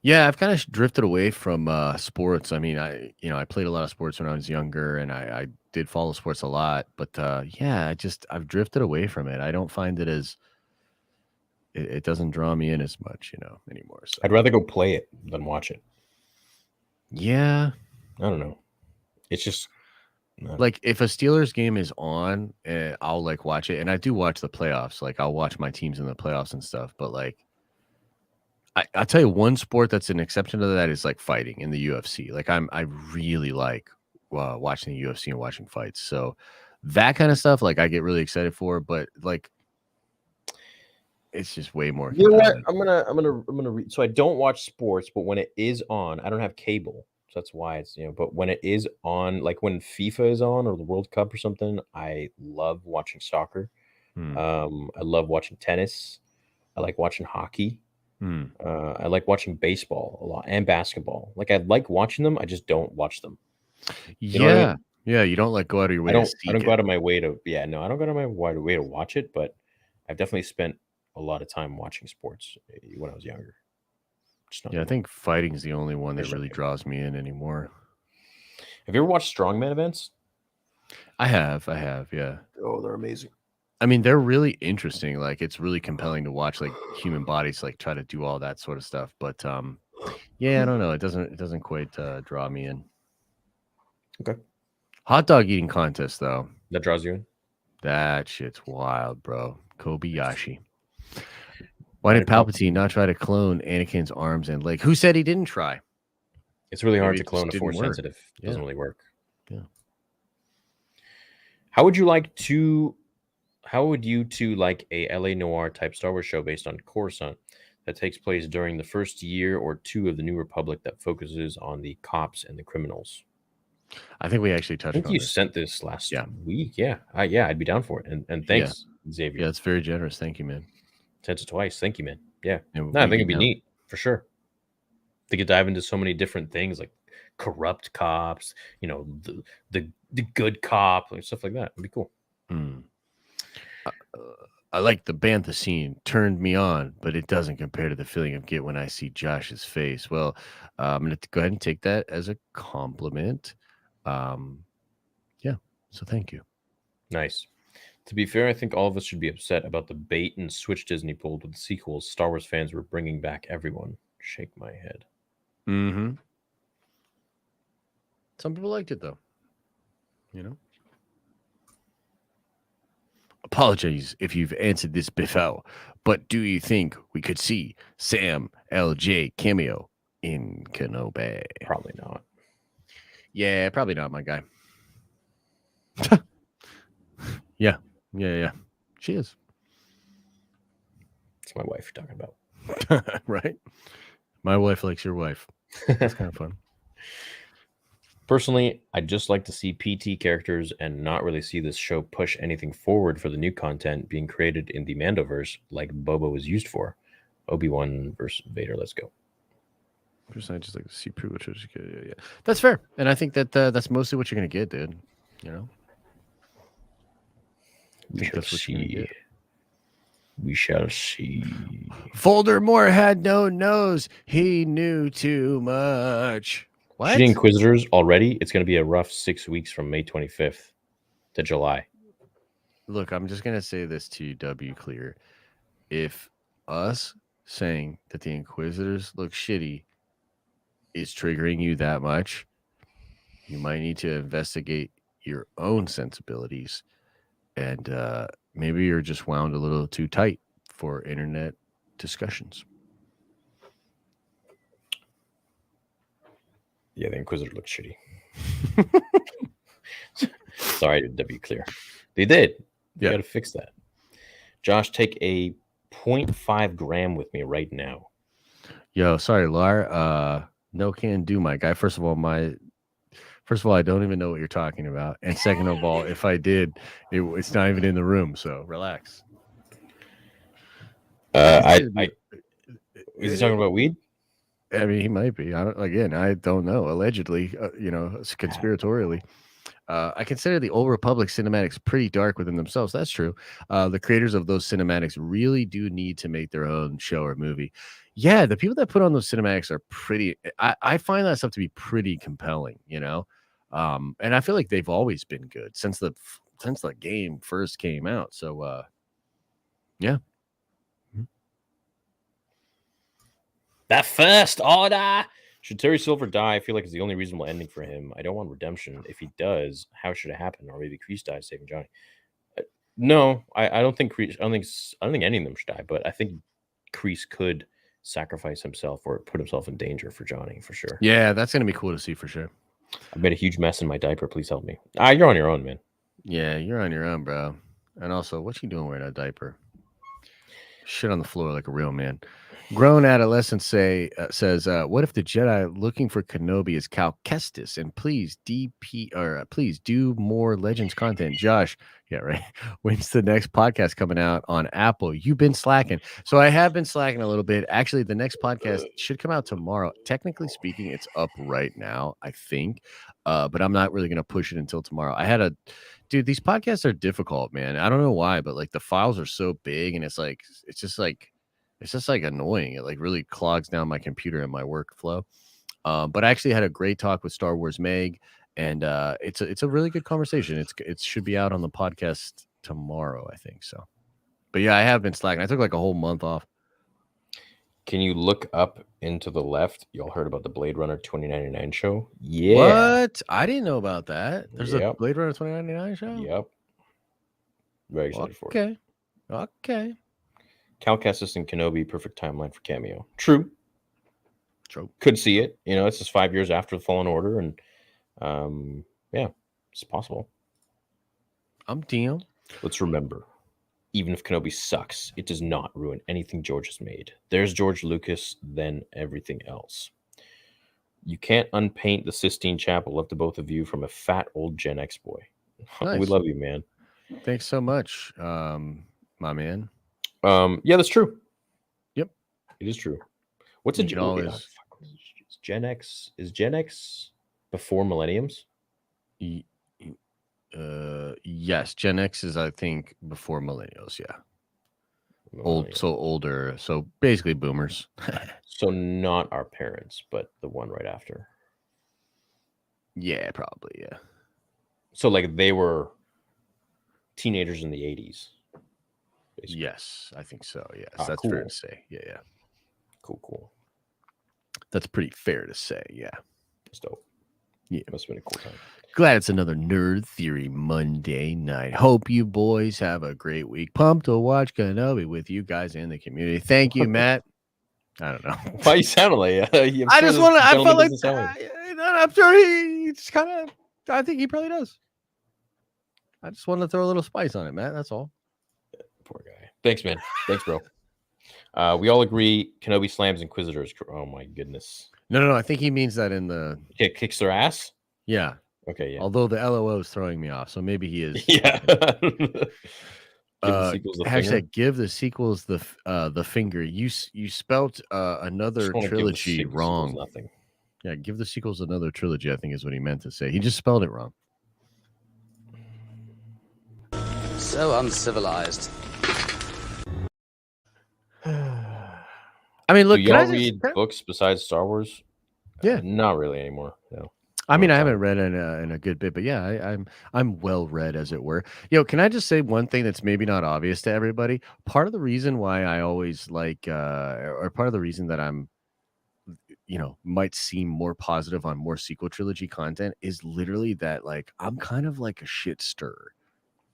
Speaker 2: Yeah, I've kind of drifted away from sports. I mean, I played a lot of sports when I was younger, and I did follow sports a lot. But yeah, I've drifted away from it. I don't find it as it doesn't draw me in as much, anymore. So
Speaker 1: I'd rather go play it than watch it.
Speaker 2: Yeah,
Speaker 1: I don't know. It's just
Speaker 2: like if a Steelers game is on, I'll like watch it, and I do watch the playoffs. Like I'll watch my teams in the playoffs and stuff. But like, I'll tell you one sport that's an exception to that is like fighting in the UFC. Like I really like watching the UFC and watching fights. So that kind of stuff, like I get really excited for. But like, it's just way more.
Speaker 1: You know what? I'm gonna read. So I don't watch sports, but when it is on, I don't have cable, so that's why it's But when it is on, like when FIFA is on or the World Cup or something, I love watching soccer. I love watching tennis. I like watching hockey. I like watching baseball a lot and basketball. Like I like watching them. I just don't watch them. You know what I mean?
Speaker 2: Yeah. You don't like go out of your way.
Speaker 1: I don't go out of my way to. Yeah, no, I don't go out of my way to watch it. But I've definitely spent a lot of time watching sports when I was younger.
Speaker 2: I think fighting is the only one that really draws me in anymore.
Speaker 1: Have you ever watched strongman events?
Speaker 2: I have, yeah.
Speaker 1: Oh, they're amazing.
Speaker 2: I mean, they're really interesting. Like, it's really compelling to watch, like, human bodies, like, try to do all that sort of stuff. But, yeah, I don't know. It doesn't quite draw me in.
Speaker 1: Okay.
Speaker 2: Hot dog eating contest, though.
Speaker 1: That draws you in?
Speaker 2: That shit's wild, bro. Kobayashi. Why did Palpatine not try to clone Anakin's arms and leg? Who said he didn't try?
Speaker 1: It's really hard to clone a Force sensitive. It doesn't really work.
Speaker 2: Yeah.
Speaker 1: How would you two like a LA noir type Star Wars show based on Coruscant that takes place during the first year or two of the New Republic that focuses on the cops and the criminals.
Speaker 2: I think we actually
Speaker 1: I
Speaker 2: touched
Speaker 1: think
Speaker 2: on
Speaker 1: you
Speaker 2: this.
Speaker 1: sent this last
Speaker 2: Yeah.
Speaker 1: week. Yeah, I'd be down for it. And thanks, Xavier.
Speaker 2: Yeah, it's very generous. Thank you, man.
Speaker 1: Sent it twice. Thank you, man. Yeah.
Speaker 2: And
Speaker 1: No, I
Speaker 2: we
Speaker 1: think it'd be
Speaker 2: know.
Speaker 1: neat for sure. They could dive into so many different things like corrupt cops, the good cop, and stuff like that. It'd be cool.
Speaker 2: I like the bantha scene. Turned me on, but it doesn't compare to the feeling I get when I see Josh's face. Well, I'm going to go ahead and take that as a compliment. Yeah. So thank you.
Speaker 1: Nice. To be fair, I think all of us should be upset about the bait and switch Disney pulled with the sequels. Star Wars fans were bringing back everyone. Shake my head.
Speaker 2: Mm-hmm. Some people liked it, though. Apologies if you've answered this before, but do you think we could see Sam LJ cameo in Kenobi?
Speaker 1: Probably not.
Speaker 2: Yeah, probably not, my guy. Yeah. She is.
Speaker 1: It's my wife you're talking about.
Speaker 2: Right? My wife likes your wife. That's kind of fun.
Speaker 1: Personally, I'd just like to see PT characters and not really see this show push anything forward for the new content being created in the Mandoverse like Boba was used for. Obi-Wan versus Vader, let's go.
Speaker 2: Personally, I just like to see pretty much. Yeah. That's fair. And I think that that's mostly what you're going to get, dude.
Speaker 1: We shall see. We shall see.
Speaker 2: Voldemort had no nose. He knew too much. What?
Speaker 1: Shooting Inquisitors already. It's going to be a rough 6 weeks from May 25th to July.
Speaker 2: Look, I'm just going to say this to you, W. Clear. If us saying that the Inquisitors look shitty is triggering you that much, you might need to investigate your own sensibilities. And maybe you're just wound a little too tight for internet discussions.
Speaker 1: Yeah, the Inquisitor looks shitty. Sorry, W. Clear. They did. You got to fix that. Josh, take a 0.5 gram with me right now.
Speaker 2: Yo, sorry, Lar. No can do, my guy. First of all, I don't even know what you're talking about. And second of all, if I did, it's not even in the room. So relax.
Speaker 1: Is he talking about weed?
Speaker 2: I mean, he might be. I don't know. Allegedly, conspiratorially. I consider the Old Republic cinematics pretty dark within themselves. That's true. The creators of those cinematics really do need to make their own show or movie. Yeah, the people that put on those cinematics are pretty. I find that stuff to be pretty compelling, and I feel like they've always been good since the game first came out. So, yeah.
Speaker 1: That First Order. Should Terry Silver die? I feel like it's the only reasonable ending for him. I don't want redemption. If he does, how should it happen? Or maybe Kreese dies saving Johnny. No, I don't think Kreese. I don't think any of them should die. But I think Kreese could sacrifice himself or put himself in danger for Johnny for sure.
Speaker 2: Yeah, that's gonna be cool to see for sure.
Speaker 1: I made a huge mess in my diaper. Please help me. You're on your own, man.
Speaker 2: Yeah, you're on your own, bro. And also, what you doing wearing a diaper? Shit on the floor like a real man. Grown adolescent says, "What if the Jedi looking for Kenobi is Cal Kestis? And please please do more Legends content." Josh, yeah, right. When's the next podcast coming out on Apple? You've been slacking, so I have been slacking a little bit. Actually, the next podcast should come out tomorrow. Technically speaking, it's up right now, I think, but I'm not really gonna push it until tomorrow. Dude, these podcasts are difficult, man. I don't know why, but like the files are so big, and it's just like annoying. It like really clogs down my computer and my workflow. But I actually had a great talk with Star Wars Meg, and it's a really good conversation. It should be out on the podcast tomorrow, I think so. But yeah, I have been slacking. I took like a whole month off.
Speaker 1: Can you look up into the left? Y'all heard about the Blade Runner 2099 show? Yeah.
Speaker 2: What? I didn't know about that. There's a Blade Runner 2099 show?
Speaker 1: Yep. Very excited for it.
Speaker 2: Okay.
Speaker 1: Cal Kestis and Kenobi, perfect timeline for cameo. True. Could see it. It's just 5 years after the Fallen Order, and yeah, it's possible.
Speaker 2: I'm deal.
Speaker 1: Let's remember, even if Kenobi sucks, it does not ruin anything George has made. There's George Lucas, then everything else. You can't unpaint the Sistine Chapel. Love to both of you from a fat old Gen X boy. We
Speaker 2: Nice.
Speaker 1: love you, man.
Speaker 2: Thanks so much, my man.
Speaker 1: Yeah, that's true.
Speaker 2: Yep.
Speaker 1: It is true. What's
Speaker 2: You
Speaker 1: a
Speaker 2: can
Speaker 1: Gen
Speaker 2: always-
Speaker 1: Gen X? Is Gen X before millenniums?
Speaker 2: Yes, Gen X is, I think, before millennials. Yeah, older. So basically, boomers.
Speaker 1: So not our parents, but the one right after.
Speaker 2: Yeah, probably. Yeah.
Speaker 1: So like they were teenagers in the 80s. Basically.
Speaker 2: Yes, I think so. Yes, that's
Speaker 1: cool.
Speaker 2: fair to say. Yeah.
Speaker 1: Cool.
Speaker 2: That's pretty fair to say. Yeah.
Speaker 1: That's dope.
Speaker 2: Yeah.
Speaker 1: Must have been a cool time.
Speaker 2: Glad it's another Nerd Theory Monday night. Hope you boys have a great week. Pumped to watch Kenobi with you guys in the community. Thank you, Matt. I don't know.
Speaker 1: Why you sound like
Speaker 2: I just want to. I felt like I'm sure he just kind of. I think he probably does. I just wanted to throw a little spice on it, Matt. That's all.
Speaker 1: Poor guy. Thanks, man. Thanks, bro. We all agree Kenobi slams Inquisitors. Oh my goodness.
Speaker 2: No. I think he means that in the.
Speaker 1: Okay, kicks their ass.
Speaker 2: Yeah.
Speaker 1: Okay. Yeah.
Speaker 2: Although the LOO is throwing me off, so maybe he is.
Speaker 1: Yeah.
Speaker 2: Give the sequels the finger. You spelt another trilogy wrong.
Speaker 1: Nothing.
Speaker 2: Yeah, give the sequels another trilogy, I think is what he meant to say. He just spelled it wrong.
Speaker 6: So uncivilized.
Speaker 2: I mean, look,
Speaker 1: do y'all read books besides Star Wars?
Speaker 2: Yeah.
Speaker 1: Not really anymore. No.
Speaker 2: I mean, I haven't read in a good bit, but yeah, I'm well read, as it were. Yo, can I just say one thing that's maybe not obvious to everybody? Part of the reason why I always like, or part of the reason that I'm, might seem more positive on more sequel trilogy content is literally that, like, I'm kind of like a shit stirrer,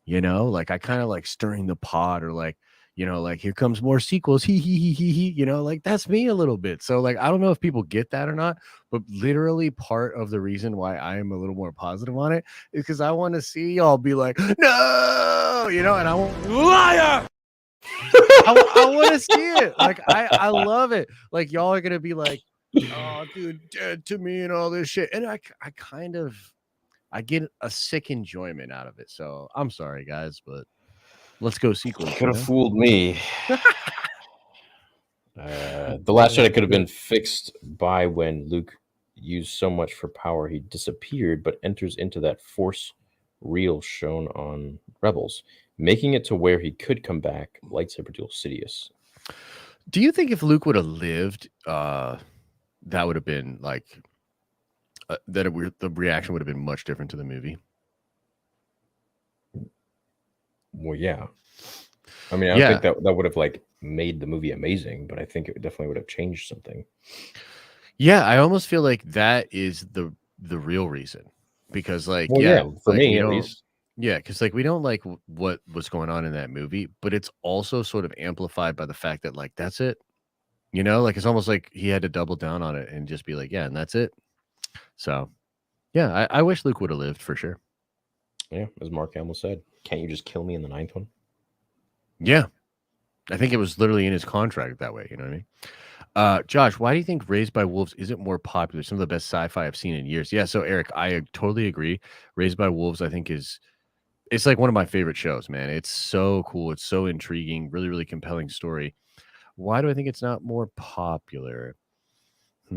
Speaker 2: like I kind of like stirring the pot, or like, like here comes more sequels. He, like that's me a little bit. So like, I don't know if people get that or not, but literally part of the reason why I am a little more positive on it is because I want to see y'all be like, no, and I want liar. I want to see it. Like, I love it. Like y'all are going to be like, oh dude, dead to me and all this shit. And I get a sick enjoyment out of it. So I'm sorry guys, but let's go sequel.
Speaker 1: Could have fooled me. The Last Jedi could have been fixed by when Luke used so much for power he disappeared, but enters into that force reel shown on Rebels, making it to where he could come back. Lightsaber duel Sidious.
Speaker 2: Do you think if Luke would have lived, that would have been like the reaction would have been much different to the movie?
Speaker 1: Well, yeah. I mean, I don't think that would have like made the movie amazing, but I think it definitely would have changed something.
Speaker 2: Yeah, I almost feel like that is the real reason, because like,
Speaker 1: for me at least.
Speaker 2: Yeah, because like we don't like what was going on in that movie, but it's also sort of amplified by the fact that like that's it. Like it's almost like he had to double down on it and just be like, yeah, and that's it. So, yeah, I wish Luke would have lived for sure.
Speaker 1: Yeah, as Mark Hamill said, can't you just kill me in the 9th one?
Speaker 2: Yeah, I think it was literally in his contract that way. You know what I mean? Josh, why do you think Raised by Wolves isn't more popular? Some of the best sci-fi I've seen in years. Yeah, so Eric, I totally agree. Raised by Wolves, I think it's like one of my favorite shows, man. It's so cool. It's so intriguing. Really, really compelling story. Why do I think it's not more popular? I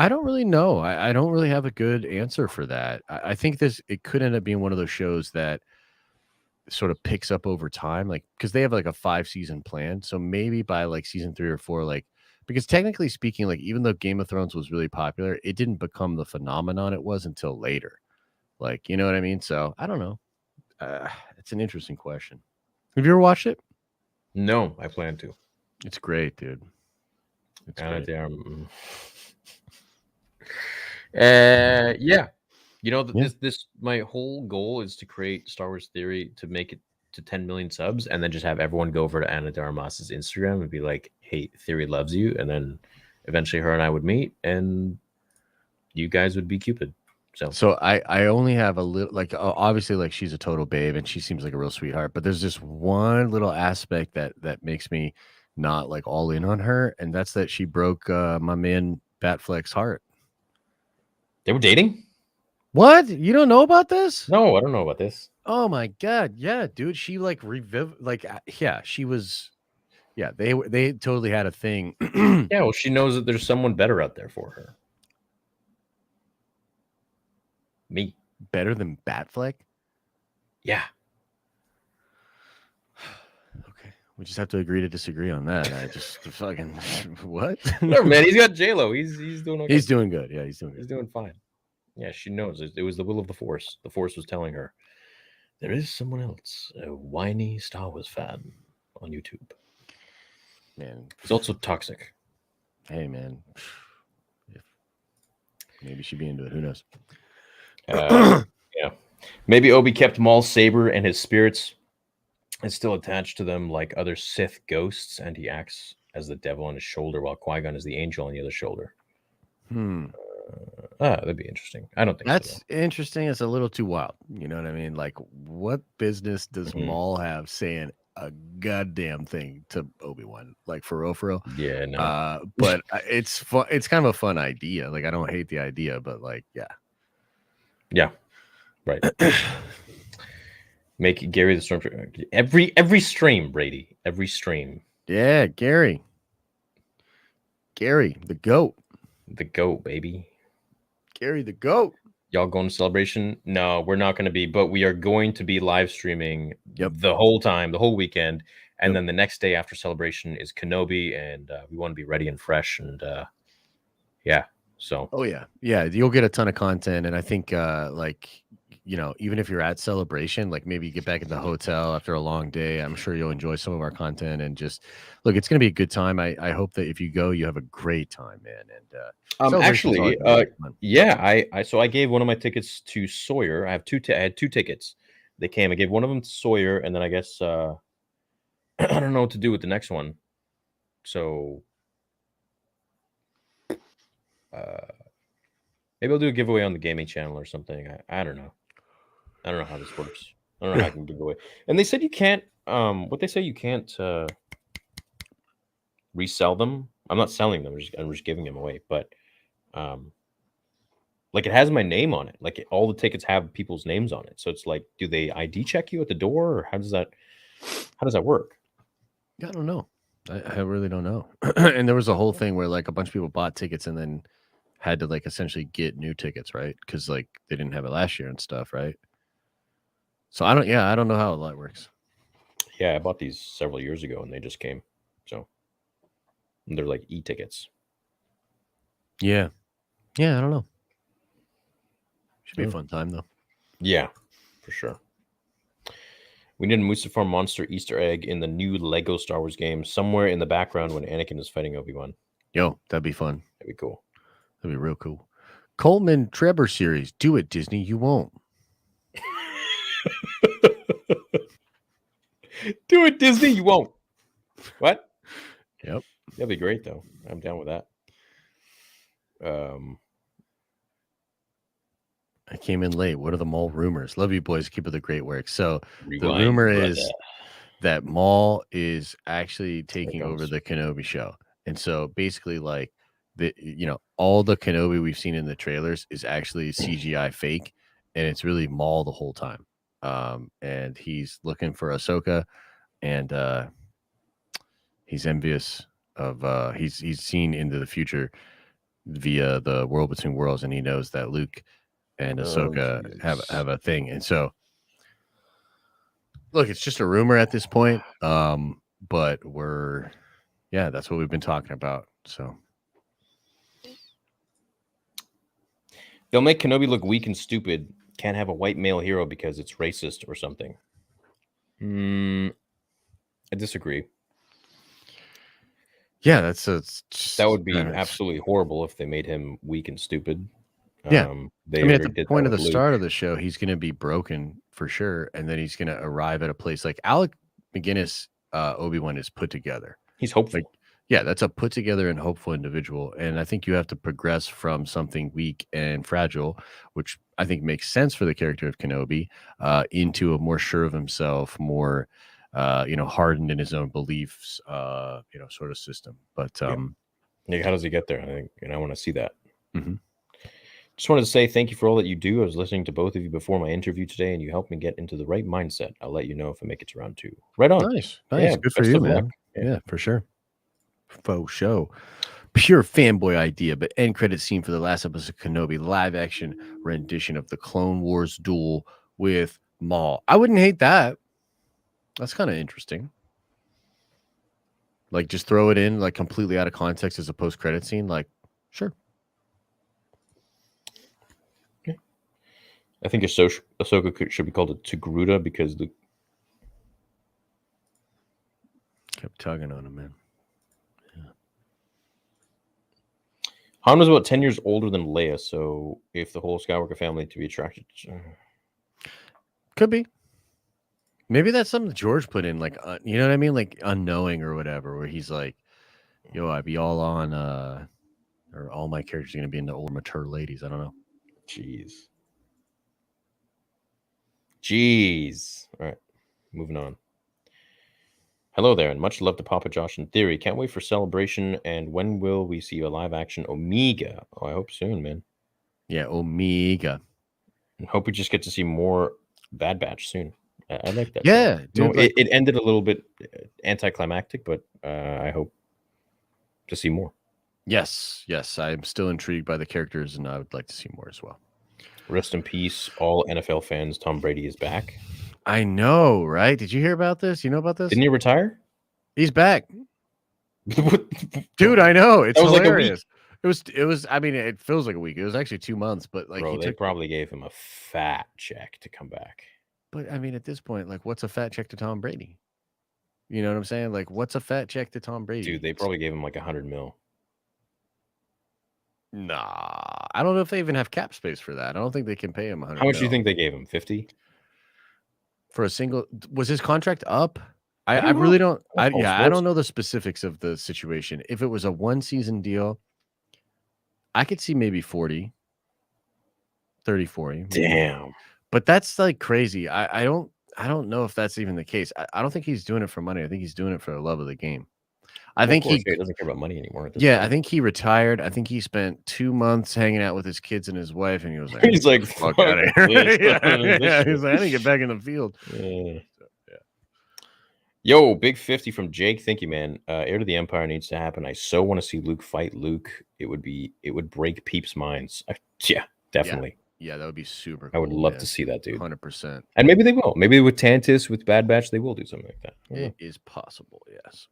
Speaker 2: don't really know. I don't really have a good answer for that. I think it could end up being one of those shows that sort of picks up over time, like because they have like a 5-season plan. So maybe by like season 3 or 4, like because technically speaking, like even though Game of Thrones was really popular, it didn't become the phenomenon it was until later. Like, you know what I mean? So I don't know. It's an interesting question. Have you ever watched it?
Speaker 1: No, I plan to.
Speaker 2: It's great, dude. It's great.
Speaker 1: Yeah. This my whole goal is to create Star Wars Theory to make it to 10 million subs, and then just have everyone go over to Ana de Armas's Instagram and be like, hey, Theory loves you, and then eventually her and I would meet and you guys would be Cupid.
Speaker 2: So I only have a little, like, obviously, like, she's a total babe and she seems like a real sweetheart, but there's just one little aspect that makes me not like all in on her, and that's that she broke my man Batfleck's heart.
Speaker 1: They were dating?
Speaker 2: What? You don't know about this?
Speaker 1: No, I don't know about this.
Speaker 2: Oh my god, yeah, dude. She like yeah, she was, yeah. They totally had a thing.
Speaker 1: Yeah, well, she knows that there's someone better out there for her. Me.
Speaker 2: Better than Batfleck?
Speaker 1: Yeah.
Speaker 2: Okay, we just have to agree to disagree on that. I just fucking what?
Speaker 1: No, man, he's got J-Lo. He's doing okay.
Speaker 2: He's doing good. Yeah, he's doing good.
Speaker 1: He's doing fine. Yeah, she knows. It was the will of the Force. The Force was telling her there is someone else, a whiny Star Wars fan on YouTube.
Speaker 2: Man,
Speaker 1: He's also toxic.
Speaker 2: hey, man. Maybe she'd be into it. Who knows?
Speaker 1: Yeah. Maybe Obi kept Maul's saber and his spirits is still attached to them like other Sith ghosts, and he acts as the devil on his shoulder while Qui-Gon is the angel on the other shoulder. That'd be interesting. I don't think
Speaker 2: that's interesting. It's a little too wild. You know what I mean? Like, what business does Maul have saying a goddamn thing to Obi-Wan? Like, for real?
Speaker 1: Yeah, no.
Speaker 2: But it's fun. It's kind of a fun idea. Like, I don't hate the idea, but like,
Speaker 1: yeah, right. Make Gary the Stormtrooper every stream, Brady. Every stream.
Speaker 2: Yeah, Gary, the goat.
Speaker 1: The goat, baby.
Speaker 2: Gary the goat.
Speaker 1: Y'all going to Celebration? No, we're not going to be, but we are going to be live streaming
Speaker 2: Yep.
Speaker 1: the whole time, the whole weekend. And then the next day after Celebration is Kenobi, and we want to be ready and fresh. And yeah, so.
Speaker 2: Oh, yeah. Yeah, you'll get a ton of content. And I think, like, you know, even if you're at Celebration, like maybe you get back at the hotel after a long day, I'm sure you'll enjoy some of our content and just look, it's going to be a good time. I hope that if you go, you have a great time, man. And
Speaker 1: actually, yeah, I gave one of my tickets to Sawyer. I had two tickets. They came. I gave one of them to Sawyer, and then I guess I don't know what to do with the next one. So maybe I'll do a giveaway on the gaming channel or something. I don't know. I don't know how this works. I don't know how I can give away. And they said you can't. What they say you can't resell them. I'm not selling them. I'm just giving them away. But like it has my name on it. Like all the tickets have people's names on it. So it's like, do they ID check you at the door, or how does that work?
Speaker 2: I don't know. I really don't know. And there was a whole thing where like a bunch of people bought tickets and then had to like essentially get new tickets, right? Because like they didn't have it last year and stuff, right? So I don't know how that works.
Speaker 1: Yeah, I bought these several years ago and they just came. So they're like e-tickets.
Speaker 2: Yeah. Yeah, I don't know. Should be a fun time though.
Speaker 1: Yeah, for sure. We need a Mustafar monster Easter egg in the new Lego Star Wars game somewhere in the background when Anakin is fighting Obi-Wan.
Speaker 2: Yo, that'd be fun.
Speaker 1: That'd be cool.
Speaker 2: That'd be real cool. Coleman Trevor series. Do it, Disney. You won't.
Speaker 1: Do it, Disney. You won't. What?
Speaker 2: Yep.
Speaker 1: That'd be great, though. I'm down with that.
Speaker 2: I came in late. What are the Maul rumors? Love you boys. Keep up the great work. So
Speaker 1: Rewind,
Speaker 2: the rumor
Speaker 1: brother.
Speaker 2: is that Maul is actually taking over the Kenobi show. And so basically like all the Kenobi we've seen in the trailers is actually CGI fake. And it's really Maul the whole time. And he's looking for Ahsoka, and he's envious of he's seen into the future via the World Between Worlds, and he knows that Luke and Ahsoka have a thing. And so look, it's just a rumor at this point. But that's what we've been talking about. So
Speaker 1: they'll make Kenobi look weak and stupid. Can't have a white male hero because it's racist or something. I disagree.
Speaker 2: Yeah,
Speaker 1: that would be absolutely horrible if they made him weak and stupid.
Speaker 2: Yeah, at the point of the start of the show, he's going to be broken for sure, and then he's going to arrive at a place like Alec McGinnis. Obi-Wan is put together.
Speaker 1: He's hopeful.
Speaker 2: Yeah, that's a put together and hopeful individual. And I think you have to progress from something weak and fragile, which I think makes sense for the character of Kenobi, into a more sure of himself, more, hardened in his own beliefs, sort of system. But
Speaker 1: Like, how does he get there? I think, and I want to see that.
Speaker 2: Mhm.
Speaker 1: Just wanted to say thank you for all that you do. I was listening to both of you before my interview today, and you helped me get into the right mindset. I'll let you know if I make it to round 2. Right on.
Speaker 2: Nice.
Speaker 1: Yeah,
Speaker 2: Good for
Speaker 1: best
Speaker 2: you,
Speaker 1: of
Speaker 2: man.
Speaker 1: luck.
Speaker 2: Yeah, for sure. Faux show. Pure fanboy idea, but end credit scene for the last episode of Kenobi, live action rendition of the Clone Wars duel with Maul. I wouldn't hate that. That's kind of interesting. Like, just throw it in like completely out of context as a post credit scene. Like, sure.
Speaker 1: I think Ahsoka should be called a Togruta because the
Speaker 2: Kept tugging on him, man.
Speaker 1: Han was about 10 years older than Leia, so if the whole Skywalker family to be attracted,
Speaker 2: Could be. Maybe that's something George put in, like, you know what I mean? Like unknowing or whatever, where he's like, yo, I'd be all on, or all my characters are going to be into old mature ladies. I don't know.
Speaker 1: Jeez. All right, moving on. Hello there, and much love to Papa Josh and Theory. Can't wait for Celebration, and when will we see a live-action Omega? Oh, I hope soon, man.
Speaker 2: Yeah, Omega.
Speaker 1: And hope we just get to see more Bad Batch soon. I like that.
Speaker 2: Yeah, dude,
Speaker 1: it ended a little bit anticlimactic, but I hope to see more.
Speaker 2: Yes, I'm still intrigued by the characters, and I would like to see more as well.
Speaker 1: Rest in peace, all NFL fans. Tom Brady is back.
Speaker 2: I know, right? Did you hear about this? You know about this?
Speaker 1: Didn't he retire?
Speaker 2: He's back. Dude, I know. It's hilarious.
Speaker 1: Like
Speaker 2: it was. I mean, it feels like a week. It was actually 2 months, but like,
Speaker 1: they probably gave him a fat check to come back.
Speaker 2: But I mean, at this point, like, what's a fat check to Tom Brady? You know what I'm saying? Like, what's a fat check to Tom Brady?
Speaker 1: Dude, they probably gave him like $100 million.
Speaker 2: Nah, I don't know if they even have cap space for that. I don't think they can pay him 100.
Speaker 1: How much do you think they gave him? 50
Speaker 2: for a single? Was his contract up? I really don't. I don't know the specifics of the situation. If it was a 1-season deal, I could see maybe 40, 30, 40.
Speaker 1: Damn.
Speaker 2: But that's like crazy. I don't know if that's even the case. I don't think he's doing it for money. I think he's doing it for the love of the game. I think he
Speaker 1: doesn't care about money anymore.
Speaker 2: Yeah, I think he retired. I think he spent 2 months hanging out with his kids and his wife, and he was like,
Speaker 1: he's like,
Speaker 2: fuck out of here. Yeah, he's like, I didn't get back in the field.
Speaker 1: Yeah. Yo, big 50 from Jake. Thank you, man. Heir to the Empire needs to happen. I so want to see Luke fight Luke. It would break peeps' minds. Yeah, definitely.
Speaker 2: Yeah, that would be super cool.
Speaker 1: I would love to see that, dude.
Speaker 2: 100%.
Speaker 1: And maybe they will. Maybe with Tantis, with Bad Batch, they will do something like that.
Speaker 2: It is possible, yes.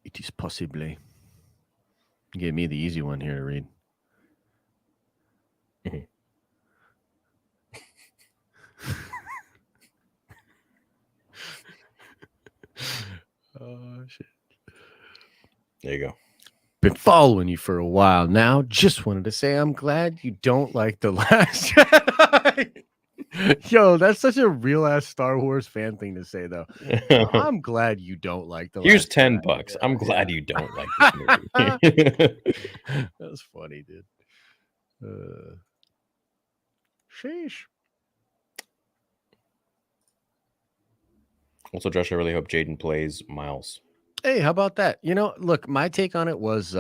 Speaker 2: It is possible. You gave me the easy one here to read. Oh, shit.
Speaker 1: There you go.
Speaker 2: Been following you for a while now. Just wanted to say I'm glad you don't like The Last Jedi. Yo, that's such a real ass Star Wars fan thing to say, though. I'm glad you don't like The
Speaker 1: Here's
Speaker 2: Last
Speaker 1: $10.
Speaker 2: Jedi.
Speaker 1: I'm glad you don't like this movie.
Speaker 2: That's funny, dude. Sheesh.
Speaker 1: Also, Josh, I really hope Jaden plays Miles.
Speaker 2: Hey, how about that? You know, look, my take on it was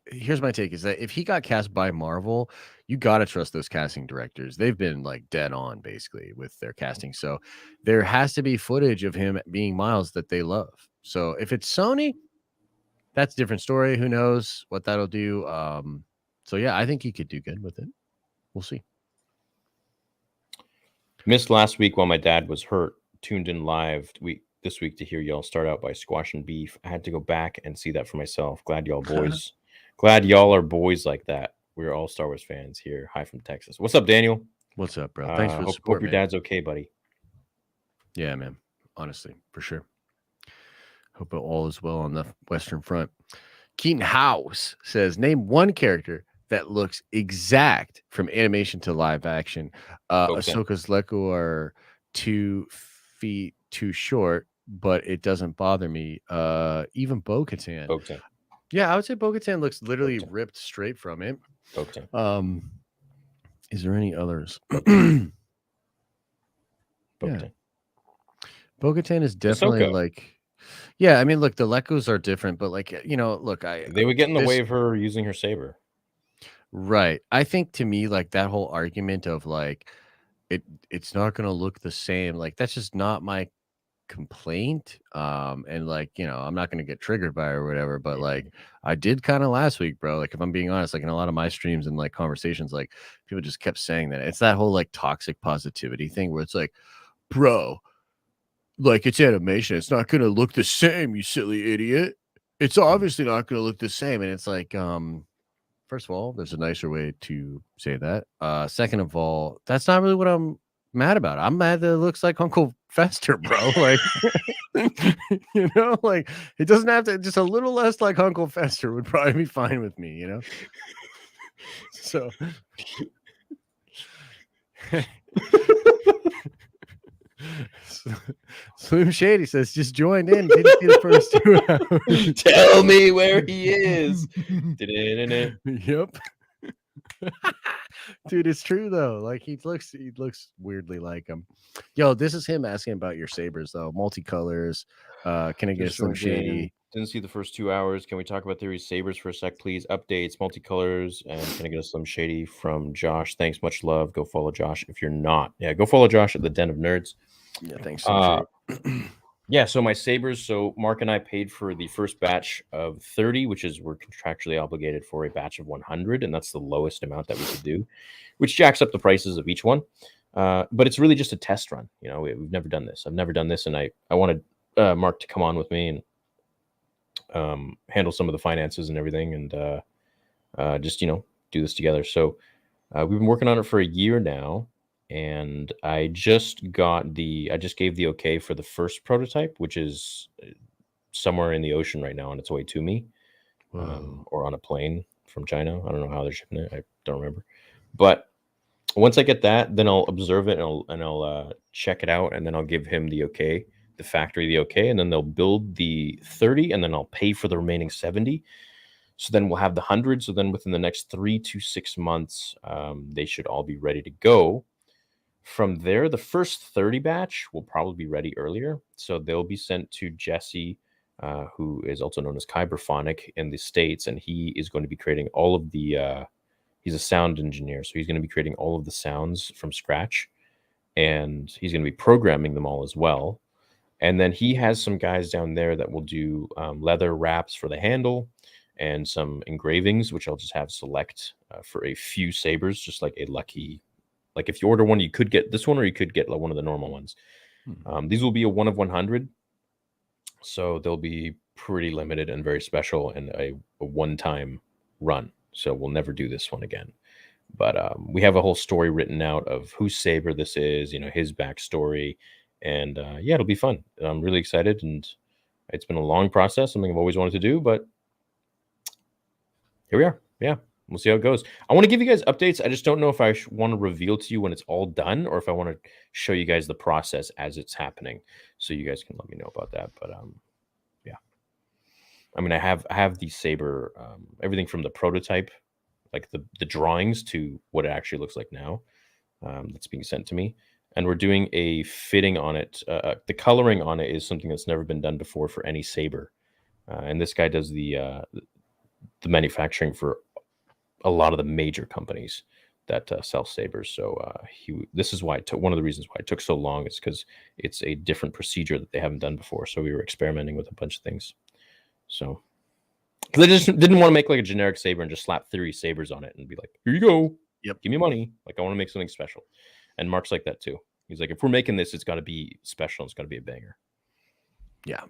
Speaker 2: here's my take is that if he got cast by Marvel, you got to trust those casting directors. They've been like dead on basically with their casting. So there has to be footage of him being Miles that they love. So if it's Sony, that's a different story. Who knows what that'll do? So yeah, I think he could do good with it. We'll see.
Speaker 1: Missed last week while my dad was hurt. Tuned in live this week to hear y'all start out by squashing beef. I had to go back and see that for myself. Glad y'all boys. Glad y'all are boys like that. We're all Star Wars fans here. Hi from Texas. What's up, Daniel?
Speaker 2: What's up, bro? Thanks for the support.
Speaker 1: Hope your dad's okay, buddy.
Speaker 2: Yeah, man. Honestly, for sure. Hope all is well on the Western Front. Keaton House says, name one character that looks exact from animation to live action. Ahsoka's Leku are 2 feet too short. but it doesn't bother me. Even Bo-Katan.
Speaker 1: Bo-Katan.
Speaker 2: Yeah, I would say Bo-Katan looks literally
Speaker 1: Bo-Katan.
Speaker 2: ripped straight from it.
Speaker 1: Bo-Katan.
Speaker 2: Is there any others?
Speaker 1: Bo-Katan.
Speaker 2: Yeah. Bo-Katan is definitely
Speaker 1: Ahsoka.
Speaker 2: like, yeah. I mean, look, the Lekos are different, but like, you know, look,
Speaker 1: They would get in the way of her using her saber.
Speaker 2: Right. I think to me, like that whole argument of like it's not gonna look the same, like that's just not my complaint. And like, you know, I'm not gonna get triggered by it or whatever, but like I did kind of last week, bro. Like if I'm being honest, like in a lot of my streams and like conversations, like people just kept saying that. It's that whole like toxic positivity thing where it's like, bro, like it's animation, it's not gonna look the same, you silly idiot. It's obviously not gonna look the same. And it's like, first of all, there's a nicer way to say that. Second of all, that's not really what I'm mad about. I'm mad that it looks like Uncle Fester, bro. Like, you know, like it doesn't have to. Just a little less like Uncle Fester would probably be fine with me, you know. So. Slim Shady says just joined in, didn't see the first 2 hours.
Speaker 1: Tell me where he is.
Speaker 2: Yep. Dude, it's true though. Like he looks weirdly like him. Yo, this is him asking about your sabers though. Multicolors. Can I get a Slim Shady?
Speaker 1: Didn't see the first 2 hours. Can we talk about Theory's sabers for a sec, please? Updates, multicolors, and can I get a Slim Shady from Josh? Thanks, much love. Go follow Josh if you're not. Yeah, go follow Josh at the Den of Nerds.
Speaker 2: Yeah, thanks.
Speaker 1: Yeah, so my sabers. So Mark and I paid for the first batch of 30, which is we're contractually obligated for a batch of 100, and that's the lowest amount that we could do, which jacks up the prices of each one. But it's really just a test run. You know, we've never done this. I've never done this, and I wanted Mark to come on with me and handle some of the finances and everything, and just, you know, do this together. So we've been working on it for a year now. And I just gave the okay for the first prototype, which is somewhere in the ocean right now on its way to me, or on a plane from China. I don't know how they're shipping it. I don't remember. But once I get that, then I'll observe it and I'll check it out, and then I'll give him the okay, the factory the okay, and then they'll build the 30, and then I'll pay for the remaining 70. So then we'll have the 100. So then within the next 3 to 6 months, they should all be ready to go. From there, the first 30 batch will probably be ready earlier. So they'll be sent to Jesse, who is also known as Kyberphonic in the States. And he is going to be creating all of the, he's a sound engineer. So he's going to be creating all of the sounds from scratch. And he's going to be programming them all as well. And then he has some guys down there that will do leather wraps for the handle and some engravings, which I'll just have select for a few sabers, just like a lucky. Like if you order one, you could get this one, or you could get like one of the normal ones. These will be a 1 of 100, so they'll be pretty limited and very special, and a one-time run. So we'll never do this one again. But we have a whole story written out of whose saber this is, you know, his backstory, and yeah, it'll be fun. I'm really excited, and it's been a long process, something I've always wanted to do, but here we are. Yeah. We'll see how it goes. I want to give you guys updates. I just don't know if I want to reveal to you when it's all done, or if I want to show you guys the process as it's happening, so you guys can let me know about that. But yeah, I mean, I have the saber, everything from the prototype, like the drawings, to what it actually looks like now. That's being sent to me, and we're doing a fitting on it. The coloring on it is something that's never been done before for any saber, and this guy does the manufacturing for a lot of the major companies that sell sabers. So this is why it took, one of the reasons why it took so long is because it's a different procedure that they haven't done before. So we were experimenting with a bunch of things. So they just didn't want to make like a generic saber and just slap 30 sabers on it and be like, here you go.
Speaker 2: Yep.
Speaker 1: Give me money. Like, I want to make something special. And Mark's like that too. He's like, if we're making this, it's got to be special. It's got to be a banger.
Speaker 2: Yeah.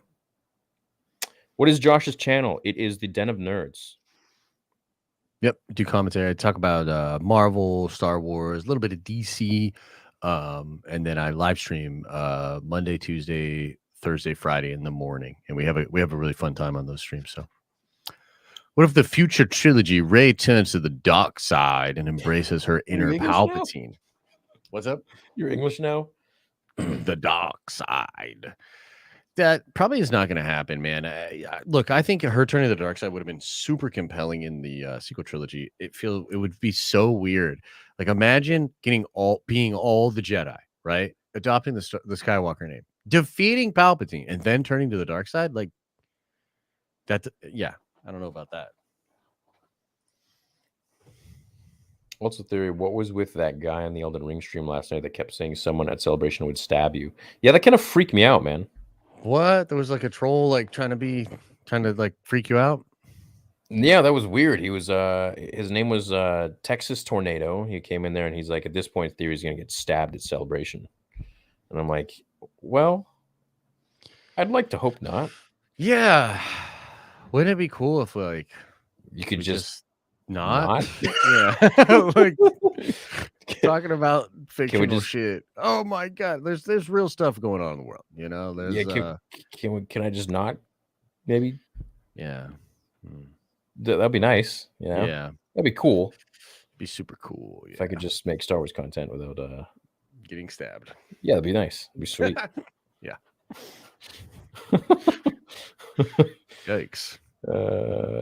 Speaker 1: What is Josh's channel? It is the Den of Nerds.
Speaker 2: Yep, do commentary. I talk about Marvel, Star Wars, a little bit of DC, and then I live stream Monday, Tuesday, Thursday, Friday in the morning, and we have a really fun time on those streams. So, what if the future trilogy, Rey turns to the dark side and embraces her inner Palpatine? What's up?
Speaker 1: You're English now?
Speaker 2: The dark side. That probably is not going to happen, man. Look, I think her turning to the dark side would have been super compelling in the sequel trilogy. It would be so weird. Like, imagine being all the Jedi, right? Adopting the Skywalker name, defeating Palpatine, and then turning to the dark side. Like that. Yeah, I don't know about that.
Speaker 1: What's the theory? What was with that guy on the Elden Ring stream last night that kept saying someone at Celebration would stab you? Yeah, that kind of freaked me out, man.
Speaker 2: What? There was like a troll, like trying to like freak you out.
Speaker 1: Yeah, that was weird. He was his name was Texas Tornado. He came in there and he's like, at this point, Theory's gonna get stabbed at Celebration. And I'm like, well, I'd like to hope not.
Speaker 2: Yeah. Wouldn't it be cool if like
Speaker 1: You could just
Speaker 2: not? Yeah. Like talking about fictional shit. Oh my god, there's real stuff going on in the world, you know. There's
Speaker 1: can I just not? Maybe.
Speaker 2: Yeah.
Speaker 1: That'd be nice. You know?
Speaker 2: Yeah.
Speaker 1: That'd be cool.
Speaker 2: Be super cool. Yeah.
Speaker 1: If I could just make Star Wars content without
Speaker 2: getting stabbed.
Speaker 1: Yeah, that'd be nice. It'd be sweet.
Speaker 2: Yeah. Yikes.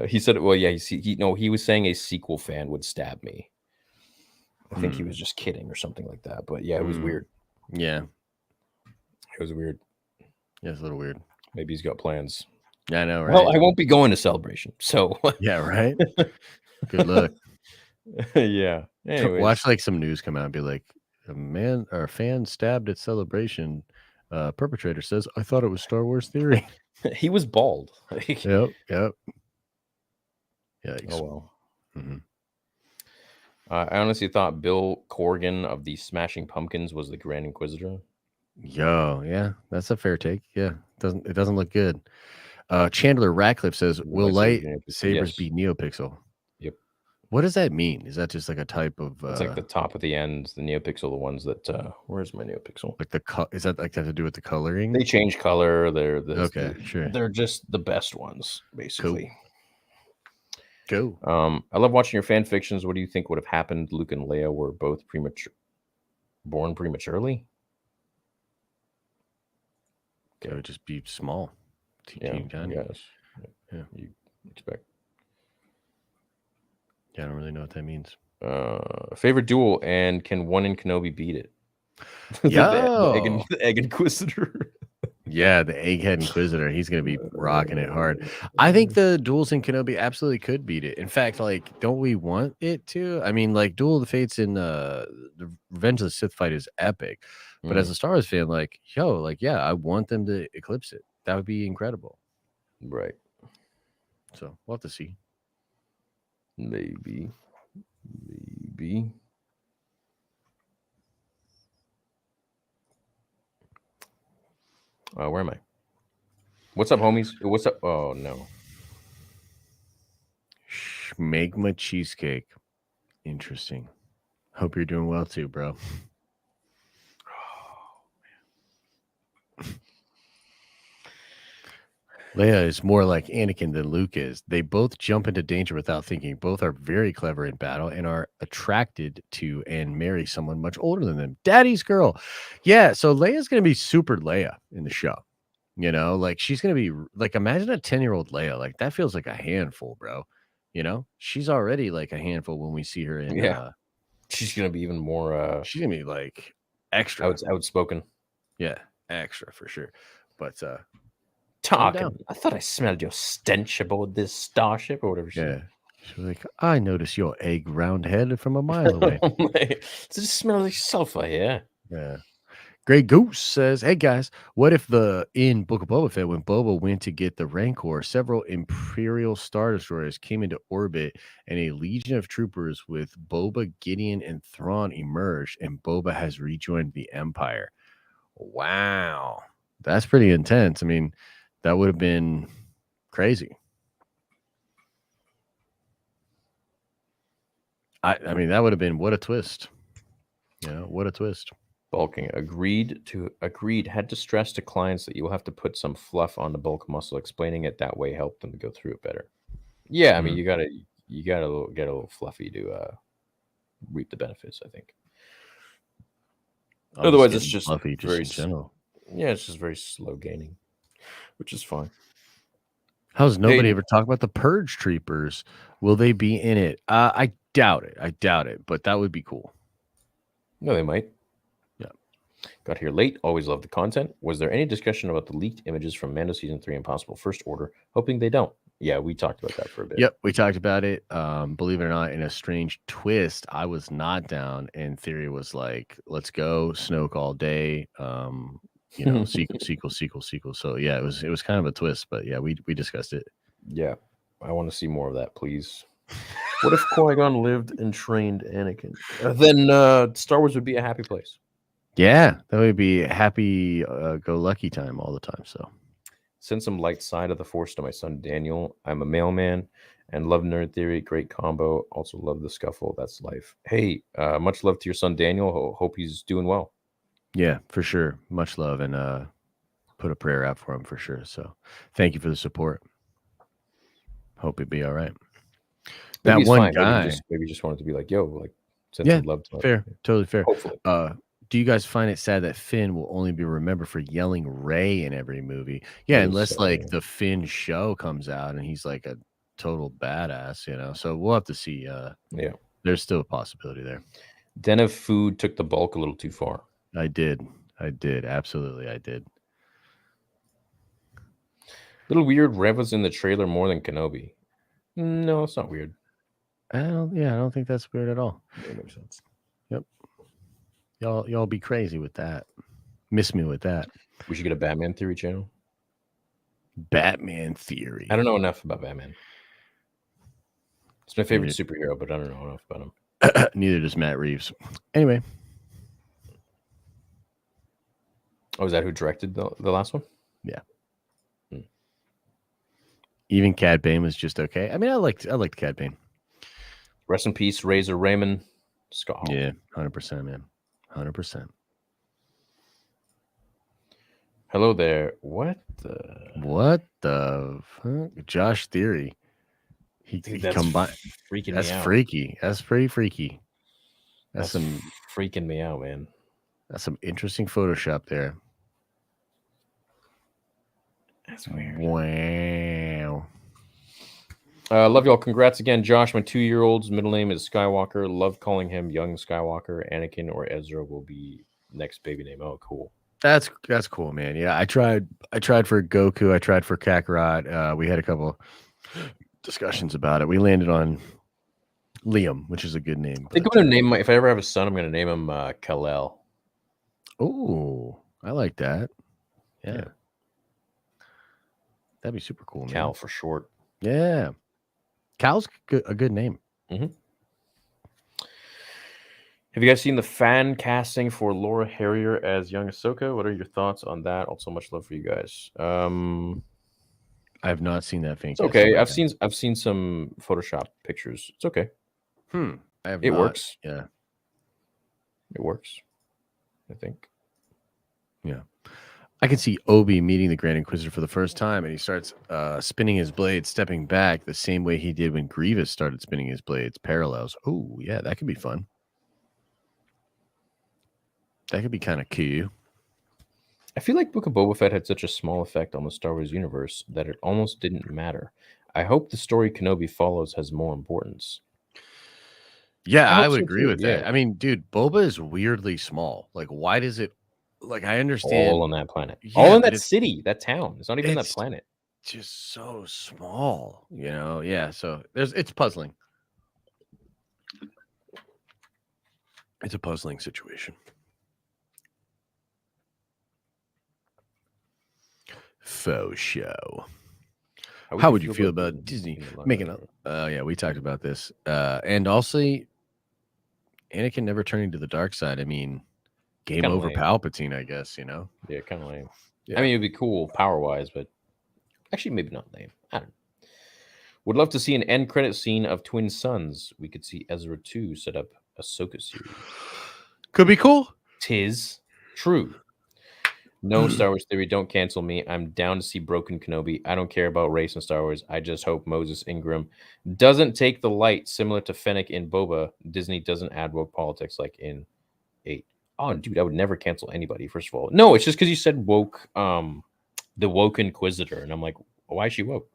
Speaker 1: He said, well, yeah, he was saying a sequel fan would stab me. I think he was just kidding or something like that. But yeah, it was weird.
Speaker 2: Yeah.
Speaker 1: It was weird.
Speaker 2: Yeah, it's a little weird.
Speaker 1: Maybe he's got plans.
Speaker 2: Yeah, I know, right?
Speaker 1: Well, I won't be going to Celebration. So
Speaker 2: yeah, right. Good luck.
Speaker 1: Yeah. Anyways.
Speaker 2: Watch like some news come out and be like, a fan stabbed at Celebration. Perpetrator says, I thought it was Star Wars Theory.
Speaker 1: He was bald.
Speaker 2: Yep. Yikes.
Speaker 1: Oh well. I honestly thought Bill Corgan of the Smashing Pumpkins was the Grand Inquisitor.
Speaker 2: Yo, yeah, that's a fair take. Yeah, it doesn't look good. Chandler Ratcliffe says, "Will lightsabers be NeoPixel?"
Speaker 1: Yep.
Speaker 2: What does that mean? Is that just like a type of?
Speaker 1: It's like the top of the end, the NeoPixel, the ones that. Where's my NeoPixel?
Speaker 2: Like is that like have to do with the coloring?
Speaker 1: They change color.
Speaker 2: Sure.
Speaker 1: They're just the best ones, basically.
Speaker 2: Cool.
Speaker 1: I love watching your fan fictions. What do you think would have happened? Luke and Leia were both born prematurely.
Speaker 2: Okay. It would just be small.
Speaker 1: Yeah, you expect.
Speaker 2: Yeah, I don't really know what that means.
Speaker 1: Favorite duel, and can one in Kenobi beat it?
Speaker 2: the
Speaker 1: Egg Inquisitor.
Speaker 2: Yeah, the Egghead Inquisitor. He's going to be rocking it hard. I think the duels in Kenobi absolutely could beat it. In fact, like, don't we want it to? I mean, like, Duel of the Fates in the Revenge of the Sith fight is epic. But as a Star Wars fan, like, yeah, I want them to eclipse it. That would be incredible.
Speaker 1: Right.
Speaker 2: So we'll have to see.
Speaker 1: Maybe. Where am I? What's up, homies? What's up? Oh, no.
Speaker 2: Schmegma cheesecake. Interesting. Hope you're doing well too, bro. Leia is more like Anakin than Luke is. They both jump into danger without thinking. Both are very clever in battle and are attracted to and marry someone much older than them. Daddy's girl. Yeah, so Leia's going to be super Leia in the show. You know, like she's going to be like, imagine a 10-year-old Leia. Like that feels like a handful, bro. You know, she's already like a handful when we see her in.
Speaker 1: Yeah. She's going to be even more.
Speaker 2: She's going to be like extra.
Speaker 1: Outspoken.
Speaker 2: Yeah, extra for sure. But,
Speaker 1: talking. I thought I smelled your stench aboard this starship or whatever.
Speaker 2: Yeah. She's like, I notice your egg round head from a mile away.
Speaker 1: Does it smell like sulfur here?
Speaker 2: Yeah. Grey Goose says, hey guys, what if in Book of Boba Fett, when Boba went to get the Rancor, several Imperial Star Destroyers came into orbit and a legion of troopers with Boba, Gideon, and Thrawn emerged, and Boba has rejoined the Empire. Wow. That's pretty intense. I mean, that would have been crazy. I mean, that would have been what a twist. You know, what a twist.
Speaker 1: Bulking. Agreed. Had to stress to clients that you will have to put some fluff on the bulk muscle. Explaining it that way helped them to go through it better. Yeah, I mean, you gotta get a little fluffy to reap the benefits, I think.
Speaker 2: Otherwise, it's just
Speaker 1: fluffy,
Speaker 2: just in general.
Speaker 1: Yeah, it's just very slow gaining. which is fine.
Speaker 2: How's nobody
Speaker 1: Hey.
Speaker 2: ever talked about the Purge Troopers? Will they be in it? I doubt it. I doubt it, but that would be cool.
Speaker 1: No, they might.
Speaker 2: Yeah.
Speaker 1: Got here late. Always love the content. Was there any discussion about the leaked images from Mando Season 3 Impossible First Order? Hoping they don't. Yeah, we talked about that for a bit.
Speaker 2: Yep, we talked about it. Believe it or not, in a strange twist, I was not down, and Theory was like, "Let's go, Snoke all day." Sequel. So yeah, it was kind of a twist, but yeah, we discussed it.
Speaker 1: Yeah, I want to see more of that, please. What if Qui-Gon lived and trained Anakin? Then Star Wars would be a happy place.
Speaker 2: Yeah, that would be happy go lucky time all the time. So
Speaker 1: send some light side of the Force to my son Daniel. I'm a mailman and love Nerd Theory. Great combo. Also love the scuffle. That's life. Hey, much love to your son Daniel. Hope he's doing well.
Speaker 2: Yeah, for sure. Much love, and put a prayer out for him for sure. So thank you for the support. Hope he'd be all right.
Speaker 1: Maybe
Speaker 2: that one
Speaker 1: fine.
Speaker 2: guy,
Speaker 1: maybe just wanted to be like, yo, like send
Speaker 2: yeah,
Speaker 1: some love to
Speaker 2: fair, totally fair.
Speaker 1: Hopefully.
Speaker 2: Do you guys find it sad that Finn will only be remembered for yelling Ray in every movie? Yeah, unless the Finn show comes out and he's like a total badass, So we'll have to see.
Speaker 1: Yeah,
Speaker 2: there's still a possibility there.
Speaker 1: Den of Food took the bulk a little too far.
Speaker 2: I did. Absolutely, I did.
Speaker 1: Little weird. Rev was in the trailer more than Kenobi. No, it's not weird.
Speaker 2: I don't think that's weird at all.
Speaker 1: That makes sense.
Speaker 2: Yep. Y'all be crazy with that. Miss me with that.
Speaker 1: We should get a Batman Theory channel.
Speaker 2: Batman Theory.
Speaker 1: I don't know enough about Batman. It's my favorite superhero, but I don't know enough about him.
Speaker 2: Neither does Matt Reeves. Anyway.
Speaker 1: Oh, is that who directed the last one?
Speaker 2: Yeah. Even Cad Bane was just okay. I mean, I liked Cad Bane.
Speaker 1: Rest in peace, Razor Raymond Scott.
Speaker 2: Yeah, 100%, man. 100%.
Speaker 1: Hello there. What the
Speaker 2: fuck? Josh Theory.
Speaker 1: Dude, that's
Speaker 2: combined.
Speaker 1: Freaking
Speaker 2: that's
Speaker 1: me out.
Speaker 2: Freaky. That's pretty freaky.
Speaker 1: That's some freaking me out, man.
Speaker 2: That's some interesting Photoshop there.
Speaker 1: That's weird.
Speaker 2: Wow.
Speaker 1: Love y'all. Congrats again, Josh. My 2-year-old's middle name is Skywalker. Love calling him Young Skywalker. Anakin or Ezra will be next baby name. Oh, cool.
Speaker 2: That's cool, man. Yeah, I tried for Goku. I tried for Kakarot. We had a couple discussions about it. We landed on Liam, which is a good name.
Speaker 1: I think I'm gonna name if I ever have a son, I'm gonna name him Kal-El.
Speaker 2: Oh, I like that. Yeah. That'd be super cool, man.
Speaker 1: Cal for short.
Speaker 2: Yeah. Cal's a good name.
Speaker 1: Mm-hmm. Have you guys seen the fan casting for Laura Harrier as young Ahsoka? What are your thoughts on that? Also, much love for you guys.
Speaker 2: I have not seen that fan.
Speaker 1: It's okay. I've seen some Photoshop pictures. It's okay.
Speaker 2: It
Speaker 1: works.
Speaker 2: Yeah.
Speaker 1: It works. I think.
Speaker 2: Yeah. I can see Obi meeting the Grand Inquisitor for the first time, and he starts spinning his blade, stepping back the same way he did when Grievous started spinning his blades. Parallels. Oh, yeah, that could be fun. That could be kind of cool.
Speaker 1: I feel like Book of Boba Fett had such a small effect on the Star Wars universe that it almost didn't matter. I hope the story Kenobi follows has more importance.
Speaker 2: Yeah, I would agree with that. I mean, dude, Boba is weirdly small. Like, why does it... Like, I understand.
Speaker 1: All on that planet. All in that city, that town. It's not even that planet.
Speaker 2: Just so small, Yeah, so it's puzzling. It's a puzzling situation. Faux show. How would you feel about Disney making up? Yeah, we talked about this. And also, Anakin never turning to the dark side. I mean, game over
Speaker 1: lame.
Speaker 2: Palpatine, I guess,
Speaker 1: Yeah, kind of lame.
Speaker 2: Yeah.
Speaker 1: I mean, it'd be cool power-wise, but actually maybe not lame. I don't know. Would love to see an end credit scene of Twin Sons. We could see Ezra 2 set up Ahsoka series.
Speaker 2: Could be cool.
Speaker 1: Tis true. No Star Wars theory. Don't cancel me. I'm down to see Broken Kenobi. I don't care about race in Star Wars. I just hope Moses Ingram doesn't take the light similar to Fennec in Boba. Disney doesn't add woke politics like in 8. Oh, dude, I would never cancel anybody, first of all. No, it's just because you said woke the woke Inquisitor, and I'm like, why is she woke?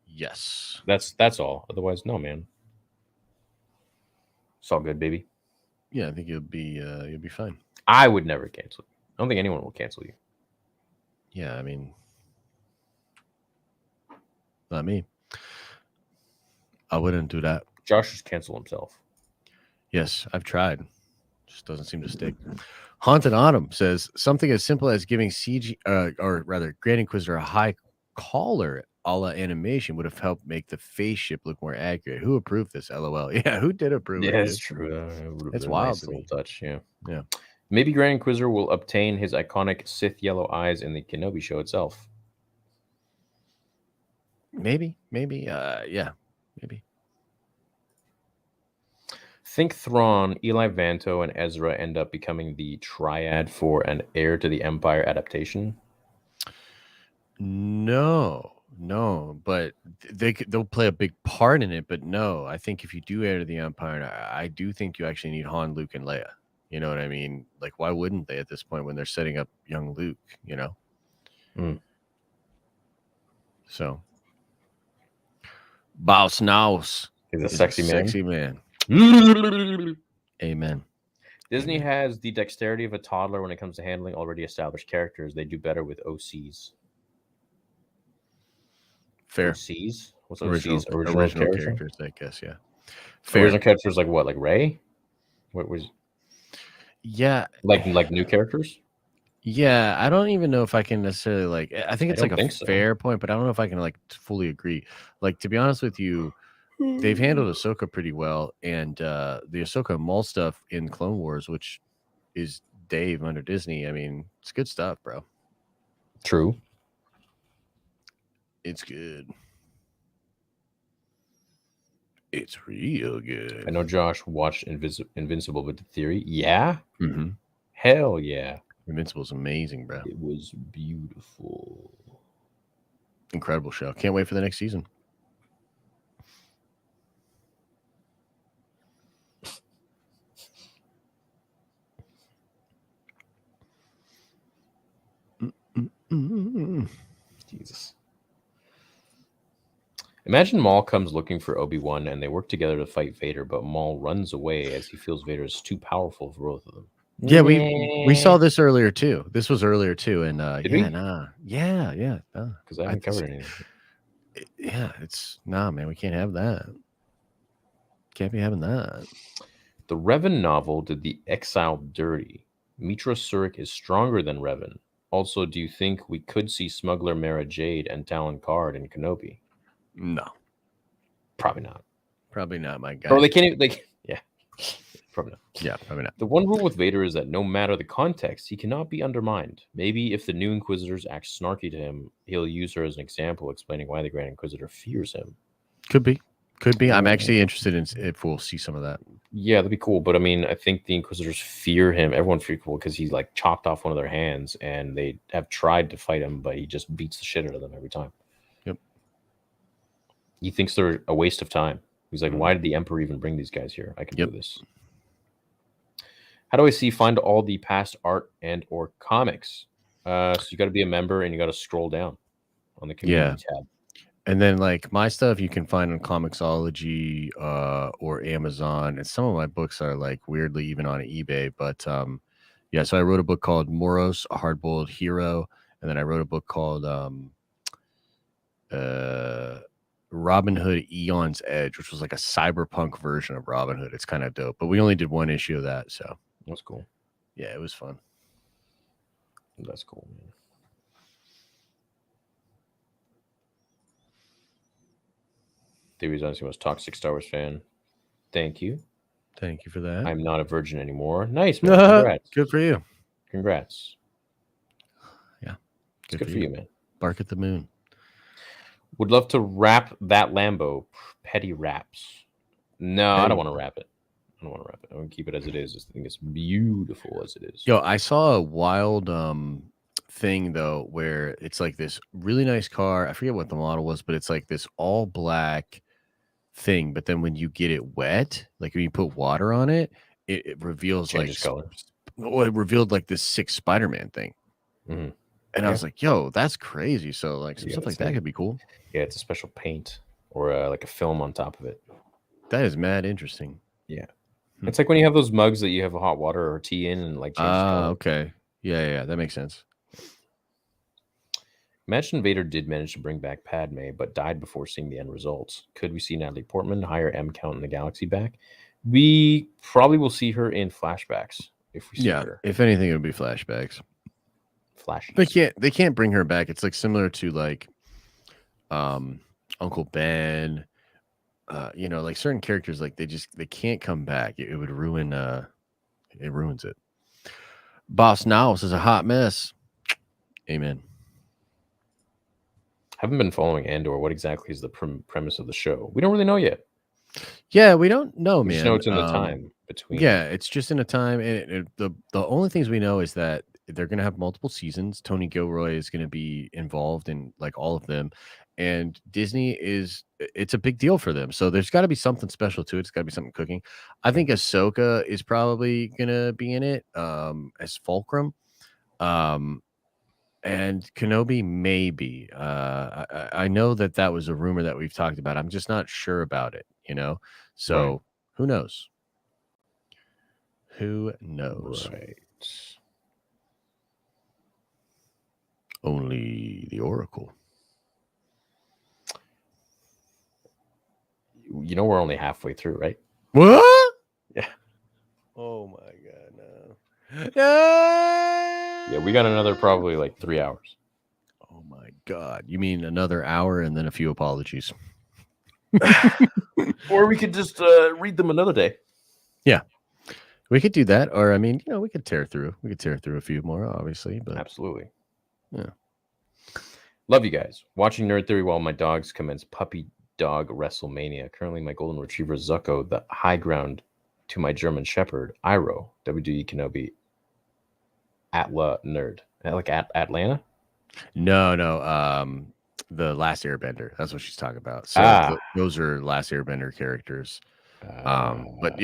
Speaker 2: Yes.
Speaker 1: That's all. Otherwise, no, man. It's all good, baby.
Speaker 2: Yeah, I think you'll be fine.
Speaker 1: I would never cancel you. I don't think anyone will cancel you.
Speaker 2: Yeah, I mean, not me. I wouldn't do that.
Speaker 1: Josh just cancel himself.
Speaker 2: Yes, I've tried. Just doesn't seem to stick. Haunted Autumn says something as simple as giving CG, or rather, Grand Inquisitor a high collar a la animation would have helped make the face ship look more accurate. Who approved this? LOL. Yeah, who did approve it?
Speaker 1: It's true.
Speaker 2: It's wild to
Speaker 1: little
Speaker 2: me.
Speaker 1: touch. Yeah.
Speaker 2: Yeah.
Speaker 1: Maybe Grand Inquisitor will obtain his iconic Sith yellow eyes in the Kenobi show itself.
Speaker 2: Maybe. Yeah, maybe.
Speaker 1: Think Thrawn, Eli Vanto, and Ezra end up becoming the triad for an Heir to the Empire adaptation?
Speaker 2: No, but they'll play a big part in it. But no, I think if you do Heir to the Empire, I do think you actually need Han, Luke, and Leia. You know what I mean? Like, why wouldn't they at this point when they're setting up young Luke? You know. So, Boss Naus
Speaker 1: He's a sexy man.
Speaker 2: Sexy man. Amen.
Speaker 1: Disney has the dexterity of a toddler when it comes to handling already established characters. They do better with OCs.
Speaker 2: Fair.
Speaker 1: OCs? What's
Speaker 2: Original
Speaker 1: OCs? Original
Speaker 2: characters, I guess. Yeah.
Speaker 1: Fair. Original characters like what? Like Rey? What was?
Speaker 2: Yeah.
Speaker 1: Like new characters?
Speaker 2: Yeah, I don't even know if I can necessarily like. I think it's like a
Speaker 1: so.
Speaker 2: fair point, but I don't know if I can like fully agree. Like, to be honest with you, they've handled Ahsoka pretty well, and the Ahsoka Maul stuff in Clone Wars, which is Dave under Disney. I mean, it's good stuff, bro.
Speaker 1: True.
Speaker 2: It's good. It's real good.
Speaker 1: I know Josh watched Invincible with the theory. Yeah?
Speaker 2: Mm-hmm.
Speaker 1: Hell yeah.
Speaker 2: Invincible's amazing, bro.
Speaker 1: It was beautiful.
Speaker 2: Incredible show. Can't wait for the next season.
Speaker 1: Jesus. Imagine Maul comes looking for Obi-Wan and they work together to fight Vader, but Maul runs away as he feels Vader is too powerful for both of them.
Speaker 2: Yeah, we saw this earlier too. This was earlier too, and
Speaker 1: Did we?
Speaker 2: Yeah.
Speaker 1: Because I haven't covered anything.
Speaker 2: Yeah, it's man. We can't have that. Can't be having that.
Speaker 1: The Revan novel did the Exile dirty. Mitra Surik is stronger than Revan. Also, do you think we could see Smuggler Mara Jade and Talon Card in Kenobi?
Speaker 2: No,
Speaker 1: probably not.
Speaker 2: Probably not, my guy.
Speaker 1: Or they can't even, yeah. Probably not.
Speaker 2: Yeah, probably not.
Speaker 1: The one rule with Vader is that no matter the context, he cannot be undermined. Maybe if the new Inquisitors act snarky to him, he'll use her as an example, explaining why the Grand Inquisitor fears him.
Speaker 2: Could be. I'm actually interested in if we'll see some of that.
Speaker 1: Yeah, that'd be cool. But I mean, I think the Inquisitors fear him. Everyone fears him because he's like chopped off one of their hands, and they have tried to fight him, but he just beats the shit out of them every time.
Speaker 2: Yep.
Speaker 1: He thinks they're a waste of time. He's like, why did the Emperor even bring these guys here? I can do this. How do I find all the past art and or comics? So you got to be a member and you got to scroll down on the community tab.
Speaker 2: And then like my stuff you can find on Comixology or Amazon. And some of my books are like weirdly even on eBay. But yeah, so I wrote a book called Moros, a Hard-Boiled Hero. And then I wrote a book called Robin Hood Eon's Edge, which was like a cyberpunk version of Robin Hood. It's kind of dope. But we only did one issue of that, so
Speaker 1: that's cool.
Speaker 2: Yeah, it was fun.
Speaker 1: That's cool, man. Theories honestly was toxic Star Wars fan. Thank you.
Speaker 2: Thank you for that.
Speaker 1: I'm not a virgin anymore. Nice, man. Congrats.
Speaker 2: Good for you.
Speaker 1: Congrats.
Speaker 2: Yeah.
Speaker 1: Good for you, man.
Speaker 2: Bark at the moon.
Speaker 1: Would love to wrap that Lambo. Petty wraps. No, I don't want to wrap it. I want to keep it as it is. I think it's beautiful as it is.
Speaker 2: Yo, I saw a wild thing though, where it's like this really nice car. I forget what the model was, but it's like this all black thing. But then when you get it wet, like when you put water on it, it reveals
Speaker 1: changes color.
Speaker 2: Well, it revealed like this sick Spider-Man thing.
Speaker 1: Mm-hmm.
Speaker 2: And I was like, yo, that's crazy. So like some
Speaker 1: Yeah,
Speaker 2: stuff like
Speaker 1: it's
Speaker 2: that
Speaker 1: like-
Speaker 2: could be cool.
Speaker 1: Yeah, it's a special paint or like a film on top of it.
Speaker 2: That is mad interesting.
Speaker 1: Yeah.
Speaker 2: Hmm.
Speaker 1: It's like when you have those mugs that you have hot water or tea in and like changes color.
Speaker 2: Okay. Yeah, that makes sense.
Speaker 1: Imagine Vader did manage to bring back Padme, but died before seeing the end results. Could we see Natalie Portman, higher M count in the galaxy, back? We probably will see her in flashbacks if we see her.
Speaker 2: If anything, it would be flashbacks.
Speaker 1: Flashies.
Speaker 2: They can't bring her back. It's like similar to like Uncle Ben. Like certain characters, like they can't come back. It would ruin it ruins it. Boss Naus is a hot mess. Amen.
Speaker 1: Haven't been following Andor. What exactly is the premise of the show? We don't really know yet.
Speaker 2: Yeah, we don't know,
Speaker 1: We
Speaker 2: man.
Speaker 1: just know it's in the time between.
Speaker 2: Yeah, it's just in a time, and the only things we know is that they're going to have multiple seasons. Tony Gilroy is going to be involved in like all of them, and Disney it's a big deal for them. So there's got to be something special to it. It's got to be something cooking. I think Ahsoka is probably going to be in it as Fulcrum. And Kenobi maybe. I know that was a rumor that we've talked about. I'm just not sure about it, So
Speaker 1: Right.
Speaker 2: who knows? Who knows?
Speaker 1: Right.
Speaker 2: Only the Oracle.
Speaker 1: You know we're only halfway through, right?
Speaker 2: What?
Speaker 1: Yeah.
Speaker 2: Oh my god, no.
Speaker 1: Yeah, we got another probably like 3 hours.
Speaker 2: Oh my god. You mean another hour and then a few apologies.
Speaker 1: Or we could just read them another day.
Speaker 2: We could do that, or I mean, we could tear through. We could tear through a few more, obviously, but
Speaker 1: Absolutely.
Speaker 2: Yeah.
Speaker 1: Love you guys. Watching Nerd Theory while my dogs commence puppy dog WrestleMania. Currently, my golden retriever Zucco, the high ground to my German Shepherd, Iro, WWE Kenobi, Atla Nerd. Like Atlanta?
Speaker 2: No. The Last Airbender. That's what she's talking about. So those are Last Airbender characters. But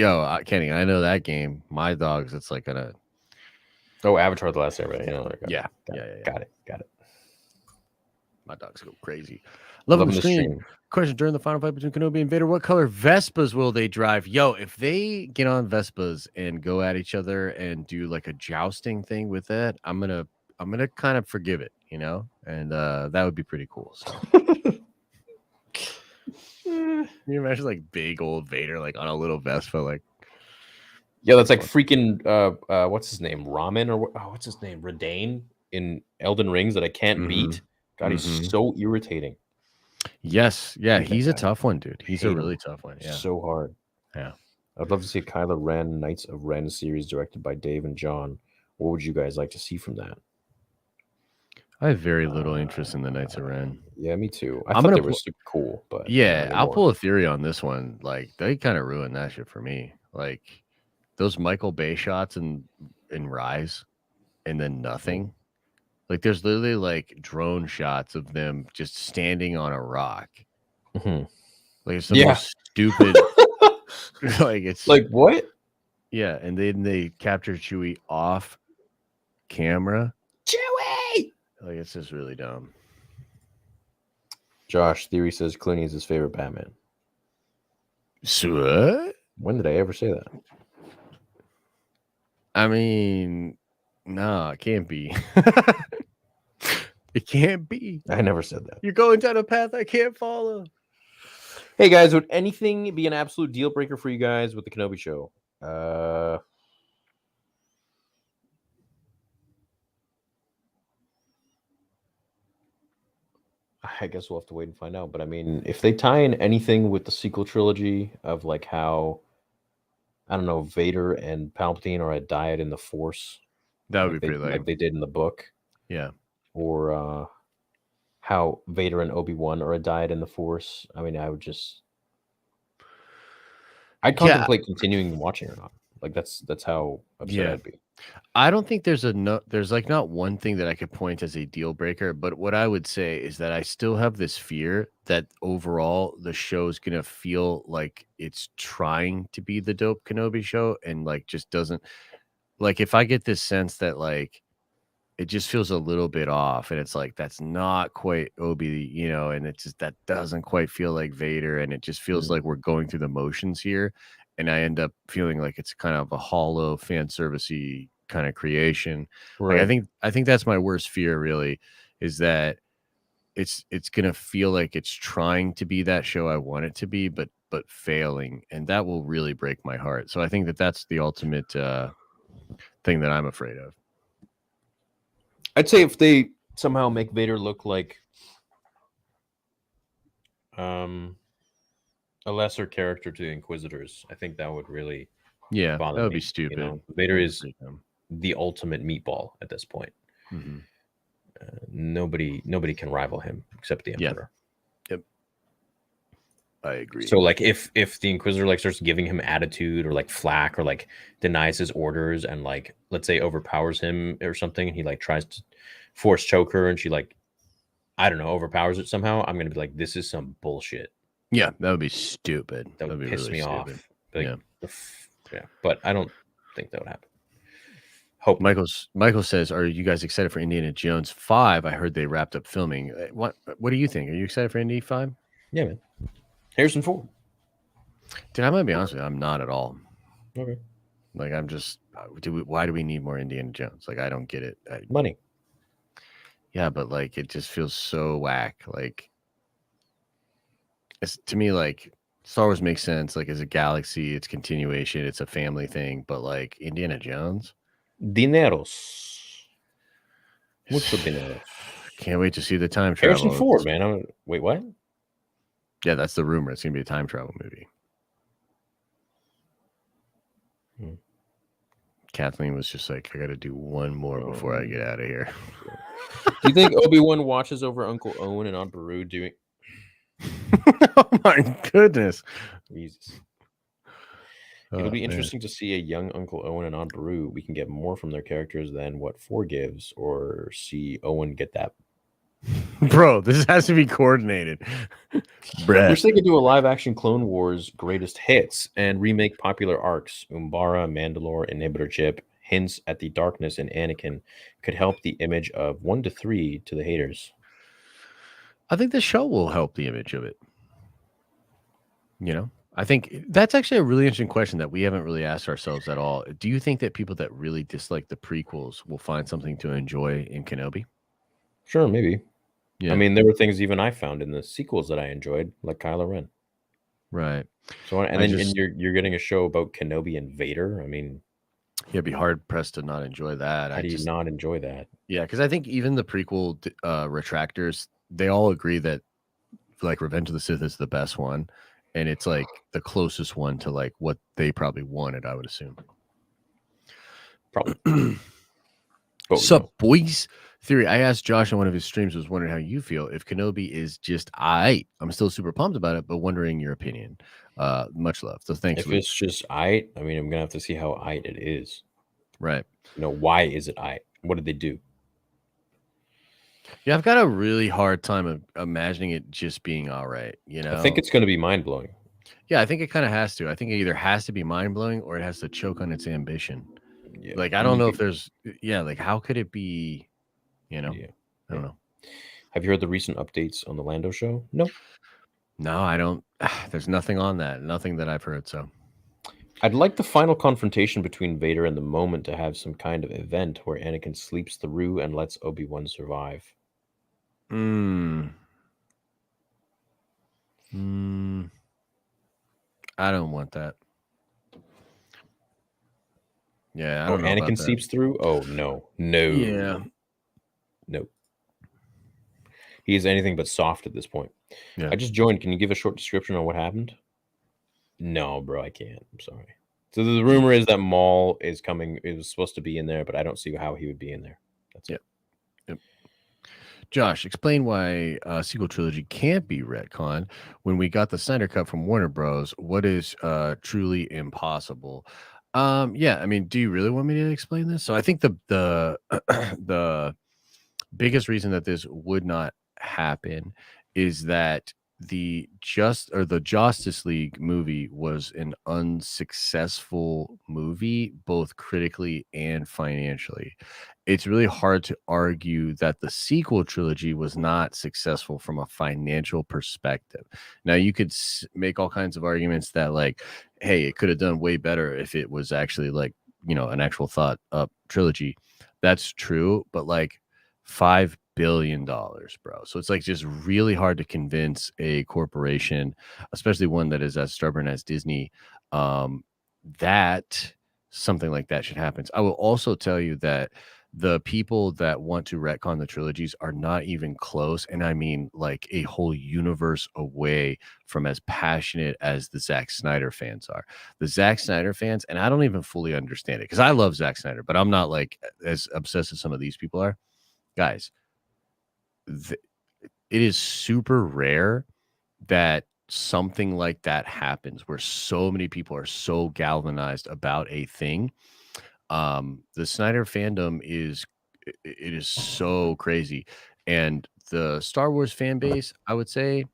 Speaker 2: Kenny, I know that game. My dogs, it's like gonna.
Speaker 1: Oh, Avatar: The Last Airbender.
Speaker 2: Yeah.
Speaker 1: Got it.
Speaker 2: My dogs go crazy. Love the stream.
Speaker 1: stream.
Speaker 2: Question: during the final fight between Kenobi and Vader, what color Vespas will they drive? Yo, if they get on Vespas and go at each other and do like a jousting thing with that, I'm gonna kind of forgive it, and that would be pretty cool. So. Can you imagine like big old Vader like on a little Vespa, like
Speaker 1: Yeah, that's like freaking what's his name? Ramen or what's his name? Redane in Elden Rings that I can't beat. God, he's so irritating.
Speaker 2: Yes, yeah,
Speaker 1: Hate that
Speaker 2: he's a
Speaker 1: guy.
Speaker 2: tough one, dude. He's a
Speaker 1: Hate
Speaker 2: really
Speaker 1: him.
Speaker 2: tough one. Yeah.
Speaker 1: So hard.
Speaker 2: Yeah.
Speaker 1: I'd love to see a Kylo Ren Knights of Ren series directed by Dave and John. What would you guys like to see from that?
Speaker 2: I have very little interest in the Knights of Ren.
Speaker 1: Yeah, me too.
Speaker 2: I'm
Speaker 1: thought
Speaker 2: gonna
Speaker 1: they were super cool, but
Speaker 2: Yeah, I'll
Speaker 1: more.
Speaker 2: pull a theory on this one. Like they kind of ruined that shit for me. Like those Michael Bay shots in Rise, and then nothing. Like there's literally like drone shots of them just standing on a rock.
Speaker 1: Mhm.
Speaker 2: Like it's the most stupid. Like it's
Speaker 1: Like what?
Speaker 2: yeah, and then they capture Chewie off camera.
Speaker 1: Chewie!
Speaker 2: Like it's just really dumb.
Speaker 1: Josh Theory says Clooney is his favorite Batman.
Speaker 2: So what?
Speaker 1: When did I ever say that?
Speaker 2: I mean, no, it can't be. It can't be.
Speaker 1: I never said that.
Speaker 2: You're going down a path I can't follow.
Speaker 1: Hey guys, would anything be an absolute deal breaker for you guys with the Kenobi show? I guess we'll have to wait and find out. But I mean, if they tie in anything with the sequel trilogy of like how, I don't know, Vader and Palpatine are a dyad in the Force,
Speaker 2: That would
Speaker 1: like
Speaker 2: be pretty lame.
Speaker 1: like they did in the book,
Speaker 2: Yeah.
Speaker 1: or how Vader and Obi-Wan are a dyad in the Force. I mean, I'd contemplate continuing watching or not. Like that's how upset I'd be.
Speaker 2: I don't think there's like not one thing that I could point as a deal breaker, but what I would say is that I still have this fear that overall the show is gonna feel like it's trying to be the dope Kenobi show and like just doesn't. Like if I get this sense that like it just feels a little bit off, and it's like that's not quite Obi, and it just that doesn't quite feel like Vader, and it just feels like we're going through the motions here, and I end up feeling like it's kind of a hollow fan servicey kind of creation. Like
Speaker 1: Right.
Speaker 2: I think that's my worst fear, really, is that it's gonna feel like it's trying to be that show I want it to be, but failing, and that will really break my heart. So I think that that's the ultimate thing that I'm afraid of.
Speaker 1: I'd say if they somehow make Vader look like a lesser character to the Inquisitors, I think that would really
Speaker 2: Yeah, that
Speaker 1: bother
Speaker 2: would
Speaker 1: me.
Speaker 2: be stupid.
Speaker 1: Vader is
Speaker 2: Pretty dumb.
Speaker 1: the ultimate meatball at this point.
Speaker 2: Mhm.
Speaker 1: Nobody can rival him except the
Speaker 2: Yeah.
Speaker 1: Emperor.
Speaker 2: Yep, I agree.
Speaker 1: So like if the Inquisitor like starts giving him attitude or like flack or like denies his orders and like let's say overpowers him or something, and he like tries to force choke her and she like I don't know overpowers it somehow, I'm gonna be like, this is some bullshit.
Speaker 2: Yeah, that would be stupid.
Speaker 1: That would
Speaker 2: be
Speaker 1: piss
Speaker 2: really
Speaker 1: me
Speaker 2: stupid.
Speaker 1: off. Like,
Speaker 2: Yeah.
Speaker 1: Yeah, but I don't think that would happen. Hope not.
Speaker 2: Michael says, "Are you guys excited for Indiana Jones 5? I heard they wrapped up filming. What do you think? Are you excited for Indy 5?
Speaker 1: Yeah, man. Harrison Ford.
Speaker 2: Dude, I might be honest with you, I'm not at all.
Speaker 1: Okay.
Speaker 2: Like, I'm just, why do we need more Indiana Jones? Like, I don't get it.
Speaker 1: Money.
Speaker 2: Yeah, but like, it just feels so whack. Like, to me, like, Star Wars makes sense. Like, as a galaxy, it's continuation, it's a family thing. But like, Indiana Jones,
Speaker 1: Dineros. What's the dineros?
Speaker 2: Can't wait to see the time travel.
Speaker 1: Harrison Ford, man. Wait, what?
Speaker 2: Yeah, that's the rumor. It's gonna be a time travel movie. Kathleen was just like, I got to do one more before I get out of here.
Speaker 1: Do you think Obi-Wan watches over Uncle Owen and Aunt Beru doing?
Speaker 2: Oh my goodness!
Speaker 1: Jesus. It'll be interesting to see a young Uncle Owen and Aunt Beru. We can get more from their characters than what 4 gives, or see Owen get that.
Speaker 2: Bro, this has to be coordinated.
Speaker 1: Bruh. Wish they could do a live-action Clone Wars greatest hits and remake popular arcs. Umbara, Mandalore, Inhibitor Chip, hints at the darkness in Anakin could help the image of 1 to 3 to the haters.
Speaker 2: I think the show will help the image of it. I think that's actually a really interesting question that we haven't really asked ourselves at all. Do you think that people that really dislike the prequels will find something to enjoy in Kenobi?
Speaker 1: Sure, maybe.
Speaker 2: Yeah.
Speaker 1: I mean, there were things even I found in the sequels that I enjoyed, like Kylo Ren.
Speaker 2: Right.
Speaker 1: So, and you're getting a show about Kenobi and Vader. I mean,
Speaker 2: you'd be hard pressed to not enjoy that.
Speaker 1: How do you not enjoy that?
Speaker 2: Yeah, because I think even the prequel retractors, they all agree that like Revenge of the Sith is the best one, and it's like the closest one to like what they probably wanted, I would assume.
Speaker 1: Probably.
Speaker 2: Sup, boys? Theory. I asked Josh on one of his streams, was wondering how you feel if Kenobi is just aight. I'm still super pumped about it, but wondering your opinion. Much love. So thanks.
Speaker 1: If it's just aight, I mean, I'm gonna have to see how aight it is.
Speaker 2: Right.
Speaker 1: Why is it aight? What did they do?
Speaker 2: Yeah, I've got a really hard time imagining it just being all right.
Speaker 1: I think it's going to be mind blowing.
Speaker 2: Yeah, I think it kind of has to. I think it either has to be mind blowing or it has to choke on its ambition. Yeah. Like, I don't know if there's, like, how could it be, I don't know.
Speaker 1: Have you heard the recent updates on the Lando show? No.
Speaker 2: No, I don't. There's nothing on that. Nothing that I've heard. So
Speaker 1: I'd like the final confrontation between Vader and the Moment to have some kind of event where Anakin sleeps through and lets Obi-Wan survive.
Speaker 2: I don't want that. Yeah, I don't know.
Speaker 1: Anakin sleeps through? Oh, no.
Speaker 2: Yeah.
Speaker 1: No. He is anything but soft at this point.
Speaker 2: Yeah.
Speaker 1: I just joined. Can you give a short description on what happened? No, bro, I can't. I'm sorry. So the rumor is that Maul is coming. It was supposed to be in there, but I don't see how he would be in there. That's it.
Speaker 2: Yep. Josh, explain why sequel trilogy can't be retconned when we got the Snyder Cut from Warner Bros. What is truly impossible? Yeah, I mean, do you really want me to explain this? So I think the the biggest reason that this would not happen is that the Justice League movie was an unsuccessful movie, both critically and financially. It's really hard to argue that the sequel trilogy was not successful from a financial perspective. Now, you could make all kinds of arguments that, like, hey, it could have done way better if it was actually like, an actual thought up trilogy. That's true, but like $5 billion, bro. So it's like just really hard to convince a corporation, especially one that is as stubborn as Disney, that something like that should happen. I will also tell you that the people that want to retcon the trilogies are not even close, and I mean like a whole universe away from as passionate as the Zack Snyder fans are. The Zack Snyder fans, and I don't even fully understand it because I love Zack Snyder, but I'm not like as obsessed as some of these people are. Guys, it is super rare that something like that happens where so many people are so galvanized about a thing. The Snyder fandom is so crazy, and the Star Wars fan base, I would say,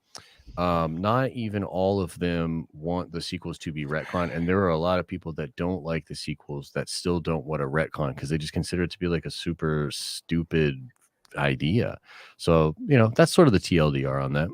Speaker 2: not even all of them want the sequels to be retcon, and there are a lot of people that don't like the sequels that still don't want a retcon because they just consider it to be like a super stupid idea. So that's sort of the TLDR on that.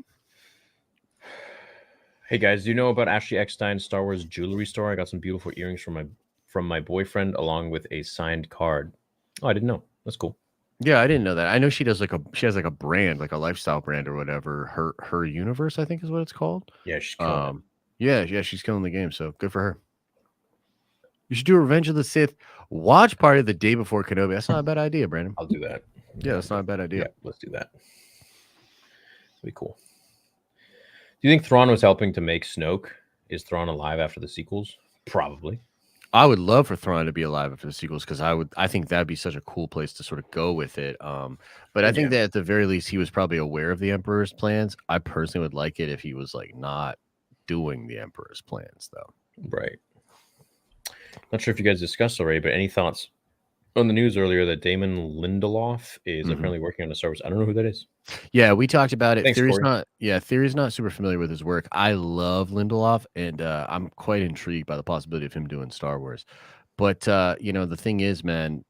Speaker 1: Hey guys, do you know about Ashley Eckstein's Star Wars jewelry store? I got some beautiful earrings from my boyfriend along with a signed card. Oh, I didn't know. That's cool.
Speaker 2: Yeah, I didn't know that. I know she has like a brand, like a lifestyle brand or whatever. Her universe, I think, is what it's called.
Speaker 1: Yeah, she's killing
Speaker 2: it. Yeah, she's killing the game. So good for her. You should do a Revenge of the Sith watch party the day before Kenobi. That's not a bad idea, Brandon.
Speaker 1: I'll do that.
Speaker 2: Yeah, that's not a bad idea.
Speaker 1: Yeah, let's do that. It'll be cool. Do you think Thrawn was helping to make Snoke? Is Thrawn alive after the sequels? Probably.
Speaker 2: I would love for Thrawn to be alive after the sequels because I think that'd be such a cool place to sort of go with it. But I think that at the very least he was probably aware of the Emperor's plans. I personally would like it if he was like not doing the Emperor's plans though.
Speaker 1: Right. Not sure if you guys discussed already, but any thoughts on the news earlier that Damon Lindelof is apparently working on a Star Wars? I don't know who that is.
Speaker 2: Yeah, we talked about it.
Speaker 1: Thanks,
Speaker 2: Theory's not super familiar with his work. I love Lindelof, and I'm quite intrigued by the possibility of him doing Star Wars. But the thing is, man,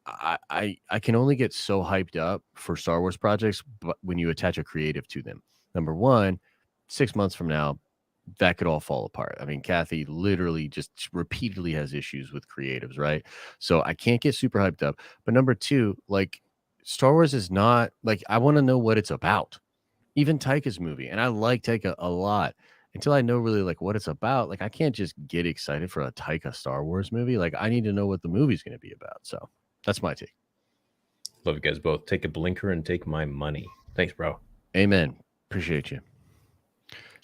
Speaker 2: I can only get so hyped up for Star Wars projects, but when you attach a creative to them. Number one, 6 months from now, that could all fall apart. I mean, Kathy literally just repeatedly has issues with creatives, right? So I can't get super hyped up. But number two, like Star Wars is not like I want to know what it's about. Even Taika's movie, and I like Taika a lot until I know really like what it's about. Like I can't just get excited for a Taika Star Wars movie. Like I need to know what the movie's going to be about. So that's my take.
Speaker 1: Love you guys both. Take a blinker and take my money. Thanks, bro.
Speaker 2: Amen. Appreciate you.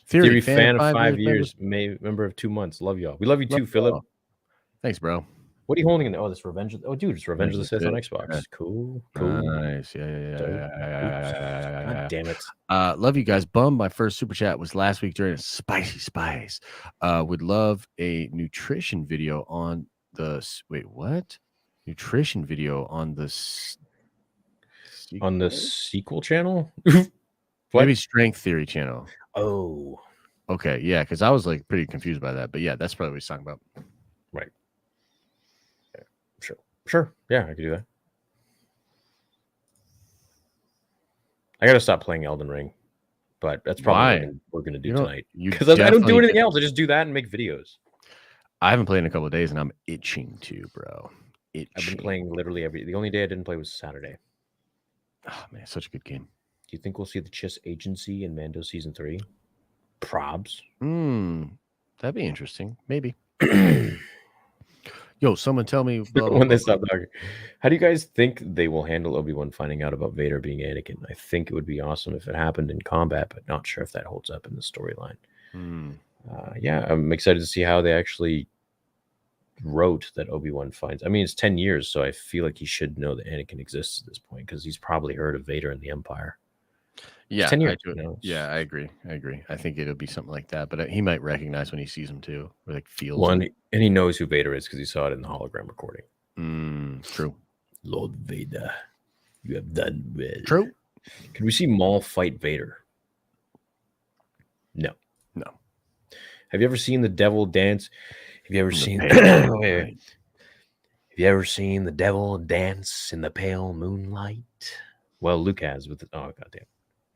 Speaker 1: Theory fan of 5 years, member of 2 months. Love y'all. We love you too, Philip.
Speaker 2: Thanks, bro.
Speaker 1: What are you holding in there? Oh, this Revenge. Oh, dude, it's Revenge of the Sith on Xbox.
Speaker 2: Yeah.
Speaker 1: Cool.
Speaker 2: Nice. Yeah.
Speaker 1: God damn it.
Speaker 2: Love you guys. Bum. My first super chat was last week during a spicy spice. Would love a nutrition video on the what? Nutrition video on the
Speaker 1: sequel channel?
Speaker 2: Maybe Strength Theory channel.
Speaker 1: Oh.
Speaker 2: Okay, yeah, because I was like pretty confused by that. But yeah, that's probably what he's talking about.
Speaker 1: Right. Yeah, sure. Yeah, I could do that. I gotta stop playing Elden Ring, but that's probably what we're gonna do tonight. Because I don't do anything else. I just do that and make videos.
Speaker 2: I haven't played in a couple of days, and I'm itching to, bro.
Speaker 1: I've been playing literally the only day I didn't play was Saturday.
Speaker 2: Oh man, such a good game.
Speaker 1: Do you think we'll see the Chiss Agency in Mando Season 3? Probs.
Speaker 2: That'd be interesting. Maybe. Yo, someone tell me
Speaker 1: when they stop talking. How do you guys think they will handle Obi-Wan finding out about Vader being Anakin? I think it would be awesome if it happened in combat, but not sure if that holds up in the storyline. Yeah, I'm excited to see how they actually wrote that Obi-Wan finds. I mean, it's 10 years, so I feel like he should know that Anakin exists at this point because he's probably heard of Vader and the Empire.
Speaker 2: Yeah,
Speaker 1: 10 years.
Speaker 2: Yeah, I agree. I think it'll be something like that, but he might recognize when he sees him too, or like feels.
Speaker 1: One, and he knows who Vader is because he saw it in the hologram recording.
Speaker 2: True.
Speaker 1: Lord Vader, you have done well.
Speaker 2: True.
Speaker 1: Can we see Maul fight Vader? No.
Speaker 2: No.
Speaker 1: Have you ever seen the devil dance? Have you ever seen?
Speaker 2: Pale
Speaker 1: Wait, wait.
Speaker 2: moonlight.
Speaker 1: Have you ever seen the devil dance in the pale moonlight? Well, Luke has with oh goddamn.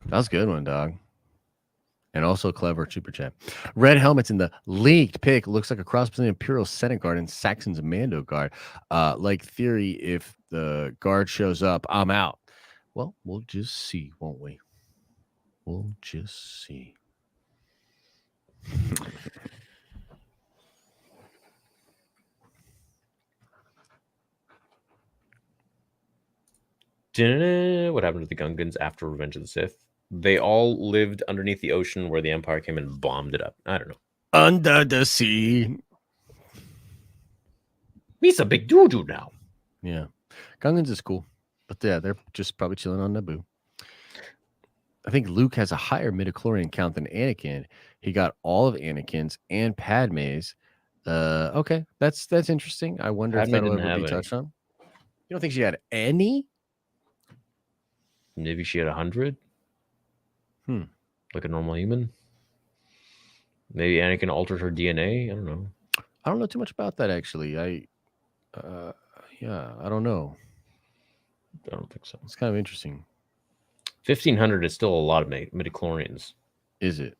Speaker 2: That was a good one, dog. And also clever super chat. Red helmets in the leaked pick looks like a cross between Imperial Senate Guard and Saxon's Mando Guard. Like theory, if the guard shows up, I'm out. Well, we'll just see, won't we? We'll just see.
Speaker 1: What happened to the Gungans after Revenge of the Sith? They all lived underneath the ocean where the Empire came and bombed it up. I don't know.
Speaker 2: Under the sea.
Speaker 1: He's a big doo-doo now.
Speaker 2: Yeah. Gungans is cool. But yeah, they're just probably chilling on Naboo. I think Luke has a higher midichlorian count than Anakin. He got all of Anakin's and Padme's. Okay, that's interesting. I wonder if
Speaker 1: Padme
Speaker 2: that'll
Speaker 1: didn't
Speaker 2: ever
Speaker 1: have
Speaker 2: be
Speaker 1: any.
Speaker 2: touched on. You don't think she had any?
Speaker 1: Maybe she had 100. Like a normal human. Maybe Anakin altered her DNA. I don't know.
Speaker 2: I don't know too much about that actually. Yeah, I don't know.
Speaker 1: I don't think so.
Speaker 2: It's kind of interesting.
Speaker 1: 1,500 is still a lot of midichlorians.
Speaker 2: Is it?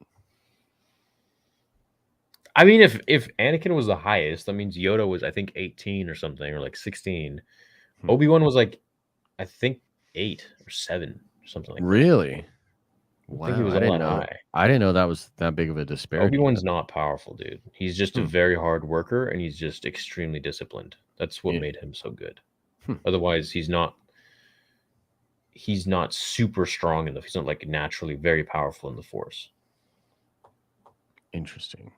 Speaker 1: I mean, if Anakin was the highest, that means Yoda was, I think, 18 or something, or like 16. Obi-Wan was like, I think 8 or 7 or something like that.
Speaker 2: Really?
Speaker 1: I think he was a lot high.
Speaker 2: I didn't know that was that big of a disparity.
Speaker 1: Obi-Wan's not powerful, dude. He's just a very hard worker, and he's just extremely disciplined. That's what made him so good. Otherwise, he's not super strong enough. He's not like naturally very powerful in the Force.
Speaker 2: Interesting.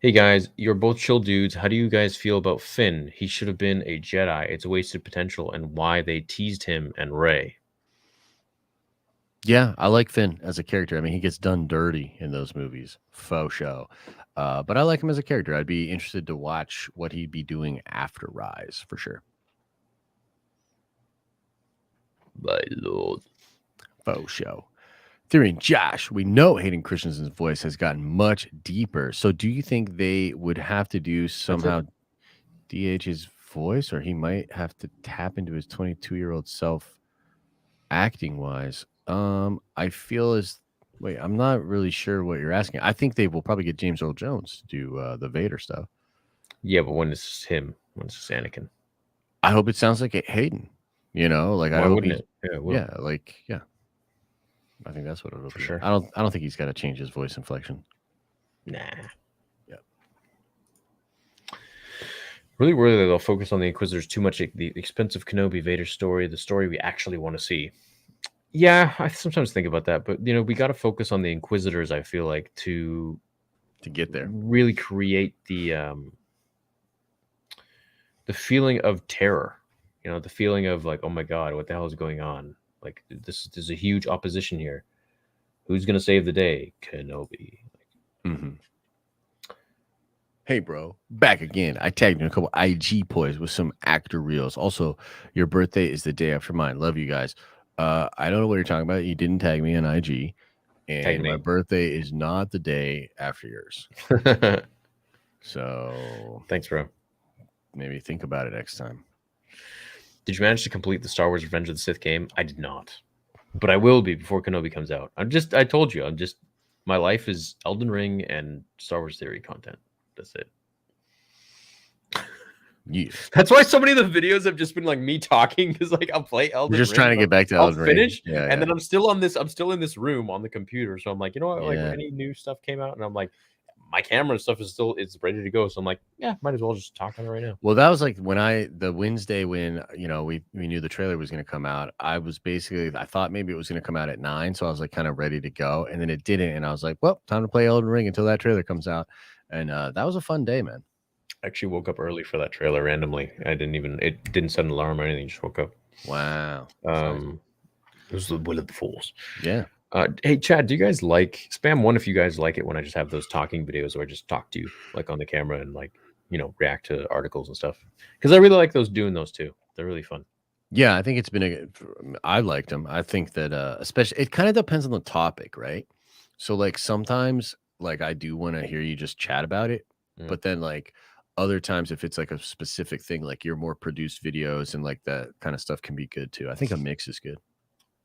Speaker 1: Hey guys, you're both chill dudes. How do you guys feel about Finn? He should have been a Jedi. It's a wasted potential, and why they teased him and Rey.
Speaker 2: Yeah, I like Finn as a character. I mean, he gets done dirty in those movies, faux show. But I like him as a character. I'd be interested to watch what he'd be doing after Rise for sure.
Speaker 1: My lord.
Speaker 2: Faux show. Theory and Josh, we know Hayden Christensen's voice has gotten much deeper. So do you think they would have to do somehow DH his voice, or he might have to tap into his 22-year-old self acting wise? I feel wait, I'm not really sure what you're asking. I think they will probably get James Earl Jones to do the Vader stuff.
Speaker 1: Yeah, but when it's him, when it's Anakin.
Speaker 2: I hope it sounds like Hayden. You know, like I hope
Speaker 1: wouldn't it? Yeah,
Speaker 2: yeah. I think that's what it'll be.
Speaker 1: Sure.
Speaker 2: I don't think he's got to change his voice inflection.
Speaker 1: Nah.
Speaker 2: Yep.
Speaker 1: Really worried that they'll focus on the Inquisitors too much. The expensive Kenobi Vader story, the story we actually want to see. Yeah, I sometimes think about that, but we got to focus on the Inquisitors. I feel like to
Speaker 2: get there,
Speaker 1: really create the feeling of terror. The feeling of like, oh my god, what the hell is going on? Like there's a huge opposition here. Who's gonna save the day? Kenobi.
Speaker 2: Hey, bro, back again. I tagged in a couple IG posts with some actor reels. Also, your birthday is the day after mine. Love you guys. I don't know what you're talking about. You didn't tag me on IG, and my birthday is not the day after yours. So
Speaker 1: thanks, bro.
Speaker 2: Maybe think about it next time.
Speaker 1: Did you manage to complete the Star Wars Revenge of the Sith game? I did not, but I will be before Kenobi comes out. I told you, my life is Elden Ring and Star Wars Theory content. That's it.
Speaker 2: Yeah.
Speaker 1: That's why so many of the videos have just been like me talking, because like I'll play Elden Ring.
Speaker 2: You're just trying to get back to Elden Ring.
Speaker 1: Finish, and then I'm still in this room on the computer. So I'm like, you know what? Like any new stuff came out, and I'm like, my camera and stuff is ready to go. So I'm like, yeah, might as well just talk on it right now.
Speaker 2: Well, that was like the Wednesday when we knew the trailer was going to come out. I thought maybe it was going to come out at 9, so I was like kind of ready to go, and then it didn't, and I was like, well, time to play Elden Ring until that trailer comes out, and that was a fun day, man.
Speaker 1: I actually woke up early for that trailer randomly. It didn't set an alarm or anything. Just woke up.
Speaker 2: Wow.
Speaker 1: It was the will of the Force.
Speaker 2: Yeah.
Speaker 1: Hey, Chad, do you guys like spam 1 if you guys like it when I just have those talking videos where I just talk to you like on the camera and like react to articles and stuff? Because I really like doing those too. They're really fun.
Speaker 2: Yeah, I think it's been I liked them. I think that especially it kind of depends on the topic, right? So like sometimes like I do want to hear you just chat about it,
Speaker 1: Mm.
Speaker 2: but then like other times if it's like a specific thing, like your more produced videos and like that kind of stuff can be good too. I think a mix is good.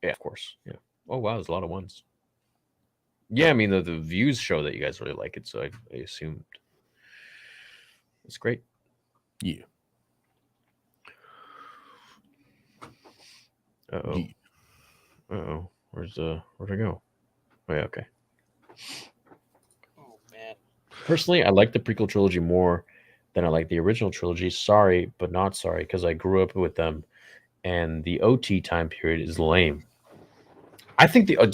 Speaker 1: Yeah, of course. Yeah. Oh wow, there's a lot of ones. Yeah, I mean the views show that you guys really like it, so I assumed it's great.
Speaker 2: Yeah.
Speaker 1: Uh-oh.
Speaker 2: Yeah.
Speaker 1: Uh-oh. Where'd I go? Oh yeah, okay.
Speaker 6: Oh man.
Speaker 1: Personally, I like the prequel trilogy more than I like the original trilogy. Sorry, but not sorry, because I grew up with them, and the OT time period is lame. I think I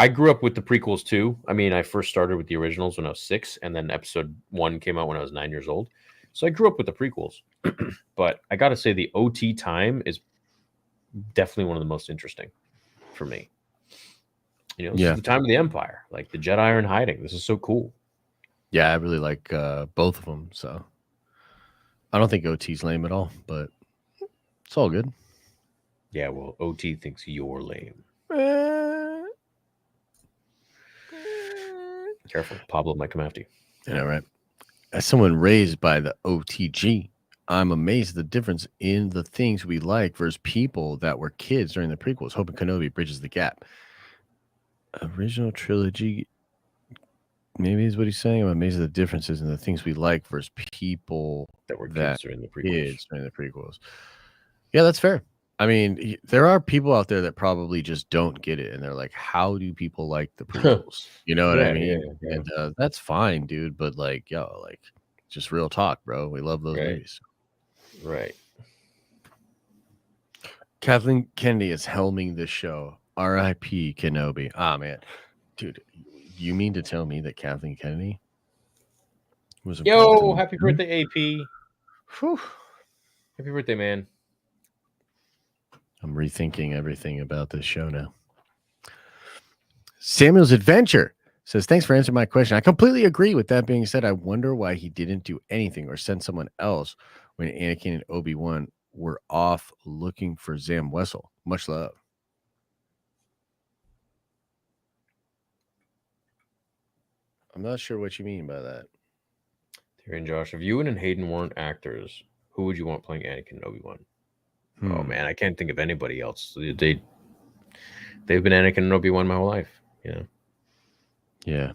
Speaker 1: grew up with the prequels too. I mean, I first started with the originals when I was 6, and then episode 1 came out when I was 9 years old. So I grew up with the prequels. But I gotta say the OT time is definitely one of the most interesting for me. You know, this is the time of the Empire. Like the Jedi are in hiding. This is so cool.
Speaker 2: Yeah, I really like both of them. So I don't think OT's lame at all, but it's all good.
Speaker 1: Yeah, well, OT thinks you're lame. Careful, Pablo might come after you.
Speaker 2: You know, right? As someone raised by the OTG, I'm amazed at the difference in the things we like versus people that were kids during the prequels. Hoping Kenobi bridges the gap. Original trilogy, maybe is what he's saying. I'm amazed at the differences in the things we like versus people
Speaker 1: That were kids during the
Speaker 2: prequels. Yeah, that's fair. I mean, there are people out there that probably just don't get it, and they're like, "How do people like the prequels?" You know what I mean?
Speaker 1: Yeah.
Speaker 2: And that's fine, dude. But like, yo, like, just real talk, bro. We love those movies.
Speaker 1: Right.
Speaker 2: Kathleen Kennedy is helming this show. R.I.P. Kenobi. Ah, man, dude, you mean to tell me that Kathleen Kennedy was
Speaker 1: Yo, happy birthday, AP.
Speaker 2: Whew.
Speaker 1: Happy birthday, man.
Speaker 2: I'm rethinking everything about this show now. Samuel's Adventure says, thanks for answering my question. I completely agree. With that being said, I wonder why he didn't do anything or send someone else when Anakin and Obi-Wan were off looking for Zam Wessel. Much love. I'm not sure what you mean by that.
Speaker 1: Terry and Josh, if you and Hayden weren't actors, who would you want playing Anakin and Obi-Wan? Oh man, I can't think of anybody else. They've been Anakin and Obi-Wan my whole life.
Speaker 2: Yeah.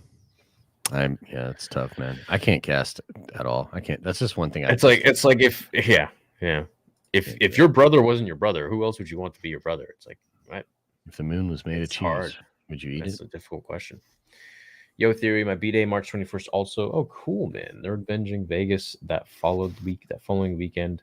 Speaker 2: It's tough, man. I can't cast at all. I can't. That's just one thing.
Speaker 1: It's like if if your brother wasn't your brother, who else would you want to be your brother? It's like, right?
Speaker 2: If the moon was made of cheese,
Speaker 1: hard.
Speaker 2: Would you eat
Speaker 1: That's
Speaker 2: it?
Speaker 1: a difficult question. Yo Theory, my B-Day March 21st also. Oh, cool, man. They're avenging Vegas that following weekend.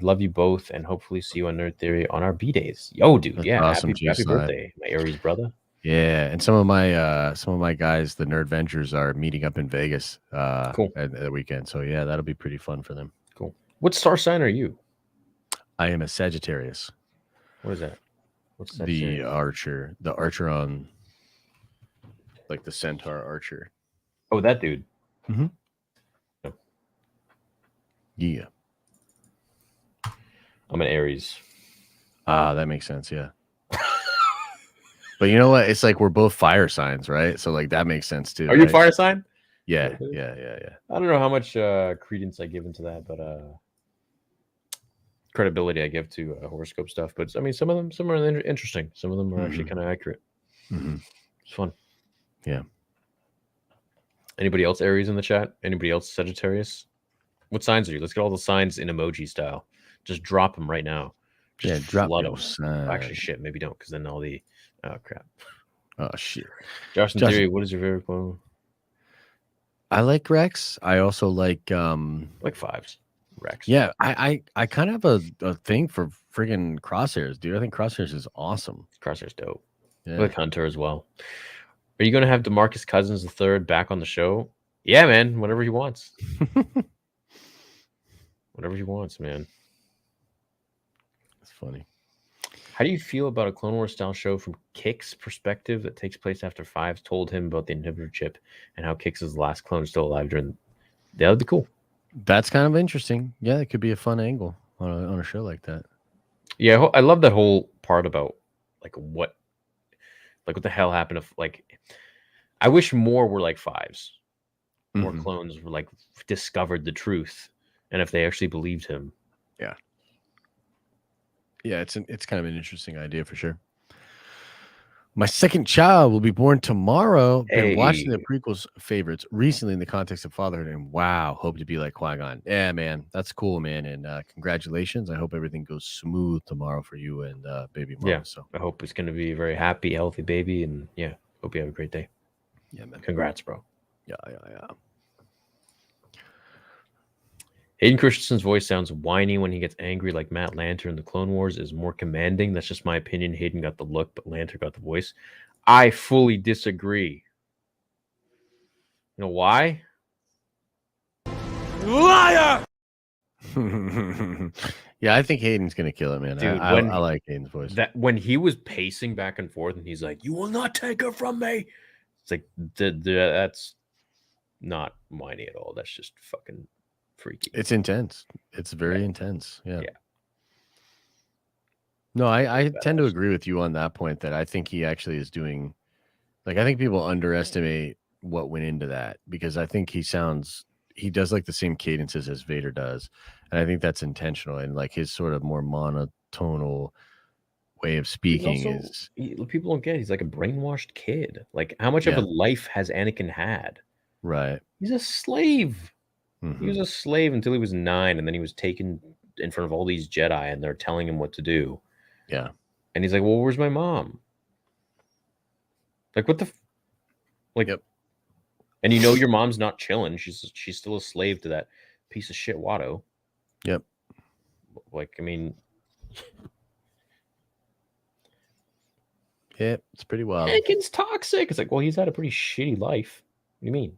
Speaker 1: Love you both, and hopefully see you on Nerd Theory on our B-Days. Yo, dude,
Speaker 2: That's
Speaker 1: yeah,
Speaker 2: awesome,
Speaker 1: happy birthday, my Aries brother.
Speaker 2: Yeah, and some of my guys, the Nerd Ventures, are meeting up in Vegas
Speaker 1: Cool.
Speaker 2: at the weekend. So yeah, that'll be pretty fun for them.
Speaker 1: Cool. What star sign are you?
Speaker 2: I am a Sagittarius.
Speaker 1: What is that? What's that?
Speaker 2: The archer on like the centaur archer.
Speaker 1: Oh, that dude.
Speaker 2: Mm-hmm. Yeah.
Speaker 1: I'm an Aries.
Speaker 2: Ah, that makes sense. Yeah. But you know what? It's like we're both fire signs, right? So like that makes sense too.
Speaker 1: Are you a fire sign?
Speaker 2: Yeah.
Speaker 1: I don't know how much credence I give into that, but credibility I give to horoscope stuff. But I mean, some are interesting. Some of them are actually kind of accurate.
Speaker 2: Mm-hmm.
Speaker 1: It's fun.
Speaker 2: Yeah.
Speaker 1: Anybody else Aries in the chat? Anybody else Sagittarius? What signs are you? Let's get all the signs in emoji style. Just drop them right now. Just
Speaker 2: drop
Speaker 1: flood
Speaker 2: your
Speaker 1: them.
Speaker 2: sign.
Speaker 1: Actually, shit, maybe don't, because then all the crap.
Speaker 2: Oh shit.
Speaker 1: Josh in Theory, what is your favorite quote?
Speaker 2: I like Rex. I also like
Speaker 1: fives. Rex.
Speaker 2: Yeah, I kind of have a thing for friggin' Crosshairs, dude. I think Crosshairs is awesome.
Speaker 1: Crosshairs dope.
Speaker 2: Yeah.
Speaker 1: I like Hunter as well. Are you going to have DeMarcus Cousins III back on the show? Yeah, man. Whatever he wants. Whatever he wants, man.
Speaker 2: That's funny.
Speaker 1: How do you feel about a Clone Wars style show from Kix perspective that takes place after Fives told him about the inhibitor chip and how Kix is the last clone still alive during? That would be cool.
Speaker 2: That's kind of interesting. Yeah, it could be a fun angle on a show like that.
Speaker 1: Yeah, I love that whole part about like what the hell happened if like I wish more were like fives. More
Speaker 2: Mhm.
Speaker 1: clones were like discovered the truth, and if they actually believed him.
Speaker 2: Yeah. Yeah, it's kind of an interesting idea for sure. My second child will be born tomorrow. Been watching the
Speaker 1: Hey.
Speaker 2: prequels favorites recently in the context of fatherhood, and wow, hope to be like Qui-Gon. Yeah, man, that's cool, man, and congratulations. I hope everything goes smooth tomorrow for you and baby
Speaker 1: Yeah,
Speaker 2: mama. So
Speaker 1: I hope it's going to be a very happy, healthy baby, and yeah, hope you have a great day.
Speaker 2: yeah, man.
Speaker 1: Congrats, bro.
Speaker 2: Yeah.
Speaker 1: Hayden Christensen's voice sounds whiny when he gets angry, like Matt Lanter in the Clone Wars is more commanding. That's just my opinion. Hayden got the look, but Lanter got the voice. I fully disagree. You know why?
Speaker 6: Liar!
Speaker 2: Yeah, I think Hayden's gonna kill it, man.
Speaker 1: Dude,
Speaker 2: I like Hayden's voice.
Speaker 1: when he was pacing back and forth and he's like, "You will not take her from me," it's like that's not whiny at all. That's just fucking freaky.
Speaker 2: It's intense. It's very intense. Yeah.
Speaker 1: Yeah.
Speaker 2: No, I tend to agree with you on that point. That I think he actually is doing. Like, I think people underestimate what went into that because I think he does like the same cadences as Vader does, and I think that's intentional. And like his sort of more monotonal way of speaking is
Speaker 1: People don't get it. He's like a brainwashed kid. Like, how much of a life has Anakin had?
Speaker 2: right.
Speaker 1: He's a slave. He
Speaker 2: Mhm.
Speaker 1: was a slave until he was 9, and then he was taken in front of all these Jedi, and they're telling him what to do.
Speaker 2: Yeah.
Speaker 1: And he's like, "Well, where's my mom?" Like, what the like?
Speaker 2: Yep.
Speaker 1: And you know your mom's not chilling. She's still a slave to that piece of shit Watto.
Speaker 2: Yep.
Speaker 1: Like, I mean,
Speaker 2: Yeah, it's pretty wild.
Speaker 1: Anakin's toxic. It's like, well, he's had a pretty shitty life. What do you mean?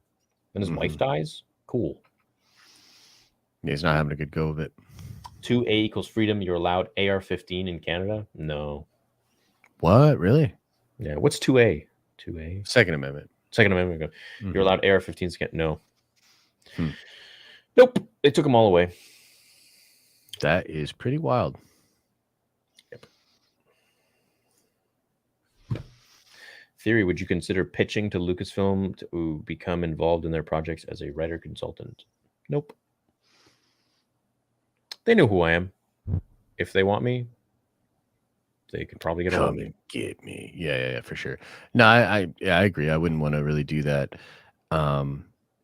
Speaker 1: And his wife dies? Cool.
Speaker 2: Yeah, he's not having a good go of it.
Speaker 1: 2A equals freedom. You're allowed AR-15 in Canada? No.
Speaker 2: What? Really?
Speaker 1: Yeah. What's 2A? 2A?
Speaker 2: Second Amendment.
Speaker 1: Second Amendment. You're allowed AR-15s again? No.
Speaker 2: Hmm.
Speaker 1: Nope. They took them all away.
Speaker 2: That is pretty wild.
Speaker 1: Yep. Theory, would you consider pitching to Lucasfilm to become involved in their projects as a writer consultant? Nope. They know who I am. If they want me, they could probably get a hold of
Speaker 2: Come
Speaker 1: me.
Speaker 2: and get me. Yeah, for sure. No, I agree. I wouldn't want to really do that.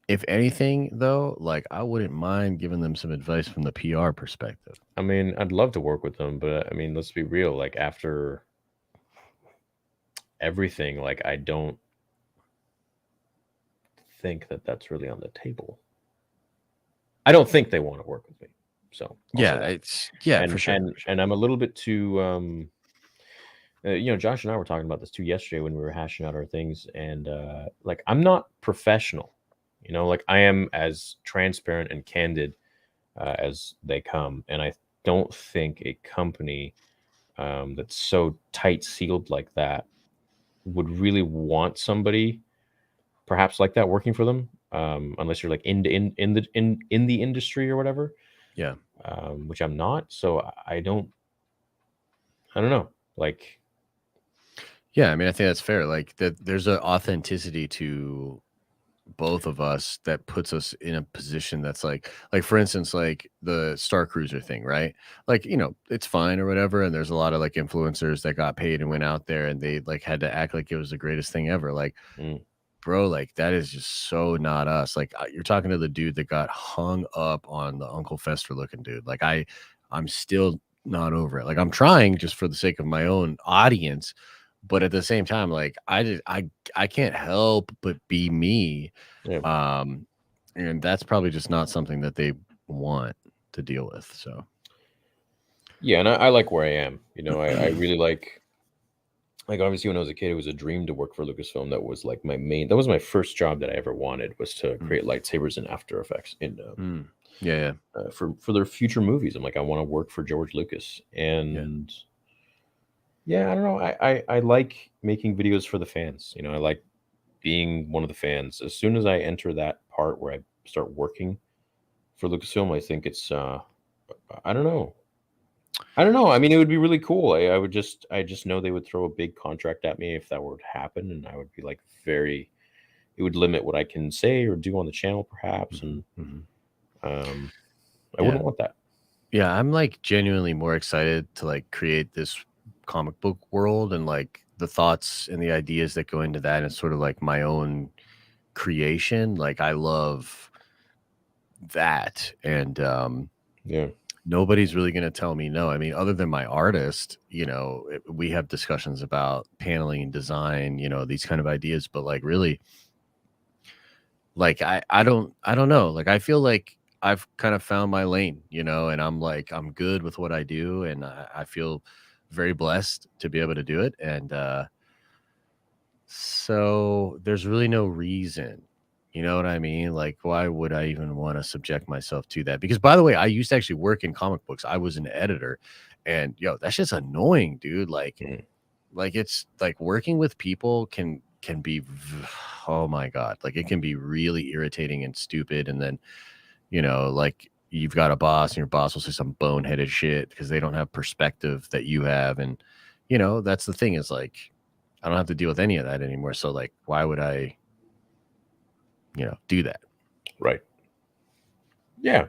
Speaker 2: If anything, though, like I wouldn't mind giving them some advice from the PR perspective.
Speaker 1: I mean, I'd love to work with them, but I mean, let's be real. Like after everything, like I don't think that that's really on the table. I don't think they want to work with me. So
Speaker 2: yeah, for sure.
Speaker 1: And I'm a little bit too Josh and I were talking about this too yesterday when we were hashing out our things, and like I'm not professional, like I am as transparent and candid as they come, and I don't think a company that's so tight sealed like that would really want somebody perhaps like that working for them, unless you're like in the industry or whatever.
Speaker 2: Yeah.
Speaker 1: Which I'm not, so I don't know, like.
Speaker 2: Yeah, I mean, I think that's fair. Like that, there's an authenticity to both of us that puts us in a position that's like for instance, like the Star Cruiser thing, right? Like, it's fine or whatever, and there's a lot of like influencers that got paid and went out there and they like had to act like it was the greatest thing ever. Like, bro, like that is just so not us. Like you're talking to the dude that got hung up on the Uncle Fester looking dude. Like I'm still not over it. Like I'm trying just for the sake of my own audience. But at the same time, like I can't help but be me.
Speaker 1: Yeah.
Speaker 2: And that's probably just not something that they want to deal with. So
Speaker 1: yeah, and I like where I am. I really like obviously when I was a kid, it was a dream to work for Lucasfilm. That was like that was my first job that I ever wanted, was to create lightsabers in After Effects in for their future movies. I'm like, I want to work for George Lucas. And yeah, I don't know. I like making videos for the fans. I like being one of the fans. As soon as I enter that part where I start working for Lucasfilm, I think it's I don't know. I don't know. I mean, it would be really cool. I just know they would throw a big contract at me if that were to happen, and I would be like it would limit what I can say or do on the channel, perhaps, and I wouldn't want that.
Speaker 2: Yeah, I'm like genuinely more excited to like create this comic book world and like the thoughts and the ideas that go into that. And it's sort of like my own creation. Like I love that. And
Speaker 1: Yeah.
Speaker 2: nobody's really going to tell me no. I mean, other than my artist, we have discussions about paneling and design, these kind of ideas, but like really, like I don't know. Like I feel like I've kind of found my lane, and I'm good with what I do, and I feel very blessed to be able to do it. And so there's really no reason, you know what I mean? Like, why would I even want to subject myself to that? Because by the way, I used to actually work in comic books. I was an editor, and that's just annoying, dude. Like, it's like working with people can be, oh my God, like it can be really irritating and stupid. And then, like you've got a boss and your boss will say some boneheaded shit because they don't have perspective that you have. And, that's the thing is like, I don't have to deal with any of that anymore. So like, why would I, do that?
Speaker 1: Right. Yeah.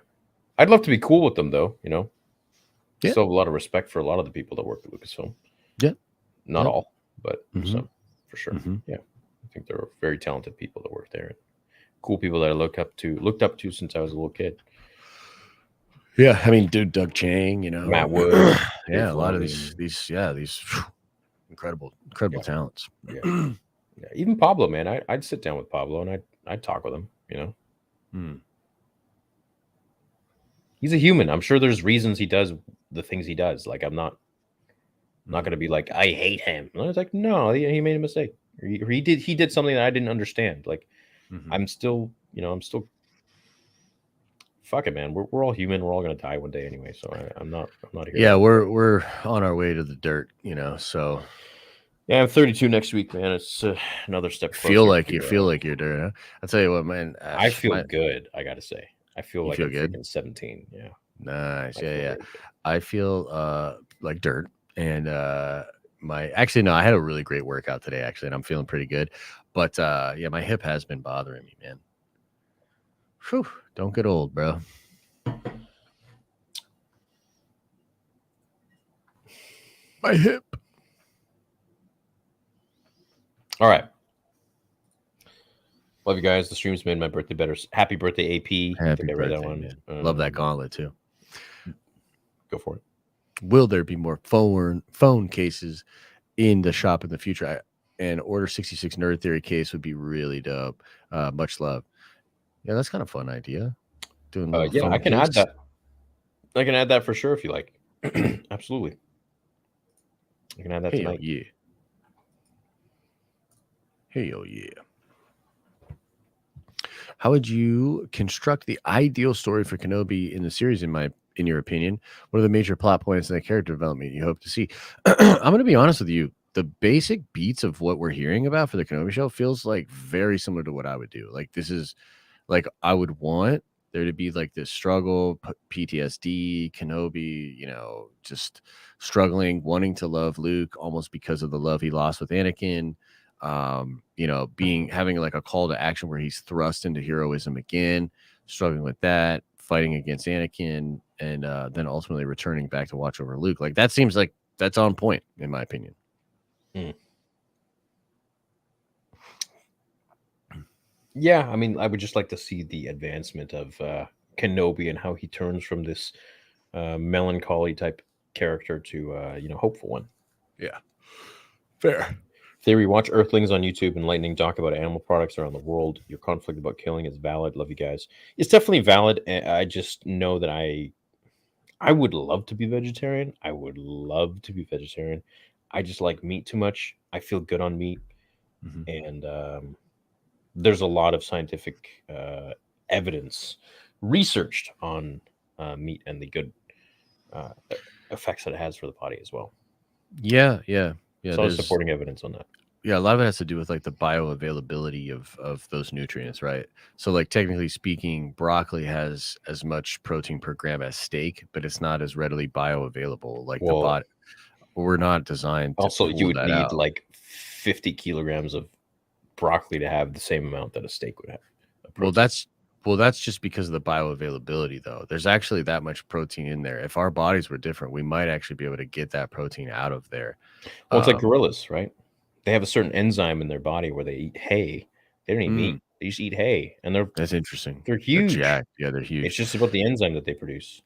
Speaker 1: I'd love to be cool with them though,
Speaker 2: Yeah.
Speaker 1: Still have a lot of respect for a lot of the people that work at Lucasfilm.
Speaker 2: Yeah.
Speaker 1: Not all, but
Speaker 2: Mhm.
Speaker 1: some for sure.
Speaker 2: Mhm.
Speaker 1: Yeah. I think there are very talented people that work there. Cool people that I looked up to since I was a little kid.
Speaker 2: Yeah. I mean, dude, Doug Chang,
Speaker 1: Matt Wood.
Speaker 2: yeah. A lot of
Speaker 1: Filoni.
Speaker 2: these incredible
Speaker 1: Yeah.
Speaker 2: talents.
Speaker 1: Yeah. Yeah. Even Pablo, man. I'd sit down with Pablo and I'd talk with him, He's a human. I'm sure there's reasons he does the things he does. Like I'm not going to be like, I hate him. I was like, no, he made a mistake. Or he did something that I didn't understand. Like I'm still, fuck it, man. We're all human. We're all going to die one day anyway. So I'm not here.
Speaker 2: Yeah. We're on our way to the dirt, so.
Speaker 1: Yeah, I'm 32 next week, man. It's another step closer.
Speaker 2: Feel like you're dirt, huh? I'll tell you what, man.
Speaker 1: I feel good. I gotta say, I feel like I'm
Speaker 2: good?
Speaker 1: freaking 17. Yeah,
Speaker 2: Nice.
Speaker 1: I feel
Speaker 2: Yeah.
Speaker 1: very good.
Speaker 2: I feel like dirt. And actually, no, I had a really great workout today, actually, and I'm feeling pretty good. But yeah, my hip has been bothering me, man. Whew, don't get old, bro. My hip.
Speaker 1: All right. Love you guys. The stream's made my birthday better. Happy birthday, AP. I
Speaker 2: Happy
Speaker 1: think I read that
Speaker 2: birthday,
Speaker 1: one.
Speaker 2: man. Love that gauntlet too.
Speaker 1: Go for it.
Speaker 2: Will there be more phone cases in the shop in the future? And Order 66 Nerd Theory case would be really dope. Much love. Yeah, that's kind of a fun idea. Doing a little
Speaker 1: yeah,
Speaker 2: phone
Speaker 1: I can
Speaker 2: case.
Speaker 1: add that. I can add that for sure if you like. Absolutely. I can add that tonight.
Speaker 2: Yeah. Hell yeah. How would you construct the ideal story for Kenobi in the series, in your opinion? What are the major plot points and the character development you hope to see? I'm going to be honest with you. The basic beats of what we're hearing about for the Kenobi show feels like very similar to what I would do. Like this is like I would want there to be like this struggle, PTSD, Kenobi, just struggling, wanting to love Luke almost because of the love he lost with Anakin. Having like a call to action where he's thrust into heroism again, struggling with that, fighting against Anakin, and then ultimately returning back to watch over Luke. Like that seems like that's on point in my opinion.
Speaker 1: Yeah, I mean, I would just like to see the advancement of Kenobi and how he turns from this melancholy type character to hopeful one.
Speaker 2: Yeah, fair.
Speaker 1: Theory, watch Earthlings on YouTube and Lightning talk about animal products around the world. Your conflict about killing is valid. Love you guys. It's definitely valid. I just know that I would love to be vegetarian. I would love to be vegetarian. I just like meat too much. I feel good on meat. And there's a lot of scientific evidence researched on meat and the good effects that it has for the body as well.
Speaker 2: Yeah.
Speaker 1: So there's supporting evidence on that.
Speaker 2: Yeah, a lot of it has to do with like the bioavailability of those nutrients, right? So like technically speaking, broccoli has as much protein per gram as steak, but it's not as readily bioavailable. Like the
Speaker 1: Well,
Speaker 2: bot, we're not designed to
Speaker 1: also, you
Speaker 2: pull
Speaker 1: would
Speaker 2: that
Speaker 1: need
Speaker 2: out.
Speaker 1: like 50 kilograms of broccoli to have the same amount that a steak would have.
Speaker 2: Well, that's just because of the bioavailability, though. There's actually that much protein in there. If our bodies were different, we might actually be able to get that protein out of there.
Speaker 1: Well, it's like gorillas, right? They have a certain enzyme in their body where they eat hay. They don't eat meat. They just eat hay, and
Speaker 2: That's interesting.
Speaker 1: they're huge.
Speaker 2: Jacked. Yeah, they're huge.
Speaker 1: It's just about the enzyme that they produce.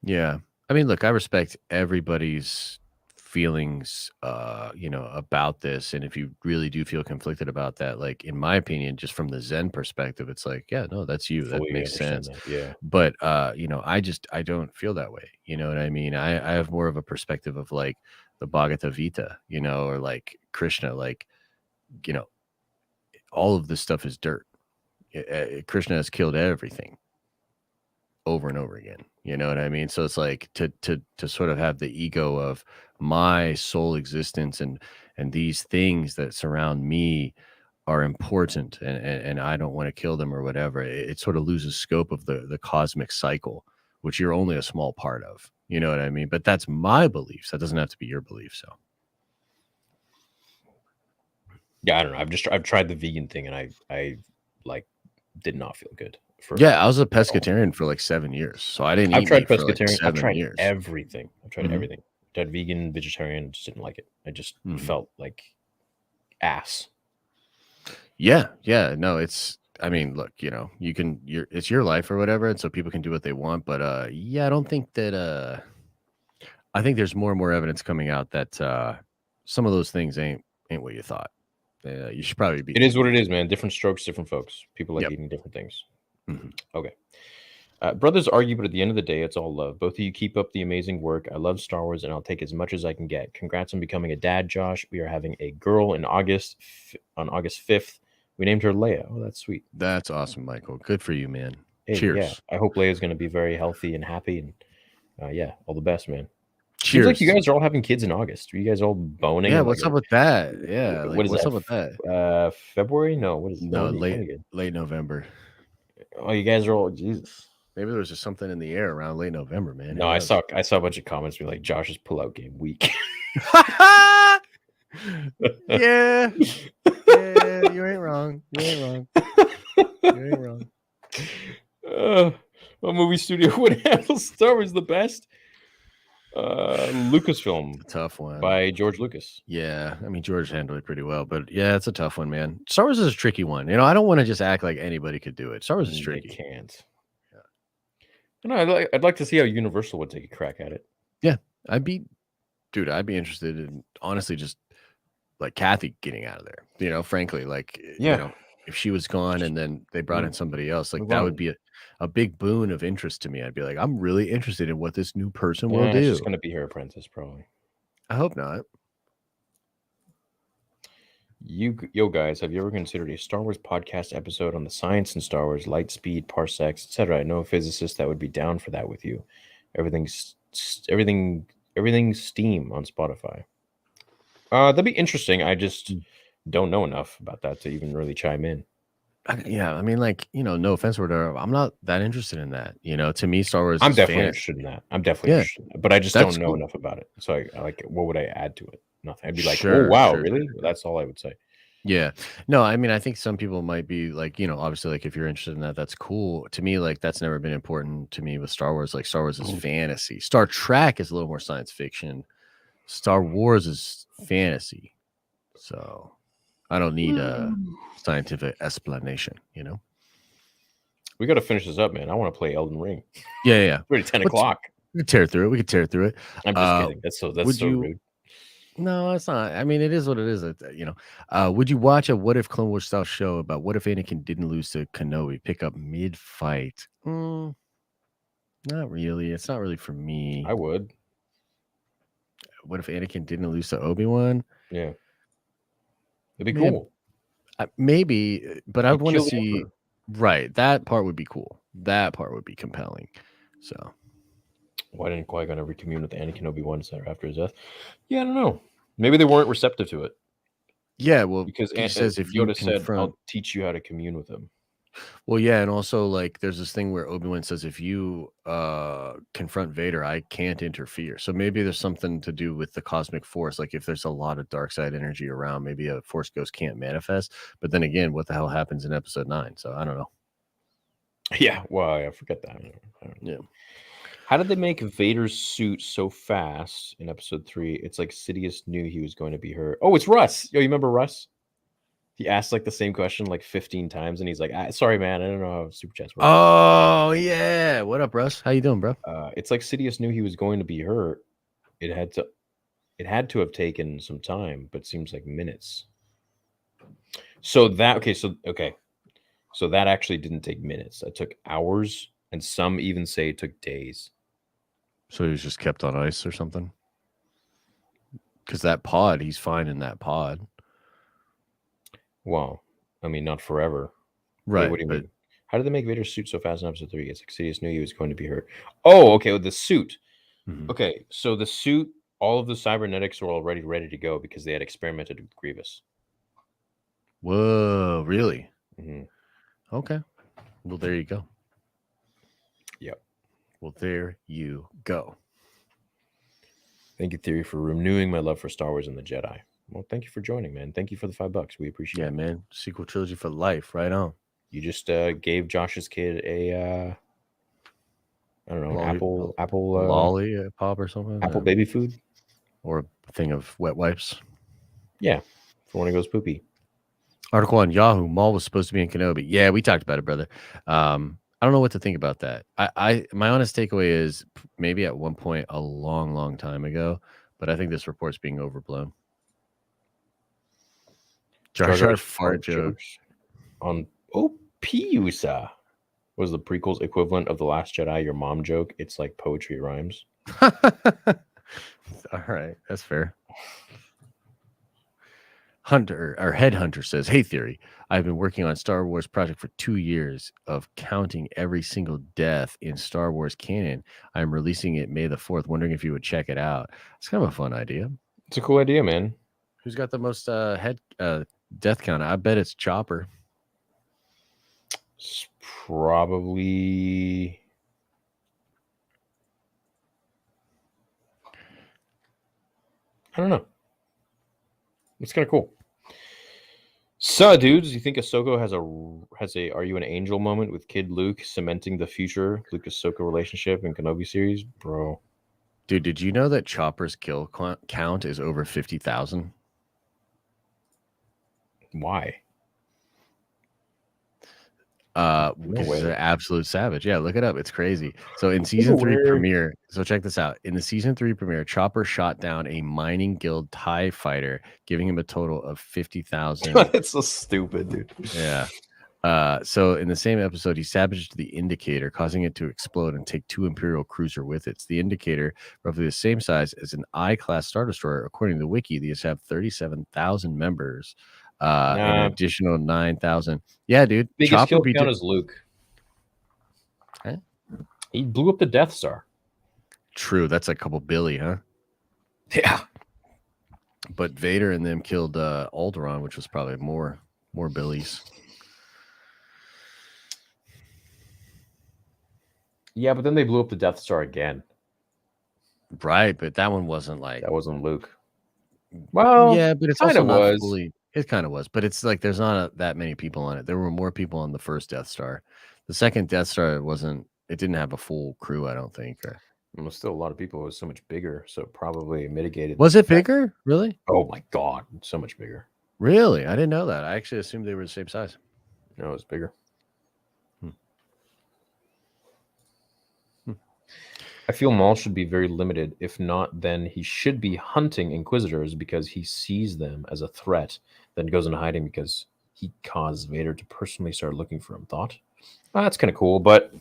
Speaker 2: Yeah. I mean, look, I respect everybody's feelings about this. And if you really do feel conflicted about that, like in my opinion, just from the Zen perspective, it's like, yeah, no, that's you. That
Speaker 1: Fully
Speaker 2: makes
Speaker 1: understand
Speaker 2: sense.
Speaker 1: that. Yeah.
Speaker 2: But I don't feel that way. You know what I mean? I have more of a perspective of like the Bhagavad Gita, or like Krishna, like, all of this stuff is dirt. Krishna has killed everything over and over again. You know what I mean? So it's like to sort of have the ego of my soul existence and these things that surround me are important, and I don't want to kill them or whatever. It sort of loses scope of the cosmic cycle, which you're only a small part of. You know what I mean? But that's my beliefs. That doesn't have to be your belief. So
Speaker 1: Yeah, I don't know. I've tried the vegan thing, and I like did not feel good.
Speaker 2: Yeah, I was a pescatarian for like 7 years, so I didn't eat
Speaker 1: I've tried
Speaker 2: meat for like
Speaker 1: pescatarian. I've
Speaker 2: 7
Speaker 1: tried
Speaker 2: years.
Speaker 1: everything. I've tried
Speaker 2: Mhm.
Speaker 1: everything. Tried vegan, vegetarian. Just didn't like it. I just felt like ass.
Speaker 2: Yeah, no, I mean, look, it's your life or whatever, and so people can do what they want. But yeah, I don't think that I think there's more and more evidence coming out that some of those things ain't what you thought. You should probably be.
Speaker 1: It is what it is, man. Different strokes, different folks. People like
Speaker 2: Yep.
Speaker 1: eating different things.
Speaker 2: Mhm.
Speaker 1: Okay. Brothers argue, but at the end of the day, it's all love. Both of you keep up the amazing work. I love Star Wars, and I'll take as much as I can get. Congrats on becoming a dad, Josh. We are having a girl in August, on August 5th. We named her Leia. Oh, that's sweet.
Speaker 2: That's awesome, Michael. Good for you, man.
Speaker 1: Hey,
Speaker 2: Cheers.
Speaker 1: Yeah, I hope Leia's going to be very healthy and happy. And yeah, all the best, man.
Speaker 2: Cheers.
Speaker 1: Seems like you guys are all having kids in August. Are you guys all boning?
Speaker 2: Yeah,
Speaker 1: and,
Speaker 2: what's
Speaker 1: like,
Speaker 2: up with that? Yeah, like,
Speaker 1: what is
Speaker 2: what's
Speaker 1: that?
Speaker 2: up with that?
Speaker 1: February? No, what is
Speaker 2: No,
Speaker 1: when are you-
Speaker 2: late November.
Speaker 1: Oh, you guys are all Jesus.
Speaker 2: Maybe there was just something in the air around late November, man.
Speaker 1: No, I saw a bunch of comments be like, Josh's pullout game week.
Speaker 2: Yeah, you ain't wrong. You ain't wrong.
Speaker 1: What movie studio would handle Star Wars the best? Lucasfilm,
Speaker 2: Tough one
Speaker 1: by George Lucas.
Speaker 2: Yeah, I mean George handled it pretty well, but yeah, it's a tough one, man. Star Wars is a tricky one. I don't want to just act like anybody could do it. Star Wars is tricky.
Speaker 1: They can't. I'd like to see how Universal would take a crack at it.
Speaker 2: Yeah, I'd be interested in honestly just like Kathy getting out of there. Frankly, like if she was gone and then they brought in somebody else, like that would be a big boon of interest to me. I'd be like, I'm really interested in what this new person will do.
Speaker 1: It's just gonna be her apprentice, probably.
Speaker 2: I hope not.
Speaker 1: Yo guys, have you ever considered a Star Wars podcast episode on the science in Star Wars, light speed, parsecs, etc.? I know a physicist that would be down for that with you. Everything's steam on Spotify. That'd be interesting. I just don't know enough about that to even really chime in.
Speaker 2: Yeah, I mean, like, no offense or whatever, I'm not that interested in that. To me, Star Wars.
Speaker 1: I'm
Speaker 2: is
Speaker 1: definitely
Speaker 2: fantasy.
Speaker 1: interested in that. I'm definitely interested in that, but I just
Speaker 2: That's
Speaker 1: don't know
Speaker 2: cool.
Speaker 1: enough about it. So I like, what would I add to it? Nothing. I'd be like,
Speaker 2: Sure,
Speaker 1: oh wow,
Speaker 2: sure,
Speaker 1: really?
Speaker 2: sure.
Speaker 1: That's all I would say.
Speaker 2: Yeah. No, I mean, I think some people might be like, obviously, like if you're interested in that, that's cool. To me, like that's never been important to me with Star Wars. Like Star Wars is fantasy. Star Trek is a little more science fiction. Star Wars is fantasy. So I don't need a scientific explanation,
Speaker 1: We got to finish this up, man. I want to play Elden Ring.
Speaker 2: Yeah.
Speaker 1: It's already 10 o'clock.
Speaker 2: We could tear through it.
Speaker 1: I'm just kidding. That's so rude.
Speaker 2: No, it's not. I mean, it is what it is. Would you watch a What If Clone Wars style show about what if Anakin didn't lose to Kenobi, pick up mid-fight? Not really. It's not really for me.
Speaker 1: I would.
Speaker 2: What if Anakin didn't lose to Obi-Wan?
Speaker 1: Yeah. It'd be cool.
Speaker 2: Maybe, but I would want to
Speaker 1: kill the
Speaker 2: see.
Speaker 1: Emperor.
Speaker 2: Right. That part would be cool. That part would be compelling. So.
Speaker 1: Why didn't Qui-Gon ever commune with Anakin, Obi-Wan, etc. after his death? Yeah, I don't know. Maybe they weren't receptive to it.
Speaker 2: Yeah, well,
Speaker 1: because
Speaker 2: he says if you
Speaker 1: Yoda said,
Speaker 2: confront,
Speaker 1: "I'll teach you how to commune with him."
Speaker 2: well, yeah, and also like there's this thing where Obi-Wan says if you confront Vader, I can't interfere. So maybe there's something to do with the cosmic force. Like if there's a lot of dark side energy around, maybe a force ghost can't manifest. But then again, what the hell happens in episode 9? So I don't know.
Speaker 1: Yeah, well, I forget that. I don't know.
Speaker 2: Yeah.
Speaker 1: How did they make Vader's suit so fast in episode 3? It's like Sidious knew he was going to be hurt. Oh, it's Russ. Yo, you remember Russ? He asked like the same question like 15 times, and he's like, "Sorry, man, I don't know how super chats work."
Speaker 2: Oh yeah. What up, Russ? How you doing, bro?
Speaker 1: It's like Sidious knew he was going to be hurt. It had to have taken some time, but seems like minutes. So that So that actually didn't take minutes. That took hours, and some even say it took days.
Speaker 2: So he was just kept on ice or something? Because that pod, he's fine in that pod.
Speaker 1: Well, I mean, not forever. Wait,
Speaker 2: Right.
Speaker 1: what do you
Speaker 2: But
Speaker 1: mean? How did they make Vader's suit so fast in episode 3? It's like Sidious knew he was going to be hurt. Oh, okay, with the suit.
Speaker 2: mhm.
Speaker 1: Okay, so the suit, all of the cybernetics were already ready to go because they had experimented with Grievous.
Speaker 2: Whoa, really?
Speaker 1: hmm
Speaker 2: Okay. Well, there you go.
Speaker 1: Yep.
Speaker 2: Well, there you go.
Speaker 1: Thank you, Theory, for renewing my love for Star Wars and the Jedi. Well, thank you for joining, man. Thank you for the $5. We appreciate
Speaker 2: Yeah,
Speaker 1: it.
Speaker 2: man. Sequel trilogy for life. Right on.
Speaker 1: You just gave Josh's kid a I don't know, apple
Speaker 2: lolly pop or something.
Speaker 1: apple baby food.
Speaker 2: Or a thing of wet wipes.
Speaker 1: Yeah, for when he goes poopy.
Speaker 2: Article on Yahoo: Maul was supposed to be in Kenobi. Yeah, we talked about it, brother. I don't know what to think about that. My honest takeaway is maybe at one point a long, long time ago, but I think this report's being overblown. Jar Jar fart joke
Speaker 1: on Piusa was the prequel's equivalent of The Last Jedi. Your mom joke. It's like poetry rhymes.
Speaker 2: All right, that's fair. Hunter or Headhunter says, "Hey, Theory, I've been working on Star Wars project for 2 years of counting every single death in Star Wars canon. I'm releasing it May the 4th. Wondering if you would check it out." It's kind of a fun idea.
Speaker 1: It's a cool idea, man.
Speaker 2: Who's got the most death count? I bet it's Chopper.
Speaker 1: It's probably I don't know. It's kind of cool. So, dudes, you think Ahsoka has a "Are you an angel" moment with Kid Luke cementing the future Luke-Ahsoka relationship in Kenobi series, bro?
Speaker 2: Dude, did you know that Chopper's kill count is over 50,000?
Speaker 1: Why?
Speaker 2: Because he's an absolute savage. Yeah, look it up. It's crazy. So in season 3 premiere, so check this out. In the season 3 premiere, Chopper shot down a mining guild TIE fighter, giving him a total of 50,000.
Speaker 1: That's so stupid, dude.
Speaker 2: Yeah. So in the same episode, he sabotaged the Indicator, causing it to explode and take 2 Imperial cruiser with it. It's the Indicator, roughly the same size as an I-class Star Destroyer. According to the wiki, these have 37,000 members. An additional 9,000. Yeah, dude.
Speaker 1: Biggest kill count is Luke.
Speaker 2: Huh?
Speaker 1: He blew up the Death Star.
Speaker 2: True. That's a couple billy, huh?
Speaker 1: Yeah.
Speaker 2: But Vader and them killed Alderaan, which was probably more billies.
Speaker 1: Yeah, but then they blew up the Death Star again.
Speaker 2: Right, but that one wasn't like
Speaker 1: that wasn't Luke. Well,
Speaker 2: yeah, but it's also not fully. It kind of was, but it's like there's not that many people on it. There were more people on the first Death Star. The second Death Star wasn't. It didn't have a full crew, I don't think. Or
Speaker 1: it was still a lot of people. It was so much bigger, so it probably mitigated.
Speaker 2: Was it bigger? Really?
Speaker 1: Oh my god, so much bigger.
Speaker 2: Really? I didn't know that. I actually assumed they were the same size.
Speaker 1: No, it was bigger. I feel Maul should be very limited. If not, then he should be hunting Inquisitors because he sees them as a threat, then goes into hiding because he caused Vader to personally start looking for him. Thought? That's kind of cool, but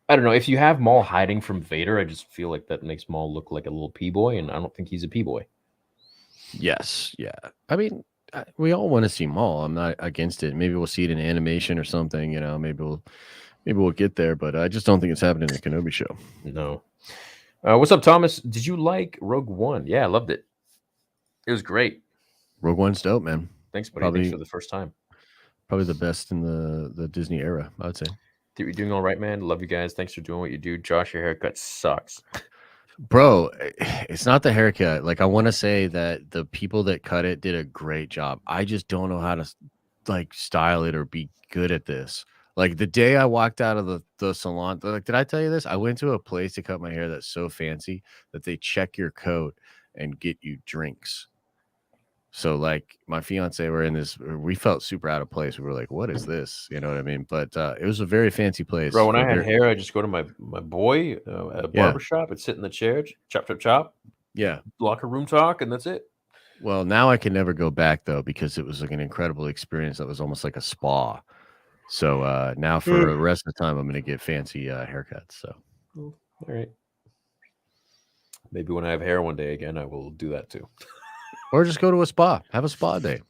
Speaker 1: I don't know. If you have Maul hiding from Vader, I just feel like that makes Maul look like a little P-boy, and I don't think he's a P-boy.
Speaker 2: Yes, yeah. I mean, we all want to see Maul. I'm not against it. Maybe we'll see it in animation or something, you know, maybe we'll get there, but I just don't think it's happening in the Kenobi show.
Speaker 1: No. What's up, Thomas? Did you like Rogue One? Yeah, I loved it. It was great.
Speaker 2: Rogue One's dope, man.
Speaker 1: Thanks, buddy.
Speaker 2: Probably-
Speaker 1: Thanks for the first time.
Speaker 2: Probably the best in the Disney era, I would say.
Speaker 1: Dude, you're doing all right, man. Love you guys. Thanks for doing what you do. Josh, your haircut sucks.
Speaker 2: Bro, it's not the haircut. Like, I want to say that the people that cut it did a great job. I just don't know how to like style it or be good at this. Like the day I walked out of the salon, like, did I tell you this? I went to a place to cut my hair that's so fancy that they check your coat and get you drinks. So like my fiance were in this, we felt super out of place. We were like, what is this? You know what I mean? But it was a very fancy place.
Speaker 1: Bro, when I had
Speaker 2: very-
Speaker 1: hair, I just go to my boy at a barber shop and sit in the chair, chop, chop, chop,
Speaker 2: Yeah.
Speaker 1: locker room talk, and that's it.
Speaker 2: Well, now I can never go back though, because it was like an incredible experience. That was almost like a spa. So now for the rest of the time, I'm going to get fancy haircuts. So
Speaker 1: All right. Maybe when I have hair one day again, I will do that too.
Speaker 2: or just go to a spa, have a spa day.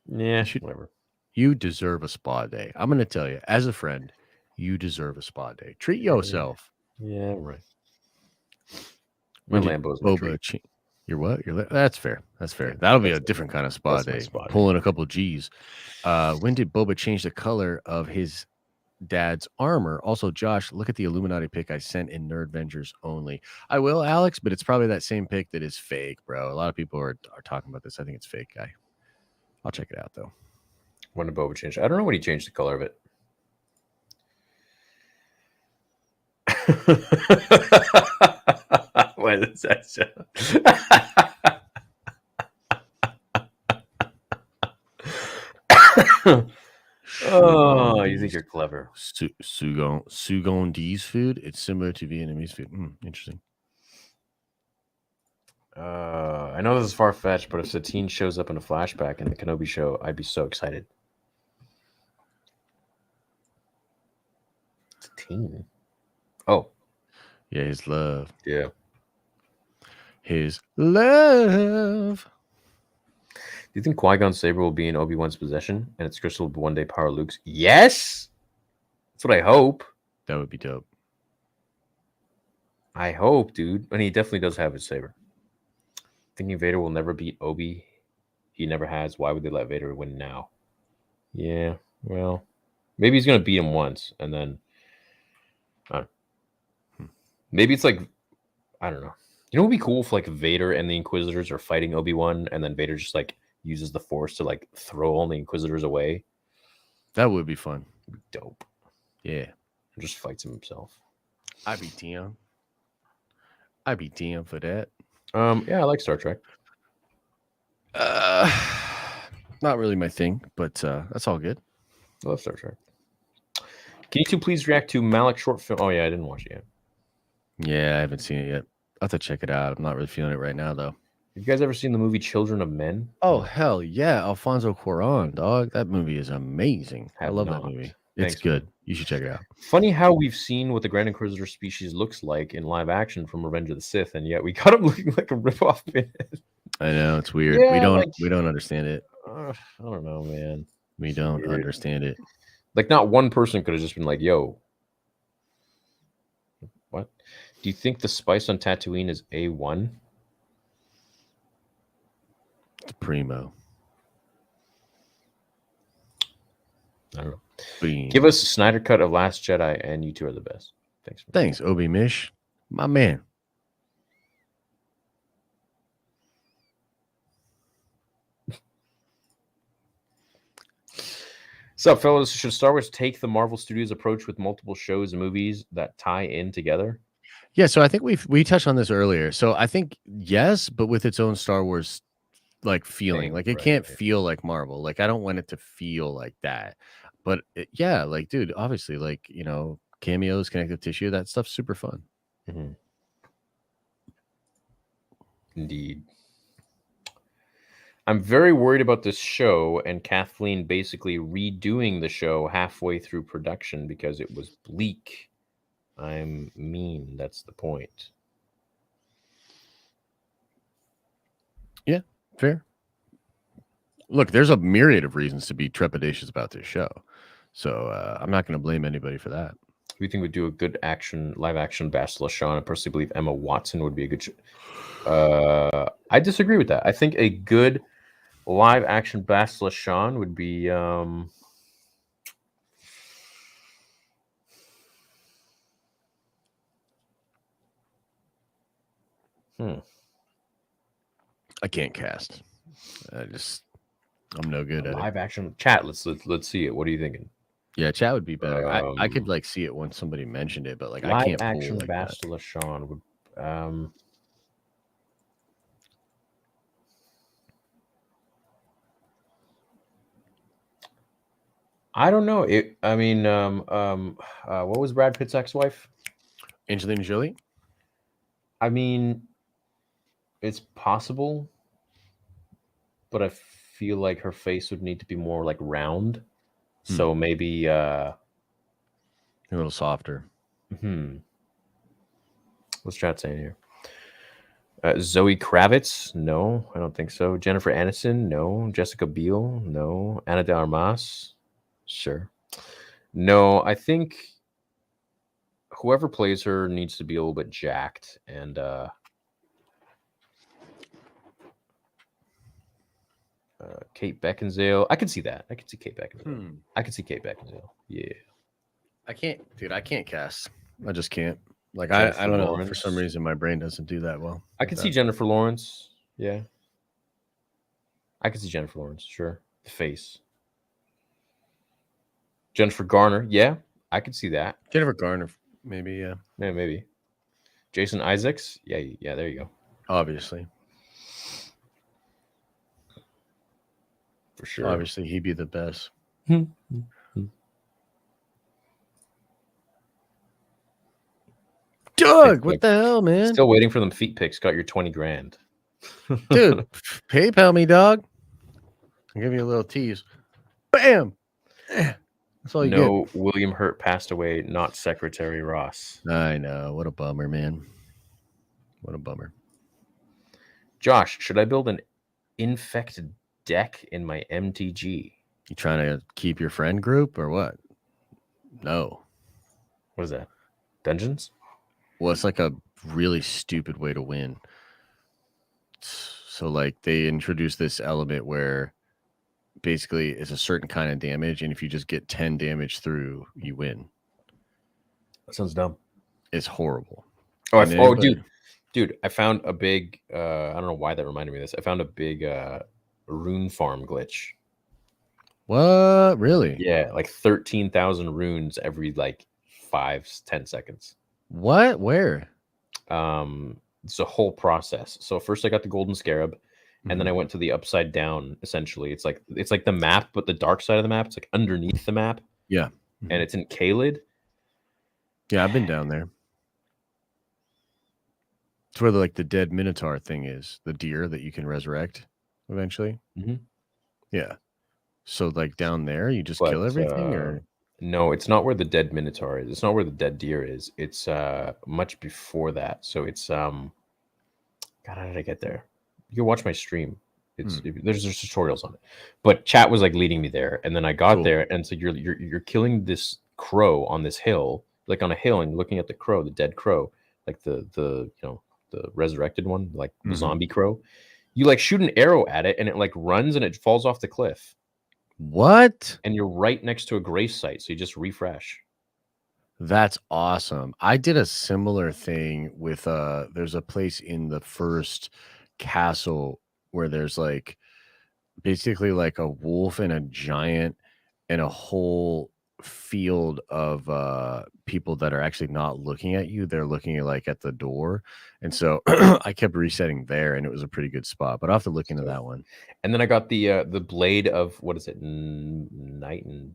Speaker 1: Yeah,
Speaker 2: should-
Speaker 1: whatever.
Speaker 2: You deserve a spa day. I'm going to tell you, as a friend, you deserve a spa day. Treat yourself.
Speaker 1: Yeah, right. My
Speaker 2: When did
Speaker 1: Lambo's my
Speaker 2: Boba
Speaker 1: treat.
Speaker 2: che- Your what? That's fair. That's fair. That'll be a
Speaker 1: that's-
Speaker 2: different kind of spa
Speaker 1: that's my
Speaker 2: day.
Speaker 1: spa day.
Speaker 2: Pulling a couple G's. When did Boba change the color of his dad's armor? Also, Josh, look at the Illuminati pic I sent in Nerd Vengers only. I will, Alex, but it's probably that same pic that is fake, bro. A lot of people are talking about this. I think it's fake, guy. I'll check it out though.
Speaker 1: When did Boba change? I don't know when he changed the color of it. What is that? Oh, you think you're clever.
Speaker 2: Sugandese food. It's similar to Vietnamese food. Interesting.
Speaker 1: I know this is far fetched, but if Satine shows up in a flashback in the Kenobi show, I'd be so excited. Satine. Oh,
Speaker 2: Yeah, his love.
Speaker 1: yeah.
Speaker 2: His love.
Speaker 1: Do you think Qui-Gon's saber will be in Obi-Wan's possession and its crystal will one day power Luke's? Yes! That's what I hope.
Speaker 2: That would be dope.
Speaker 1: I hope, dude. And he definitely does have his saber. Thinking Vader will never beat Obi. He never has. Why would they let Vader win now? Yeah, well, maybe he's going to beat him once and then... Maybe it's like... I don't know. You know what would be cool if like Vader and the Inquisitors are fighting Obi-Wan and then Vader just like uses the Force to like throw all the Inquisitors away?
Speaker 2: That would be fun.
Speaker 1: It'd be dope.
Speaker 2: Yeah.
Speaker 1: And just fights him himself.
Speaker 2: I'd be down. I'd be down for that.
Speaker 1: Yeah, I like Star Trek.
Speaker 2: Not really my thing, but that's all good.
Speaker 1: I love Star Trek. Can you two please react to Malik short film? Oh yeah, I didn't watch it yet.
Speaker 2: Yeah, I haven't seen it yet. I'll have to check it out. I'm not really feeling it right now, though.
Speaker 1: Have you guys ever seen the movie Children of Men?
Speaker 2: Oh, hell yeah. Alfonso Cuarón, dog. That movie is amazing. I
Speaker 1: Have
Speaker 2: love
Speaker 1: not.
Speaker 2: that movie.
Speaker 1: Thanks,
Speaker 2: It's good. You should check it out.
Speaker 1: Funny how we've seen what the Grand Inquisitor species looks like in live action from Revenge of the Sith, and yet we got him looking like a ripoff Pinhead.
Speaker 2: I know. It's weird.
Speaker 1: Yeah,
Speaker 2: we don't understand it.
Speaker 1: I don't know, man.
Speaker 2: We don't
Speaker 1: weird.
Speaker 2: understand it.
Speaker 1: Like, not one person could have just been like, yo, what? Do you think the spice on Tatooine is A1?
Speaker 2: It's primo.
Speaker 1: I don't know.
Speaker 2: Bean.
Speaker 1: Give us a Snyder cut of Last Jedi, and you two are the best. Thanks.
Speaker 2: Thanks, Obi Mish. My man.
Speaker 1: What's up, fellas? Should Star Wars take the Marvel Studios approach with multiple shows and movies that tie in together?
Speaker 2: Yeah, so I think we touched on this earlier. So I think yes, but with its own Star Wars like feeling.
Speaker 1: Thing,
Speaker 2: Like it
Speaker 1: right,
Speaker 2: can't
Speaker 1: right.
Speaker 2: feel like Marvel. Like I don't want it to feel like that. But yeah, like dude, obviously, like cameos, connective tissue, that stuff's super fun.
Speaker 1: Mm-hmm. Indeed. I'm very worried about this show and Kathleen basically redoing the show halfway through production because it was bleak. I'm mean. That's the point.
Speaker 2: Fair. Look, there's a myriad of reasons to be trepidatious about this show. So I'm not going to blame anybody for that.
Speaker 1: Who do you think would do a good live action Bastila Shawn? I personally believe Emma Watson would be a good I disagree with that. I think a good live action Bastila Shan would be
Speaker 2: I can't cast. I'm no good at it.
Speaker 1: live action. Chat. Let's see it. What are you thinking?
Speaker 2: Yeah, chat would be better. I could like see it when somebody mentioned it, but like I
Speaker 1: Live
Speaker 2: can't pull
Speaker 1: action
Speaker 2: like that.
Speaker 1: Bastila Shan would. I don't know. What was Brad Pitt's ex-wife?
Speaker 2: Angelina Jolie?
Speaker 1: I mean, it's possible, but I feel like her face would need to be more like round. So maybe
Speaker 2: A little softer.
Speaker 1: What's chat saying here? Zoe Kravitz? No, I don't think so. Jennifer Aniston? No. Jessica Biel? No. Ana de Armas? Sure. No, I think whoever plays her needs to be a little bit jacked and Kate Beckinsale. I can see that. I can see Kate Beckinsale. I can see Kate Beckinsale. Yeah.
Speaker 2: I can't cast. I just can't. Like
Speaker 1: Jennifer
Speaker 2: I don't know.
Speaker 1: Lawrence.
Speaker 2: For some reason my brain doesn't do that well.
Speaker 1: I can see Jennifer Lawrence. Yeah. I can see Jennifer Lawrence. Sure. The face. Jennifer Garner. Yeah. I could see that.
Speaker 2: Jennifer Garner, maybe, yeah.
Speaker 1: Yeah, maybe. Jason Isaacs. Yeah, there you go.
Speaker 2: Obviously.
Speaker 1: For sure.
Speaker 2: Obviously, he'd be the best. Doug, what the hell, man?
Speaker 1: Still waiting for them feet pics. Got your 20 grand.
Speaker 2: Dude, PayPal me, dog. I'll give you a little tease. Bam! That's all you
Speaker 1: No, William Hurt passed away, not Secretary Ross.
Speaker 2: I know. What a bummer, man. What a bummer.
Speaker 1: Josh, should I build an infected deck in my MTG?
Speaker 2: You trying to keep your friend group or what? No.
Speaker 1: What is that? Dungeons?
Speaker 2: Well, it's like a really stupid way to win. So, like, they introduced this element where basically it's a certain kind of damage, and if you just get 10 damage through, you win.
Speaker 1: That sounds dumb.
Speaker 2: It's horrible.
Speaker 1: Dude, I found a big I don't know why that reminded me of this. I found a big rune farm glitch.
Speaker 2: What? Really?
Speaker 1: Yeah, like 13,000 runes every like 5-10 seconds.
Speaker 2: What? Where?
Speaker 1: It's a whole process. So first I got the golden scarab, and then I went to the upside down. Essentially, it's like the map, but the dark side of the map. It's like underneath the map.
Speaker 2: Yeah,
Speaker 1: and it's in Kaled.
Speaker 2: Yeah, I've been down there. It's where the dead minotaur thing is, the deer that you can resurrect eventually. Yeah. So like down there, you just kill everything, or
Speaker 1: no? It's not where the dead minotaur is. It's not where the dead deer is. It's much before that. So it's God, how did I get there? You can watch my stream. There's tutorials on it, but chat was like leading me there, and then I got there, and so you're killing this crow on this hill, like on a hill, and you're looking at the crow, the dead crow, like the the resurrected one, like the zombie crow. You like shoot an arrow at it, and it like runs, and it falls off the cliff.
Speaker 2: What?
Speaker 1: And you're right next to a grave site, so you just refresh.
Speaker 2: That's awesome. I did a similar thing with there's a place in the first castle where there's like basically like a wolf and a giant and a whole field of people that are actually not looking at you. They're looking at the door. And so I kept resetting there, and it was a pretty good spot, but I'll have to look into that one.
Speaker 1: And then I got the blade of, what is it, night and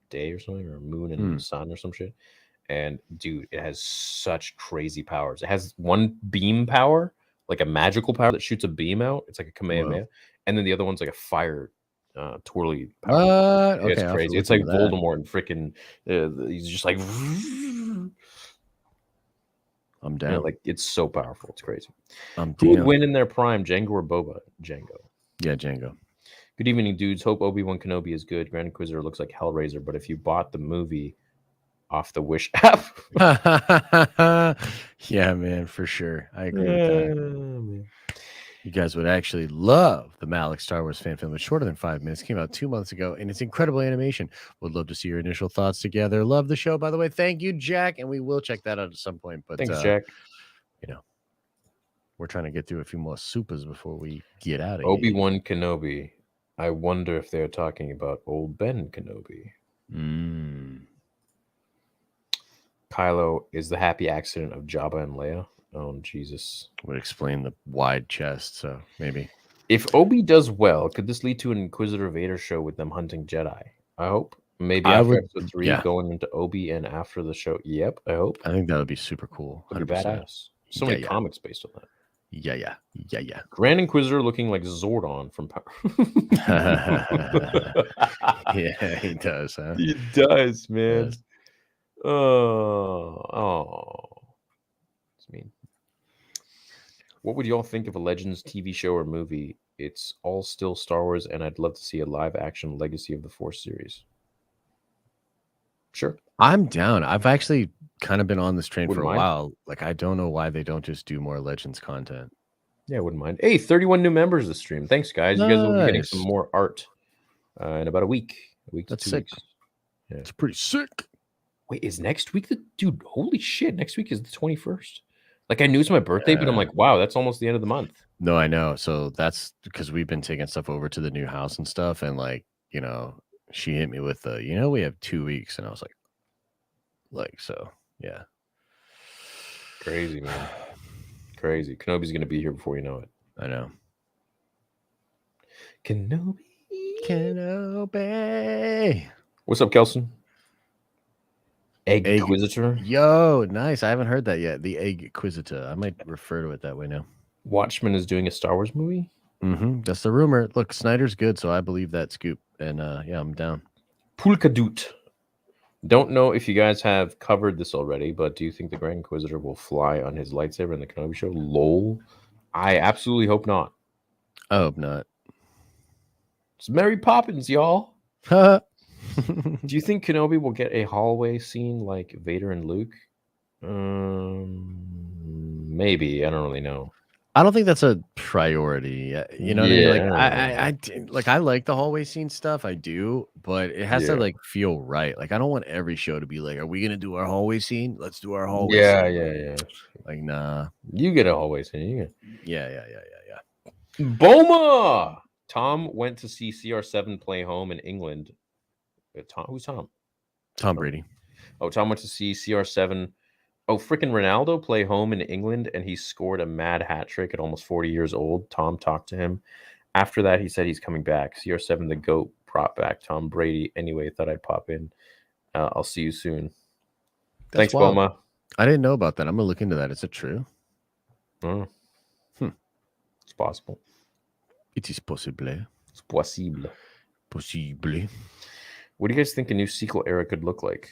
Speaker 1: day or something, or moon and sun or some shit. And dude, it has such crazy powers. It has one beam power, like a magical power that shoots a beam out. It's like a Kamehameha. Whoa. And then the other one's like a fire twirly power.
Speaker 2: Okay,
Speaker 1: it's crazy. It's like Voldemort and freaking he's just like
Speaker 2: I'm down.
Speaker 1: Like it's so powerful. It's crazy.
Speaker 2: Who
Speaker 1: would win in their prime, Django or Boba? Django.
Speaker 2: Yeah, Django.
Speaker 1: Good evening, dudes. Hope Obi-Wan Kenobi is good. Grand Inquisitor looks like Hellraiser, but if you bought the movie, off the Wish app.
Speaker 2: Yeah, man, for sure. I agree with that. You guys would actually love the Malik Star Wars fan film. It's shorter than 5 minutes. Came out 2 months ago, and it's incredible animation. Would love to see your initial thoughts together. Love the show, by the way. Thank you, Jack, and we will check that out at some point. But
Speaker 1: Thanks, Jack.
Speaker 2: You know, we're trying to get through a few more supers before we get out of here.
Speaker 1: Obi-Wan Kenobi. I wonder if they're talking about old Ben Kenobi. Kylo is the happy accident of Jabba and Leia. Oh, Jesus.
Speaker 2: Would explain the wide chest, so maybe.
Speaker 1: If Obi does well, could this lead to an Inquisitor Vader show with them hunting Jedi? I hope. Maybe after episode 3, going into Obi and after the show. Yep, I hope.
Speaker 2: I think that would be super cool. 100%.
Speaker 1: That'd be badass. So many comics based on that.
Speaker 2: Yeah.
Speaker 1: Grand Inquisitor looking like Zordon from Power.
Speaker 2: Yeah, he does, huh?
Speaker 1: He does, man.
Speaker 2: Yes.
Speaker 1: Oh. It's mean. What would y'all think of a Legends TV show or movie? It's all still Star Wars, and I'd love to see a live-action Legacy of the Force series. Sure.
Speaker 2: I'm down. I've actually kind of been on this train for a
Speaker 1: mind.
Speaker 2: while. Like, I don't know why they don't just do more Legends content.
Speaker 1: Yeah, I wouldn't mind. Hey, 31 new members this stream. Thanks, guys. You guys will be getting
Speaker 2: Nice.
Speaker 1: some more art in about a week. A week to
Speaker 2: That's
Speaker 1: 2
Speaker 2: sick.
Speaker 1: weeks. Yeah.
Speaker 2: It's pretty sick.
Speaker 1: Wait, is next week the dude? Holy shit! Next week is the 21st. Like, I knew it's my birthday, but I'm like, wow, that's almost the end of the month.
Speaker 2: No, I know. So that's because we've been taking stuff over to the new house and stuff. And like, you know, she hit me with the, we have 2 weeks. And I was like, so yeah.
Speaker 1: Crazy, man. Crazy. Kenobi's gonna be here before you know it.
Speaker 2: I know.
Speaker 1: Kenobi.
Speaker 2: What's
Speaker 1: up, Kelson? Egg Inquisitor.
Speaker 2: Yo, nice. I haven't heard that yet. The Egg Inquisitor. I might refer to it that way now.
Speaker 1: Watchmen is doing a Star Wars movie.
Speaker 2: That's the rumor. Look, Snyder's good, so I believe that scoop. And yeah, I'm down.
Speaker 1: Pulka Doot. Don't know if you guys have covered this already, but do you think the Grand Inquisitor will fly on his lightsaber in the Kenobi show? Lol. I absolutely hope not.
Speaker 2: I hope not.
Speaker 1: It's Mary Poppins, y'all.
Speaker 2: Do
Speaker 1: you think Kenobi will get a hallway scene like Vader and Luke? Maybe. I don't really know.
Speaker 2: I don't think that's a priority. You know what I mean? Like, I like the hallway scene stuff. I do, but it has to like feel right. Like, I don't want every show to be like, "Are we gonna do our hallway scene? Let's do our hallway scene."
Speaker 1: Yeah.
Speaker 2: Like, nah.
Speaker 1: You get a hallway scene.
Speaker 2: Yeah.
Speaker 1: Boma. Tom went to see CR7 play home in England. Who's Tom?
Speaker 2: Tom Brady.
Speaker 1: Oh, Tom went to see CR7. Oh, freaking Ronaldo play home in England, and he scored a mad hat trick at almost 40 years old. Tom talked to him. After that, he said he's coming back. CR7, the GOAT, brought back Tom Brady. Anyway, thought I'd pop in. I'll see you soon. Thanks,
Speaker 2: wild.
Speaker 1: Boma.
Speaker 2: I didn't know about that. I'm going to look into that. Is it true?
Speaker 1: It's possible.
Speaker 2: It is possible.
Speaker 1: It's possible.
Speaker 2: Possible.
Speaker 1: What do you guys think a new sequel era could look like?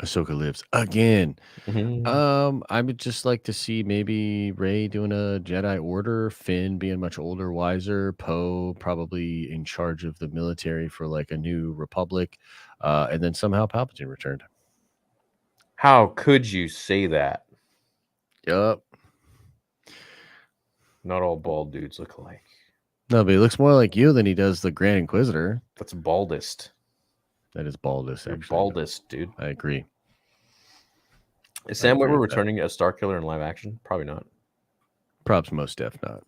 Speaker 2: Ahsoka lives again. I would just like to see maybe Rey doing a Jedi Order, Finn being much older, wiser, Poe probably in charge of the military for like a new Republic, and then somehow Palpatine returned.
Speaker 1: How could you say that?
Speaker 2: Yup.
Speaker 1: Not all bald dudes look alike.
Speaker 2: No, but he looks more like you than he does the Grand Inquisitor.
Speaker 1: That's baldest.
Speaker 2: That is baldest,
Speaker 1: You're
Speaker 2: actually.
Speaker 1: baldest, dude.
Speaker 2: I agree.
Speaker 1: Is Sam Witwer returning as Starkiller in live action? Probably not.
Speaker 2: Props most def not.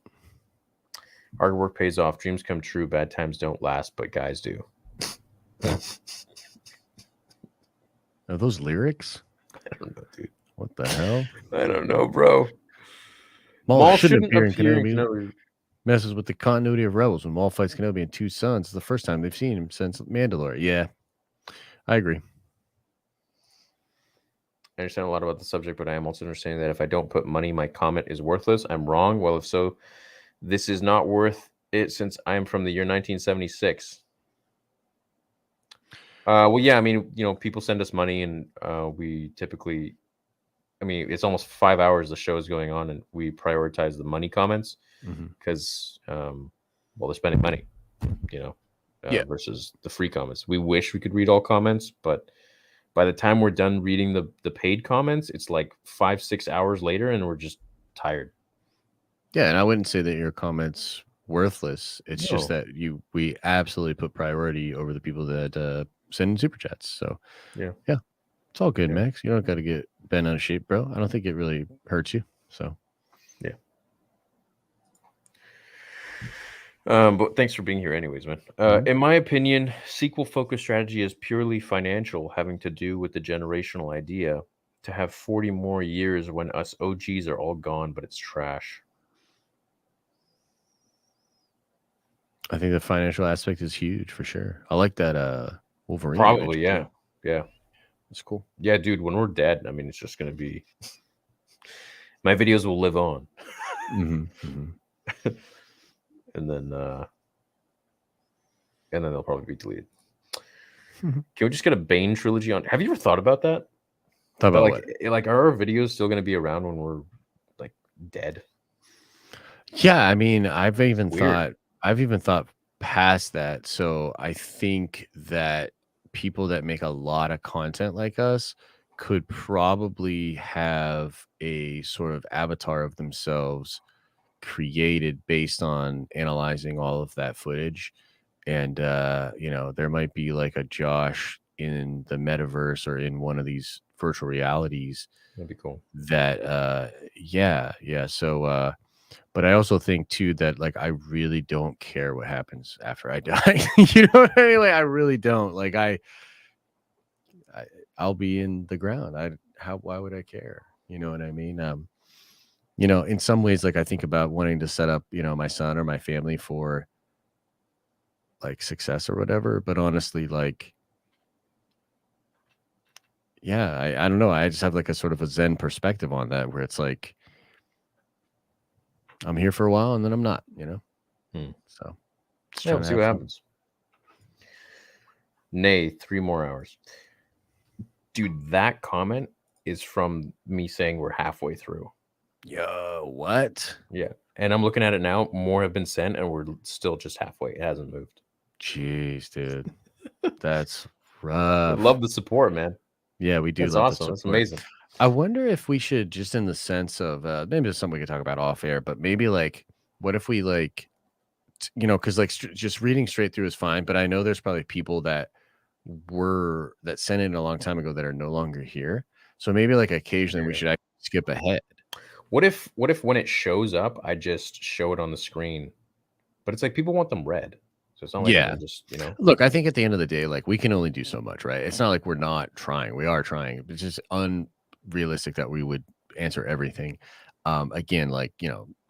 Speaker 1: Hard work pays off. Dreams come true. Bad times don't last, but guys do.
Speaker 2: Are those lyrics?
Speaker 1: I don't know, dude.
Speaker 2: What the hell?
Speaker 1: I don't know, bro.
Speaker 2: Maul shouldn't appear in Kenobi. Messes with the continuity of Rebels when Maul fights Kenobi and two sons. It's the first time they've seen him since Mandalore. Yeah, I agree.
Speaker 1: I understand a lot about the subject, but I am also understanding that if I don't put money, my comment is worthless. I'm wrong. Well, if so, this is not worth it since I'm from the year 1976. Well, yeah, I mean, people send us money, and we typically, it's almost 5 hours the show is going on, and we prioritize the money comments because, they're spending money, versus the free comments. We wish we could read all comments, but by the time we're done reading the paid comments, it's like 5-6 hours later, and we're just tired.
Speaker 2: Yeah, and I wouldn't say that your comments worthless. It's just
Speaker 1: No.
Speaker 2: that we absolutely put priority over the people that send in super chats. So
Speaker 1: Yeah.
Speaker 2: it's all good,
Speaker 1: Yeah.
Speaker 2: Max. You don't got to get bent out of shape, bro. I don't think it really hurts you. So
Speaker 1: But thanks for being here anyways, man. In my opinion, sequel focused strategy is purely financial, having to do with the generational idea to have 40 more years when us OGs are all gone, but it's trash.
Speaker 2: I think the financial aspect is huge for sure. I like that Wolverine.
Speaker 1: Probably,
Speaker 2: image,
Speaker 1: yeah.
Speaker 2: too.
Speaker 1: Yeah.
Speaker 2: It's cool.
Speaker 1: Yeah, dude, when we're dead, I mean, it's just going to be... My videos will live on. And then they'll probably be deleted. Can we just get a Bane trilogy on? Have you ever thought about that?
Speaker 2: Thought about
Speaker 1: like,
Speaker 2: what?
Speaker 1: like, are our videos still going to be around when we're like dead?
Speaker 2: Yeah, I mean, I've even
Speaker 1: Weird.
Speaker 2: thought past that. So I think that people that make a lot of content like us could probably have a sort of avatar of themselves created based on analyzing all of that footage. And there might be like a Josh in the metaverse or in one of these virtual realities
Speaker 1: That'd be cool.
Speaker 2: that so but I also think too that like I really don't care what happens after I die. You know what I mean? Like I really don't. Like I'll be in the ground. Why would I care? You know what I mean? In some ways, like I think about wanting to set up, my son or my family for like success or whatever. But honestly, like, yeah, I don't know. I just have like a sort of a Zen perspective on that where it's like I'm here for a while and then I'm not, So just
Speaker 1: Yeah,
Speaker 2: trying
Speaker 1: we'll
Speaker 2: to
Speaker 1: see
Speaker 2: have
Speaker 1: what
Speaker 2: fun.
Speaker 1: happens. Nay, 3 more hours. Dude, that comment is from me saying we're halfway through.
Speaker 2: Yo, what?
Speaker 1: Yeah. And I'm looking at it now. More have been sent, and we're still just halfway. It hasn't moved.
Speaker 2: Jeez, dude. That's
Speaker 1: I
Speaker 2: rough.
Speaker 1: love the support, man.
Speaker 2: Yeah, we do
Speaker 1: That's
Speaker 2: love
Speaker 1: awesome.
Speaker 2: the
Speaker 1: That's
Speaker 2: support.
Speaker 1: amazing.
Speaker 2: I wonder if we should, just in the sense of maybe it's something we could talk about off air, but maybe like, what if we like, because like just reading straight through is fine, but I know there's probably people that sent in a long time ago that are no longer here. So maybe like occasionally we should actually skip ahead.
Speaker 1: What if when it shows up, I just show it on the screen? But it's like people want them read. So it's not like I can just,
Speaker 2: Look, I think at the end of the day, like we can only do so much, right? It's not like we're not trying. We are trying. It's just unrealistic that we would answer everything. Again, like,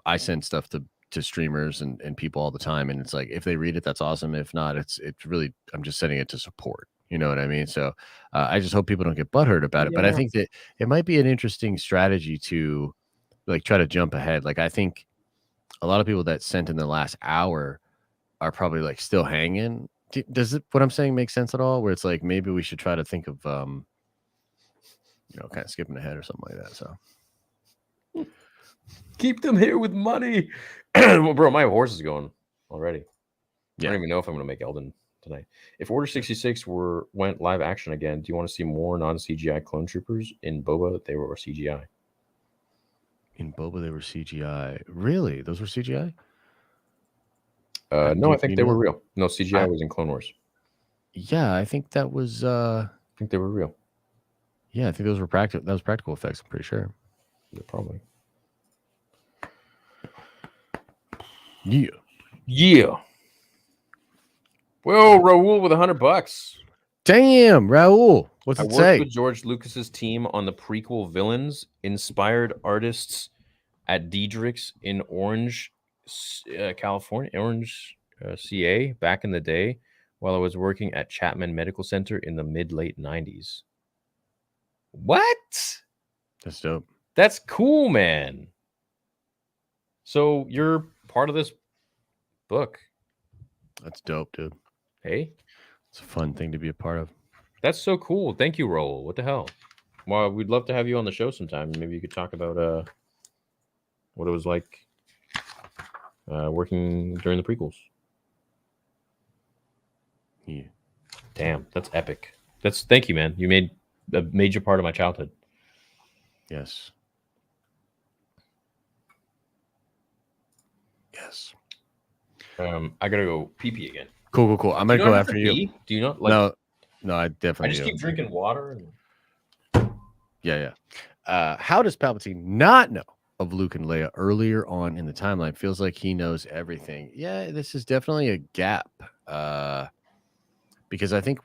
Speaker 2: I send stuff to streamers and people all the time. And it's like, if they read it, that's awesome. If not, it's really, I'm just sending it to support. You know what I mean? So I just hope people don't get butthurt about it. But I think that it might be an interesting strategy to like try to jump ahead. Like I think a lot of people that sent in the last hour are probably like still hanging. Does what I'm saying make sense at all? Where it's like maybe we should try to think of kind of skipping ahead or something like that. So
Speaker 1: keep them here with money. Well, bro, my horse is going already.
Speaker 2: Yeah.
Speaker 1: I don't even know if I'm gonna make Elden tonight. If Order 66 went live action again, do you want to see more non-CGI clone troopers? In Boba, they were CGI.
Speaker 2: In Boba, they were CGI. Really? Those were CGI?
Speaker 1: No, I think they were real. No, CGI was in Clone Wars.
Speaker 2: Yeah, I think that was.
Speaker 1: I think they were real.
Speaker 2: Yeah, I think those were practical. That was practical effects. I'm pretty sure.
Speaker 1: Yeah, probably.
Speaker 2: Yeah.
Speaker 1: Well, Raul with $100.
Speaker 2: Damn, Raul. What's it
Speaker 1: I
Speaker 2: say?
Speaker 1: worked with George Lucas's team on the prequel villains, inspired artists at Diedrich's in Orange, California, CA, back in the day, while I was working at Chapman Medical Center in the mid-late 90s. What?
Speaker 2: That's dope.
Speaker 1: That's cool, man. So you're part of this book.
Speaker 2: That's dope, dude.
Speaker 1: Hey?
Speaker 2: It's a fun thing to be a part of.
Speaker 1: That's so cool. Thank you, Raul. What the hell? Well, we'd love to have you on the show sometime. Maybe you could talk about what it was like working during the prequels.
Speaker 2: Yeah.
Speaker 1: Damn, that's epic. Thank you, man. You made a major part of my childhood.
Speaker 2: Yes. Yes.
Speaker 1: I gotta go pee again.
Speaker 2: Cool. I'm gonna go after you.
Speaker 1: Pee? Do you not like?
Speaker 2: No, I definitely.
Speaker 1: I just
Speaker 2: do.
Speaker 1: keep drinking water. And...
Speaker 2: Yeah. How does Palpatine not know of Luke and Leia earlier on in the timeline? Feels like he knows everything. Yeah, this is definitely a gap. Because I think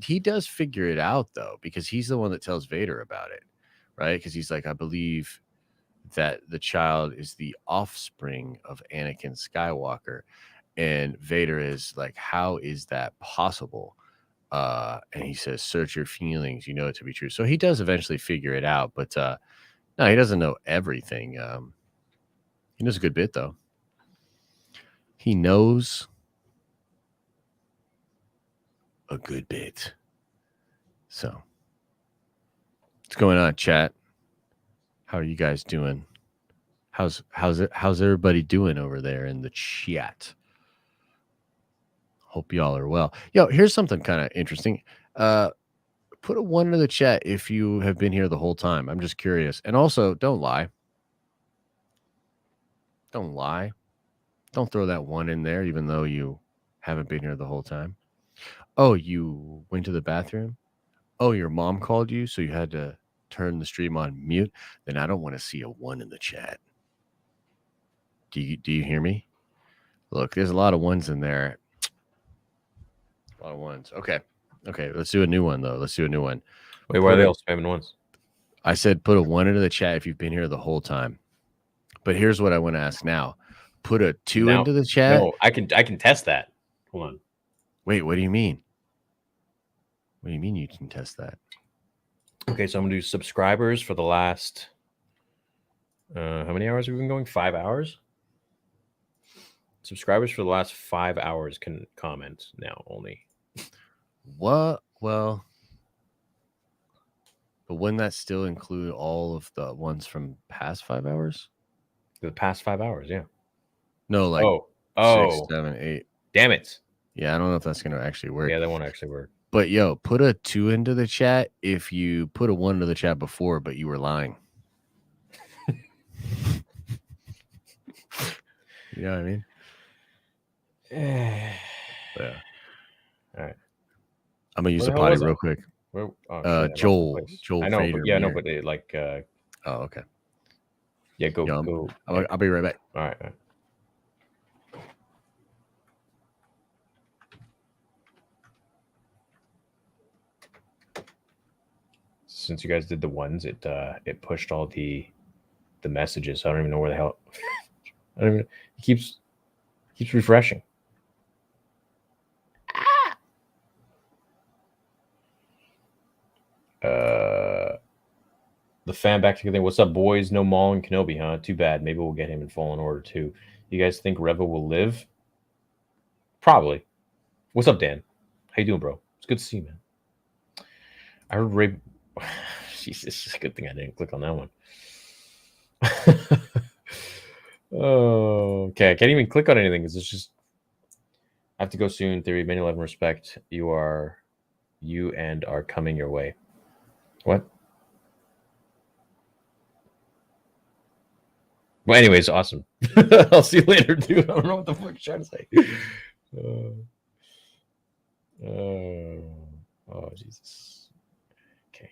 Speaker 2: he does figure it out though, because he's the one that tells Vader about it, right? Because he's like, I believe that the child is the offspring of Anakin Skywalker, and Vader is like, how is that possible? And he says, search your feelings, you know it to be true. So he does eventually figure it out, but no, he doesn't know everything. He knows a good bit though. He knows a good bit. So what's going on, chat? How are you guys doing? How's everybody doing over there in the chat? Hope y'all are well. Yo, here's something kind of interesting. Put a 1 in the chat if you have been here the whole time. I'm just curious. And also, don't lie. Don't lie. Don't throw that 1 in there, even though you haven't been here the whole time. Oh, you went to the bathroom? Oh, your mom called you, so you had to turn the stream on mute? Then I don't want to see a 1 in the chat. Do you hear me? Look, there's a lot of 1s in there. A lot of 1s. Okay, let's do a new one, though. Let's do a new one.
Speaker 1: Wait, why are they all spamming 1s?
Speaker 2: I said put a 1 into the chat if you've been here the whole time. But here's what I want to ask now. Put a 2 into the chat.
Speaker 1: No, I can test that. Hold on.
Speaker 2: Wait, what do you mean? What do you mean you can test that?
Speaker 1: Okay, so I'm gonna do subscribers for the last how many hours have we been going? 5 hours? Subscribers for the last 5 hours can comment now only.
Speaker 2: What? Well, but wouldn't that still include all of the ones from past 5 hours?
Speaker 1: The past 5 hours, yeah.
Speaker 2: No, like 6, 7, 8.
Speaker 1: Damn it.
Speaker 2: Yeah, I don't know if that's going to actually work.
Speaker 1: Yeah, that won't actually work.
Speaker 2: But yo, put a 2 into the chat if you put a 1 into the chat before, but you were lying. You know what I mean?
Speaker 1: Yeah. All right.
Speaker 2: I'm gonna use the potty real quick.
Speaker 1: Where,
Speaker 2: Joel
Speaker 1: I know,
Speaker 2: Fader.
Speaker 1: but, yeah, no, but it, like.
Speaker 2: Oh, okay.
Speaker 1: Yeah, go.
Speaker 2: I'll be right back.
Speaker 1: All right. Since you guys did the 1s, it pushed all the messages. I don't even know where the hell. I don't even. It keeps refreshing. The fan back together. What's up, boys? No Maul and Kenobi, huh? Too bad. Maybe we'll get him in Fallen Order too. You guys think Reva will live? Probably. What's up, Dan? How you doing, bro? It's good to see you, man. I heard Ray. Jesus, it's a good thing I didn't click on that one. Oh, okay. I can't even click on anything because it's just. I have to go soon. Theory, many love and respect. You and are coming your way. What? Well, anyways, awesome. I'll see you later, dude. I don't know what the fuck you're trying to say. Oh, Jesus. Okay.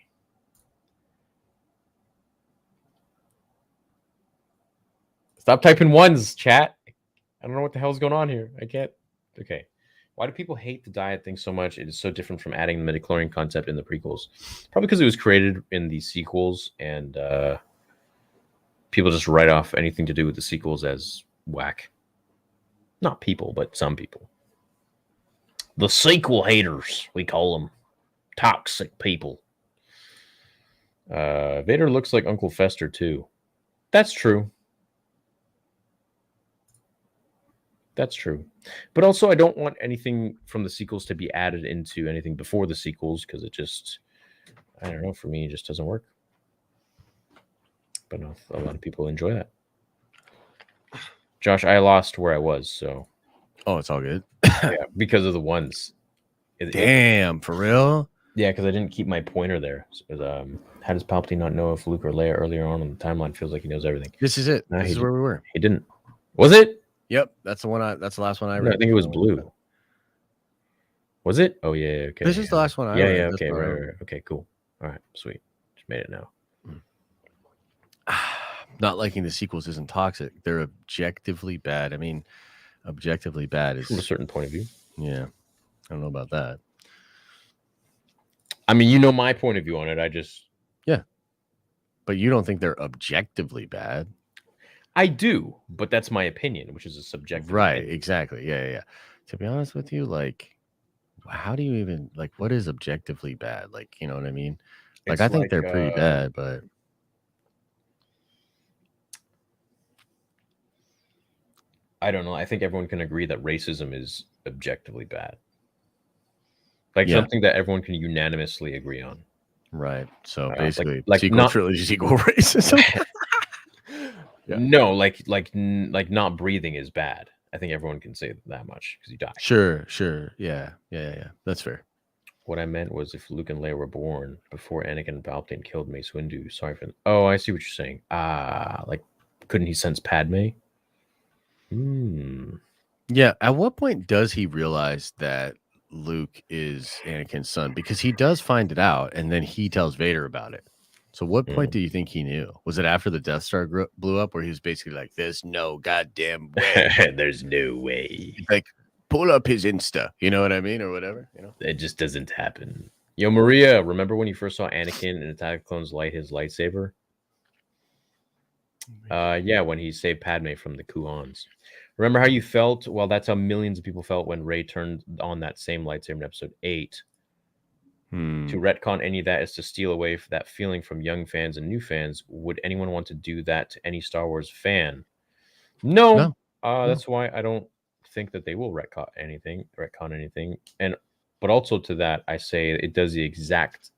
Speaker 1: Stop typing 1s, chat. I don't know what the hell's going on here. I can't. Okay. Why do people hate the diet thing so much? It is so different from adding the midichlorian concept in the prequels. Probably because it was created in the sequels, and people just write off anything to do with the sequels as whack. Not people, but some people. The sequel haters, we call them. Toxic people. Vader looks like Uncle Fester, too. That's true. That's true. But also, I don't want anything from the sequels to be added into anything before the sequels, because it just, I don't know, for me, it just doesn't work. But no, a lot of people enjoy that. Josh, I lost where I was, so.
Speaker 2: Oh, it's all good.
Speaker 1: Yeah, because of the 1s.
Speaker 2: Damn, for real?
Speaker 1: Yeah, because I didn't keep my pointer there. How does Palpatine not know if Luke or Leia earlier on in the timeline feels like he knows everything?
Speaker 2: This is it.
Speaker 1: No,
Speaker 2: This is where we were.
Speaker 1: He didn't. Was it?
Speaker 2: Yep, that's the one. That's the last one I
Speaker 1: No,
Speaker 2: read.
Speaker 1: I think it was blue. Was it? Oh yeah. Okay.
Speaker 2: This is the last one I
Speaker 1: Yeah.
Speaker 2: read.
Speaker 1: Yeah.
Speaker 2: That's
Speaker 1: Okay.
Speaker 2: what I
Speaker 1: Right.
Speaker 2: read.
Speaker 1: Right. Okay. Cool. All right. Sweet. Just made it now.
Speaker 2: Not liking the sequels isn't toxic. They're objectively bad. I mean, objectively bad is
Speaker 1: From a certain point of view.
Speaker 2: Yeah, I don't know about that.
Speaker 1: I mean, you know my point of view on it.
Speaker 2: But you don't think they're objectively bad,
Speaker 1: I do, but that's my opinion, which is a subjective.
Speaker 2: right?
Speaker 1: opinion.
Speaker 2: Exactly. Yeah. To be honest with you, like, how do you even like? What is objectively bad? Like, you know what I mean? Like,
Speaker 1: It's
Speaker 2: I think they're pretty bad, but
Speaker 1: I don't know. I think everyone can agree that racism is objectively bad. Like
Speaker 2: Yeah.
Speaker 1: something that everyone can unanimously agree on.
Speaker 2: right. So
Speaker 1: like-
Speaker 2: basically,
Speaker 1: like
Speaker 2: sequel
Speaker 1: not-
Speaker 2: trilogies equal racism. Yeah.
Speaker 1: No, like not breathing is bad. I think everyone can say that much because you die.
Speaker 2: Sure. Yeah. That's fair.
Speaker 1: What I meant was if Luke and Leia were born before Anakin and Palpatine killed Mace Windu. Sorry for. Oh, I see what you're saying. Like couldn't he sense Padme?
Speaker 2: Yeah. At what point does he realize that Luke is Anakin's son? Because he does find it out, and then he tells Vader about it. So, what point do you think he knew? Was it after the Death Star blew up, where he was basically like, "There's no goddamn way."
Speaker 1: There's no way.
Speaker 2: Like, pull up his Insta. You know what I mean, or whatever. You know.
Speaker 1: It just doesn't happen. Yo, Maria, remember when you first saw Anakin in Attack of the Clones light his lightsaber? Yeah, when he saved Padme from the Kuans. Remember how you felt? Well, that's how millions of people felt when Rey turned on that same lightsaber in Episode 8. To retcon any of that is to steal away that feeling from young fans and new fans. Would anyone want to do that to any Star Wars fan? No. That's why I don't think that they will retcon anything. But also to that, I say it does the exact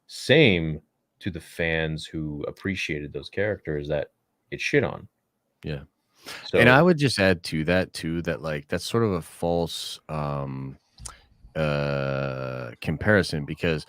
Speaker 1: same to the fans who appreciated those characters that it shit on.
Speaker 2: Yeah.
Speaker 1: So,
Speaker 2: And I would just add to that too that like that's sort of a false comparison, because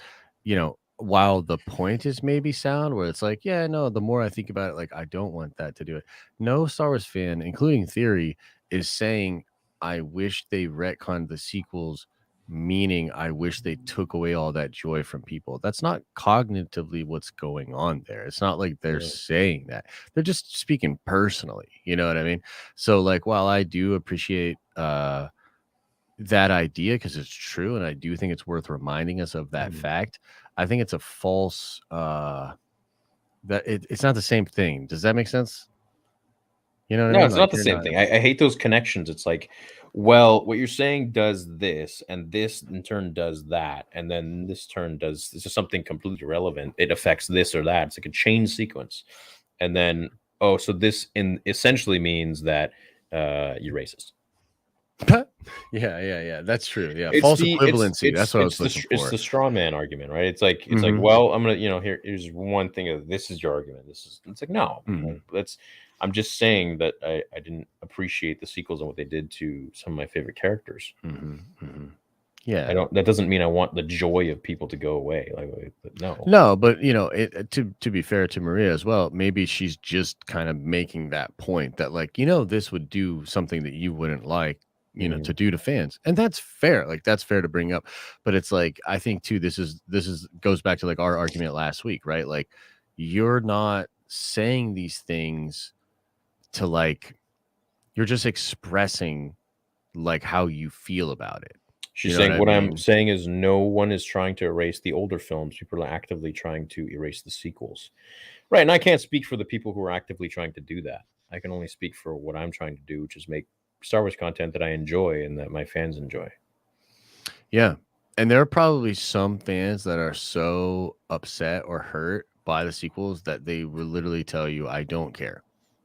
Speaker 2: while the point is maybe sound, where it's like, yeah, no, the more I think about it, like, I don't want that to do it. No Star Wars fan, including Theory, is saying I wish they retconned the sequels, meaning I wish they took away all that joy from people. That's not cognitively what's going on there. It's not like they're saying that. They're just speaking personally. You know what I mean? So like, while I do appreciate that idea, because it's true, and I do think it's worth reminding us of that fact, I think it's a false that it's not the same thing. Does that make sense? You know what I mean?
Speaker 1: it's not the same thing. I hate those connections. It's like, well, what you're saying does this, and this in turn does that, and then this turn does this is something completely irrelevant. It affects this or that. It's like a chain sequence. And then, so this essentially means that you're racist.
Speaker 2: Yeah. That's true. Yeah,
Speaker 1: It's
Speaker 2: false
Speaker 1: the-
Speaker 2: equivalency. That's what I was looking
Speaker 1: It's
Speaker 2: for.
Speaker 1: the straw man argument, right? It's like, well, I'm gonna, here's one thing of this is your argument. It's like, no, I'm just saying that I didn't appreciate the sequels and what they did to some of my favorite characters.
Speaker 2: Yeah,
Speaker 1: that doesn't mean I want the joy of people to go away. Like, no.
Speaker 2: No, but to be fair to Maria as well, maybe she's just kind of making that point that like, this would do something that you wouldn't like, to do to fans. And that's fair. Like, that's fair to bring up. But it's like, I think too, this goes back to like our argument last week, right? Like, you're not saying these things to like, you're just expressing like how you feel about it.
Speaker 1: She's saying what I'm saying is no one is trying to erase the older films. People are actively trying to erase the sequels. Right. And I can't speak for the people who are actively trying to do that. I can only speak for what I'm trying to do, which is make Star Wars content that I enjoy and that my fans enjoy.
Speaker 2: Yeah. And there are probably some fans that are so upset or hurt by the sequels that they will literally tell you, I don't care.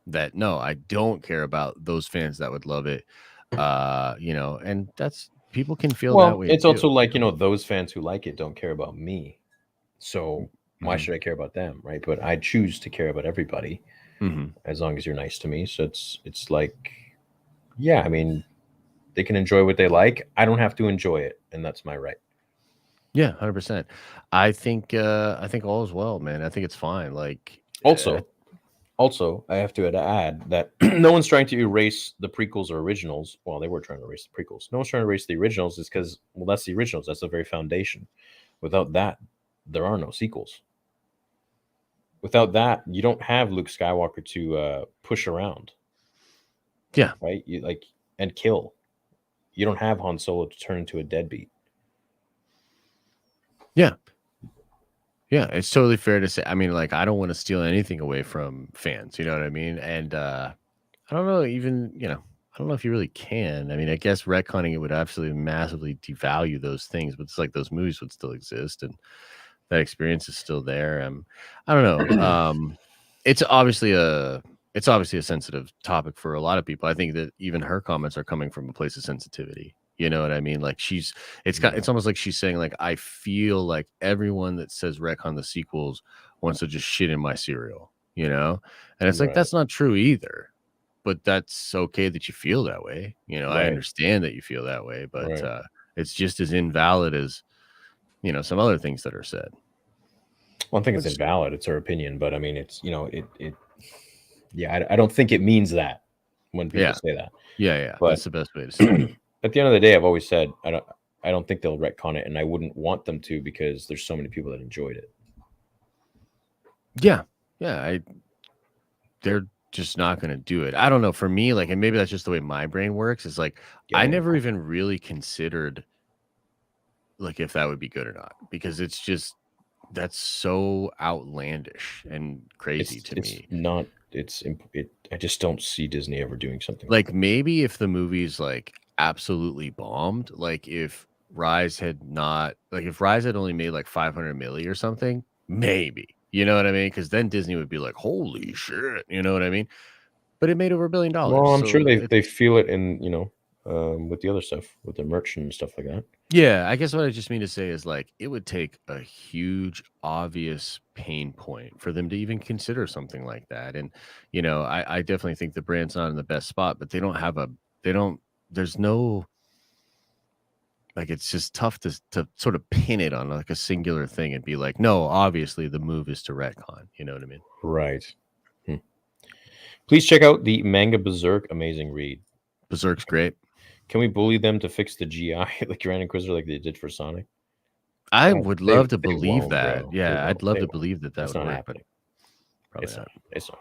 Speaker 2: That no, I don't care about those fans that would love it. And that's, people can feel that way.
Speaker 1: It's
Speaker 2: too.
Speaker 1: also like, those fans who like it don't care about me. So why should I care about them? Right. But I choose to care about everybody as long as you're nice to me. So it's like, yeah, I mean, they can enjoy what they like. I don't have to enjoy it. And that's my right.
Speaker 2: Yeah, 100%. I think all is well, man. I think it's fine. Like
Speaker 1: Also, I have to add that no one's trying to erase the prequels or originals. Well, they were trying to erase the prequels. No one's trying to erase the originals, is because, well, that's the originals. That's the very foundation. Without that, there are no sequels. Without that, you don't have Luke Skywalker to push around.
Speaker 2: Yeah.
Speaker 1: Right. And kill. You don't have Han Solo to turn into a deadbeat.
Speaker 2: Yeah. Yeah, it's totally fair to say. I mean, like, I don't want to steal anything away from fans, you know what I mean? And I don't know, even, I don't know if you really can. I mean, I guess retconning it would absolutely massively devalue those things, but it's like those movies would still exist and that experience is still there. I don't know. It's obviously a sensitive topic for a lot of people. I think that even her comments are coming from a place of sensitivity. You know what I mean? Like it's almost like she's saying, like, I feel like everyone that says retcon the sequels wants to just shit in my cereal, And it's like, that's not true either. But that's okay that you feel that way. I understand that you feel that way, but it's just as invalid as, some other things that are said.
Speaker 1: Well, I think it's invalid. It's her opinion, but I mean, it's, I don't think it means that when people say that.
Speaker 2: Yeah.
Speaker 1: But
Speaker 2: that's the best way to say it.
Speaker 1: At the end of the day, I've always said I don't think they'll retcon it, and I wouldn't want them to, because there's so many people that enjoyed it.
Speaker 2: Yeah. They're just not going to do it. I don't know. For me, like, and maybe that's just the way my brain works. Is like, I never even really considered, like, if that would be good or not, because it's just, that's so outlandish and crazy to me.
Speaker 1: I just don't see Disney ever doing something
Speaker 2: like maybe if the movie's like absolutely bombed, like if Rise had only made like 500 milli or something, maybe, you know what I mean? Because then Disney would be like, holy shit, you know what I mean? But it made over $1 billion.
Speaker 1: Well, I'm sure they feel it in, with the other stuff, with the merch and stuff like that.
Speaker 2: Yeah, I guess what I just mean to say is, like, it would take a huge, obvious pain point for them to even consider something like that. And, I definitely think the brand's not in the best spot, but there's no, like, it's just tough to sort of pin it on like a singular thing and be like, no, obviously the move is to retcon. You know what I mean?
Speaker 1: Right. Please check out the manga Berserk. Amazing read.
Speaker 2: Berserk's great.
Speaker 1: Can we bully them to fix the GI like Grand Inquisitor, like they did for Sonic?
Speaker 2: I would love to believe that. Bro. Yeah, I'd love to believe that would
Speaker 1: not
Speaker 2: work.
Speaker 1: Happening.
Speaker 2: Probably not.
Speaker 1: It's not.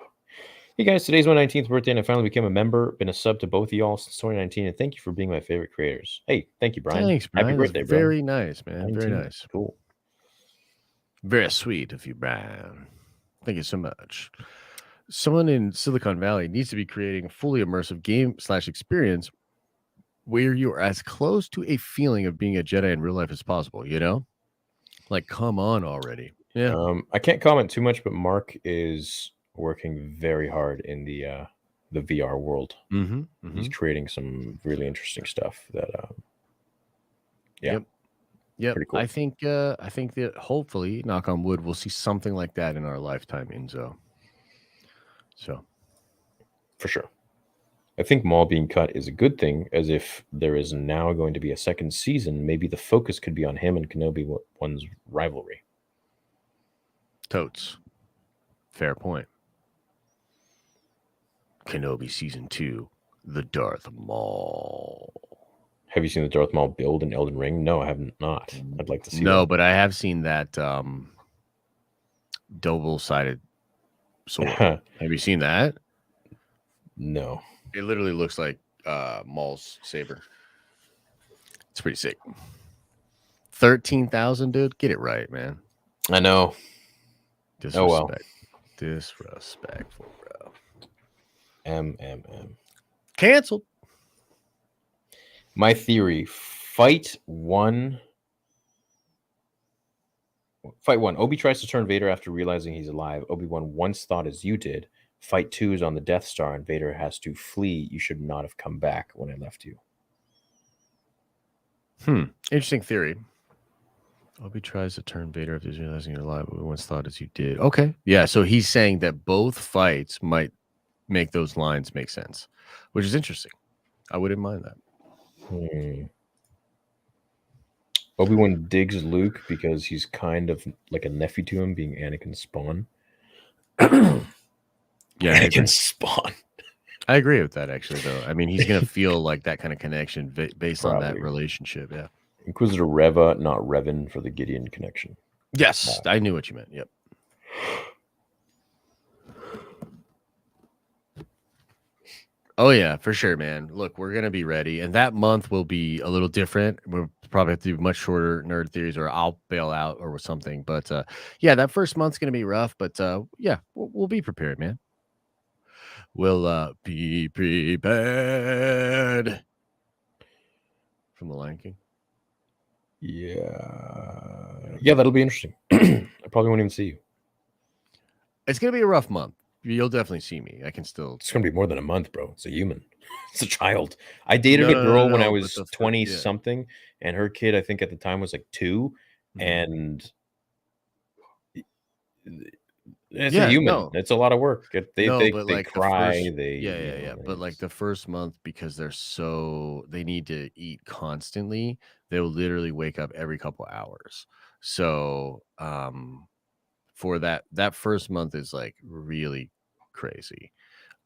Speaker 1: Hey guys, today's my 19th birthday, and I finally became a member. Been a sub to both of y'all since 2019, and thank you for being my favorite creators. Hey, thank you, Brian.
Speaker 2: Thanks, Brian.
Speaker 1: Happy birthday, bro.
Speaker 2: Very nice, man. 19. Very nice.
Speaker 1: Cool.
Speaker 2: Very sweet of you, Brian. Thank you so much. Someone in Silicon Valley needs to be creating a fully immersive game/experience where you are as close to a feeling of being a Jedi in real life as possible, Like, come on already. Yeah.
Speaker 1: I can't comment too much, but Mark is working very hard in the VR world. He's creating some really interesting stuff that
Speaker 2: Yep.
Speaker 1: Pretty cool.
Speaker 2: I think that hopefully, knock on wood, we'll see something like that in our lifetime, Enzo. So
Speaker 1: for sure. I think Maul being cut is a good thing, as if there is now going to be a second season, maybe the focus could be on him and Kenobi one's rivalry.
Speaker 2: Totes. Fair point. Kenobi season 2, the Darth Maul.
Speaker 1: Have you seen the Darth Maul build in Elden Ring? No, I have not. I'd like to see
Speaker 2: that.
Speaker 1: No,
Speaker 2: but I have seen that double-sided sword. Have you seen that?
Speaker 1: No.
Speaker 2: It literally looks like Maul's saber. It's pretty sick. 13,000, dude. Get it right, man.
Speaker 1: I know.
Speaker 2: Disrespectful, bro.
Speaker 1: Canceled. My theory: Fight 1. Obi tries to turn Vader after realizing he's alive. Obi-Wan once thought as you did. Fight 2 is on the Death Star, and Vader has to flee. You should not have come back when I left you.
Speaker 2: Interesting theory. Obi tries to turn Vader after realizing you're alive, but we once thought as you did. Okay. Yeah, so he's saying that both fights might make those lines make sense, which is interesting. I wouldn't mind that.
Speaker 1: Obi-Wan digs Luke because he's kind of like a nephew to him, being Anakin's spawn.
Speaker 2: Yeah, I agree.
Speaker 1: Anakin's spawn.
Speaker 2: I agree with that, actually, though. I mean, he's going to feel like that kind of connection based on that
Speaker 1: Probably.
Speaker 2: relationship. Yeah.
Speaker 1: Inquisitor Reva, not Revan, for the Gideon connection.
Speaker 2: Yes, I knew what you meant. Yep. Oh, yeah, for sure, man. Look, we're going to be ready. And that month will be a little different. We'll probably have to do much shorter nerd theories, or I'll bail out or something. But yeah, that first month's going to be rough. But yeah, we'll be prepared, man. We'll be prepared. From The Lion King.
Speaker 1: Yeah, that'll be interesting. I probably won't even see you.
Speaker 2: It's going to be a rough month. You'll definitely see me. I can still.
Speaker 1: It's going to be more than a month, bro. It's a human. It's a child. I dated a girl when I was 20 something, and her kid, I think at the time, was like 2. And it's a human. No. It's a lot of work. They cry.
Speaker 2: But like the first month, because they need to eat constantly, they'll literally wake up every couple hours. So for that first month is like really crazy.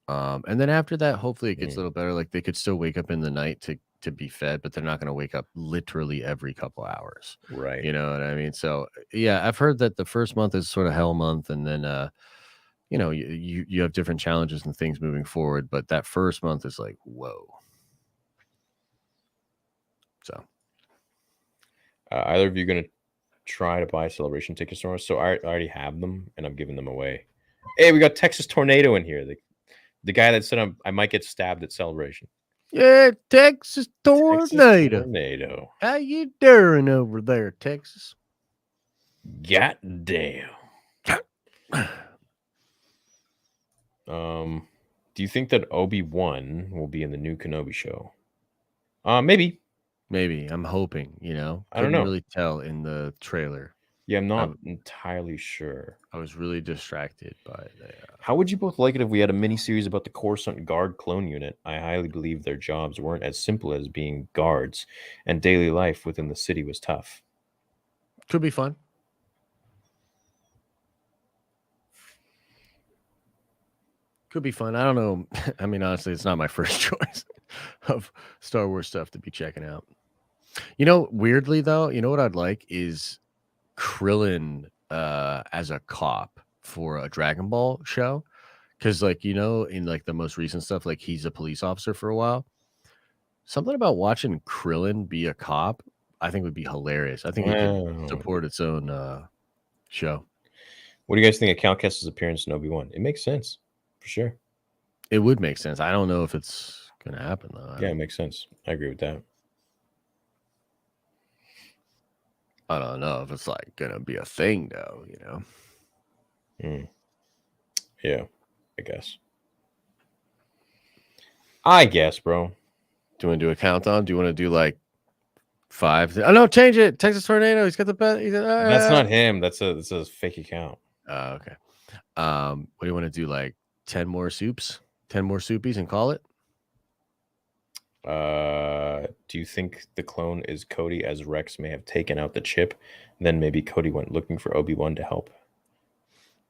Speaker 2: And then after that, hopefully it gets a little better. Like they could still wake up in the night to be fed, but they're not going to wake up literally every couple hours.
Speaker 1: Right.
Speaker 2: You know what I mean? So yeah, I've heard that the first month is sort of hell month, and then you have different challenges and things moving forward, but that first month is like, whoa. So
Speaker 1: either of you going to try to buy Celebration tickets for us? So I already have them, and I'm giving them away. Hey, we got Texas Tornado in here. The guy that said I might get stabbed at Celebration.
Speaker 2: Yeah, Texas Tornado. How you doing over there, Texas?
Speaker 1: Goddamn. Do you think that Obi-Wan will be in the new Kenobi show? Maybe.
Speaker 2: I'm hoping.
Speaker 1: I don't know.
Speaker 2: Really tell in the trailer.
Speaker 1: Yeah, I'm not entirely sure.
Speaker 2: I was really distracted by that.
Speaker 1: How would you both like it if we had a mini-series about the Coruscant Guard clone unit? I highly believe their jobs weren't as simple as being guards, and daily life within the city was tough.
Speaker 2: Could be fun. Could be fun. I don't know. I mean, honestly, it's not my first choice of Star Wars stuff to be checking out. Weirdly, though, what I'd like is Krillin as a cop for a Dragon Ball show, because in like the most recent stuff, like he's a police officer for a while. Something about watching Krillin be a cop, I think would be hilarious. I think it could support its own show.
Speaker 1: What do you guys think of Cal Kestis' appearance in Obi-Wan? It makes sense for sure.
Speaker 2: It would make sense. I don't know if it's gonna happen though.
Speaker 1: Yeah, it makes sense. I agree with that.
Speaker 2: I don't know if it's like gonna be a thing though,
Speaker 1: Yeah, I guess, bro.
Speaker 2: Do you want to do a countdown? Do you want to do like 5? Oh no, change it. Texas Tornado. He's got the best.
Speaker 1: That's not him. That's a fake account.
Speaker 2: Okay. What do you want to do? Like 10 more soups? 10 more soupies and call it?
Speaker 1: Do you think the clone is Cody, as Rex may have taken out the chip? Then maybe Cody went looking for Obi-Wan to help.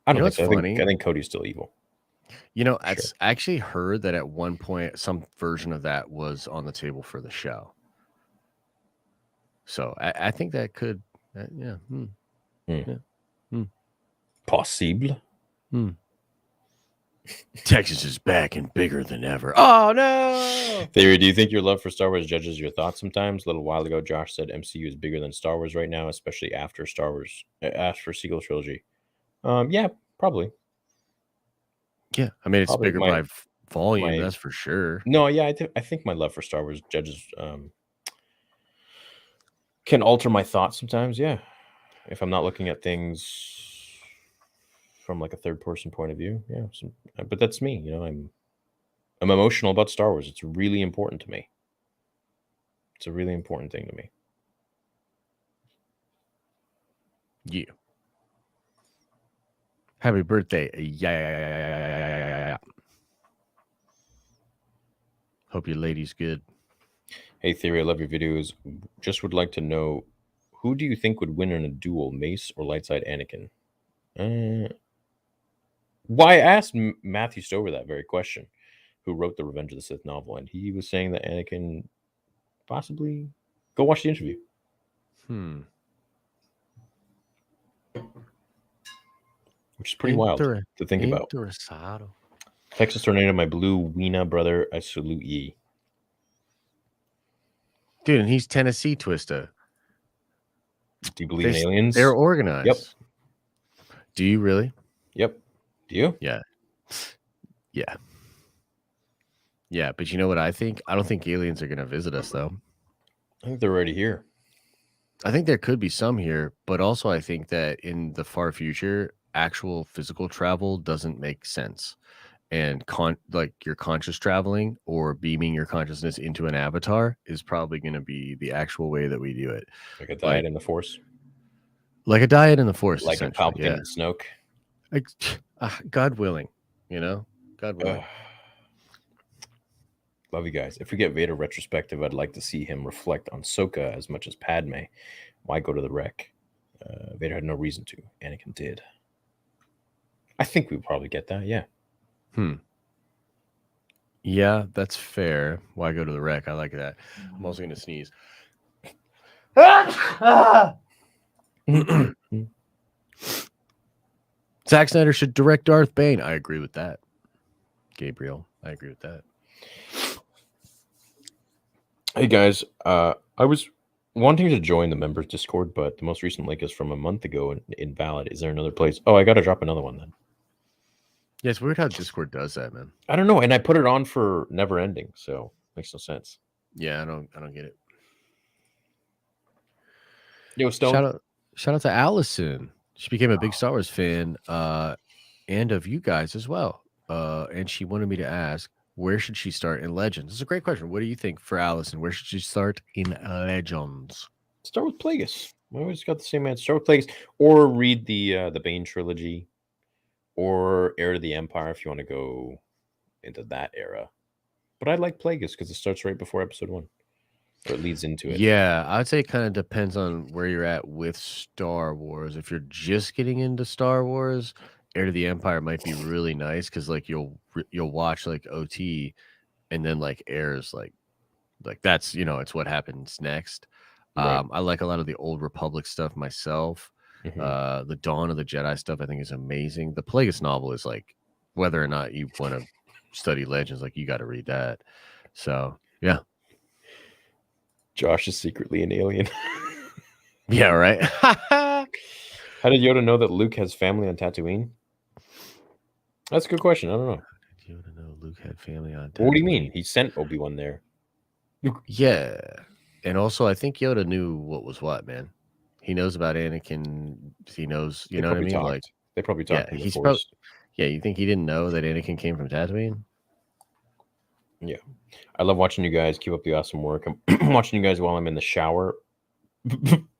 Speaker 1: I don't think so. I think Cody's still evil.
Speaker 2: I actually heard that at one point some version of that was on the table for the show. So I think that could,
Speaker 1: Possible.
Speaker 2: Texas is back and bigger than ever. Oh no!
Speaker 1: Theory, do you think your love for Star Wars judges your thoughts sometimes? A little while ago, Josh said MCU is bigger than Star Wars right now, especially after sequel trilogy. Yeah, probably.
Speaker 2: Yeah, I mean it's probably bigger by volume, that's for sure.
Speaker 1: No, yeah, I think my love for Star Wars judges can alter my thoughts sometimes. Yeah, if I'm not looking at things from like a third person point of view. Yeah, but that's me. I'm emotional about Star Wars. It's really important to me. It's a really important thing to me.
Speaker 2: Yeah. Happy birthday. Yeah. Hope your lady's good.
Speaker 1: Hey, Theory, I love your videos. Just would like to know Who do you think would win in a duel, Mace or light side Anakin? Well, I asked Matthew Stover that very question, who wrote the Revenge of the Sith novel, and he was saying that Anakin possibly. Go watch the interview. Which is pretty wild to think about. Texas Tornado, my blue Weena brother, I salute ye.
Speaker 2: Dude, and he's Tennessee Twista.
Speaker 1: Do you believe in aliens?
Speaker 2: They're organized.
Speaker 1: Yep.
Speaker 2: Do you really?
Speaker 1: Yep. Do you?
Speaker 2: Yeah. Yeah. Yeah, but you know what I think? I don't think aliens are going to visit us, though.
Speaker 1: I think they're already here.
Speaker 2: I think there could be some here, but also I think that in the far future, actual physical travel doesn't make sense. And like your conscious traveling or beaming your consciousness into an avatar is probably going to be the actual way that we do it.
Speaker 1: Like a diet in the Force?
Speaker 2: Like a diet in the Force,
Speaker 1: like a Palpatine and Snoke?
Speaker 2: Like, God willing, you know? God willing.
Speaker 1: Love you guys. If we get Vader retrospective, I'd like to see him reflect on Ahsoka as much as Padme. Why go to the wreck? Vader had no reason to. Anakin did. I think we'll probably get that, yeah.
Speaker 2: Yeah, that's fair. Why go to the wreck? I like that. I'm also going to sneeze. Zack Snyder should direct Darth Bane. I agree with that. Gabriel, I agree with that.
Speaker 1: Hey guys, I was wanting to join the members Discord, but the most recent link is from a month ago and invalid. Is there another place? Oh, I got to drop another one then.
Speaker 2: Yeah, it's weird how Discord does that, man.
Speaker 1: I don't know, and I put it on for never ending, so makes no sense.
Speaker 2: Yeah, I don't get it.
Speaker 1: Yo, Stone.
Speaker 2: Shout out to Allison. She became a big Star Wars fan, and of you guys as well. And she wanted me to ask, where should she start in Legends? It's a great question. What do you think for Allison? Where should she start in Legends?
Speaker 1: Start with Plagueis. I always got the same answer. Start with Plagueis, or read the Bane trilogy, or Heir to the Empire if you want to go into that era. But I like Plagueis because it starts right before Episode 1, or it leads into it.
Speaker 2: Yeah, I'd say it kind of depends on where you're at with Star Wars. If you're just getting into Star Wars, Heir to the Empire might be really nice because like you'll watch like OT, and then like Heir's like that's it's what happens next.
Speaker 1: Right.
Speaker 2: I like a lot of the Old Republic stuff myself. The Dawn of the Jedi stuff I think is amazing. The Plagueis novel is like, whether or not you want to study Legends, like you got to read that. So yeah.
Speaker 1: Josh is secretly an alien.
Speaker 2: Yeah, right.
Speaker 1: How did Yoda know that Luke has family on Tatooine? That's a good question. I don't know.
Speaker 2: How did Yoda know Luke had family on Tatooine?
Speaker 1: What do you mean? He sent Obi-Wan there.
Speaker 2: Yeah. And also I think Yoda knew what was what, man. He knows about Anakin. He knows, you know what I mean?
Speaker 1: Talked.
Speaker 2: Like
Speaker 1: they probably talked.
Speaker 2: Yeah, he's probably. Yeah, you think he didn't know that Anakin came from Tatooine?
Speaker 1: Yeah, I love watching you guys. Keep up the awesome work. I'm watching you guys while I'm in the shower.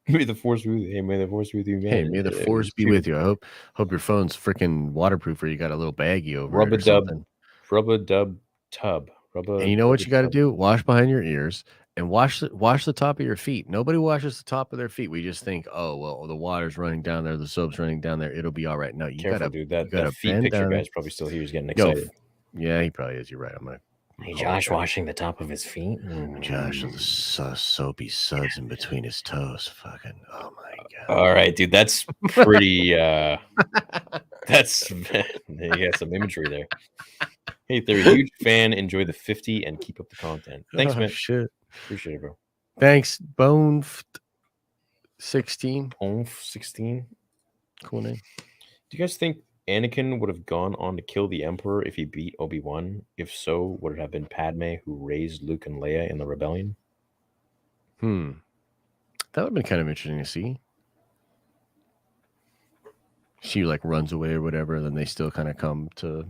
Speaker 1: May the force be with you. Hey, may the force be with you, man.
Speaker 2: Hey, may the force be with you. I hope your phone's freaking waterproof, or you got a little baggie over it or something.
Speaker 1: Rub-a-dub tub.
Speaker 2: And you know what you got to do? Wash behind your ears. And wash the top of your feet. Nobody washes the top of their feet. We just think, oh well, the water's running down there, the soap's running down there, it'll be all right. No, you gotta,
Speaker 1: dude. That
Speaker 2: gotta
Speaker 1: feet picture guy's probably still here. He's getting excited.
Speaker 2: Yeah, he probably is. You're right.
Speaker 1: Hey, Josh washing the top of his feet.
Speaker 2: Josh, the soapy suds in between his toes. Fucking, oh my god.
Speaker 1: All right, dude. That's pretty. That's you got some imagery there. Hey, they're a huge fan. Enjoy the 50 and keep up the content. Thanks, man.
Speaker 2: Shit.
Speaker 1: Appreciate it, bro.
Speaker 2: Thanks, Bone16.
Speaker 1: Bone16.
Speaker 2: Cool name.
Speaker 1: Do you guys think Anakin would have gone on to kill the Emperor if he beat Obi-Wan? If so, would it have been Padme who raised Luke and Leia in the rebellion?
Speaker 2: That would have been kind of interesting to see. She like runs away or whatever, then they still kind of come to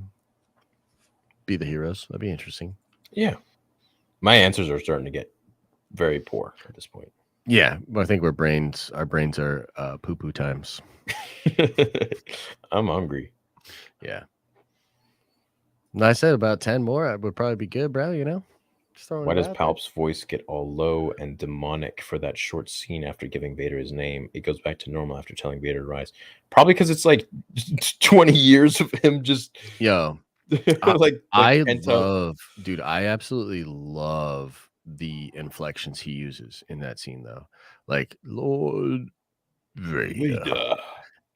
Speaker 2: be the heroes. That'd be interesting.
Speaker 1: Yeah. My answers are starting to get very poor at this point.
Speaker 2: Yeah, I think our brains are poo-poo times.
Speaker 1: I'm hungry.
Speaker 2: Yeah. And I said about 10 more, I would probably be good, bro, Just throwing
Speaker 1: Why
Speaker 2: it
Speaker 1: does
Speaker 2: out there.
Speaker 1: Palp's voice get all low and demonic for that short scene after giving Vader his name? It goes back to normal after telling Vader to rise. Probably because it's like 20 years of him just
Speaker 2: Yo,
Speaker 1: like
Speaker 2: I
Speaker 1: pent up.
Speaker 2: love, dude. I absolutely love the inflections he uses in that scene, though. Like Lord Vader.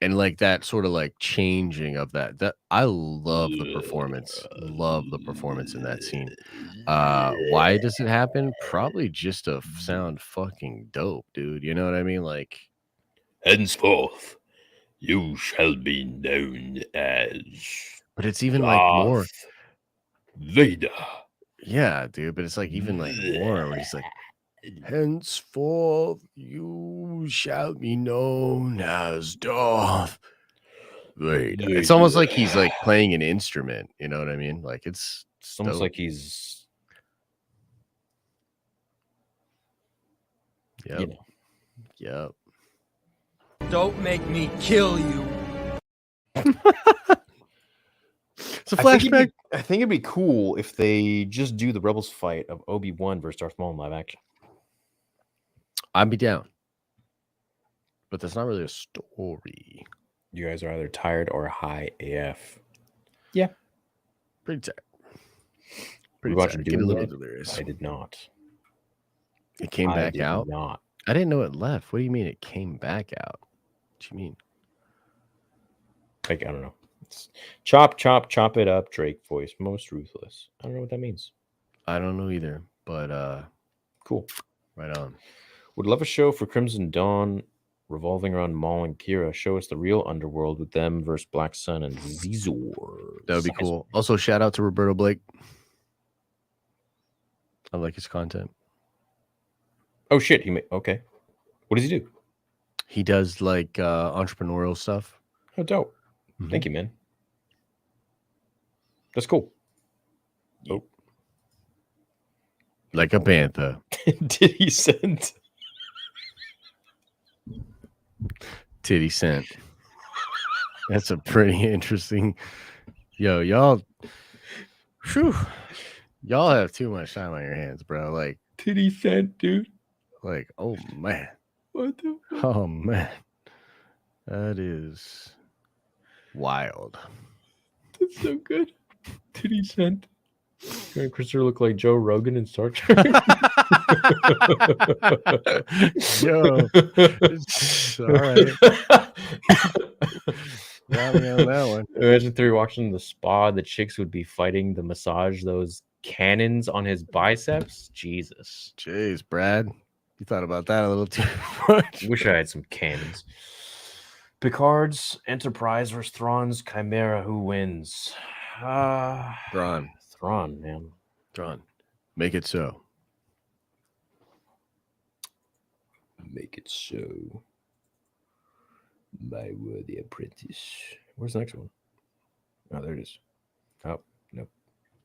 Speaker 2: And like that sort of like changing of that I love the performance. Love the performance in that scene. Why does it happen? Probably just to sound fucking dope, dude. You know what I mean? Like,
Speaker 1: Henceforth, you shall be known as
Speaker 2: but it's even like more.
Speaker 1: Darth Vader.
Speaker 2: Yeah, dude. But it's like even like more where he's like, henceforth you shall be known as Darth Vader. It's almost like he's like playing an instrument. You know what I mean? Like it's
Speaker 1: almost
Speaker 2: dope.
Speaker 1: like he's
Speaker 2: Yep.
Speaker 1: you know.
Speaker 2: Yep.
Speaker 8: Don't make me kill you.
Speaker 2: It's a flashback.
Speaker 1: I think it'd be cool if they just do the Rebels fight of Obi-Wan versus Darth Maul in live action.
Speaker 2: I'd be down. But that's not really a story.
Speaker 1: You guys are either tired or high AF.
Speaker 2: Pretty tired.
Speaker 1: We watched
Speaker 2: tired. Get a
Speaker 1: Dune
Speaker 2: little
Speaker 1: yet?
Speaker 2: delirious.
Speaker 1: I did not.
Speaker 2: It came
Speaker 1: I
Speaker 2: back
Speaker 1: did
Speaker 2: out.
Speaker 1: Not.
Speaker 2: I didn't know it left. What do you mean it came back out? What do you mean?
Speaker 1: Like, I don't know. It's chop it up. Drake voice, most ruthless. I don't know what that means.
Speaker 2: I don't know either. But
Speaker 1: Cool.
Speaker 2: right on.
Speaker 1: Would love a show for Crimson Dawn revolving around Maul and Kira. Show us the real underworld with them versus Black Sun and Zizor.
Speaker 2: That would be cool. Also, shout out to Roberto Blake. I like his content.
Speaker 1: Oh shit! Okay. What does he do?
Speaker 2: He does like entrepreneurial stuff.
Speaker 1: Oh, dope.
Speaker 2: Mhm.
Speaker 1: Thank you, man. That's cool. Oh,
Speaker 2: Like a panther.
Speaker 1: did he send?
Speaker 2: Titty scent. That's a pretty interesting. Yo, y'all. Whew, y'all have too much time on your hands, bro. Like,
Speaker 1: Did he send, dude?
Speaker 2: like, oh man.
Speaker 1: What the?
Speaker 2: Oh man. That is wild.
Speaker 1: That's so good. Did he send? Christopher look like Joe Rogan in Star Trek.
Speaker 2: Yo. All right. Got me on that one.
Speaker 1: Imagine if they were watching the spa, the chicks would be fighting to massage those cannons on his biceps. Jesus.
Speaker 2: Jeez, Brad. You thought about that a little too much.
Speaker 1: Wish I had some cannons. Picard's Enterprise versus Thrawn's Chimera. Who wins?
Speaker 2: Thrawn.
Speaker 1: Thrawn, man.
Speaker 2: Thrawn. Make it so.
Speaker 1: Make it so. My worthy apprentice. Where's the next one? Oh, there it is. Oh, nope.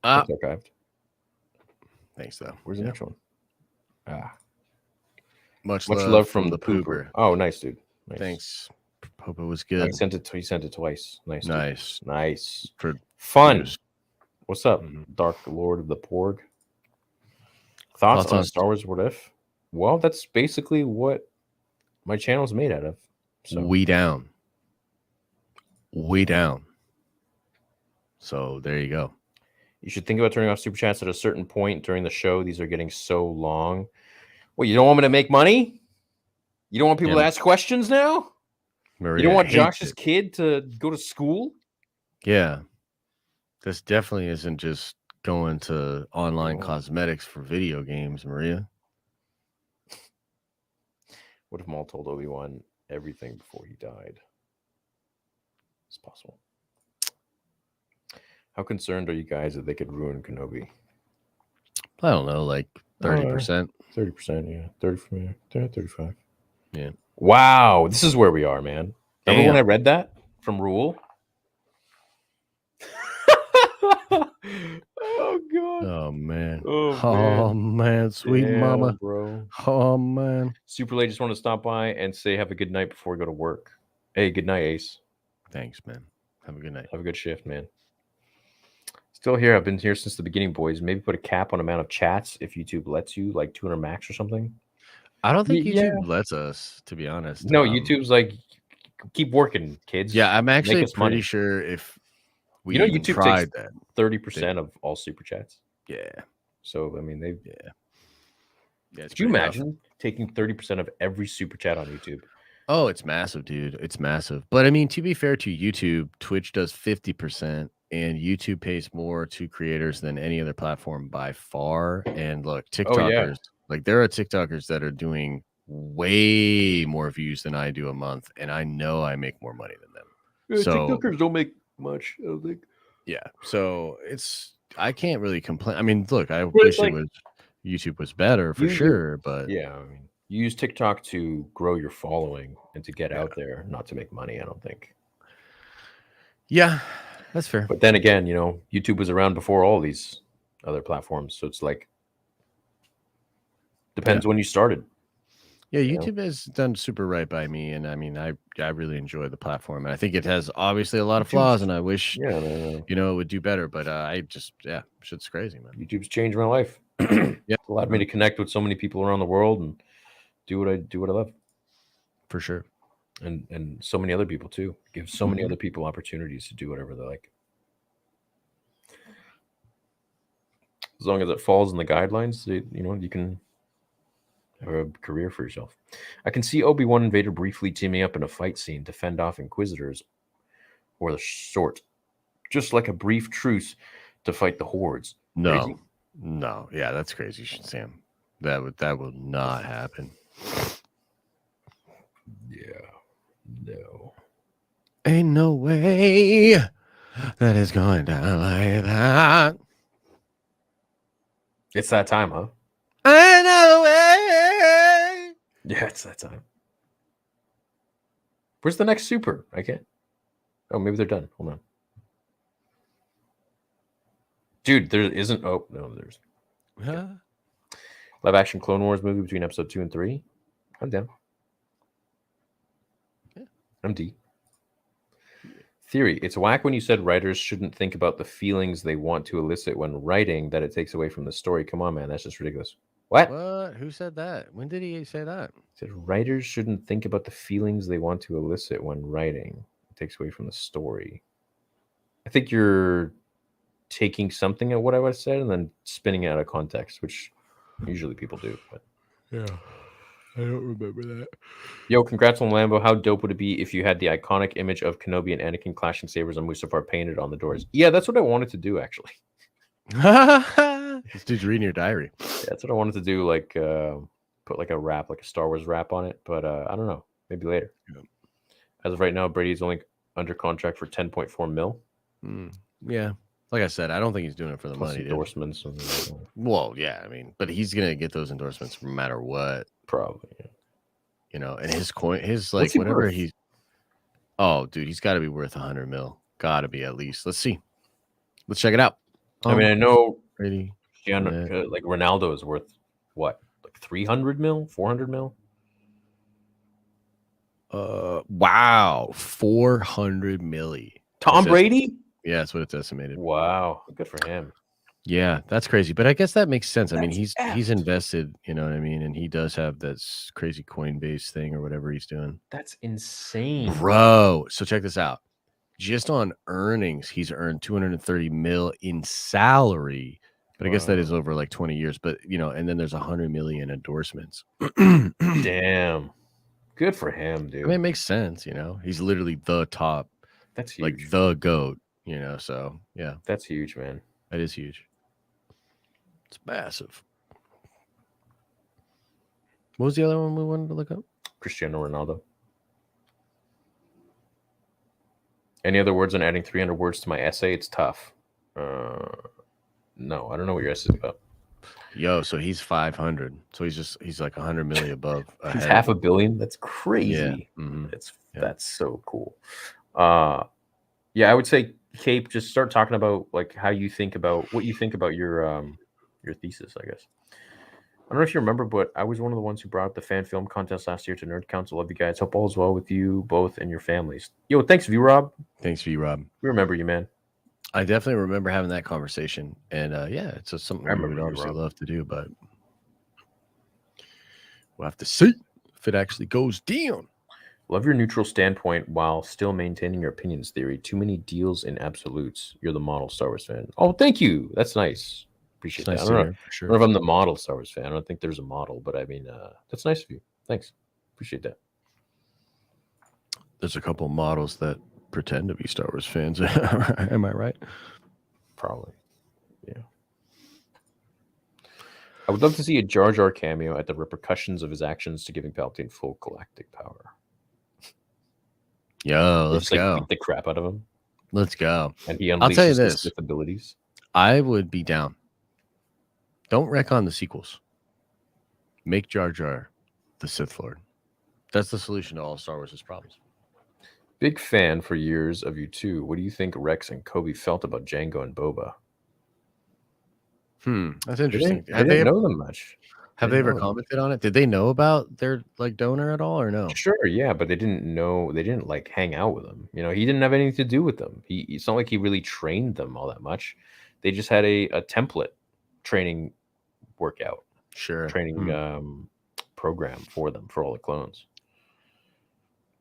Speaker 2: Ah.
Speaker 1: It's archived.
Speaker 2: Thanks, though.
Speaker 1: Where's the next one? Ah.
Speaker 2: Much
Speaker 1: love from the pooper. Oh, nice, dude. Nice.
Speaker 2: Thanks. Hope it was
Speaker 1: He
Speaker 2: good.
Speaker 1: sent it twice. Nice. Dude.
Speaker 2: Nice.
Speaker 1: Nice.
Speaker 2: For
Speaker 1: Fun.
Speaker 2: Cheers.
Speaker 1: What's up,
Speaker 2: Mhm.
Speaker 1: Dark Lord of the Porg? Thoughts on Star Wars What If? Well, that's basically what my channel's made out of. So
Speaker 2: We down. We down. So there you go.
Speaker 1: you should think about turning off super chats at a certain point during the show. These are getting so long. Well, you don't want me to make money? You don't want people to ask questions now?
Speaker 2: Maria
Speaker 1: You don't want
Speaker 2: hates
Speaker 1: Josh's
Speaker 2: it.
Speaker 1: kid to go to school?
Speaker 2: Yeah. This definitely isn't just going to online cosmetics for video games, Maria.
Speaker 1: What if Maul told Obi-Wan everything before he died? It's possible. How concerned are you guys that they could ruin Kenobi?
Speaker 2: I don't know, like 30%.
Speaker 1: 30%, yeah. 30, 35.
Speaker 2: Yeah.
Speaker 1: Wow, this is where we are, man. Remember when
Speaker 2: Damn.
Speaker 1: I read that from Rule? Oh god.
Speaker 2: Oh man.
Speaker 1: Oh,
Speaker 2: Man. Sweet
Speaker 1: Damn,
Speaker 2: mama.
Speaker 1: bro.
Speaker 2: Oh man.
Speaker 1: Super late. Just want to stop by and say have a good night before we go to work. Hey, good night, Ace.
Speaker 2: Thanks, man. Have a good night.
Speaker 1: Have a good shift, man. Still here. I've been here since the beginning, boys. Maybe put a cap on amount of chats if YouTube lets you, like 200 max or something.
Speaker 2: I don't think
Speaker 1: Yeah.
Speaker 2: YouTube lets us, to be honest.
Speaker 1: No, YouTube's like, keep working, kids.
Speaker 2: Yeah, I'm
Speaker 1: Make
Speaker 2: actually
Speaker 1: us
Speaker 2: pretty
Speaker 1: money.
Speaker 2: sure if we
Speaker 1: You know,
Speaker 2: even
Speaker 1: YouTube
Speaker 2: tried
Speaker 1: takes
Speaker 2: that.
Speaker 1: 30% of all super chats.
Speaker 2: Yeah.
Speaker 1: So I mean,
Speaker 2: Yeah, it's
Speaker 1: could you
Speaker 2: pretty rough.
Speaker 1: imagine taking 30% of every super chat on YouTube?
Speaker 2: Oh, it's massive, dude. It's massive. But I mean, to be fair to YouTube, Twitch does 50%, and YouTube pays more to creators than any other platform by far. And look, TikTokers, like there are TikTokers that are doing way more views than I do a month, and I know I make more money than them.
Speaker 1: Yeah,
Speaker 2: So
Speaker 1: TikTokers don't make much, I don't think.
Speaker 2: yeah, so I can't really complain. I mean, look, I
Speaker 1: But
Speaker 2: wish
Speaker 1: like,
Speaker 2: YouTube was better for
Speaker 1: you-
Speaker 2: sure, but
Speaker 1: Yeah, I mean, you use TikTok to grow your following and to get out there, not to make money, I don't think.
Speaker 2: yeah, that's fair.
Speaker 1: But then again, you know, YouTube was around before all these other platforms, so it's like depends when you started.
Speaker 2: Yeah,
Speaker 1: you know?
Speaker 2: YouTube has done super right by me, and I mean, I really enjoy the platform, and I think it has obviously a lot of flaws, and I wish
Speaker 1: Yeah,
Speaker 2: you know it would do better, but I just shit's crazy, man.
Speaker 1: YouTube's changed my life.
Speaker 2: Yeah,
Speaker 1: It's allowed me to connect with so many people around the world and do what I love,
Speaker 2: for sure.
Speaker 1: and so many other people too. Give so many other people opportunities to do whatever they like, as long as it falls in the guidelines. You know, you can have a career for yourself. I can see Obi-Wan and Vader briefly teaming up in a fight scene to fend off Inquisitors or the sort, just like a brief truce to fight the hordes. Crazy?
Speaker 2: No, yeah, that's crazy, Sam. That will not happen.
Speaker 1: Yeah, no.
Speaker 2: Ain't no way that is going down like that.
Speaker 1: It's that time, huh?
Speaker 2: Ain't no way.
Speaker 1: Yeah, it's that time. Where's the next super? I can't. Oh, maybe they're done. Hold on. Dude, there isn't. Oh, no, there's.
Speaker 2: Huh?
Speaker 1: Live action Clone Wars movie between episode 2 and 3. I'm down.
Speaker 2: Yeah.
Speaker 1: I'm D. Theory. It's whack when you said writers shouldn't think about the feelings they want to elicit when writing, that it takes away from the story. Come on, man. That's just ridiculous. What?
Speaker 2: Who said that? When did he say that?
Speaker 1: He said writers shouldn't think about the feelings they want to elicit when writing. It takes away from the story. I think you're taking something at what I was said and then spinning it out of context, which usually people do. But
Speaker 2: Yeah, I don't remember that.
Speaker 1: yo, congrats on Lambo. How dope would it be if you had the iconic image of Kenobi and Anakin clashing sabers on Mustafar painted on the doors? Yeah, that's what I wanted to do, actually.
Speaker 2: This dude's reading your diary.
Speaker 1: Yeah, that's what I wanted to do, like put like a wrap, like a Star Wars wrap on it. But I don't know. Maybe later.
Speaker 2: Yeah.
Speaker 1: As of right now, Brady's only under contract for 10.4 mil.
Speaker 2: Yeah. Like I said, I don't think he's doing it for the
Speaker 1: Plus
Speaker 2: money. Dude.
Speaker 1: endorsements.
Speaker 2: Well, yeah, I mean, but he's gonna get those endorsements no matter what.
Speaker 1: Probably. Yeah.
Speaker 2: You know, and his like
Speaker 1: What's he
Speaker 2: whatever
Speaker 1: worth?
Speaker 2: he's. Oh, dude, he's got to be worth 100 mil. Got to be at least. Let's see. Let's check it out.
Speaker 1: I mean, I know
Speaker 2: Brady.
Speaker 1: like Ronaldo is worth what, like 300 mil, 400 mil.
Speaker 2: Wow, 400 milli.
Speaker 1: Tom Brady.
Speaker 2: Yeah, that's what it's estimated.
Speaker 1: Wow, good for him.
Speaker 2: Yeah, that's crazy. But I guess that makes sense. I mean,
Speaker 1: That's
Speaker 2: he's invested, you know what I mean? And he does have that crazy Coinbase thing or whatever he's doing.
Speaker 1: That's insane.
Speaker 2: Bro, so check this out. Just on earnings, he's earned 230 mil in salary. But I guess that is over like 20 years. But, you know, and then there's 100 million endorsements.
Speaker 1: Damn. Good for him, dude.
Speaker 2: I mean, it makes sense, you know? He's literally the top.
Speaker 1: That's huge.
Speaker 2: Like the GOAT, you know? So, yeah.
Speaker 1: That's huge, man.
Speaker 2: That is huge. It's massive. What was the other one we wanted to look up?
Speaker 1: Cristiano Ronaldo. Any other words on adding 300 words to my essay? It's tough. No, I don't know what your essay is about.
Speaker 2: Yo, so he's 500. So he's like 100 million above.
Speaker 1: He's
Speaker 2: ahead.
Speaker 1: $500 million. That's crazy.
Speaker 2: Yeah. Mm-hmm.
Speaker 1: That's so cool. Yeah, I would say, Cape, just start talking about like how you think about what you think about your thesis, I guess. I don't know if you remember, but I was one of the ones who brought up the fan film contest last year to Nerd Council. Love you guys. Hope all is well with you both and your families. Yo, thanks, V-Rob.
Speaker 2: Thanks, V-Rob.
Speaker 1: We remember you, man.
Speaker 2: I definitely remember having that conversation, and yeah, it's just something
Speaker 1: I
Speaker 2: we would
Speaker 1: remember you,
Speaker 2: obviously
Speaker 1: Rob.
Speaker 2: love to do, but we'll have to see if it actually goes down.
Speaker 1: Love your neutral standpoint while still maintaining your opinions theory. Too many deals in absolutes. You're the model Star Wars fan. Oh, thank you. That's nice. Appreciate
Speaker 2: It's nice
Speaker 1: that.
Speaker 2: to
Speaker 1: I
Speaker 2: hear,
Speaker 1: don't
Speaker 2: for
Speaker 1: know
Speaker 2: sure.
Speaker 1: if I'm the model Star Wars fan. I don't think there's a model, but I mean, that's nice of you. Thanks. Appreciate that.
Speaker 2: There's a couple of models that pretend to be Star Wars fans. Am I right?
Speaker 1: Probably. Yeah. I would love to see a Jar Jar cameo at the repercussions of his actions to giving Palpatine full galactic power.
Speaker 2: Yo,
Speaker 1: They
Speaker 2: let's
Speaker 1: just like
Speaker 2: go.
Speaker 1: beat the crap out of him,
Speaker 2: Let's go.
Speaker 1: and he
Speaker 2: I'll tell you
Speaker 1: unleashes his
Speaker 2: this.
Speaker 1: Sith abilities.
Speaker 2: I would be down. Don't wreck on the sequels. Make Jar Jar the Sith Lord. That's the solution to all Star Wars' problems.
Speaker 1: Big fan for years of you too. What do you think Rex and Kobe felt about Django and Boba?
Speaker 2: That's
Speaker 1: They
Speaker 2: interesting.
Speaker 1: didn't know them much.
Speaker 2: Have
Speaker 1: They
Speaker 2: they
Speaker 1: didn't
Speaker 2: ever
Speaker 1: know them.
Speaker 2: commented on it? Did they know about their like donor at all, or no?
Speaker 1: Sure, yeah, but they didn't know. They didn't like hang out with him. You know, he didn't have anything to do with them. It's not like he really trained them all that much. They just had a template training workout,
Speaker 2: Sure.
Speaker 1: training program for them for all the clones.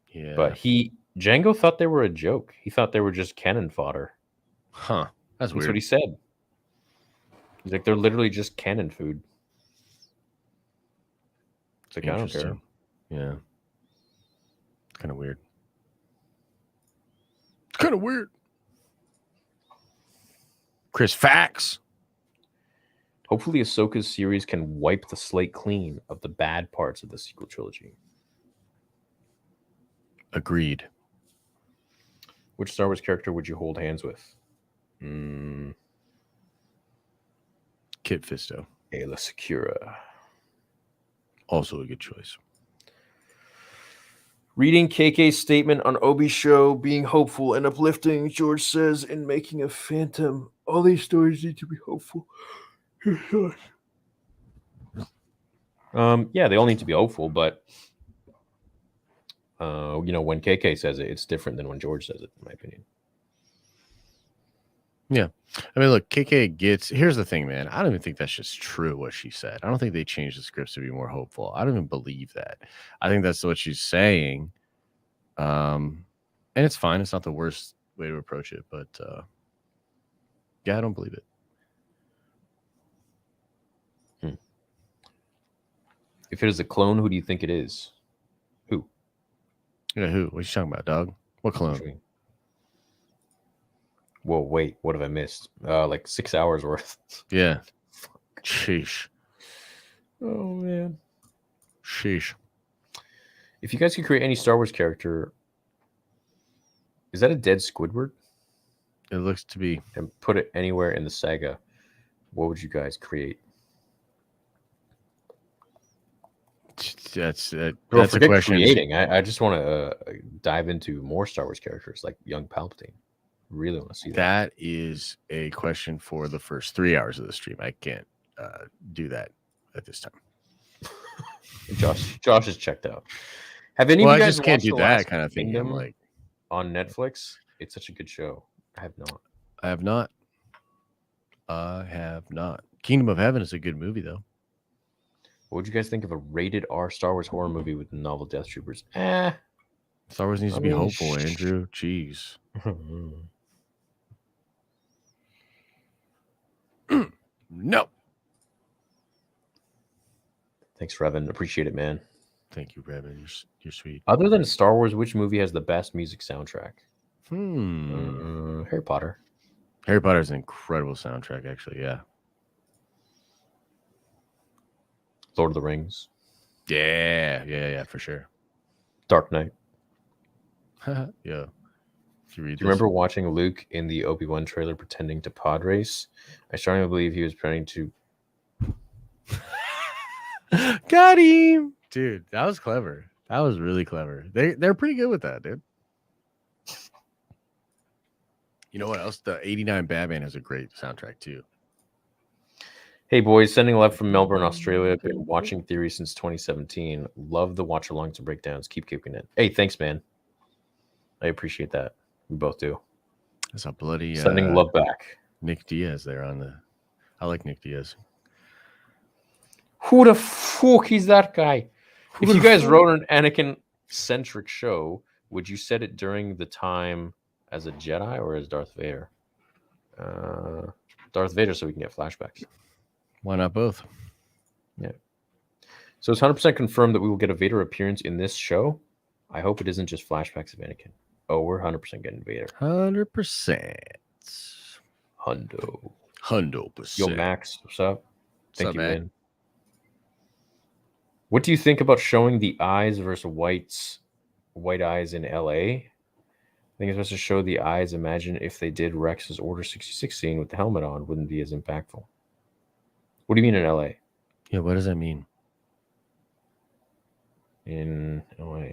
Speaker 2: Yeah.
Speaker 1: But Django thought they were a joke. He thought they were just cannon fodder.
Speaker 2: That's
Speaker 1: That's
Speaker 2: weird.
Speaker 1: what he said. He's like, they're literally just cannon food. It's like, I don't care.
Speaker 2: Interesting. Yeah. It's kind of weird. It's kind of weird. Chris, facts.
Speaker 1: Hopefully, Ahsoka's series can wipe the slate clean of the bad parts of the sequel trilogy.
Speaker 2: Agreed.
Speaker 1: Which Star Wars character would you hold hands with?
Speaker 2: Kit Fisto.
Speaker 1: Ayla Secura.
Speaker 2: Also a good choice.
Speaker 1: Reading KK's statement on Obi show being hopeful and uplifting, George says, in making a Phantom, all these stories need to be hopeful. Yeah, they all need to be hopeful, but when KK says it, it's different than when George says it, in my opinion.
Speaker 2: Yeah. I mean, look, KK here's the thing, man. I don't even think that's just true what she said. I don't think they changed the scripts to be more hopeful. I don't even believe that. I think that's what she's saying. And it's fine. It's not the worst way to approach it, but yeah, I don't believe it.
Speaker 1: If it is a clone, who do you think it is? Who?
Speaker 2: Yeah, who? What you talking about, dog? What clone?
Speaker 1: Whoa, wait, what have I missed? Like 6 hours worth.
Speaker 2: Yeah. Sheesh.
Speaker 1: Oh man.
Speaker 2: Sheesh.
Speaker 1: If you guys could create any Star Wars character, is that a dead Squidward?
Speaker 2: It looks to be.
Speaker 1: And put it anywhere in the saga, what would you guys create?
Speaker 2: That's a
Speaker 1: Forget
Speaker 2: question.
Speaker 1: Creating. I just want to dive into more Star Wars characters like young Palpatine. Really want to see that.
Speaker 2: That is a question for the first 3 hours of the stream. I can't do that at this time.
Speaker 1: Josh is checked out. Have any of you guys
Speaker 2: just can't
Speaker 1: watched
Speaker 2: do
Speaker 1: The
Speaker 2: that
Speaker 1: Last
Speaker 2: kind of thing.
Speaker 1: Kingdom
Speaker 2: I'm like,
Speaker 1: on Netflix? It's such a good show. I have not.
Speaker 2: I have not. I have not. Kingdom of Heaven is a good movie, though.
Speaker 1: What would you guys think of a rated R Star Wars horror movie with the novel Death Troopers?
Speaker 2: Star Wars needs to be hopeful, Andrew. Jeez. No.
Speaker 1: Thanks, Revan. Appreciate it, man.
Speaker 2: Thank you, Revan. You're sweet.
Speaker 1: Other than Star Wars, which movie has the best music soundtrack? Harry Potter.
Speaker 2: Harry Potter is an incredible soundtrack, actually. Yeah.
Speaker 1: Lord of the Rings.
Speaker 2: Yeah, for sure.
Speaker 1: Dark Knight.
Speaker 2: Yeah.
Speaker 1: Do you remember watching Luke in the Obi-Wan trailer pretending to pod race? I strongly believe he was pretending to.
Speaker 2: Got him, dude. That was clever. That was really clever. They're pretty good with that, dude. You know what else? The '89 Batman has a great soundtrack too.
Speaker 1: Hey boys, sending love from Melbourne, Australia. Been watching Theory since 2017. Love the watch alongs and breakdowns. Keep kicking it. Hey, thanks, man. I appreciate that. We both do.
Speaker 2: There's a bloody
Speaker 1: Sending love back.
Speaker 2: Nick Diaz there on the. I like Nick Diaz.
Speaker 1: Who the fuck is that guy? If you guys wrote an Anakin-centric show, would you set it during the time as a Jedi or as Darth Vader? Darth Vader, so we can get flashbacks.
Speaker 2: Why not both?
Speaker 1: Yeah. So it's 100% confirmed that we will get a Vader appearance in this show. I hope it isn't just flashbacks of Anakin. Oh, we're 100% getting Vader.
Speaker 2: 100%.
Speaker 1: Hundo%. Yo, Max, what's up? Thank you,
Speaker 2: man.
Speaker 1: man. What do you think about showing the eyes versus white eyes in LA? I think it's supposed to show the eyes. Imagine if they did Rex's Order 66 scene with the helmet on, wouldn't be as impactful. What do you mean in LA?
Speaker 2: Yeah, what does that mean?
Speaker 1: In LA.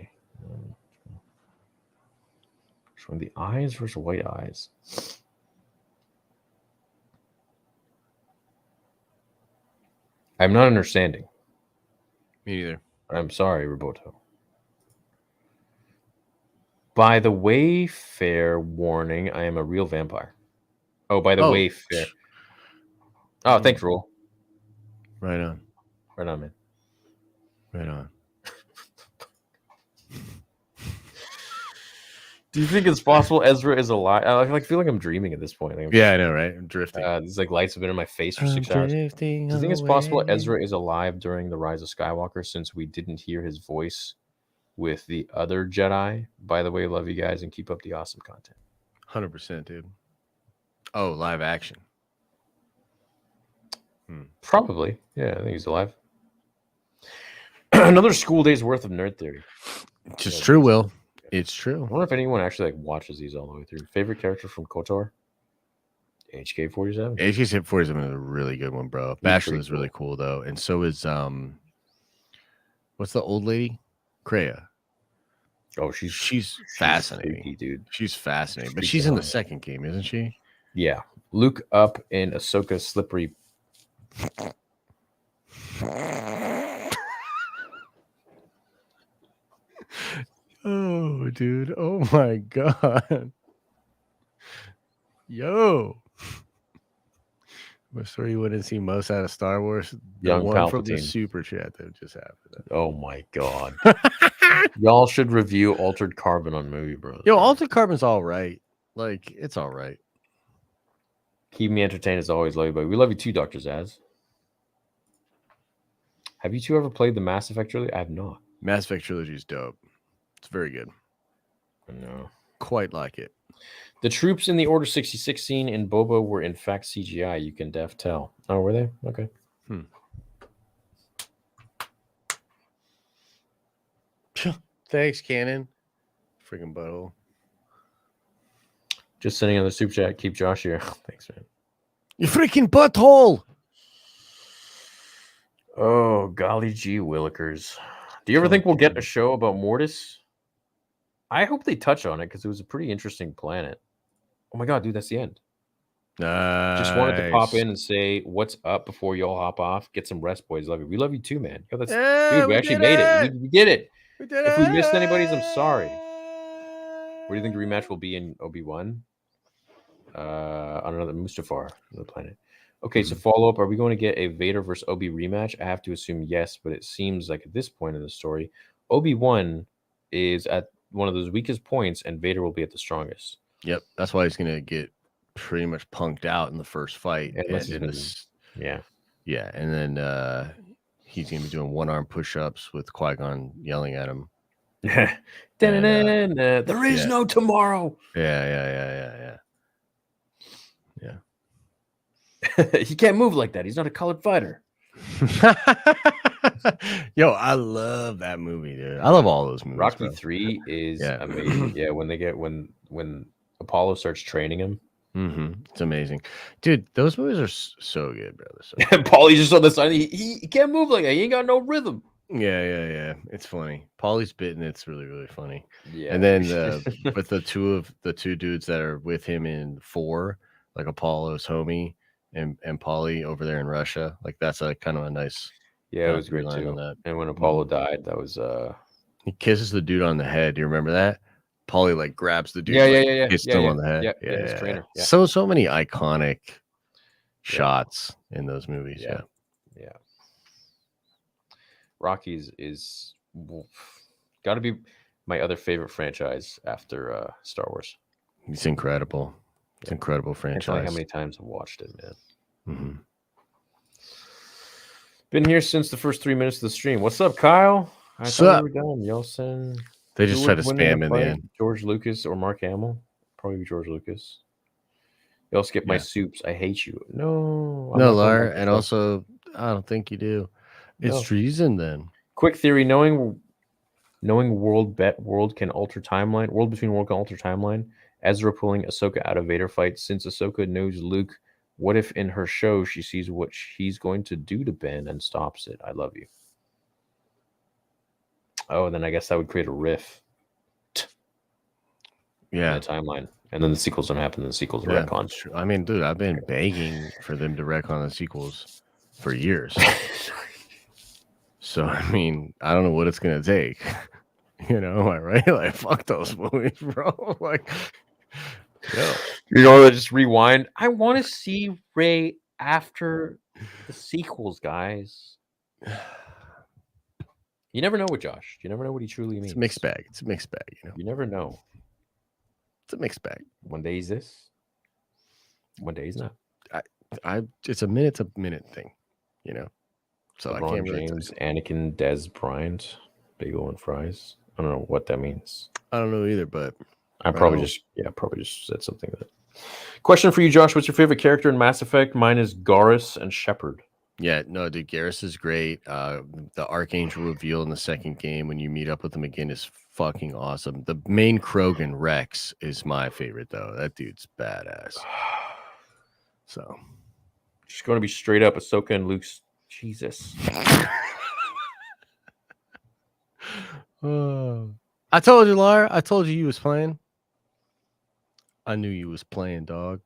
Speaker 1: Showing the eyes versus white eyes. I'm not understanding.
Speaker 2: Me neither.
Speaker 1: I'm sorry, Roboto. By the way, fair warning, I am a real vampire. Oh, by the way, fair. Oh, thanks, Rule.
Speaker 2: Right on.
Speaker 1: Right on, man.
Speaker 2: Right on.
Speaker 1: Do you think it's possible Ezra is alive? I feel like I'm dreaming at this point.
Speaker 2: Yeah, I know, right? I'm drifting.
Speaker 1: These like lights have been in my face for 6 hours. Do you think it's possible Ezra is alive during the Rise of Skywalker since we didn't hear his voice with the other Jedi? By the way, love you guys and keep up the awesome content.
Speaker 2: 100%, dude. Oh, live action.
Speaker 1: Probably. Yeah, I think he's alive. Another school day's worth of nerd theory.
Speaker 2: It's true, Will. It's true.
Speaker 1: I wonder if anyone actually like watches these all the way through. Favorite character from KOTOR? HK-47.
Speaker 2: HK-47 is a really good one, bro. Bashla is really cool though, and so is what's the old lady? Kreia.
Speaker 1: Oh, she's
Speaker 2: fascinating,
Speaker 1: freaky, dude.
Speaker 2: She's fascinating, but she's in the second game, isn't she?
Speaker 1: Yeah, Luke up in Ahsoka's slippery.
Speaker 2: Oh, dude. Oh my god. Yo. What story you wouldn't see most out of Star Wars?
Speaker 1: Young
Speaker 2: one
Speaker 1: Palpatine.
Speaker 2: from the super chat that just happened.
Speaker 1: Oh my god. Y'all should review Altered Carbon on Movie Bros.
Speaker 2: Yo, Altered Carbon's all right. Like, it's all right.
Speaker 1: Keep me entertained as always, love you, buddy. We love you too, Dr. Zaz. Have you two ever played the Mass Effect trilogy? I have not.
Speaker 2: Mass Effect trilogy is dope. It's very good.
Speaker 1: I know.
Speaker 2: Quite like it.
Speaker 1: The troops in the Order 66 scene in Boba were in fact CGI. You can def tell. Oh, were they? Okay.
Speaker 2: Thanks, Cannon. Freaking butthole.
Speaker 1: Just sending another super chat. Keep Josh here. Thanks, man.
Speaker 2: You freaking butthole.
Speaker 1: Oh, golly gee willikers. Do you ever think we'll get a show about Mortis? I hope they touch on it because it was a pretty interesting planet. Oh my god, dude, that's the end.
Speaker 2: Nice.
Speaker 1: Just wanted to pop in and say what's up before you all hop off. Get some rest, boys. Love you. We love you too, man. Yo, dude, we actually made it. We did it.
Speaker 2: We did
Speaker 1: if we missed anybody's, I'm sorry. Where do you think the rematch will be in Obi-Wan? On another Mustafar, the planet. Okay, so follow up. Are we going to get a Vader versus Obi rematch? I have to assume yes, but it seems like at this point in the story, Obi-Wan is at one of those weakest points, and Vader will be at the strongest.
Speaker 2: Yep, that's why he's gonna get pretty much punked out in the first fight. Yeah, and then he's gonna be doing one-arm push-ups with Qui-Gon yelling at him.
Speaker 1: There is no tomorrow.
Speaker 2: Yeah.
Speaker 1: He can't move like that. He's not a colored fighter.
Speaker 2: Yo, I love that movie, dude. I love all those movies.
Speaker 1: Rocky 3 is amazing. Yeah, when Apollo starts training him.
Speaker 2: It's amazing, dude. Those movies are so good, brother. So
Speaker 1: Paulie's just on the side. He can't move like that. He ain't got no rhythm.
Speaker 2: Yeah. It's funny. Paulie's bitten. It's really, really funny.
Speaker 1: Yeah.
Speaker 2: And then with the two dudes that are with him in 4, like Apollo's homie and Paulie over there in Russia, like that's a kind of a nice.
Speaker 1: Yeah, it was great too. And when Apollo died, that was
Speaker 2: he kisses the dude on the head. Do you remember that? Paulie like grabs the dude,
Speaker 1: Yeah,
Speaker 2: like,
Speaker 1: yeah.
Speaker 2: hits
Speaker 1: Yeah,
Speaker 2: him
Speaker 1: yeah.
Speaker 2: on the head.
Speaker 1: Yeah, his trainer. Yeah.
Speaker 2: So many iconic shots in those movies. Yeah.
Speaker 1: Rockies is got to be my other favorite franchise after Star Wars.
Speaker 2: It's incredible. It's incredible
Speaker 1: I can't tell you
Speaker 2: franchise.
Speaker 1: how many times I've watched it, man.
Speaker 2: Mm-hmm.
Speaker 1: Been here since the first 3 minutes of the stream. What's up, Kyle? I
Speaker 2: What's
Speaker 1: thought
Speaker 2: up?
Speaker 1: we were done. Yeltsin.
Speaker 2: They
Speaker 1: Who
Speaker 2: just try
Speaker 1: would
Speaker 2: to
Speaker 1: win
Speaker 2: spam
Speaker 1: the
Speaker 2: in the
Speaker 1: fight?
Speaker 2: end.
Speaker 1: George Lucas or Mark Hamill? Probably George Lucas. Y'all skip my soups. I hate you. No. I'm
Speaker 2: No,
Speaker 1: not going
Speaker 2: Lar,
Speaker 1: back to
Speaker 2: and
Speaker 1: stuff.
Speaker 2: also I don't think you do. It's
Speaker 1: No.
Speaker 2: treason then.
Speaker 1: Quick theory: knowing world can alter timeline. World between world can alter timeline. Ezra pulling Ahsoka out of Vader fight. Since Ahsoka knows Luke, what if in her show she sees what he's going to do to Ben and stops it? I love you. Oh, then I guess that would create a riff.
Speaker 2: Yeah.
Speaker 1: In the timeline, and then the sequels don't happen. And the sequels are retcon.
Speaker 2: I mean, dude, I've been begging for them to retcon the sequels for years. So I mean, I don't know what it's gonna take. Am I right? Like, fuck those movies, bro. Like,
Speaker 1: Just rewind. I want to see Rey after the sequels, guys. You never know with Josh. You never know what he truly means.
Speaker 2: It's a mixed bag. It's a mixed bag.
Speaker 1: You never know.
Speaker 2: It's a mixed bag.
Speaker 1: One day he's this. One day he's not.
Speaker 2: It's a minute to minute thing, So
Speaker 1: LeBron
Speaker 2: I can't really
Speaker 1: James, Anakin, Des Bryant, bagel and fries. I don't know what that means.
Speaker 2: I don't know either, but
Speaker 1: I probably just said something that. Question for you, Josh. What's your favorite character in Mass Effect? Mine is Garrus and Shepard.
Speaker 2: Yeah, no, dude, Garrus is great. The Archangel reveal in the second game when you meet up with him again is fucking awesome. The main Krogan Rex is my favorite though. That dude's badass. So,
Speaker 1: just going to be straight up Ahsoka and Luke's. Jesus.
Speaker 2: I told you, Lar. I told you was playing. I knew you was playing, dog.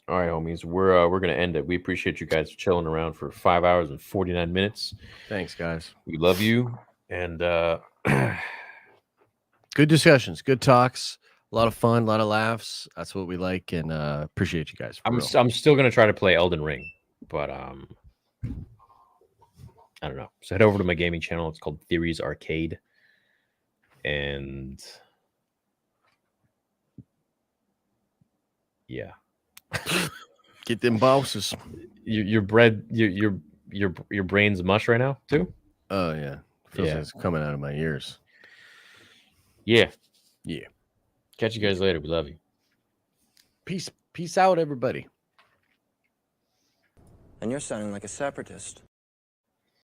Speaker 1: All right, homies. We're gonna end it. We appreciate you guys chilling around for 5 hours and 49 minutes.
Speaker 2: Thanks, guys.
Speaker 1: We love you. And
Speaker 2: good discussions, good talks, a lot of fun, a lot of laughs. That's what we like, and appreciate you guys.
Speaker 1: I'm still gonna try to play Elden Ring, but I don't know. So head over to my gaming channel. It's called Theories Arcade, and yeah,
Speaker 2: get them bosses.
Speaker 1: Your brain's mush right now too.
Speaker 2: Oh yeah, feels like it's coming out of my ears.
Speaker 1: Yeah.
Speaker 2: Catch
Speaker 1: you guys later. We love you.
Speaker 2: Peace out, everybody.
Speaker 9: And you're sounding like a separatist.